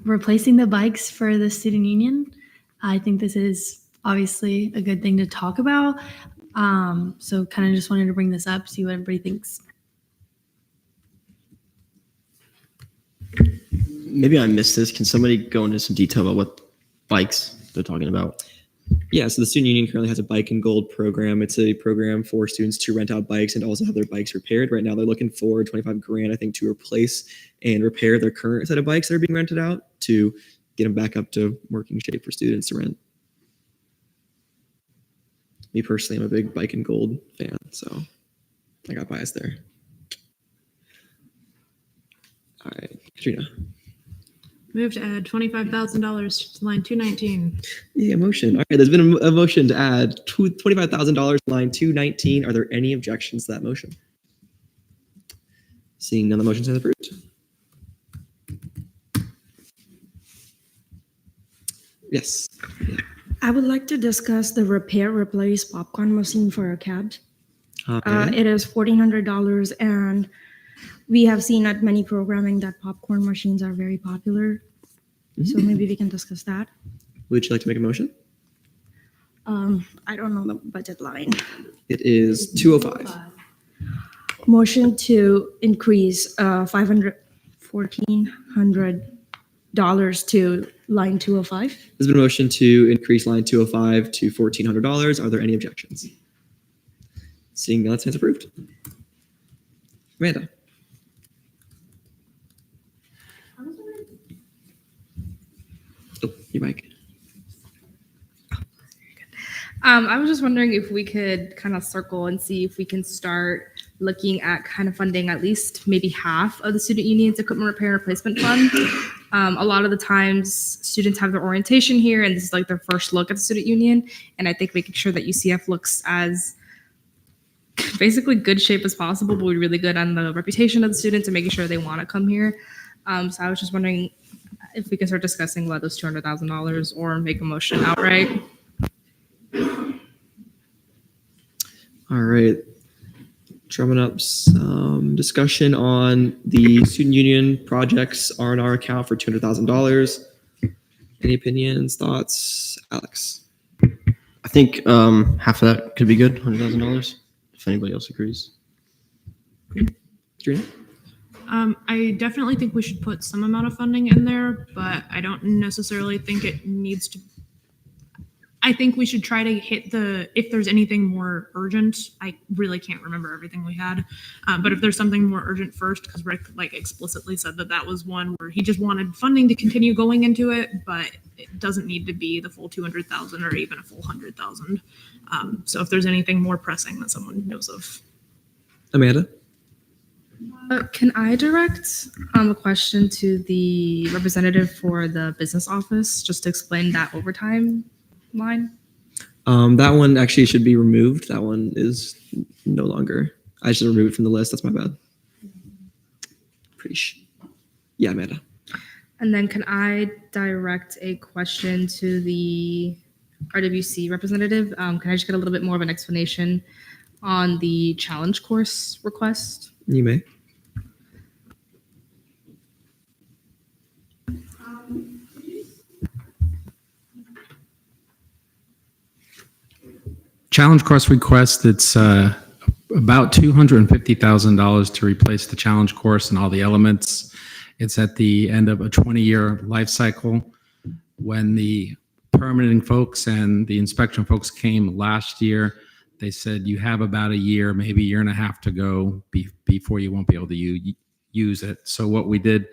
Replacing the bikes for the student union. I think this is obviously a good thing to talk about. So kind of just wanted to bring this up, see what everybody thinks. Maybe I missed this. Can somebody go into some detail about what bikes they're talking about? Yeah, so the Student Union currently has a Bike and Gold program. It's a program for students to rent out bikes and also have their bikes repaired. Right now, they're looking for $25,000, I think, to replace and repair their current set of bikes that are being rented out to get them back up to working shape for students to rent. Me personally, I'm a big Bike and Gold fan, so I got biased there. All right, Katrina. Move to add $25,000 to line 219. Yeah, motion. All right, there's been a motion to add $25,000 to line 219. Are there any objections to that motion? Seeing none, the motion is approved. Yes. Yeah. I would like to discuss the repair replace popcorn machine for a cab. Okay. It is $1,400, and we have seen at many programming that popcorn machines are very popular. So maybe we can discuss that. Would you like to make a motion? I don't know the budget line. It is 205. Motion to increase $1,400 to line 205. There's been a motion to increase line 205 to $1,400. Are there any objections? Seeing none, stands approved. Amanda. Oh, your mic. I was just wondering if we could kind of circle and see if we can start looking at kind of funding at least maybe half of the student union's equipment repair and replacement fund. A lot of the times students have their orientation here and this is like their first look at the student union. And I think making sure that UCF looks as basically good shape as possible, but we're really good on the reputation of the students and making sure they want to come here. So I was just wondering if we can start discussing about those $200,000 or make a motion outright. All right. Drumming up some discussion on the student union projects R&R account for $200,000. Any opinions, thoughts? Alex? I think half of that could be good, $100,000, if anybody else agrees. Katrina? I definitely think we should put some amount of funding in there, but I don't necessarily think it needs to. I think we should try to hit if there's anything more urgent. I really can't remember everything we had, but if there's something more urgent first, because Rick like explicitly said that was one where he just wanted funding to continue going into it, but it doesn't need to be the full 200,000 or even a full 100,000. So if there's anything more pressing that someone knows of. Amanda? Can I direct a question to the representative for the business office just to explain that overtime line? That one actually should be removed. That one is no longer. I should remove it from the list. That's my bad. Yeah, Amanda. And then can I direct a question to the RWC representative? Can I just get a little bit more of an explanation on the challenge course request? You may. Challenge course request, it's about $250,000 to replace the challenge course and all the elements. It's at the end of a 20-year life cycle. When the permitting folks and the inspection folks came last year, they said you have about a year, maybe a year and a half to go before you won't be able to use it. So what we did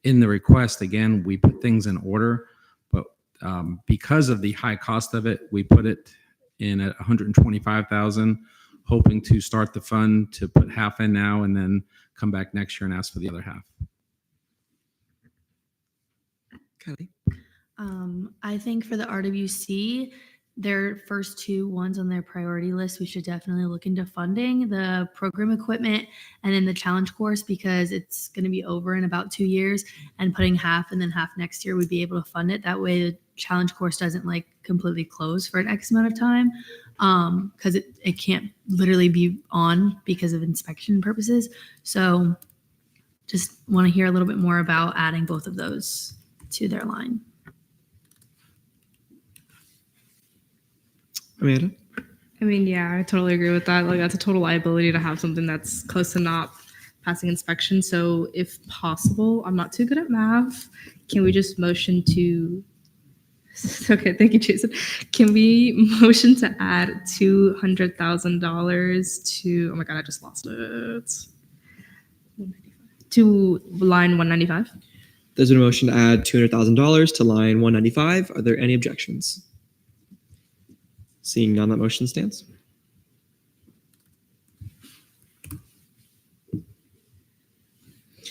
in the request, again, we put things in order, but because of the high cost of it, we put it in at 125,000, hoping to start the fund to put half in now and then come back next year and ask for the other half. Kelly? I think for the RWC, their first two ones on their priority list, we should definitely look into funding the program equipment and then the challenge course because it's going to be over in about 2 years, and putting half and then half next year, we'd be able to fund it. That way the challenge course doesn't like completely close for an X amount of time because it can't literally be on because of inspection purposes. So just want to hear a little bit more about adding both of those to their line. Amanda? I mean, yeah, I totally agree with that. Like, that's a total liability to have something that's close to not passing inspection. So if possible, I'm not too good at math. Can we just motion to... Okay, thank you, Jason. Can we motion to add $200,000 to... Oh my God, I just lost it. To line 195? There's been a motion to add $200,000 to line 195. Are there any objections? Seeing none, that motion stands.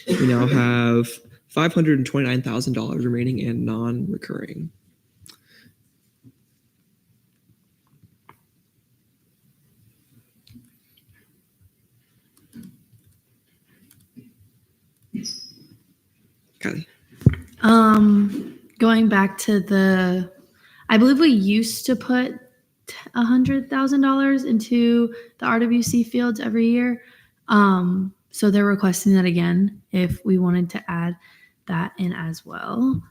We now have $529,000 remaining in non-recurring. Kylie. Going back to I believe we used to put $100,000 into the RWC fields every year. So they're requesting that again if we wanted to add that in as well.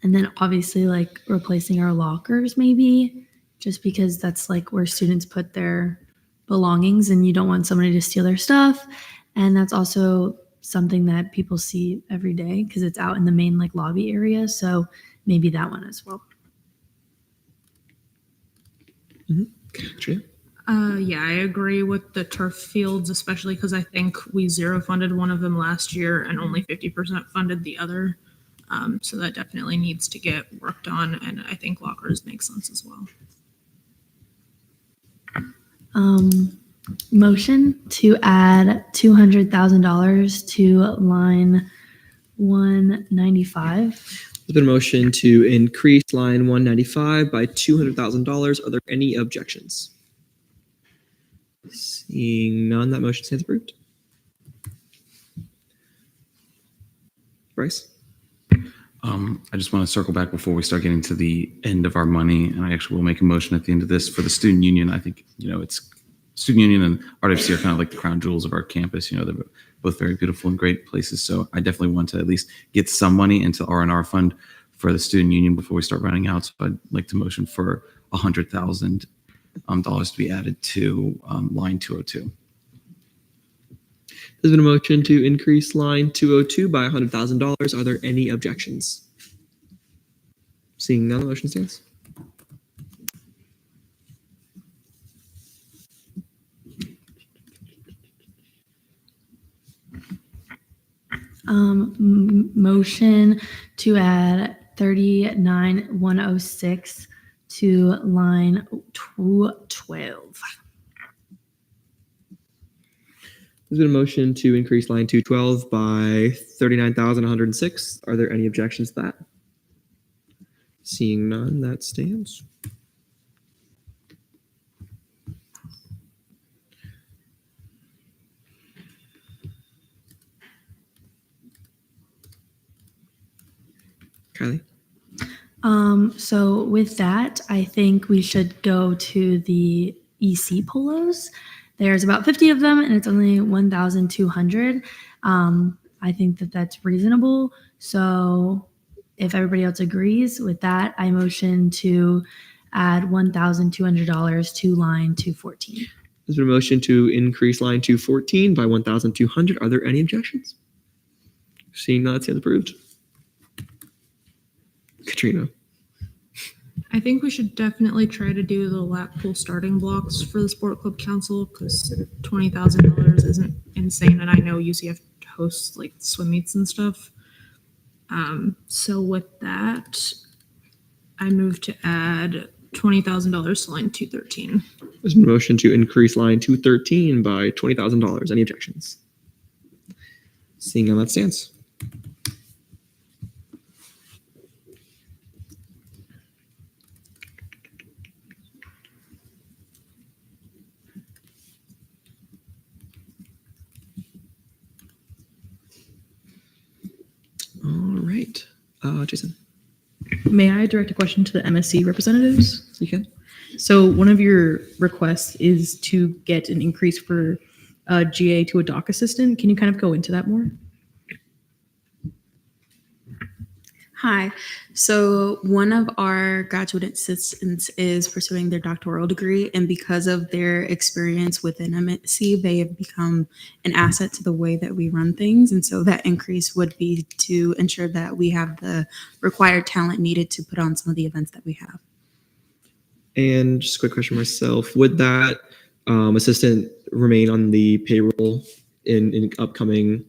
And then obviously like replacing our lockers maybe, just because that's like where students put their belongings and you don't want somebody to steal their stuff. And that's also something that people see every day because it's out in the main like lobby area. So maybe that one as well. Katrina? Yeah, I agree with the turf fields, especially because I think we zero funded one of them last year and only 50% funded the other. So that definitely needs to get worked on, and I think lockers make sense as well. Motion to add $200,000 to line 195. There's been a motion to increase line 195 by $200,000. Are there any objections? Seeing none, that motion stands approved. Bryce? I just want to circle back before we start getting to the end of our money, and I actually will make a motion at the end of this for the student union. I think, it's student union and RWC are kind of like the crown jewels of our campus. They're both very beautiful and great places. So I definitely want to at least get some money into R&R fund for the student union before we start running out. So I'd like to motion for $100,000 to be added to line 202. There's been a motion to increase line 202 by $100,000. Are there any objections? Seeing none, the motion stands. Motion to add 39,106 to line 212. There's been a motion to increase line 212 by 39,106. Are there any objections to that? Seeing none, that stands. Kylie? So with that, I think we should go to the EC polos. There's about 50 of them and it's only 1,200. I think that that's reasonable. So if everybody else agrees with that, I motion to add $1,200 to line 214. There's been a motion to increase line 214 by 1,200. Are there any objections? Seeing none, that stands approved. Katrina? I think we should definitely try to do the lap pool starting blocks for the sport club council because $20,000 isn't insane, and I know UCF hosts like swim meets and stuff. So with that, I move to add $20,000 to line 213. There's been a motion to increase line 213 by $20,000. Any objections? Seeing none, that stands. All right. Jason. May I direct a question to the MSC representatives? You can. So one of your requests is to get an increase for GA to a doc assistant. Can you kind of go into that more? Hi. So one of our graduate assistants is pursuing their doctoral degree, and because of their experience within MSC, they have become an asset to the way that we run things. And so that increase would be to ensure that we have the required talent needed to put on some of the events that we have. And just a quick question myself. Would that assistant remain on the payroll in upcoming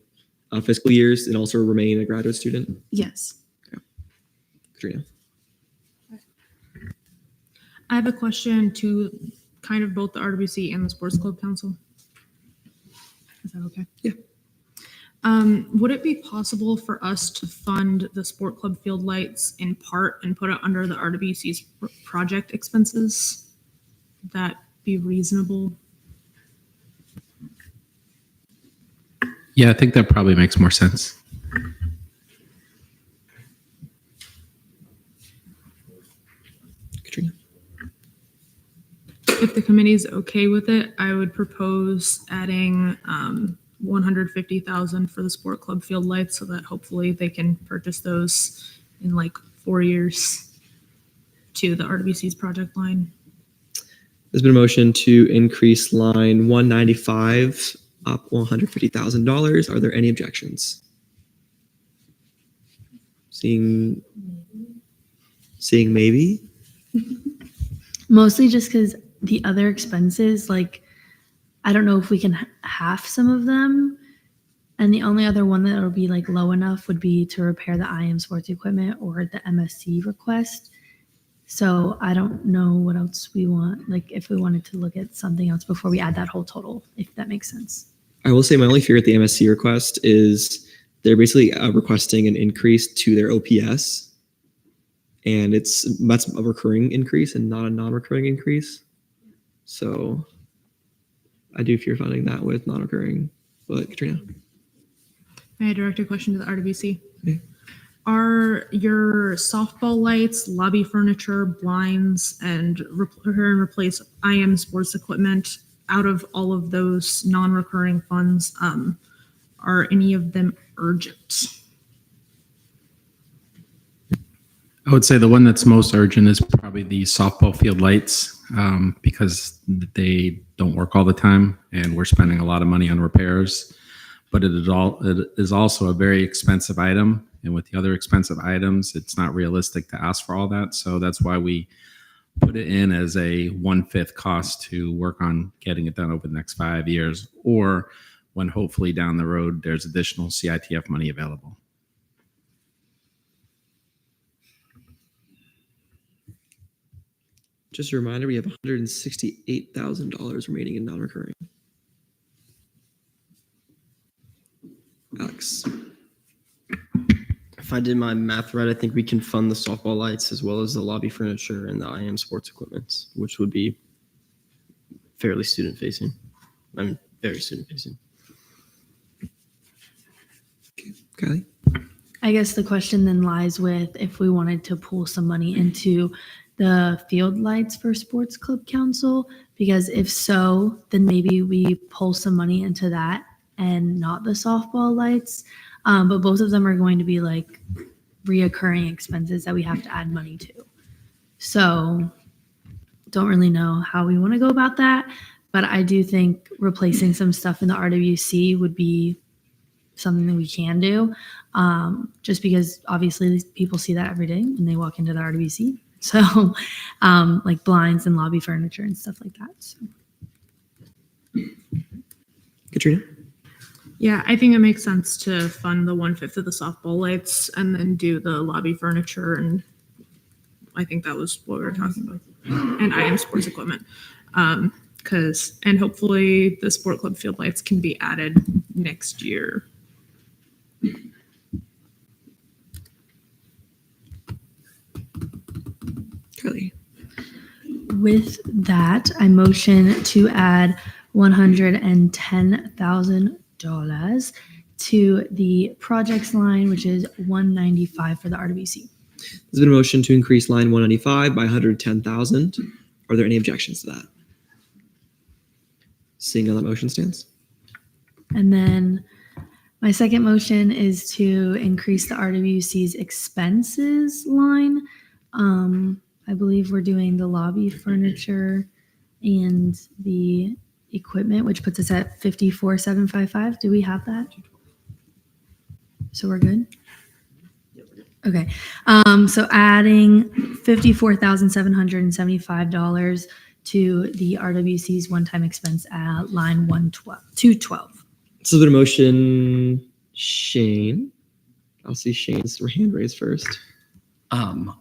fiscal years and also remain a graduate student? Yes. Katrina. I have a question to kind of both the RWC and the Sports Club Council. Is that okay? Yeah. Would it be possible for us to fund the sport club field lights in part and put it under the RWC's project expenses? Would that be reasonable? Yeah, I think that probably makes more sense. Katrina. If the committee is okay with it, I would propose adding $150,000 for the sport club field lights so that hopefully they can purchase those in like 4 years to the RWC's project line. There's been a motion to increase line 195 up $150,000. Are there any objections? Seeing maybe. Mostly just because the other expenses, like, I don't know if we can half some of them. And the only other one that would be like low enough would be to repair the IM sports equipment or the MSC request. So I don't know what else we want, like if we wanted to look at something else before we add that whole total, if that makes sense. I will say my only fear at the MSC request is they're basically requesting an increase to their OPS. And that's a recurring increase and not a non-recurring increase. So I do fear funding that with non-recurring. But Katrina? May I direct a question to the RWC? Okay. Are your softball lights, lobby furniture, blinds, and repair and replace IM sports equipment out of all of those non-recurring funds? Are any of them urgent? I would say the one that's most urgent is probably the softball field lights, because they don't work all the time and we're spending a lot of money on repairs. But it is also a very expensive item. And with the other expensive items, it's not realistic to ask for all that. So that's why we put it in as a 1/5 cost to work on getting it done over the next 5 years, or when hopefully down the road, there's additional CITF money available. Just a reminder, we have $168,000 remaining in non-recurring. Alex. If I did my math right, I think we can fund the softball lights as well as the lobby furniture and the IM sports equipment, which would be fairly student facing. I mean, very student facing. Kylie? I guess the question then lies with if we wanted to pull some money into the field lights for Sports Club Council, because if so, then maybe we pull some money into that and not the softball lights. But both of them are going to be like reoccurring expenses that we have to add money to. So don't really know how we want to go about that. But I do think replacing some stuff in the RWC would be something that we can do. Just because obviously people see that every day when they walk into the RWC. So like blinds and lobby furniture and stuff like that. So. Katrina? Yeah, I think it makes sense to fund the 1/5 of the softball lights and then do the lobby furniture. And I think that was what we were talking about. And IM sports equipment. And hopefully the sport club field lights can be added next year. Kelly. With that, I motion to add $110,000 to the projects line, which is 195 for the RWC. There's been a motion to increase line 195 by $110,000. Are there any objections to that? Seeing how that motion stands. And then my second motion is to increase the RWC's expenses line. I believe we're doing the lobby furniture and the equipment, which puts us at 54,755. Do we have that? So we're good? Okay. So adding $54,775 to the RWC's one-time expense at line 212. So there's been a motion. Shane. I'll see Shane's hand raised first. I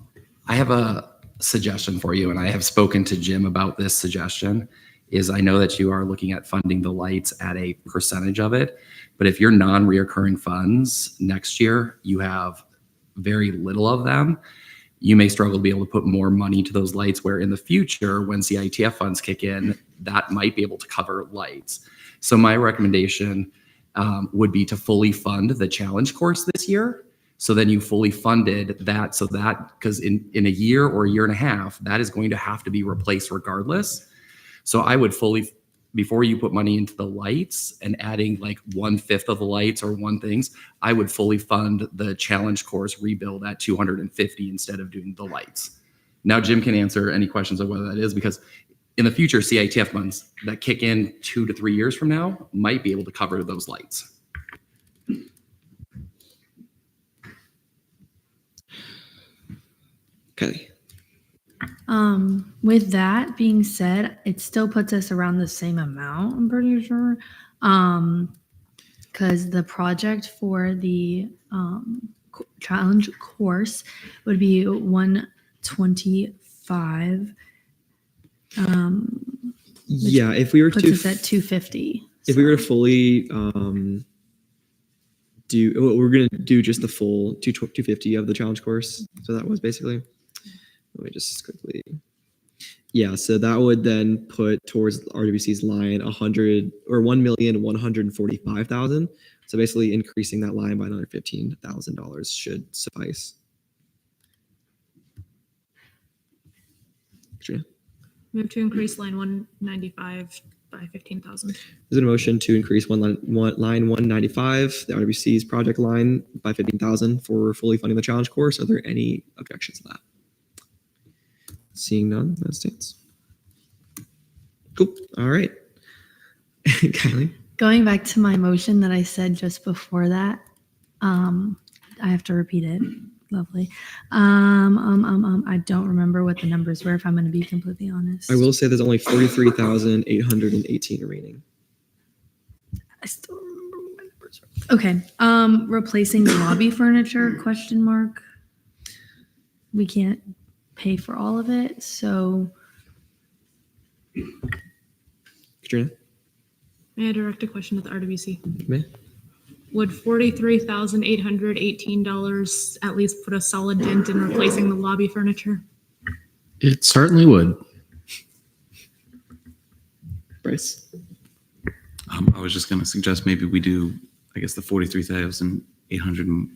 have a suggestion for you, and I have spoken to Jim about this suggestion. Is I know that you are looking at funding the lights at a percentage of it, but if your non-reoccurring funds next year, you have very little of them, you may struggle to be able to put more money to those lights, where in the future, when CITF funds kick in, that might be able to cover lights. So my recommendation would be to fully fund the challenge course this year. So then you fully funded that, so that, because in a year or a year and a half, that is going to have to be replaced regardless. So I would fully before you put money into the lights and adding like 1/5 of the lights or one things, I would fully fund the challenge course rebuild at 250 instead of doing the lights. Now Jim can answer any questions on whether that is, because in the future, CITF funds that kick in 2 to 3 years from now might be able to cover those lights. Kelly. With that being said, it still puts us around the same amount, I'm pretty sure. Because the project for the challenge course would be 125. Yeah, if we were puts to us at 250. if we were to fully we're going to do just the full 250 of the challenge course. So that was basically, let me just quickly. Yeah, so that would then put towards RWC's line 1,145,000. So basically increasing that line by another $15,000 should suffice. Katrina? Move to increase line 195 by 15,000. There's a motion to increase line 195, the RWC's project line, by 15,000 for fully funding the challenge course. Are there any objections to that? Seeing none, that stands. Cool. All right. Kylie? Going back to my motion that I said just before that, I have to repeat it. Lovely. I don't remember what the numbers were, if I'm going to be completely honest. I will say there's only 43,818 remaining. I still remember what my numbers were. Okay. Replacing the lobby furniture, question mark. We can't pay for all of it, so. Katrina? May I direct a question at the RWC? May? Would $43,818 at least put a solid dent in replacing the lobby furniture? It certainly would. Bryce? I was just going to suggest maybe we do, I guess, the 43,800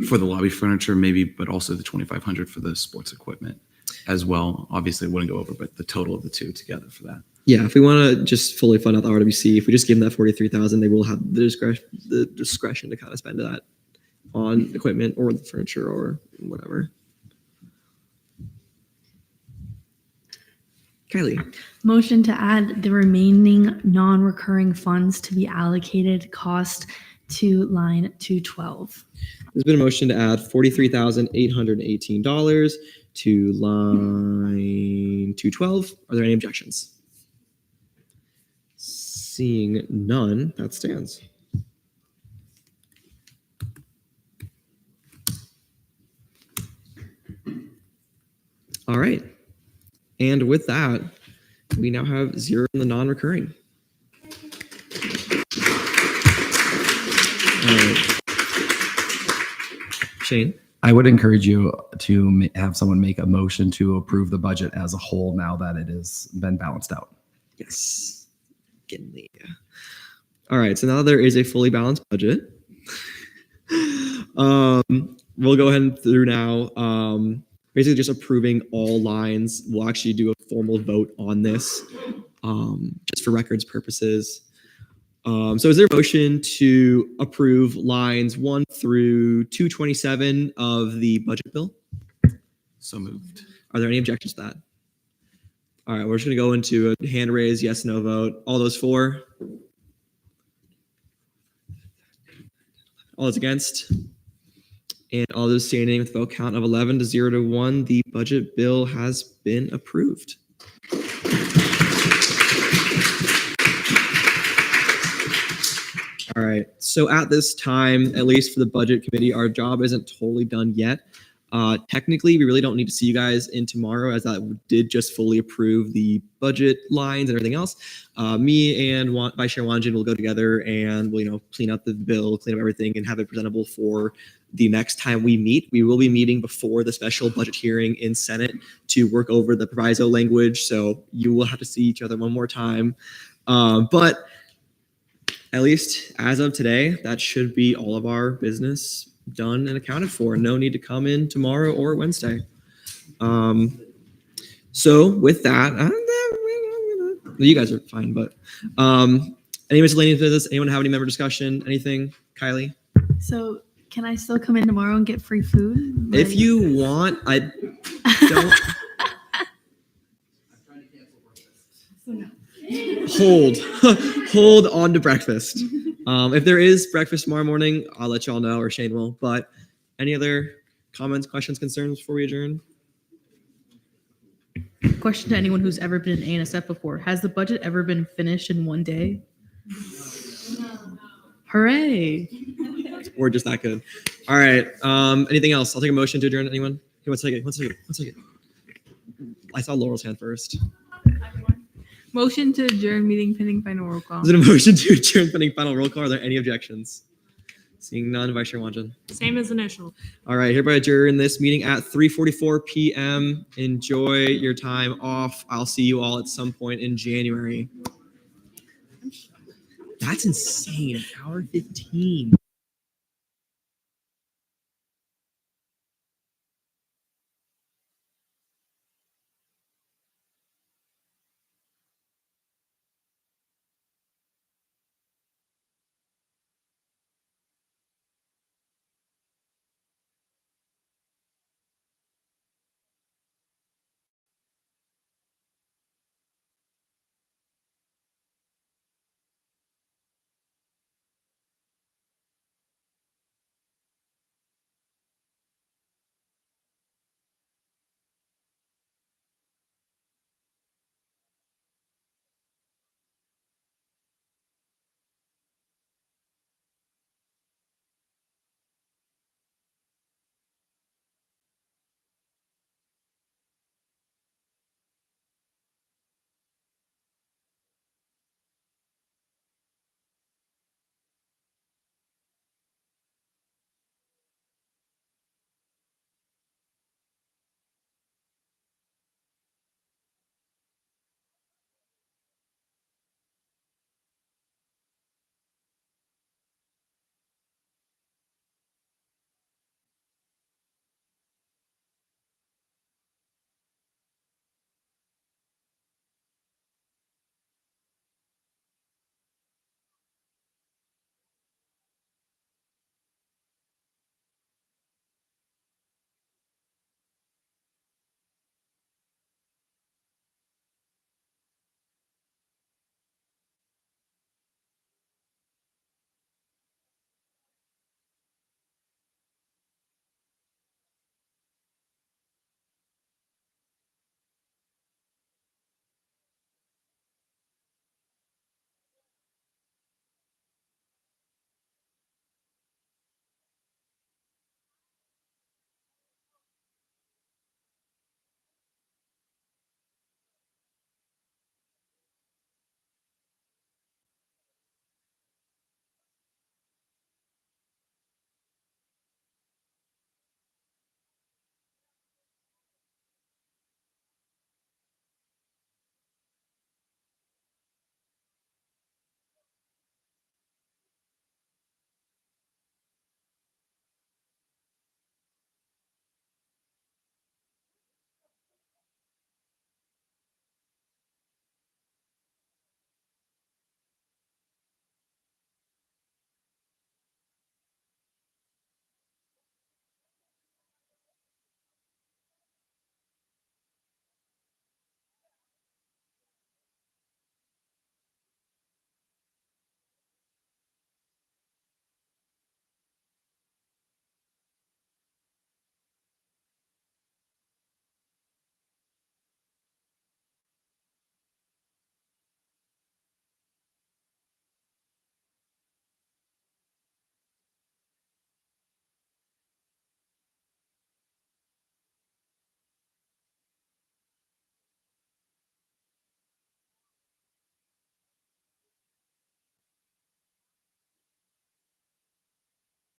for the lobby furniture, maybe, but also the 2,500 for the sports equipment as well. Obviously, it wouldn't go over, but the total of the two together for that. Yeah, if we want to just fully fund out the RWC, if we just give them that 43,000, they will have the discretion to kind of spend that on equipment or the furniture or whatever. Kylie? Motion to add the remaining non-recurring funds to be allocated cost to line 212. There's been a motion to add $43,818 to line 212. Are there any objections? Seeing none, that stands. All right. And with that, we now have 0 in the non-recurring. All right. Shane? I would encourage you to have someone make a motion to approve the budget as a whole now that it has been balanced out. Yes. All right, so now there is a fully balanced budget. We'll go ahead and through now. Basically just approving all lines. We'll actually do a formal vote on this, just for records purposes. So is there a motion to approve lines 1 through 227 of the budget bill? So moved. Are there any objections to that? All right, we're just going to go into a hand raise, yes, no vote. All those for? All those against? And all those standing with a vote count of 11 to 0 to 1, the budget bill has been approved. All right, so at this time, at least for the budget committee, our job isn't totally done yet. Technically, we really don't need to see you guys in tomorrow, as that did just fully approve the budget lines and everything else. Me and Vice Chair Wanjin will go together and we'll, clean up the bill, clean up everything, and have it presentable for the next time we meet. We will be meeting before the special budget hearing in Senate to work over the proviso language. So you will have to see each other one more time. But at least as of today, that should be all of our business done and accounted for. No need to come in tomorrow or Wednesday. So with that, Well, you guys are fine, but any miscellaneous business? Anyone have any member discussion? Anything? Kylie? So can I still come in tomorrow and get free food? If you want, I don't. Hold on to breakfast. If there is breakfast tomorrow morning, I'll let y'all know, or Shane will. But any other comments, questions, concerns before we adjourn? Question to anyone who's ever been in ASF before: has the budget ever been finished in one day? Hooray! We're just that good. All right. Anything else? I'll take a motion to adjourn. Anyone? Hey, one second. I saw Laurel's hand first. Motion to adjourn meeting pending final roll call. Is it a motion to adjourn pending final roll call? Are there any objections? Seeing none, Vice Chair Wanjan. Same as initial. All right, hereby adjourn this meeting at 3:44 p.m. Enjoy your time off. I'll see you all at some point in January. That's insane. An hour 15.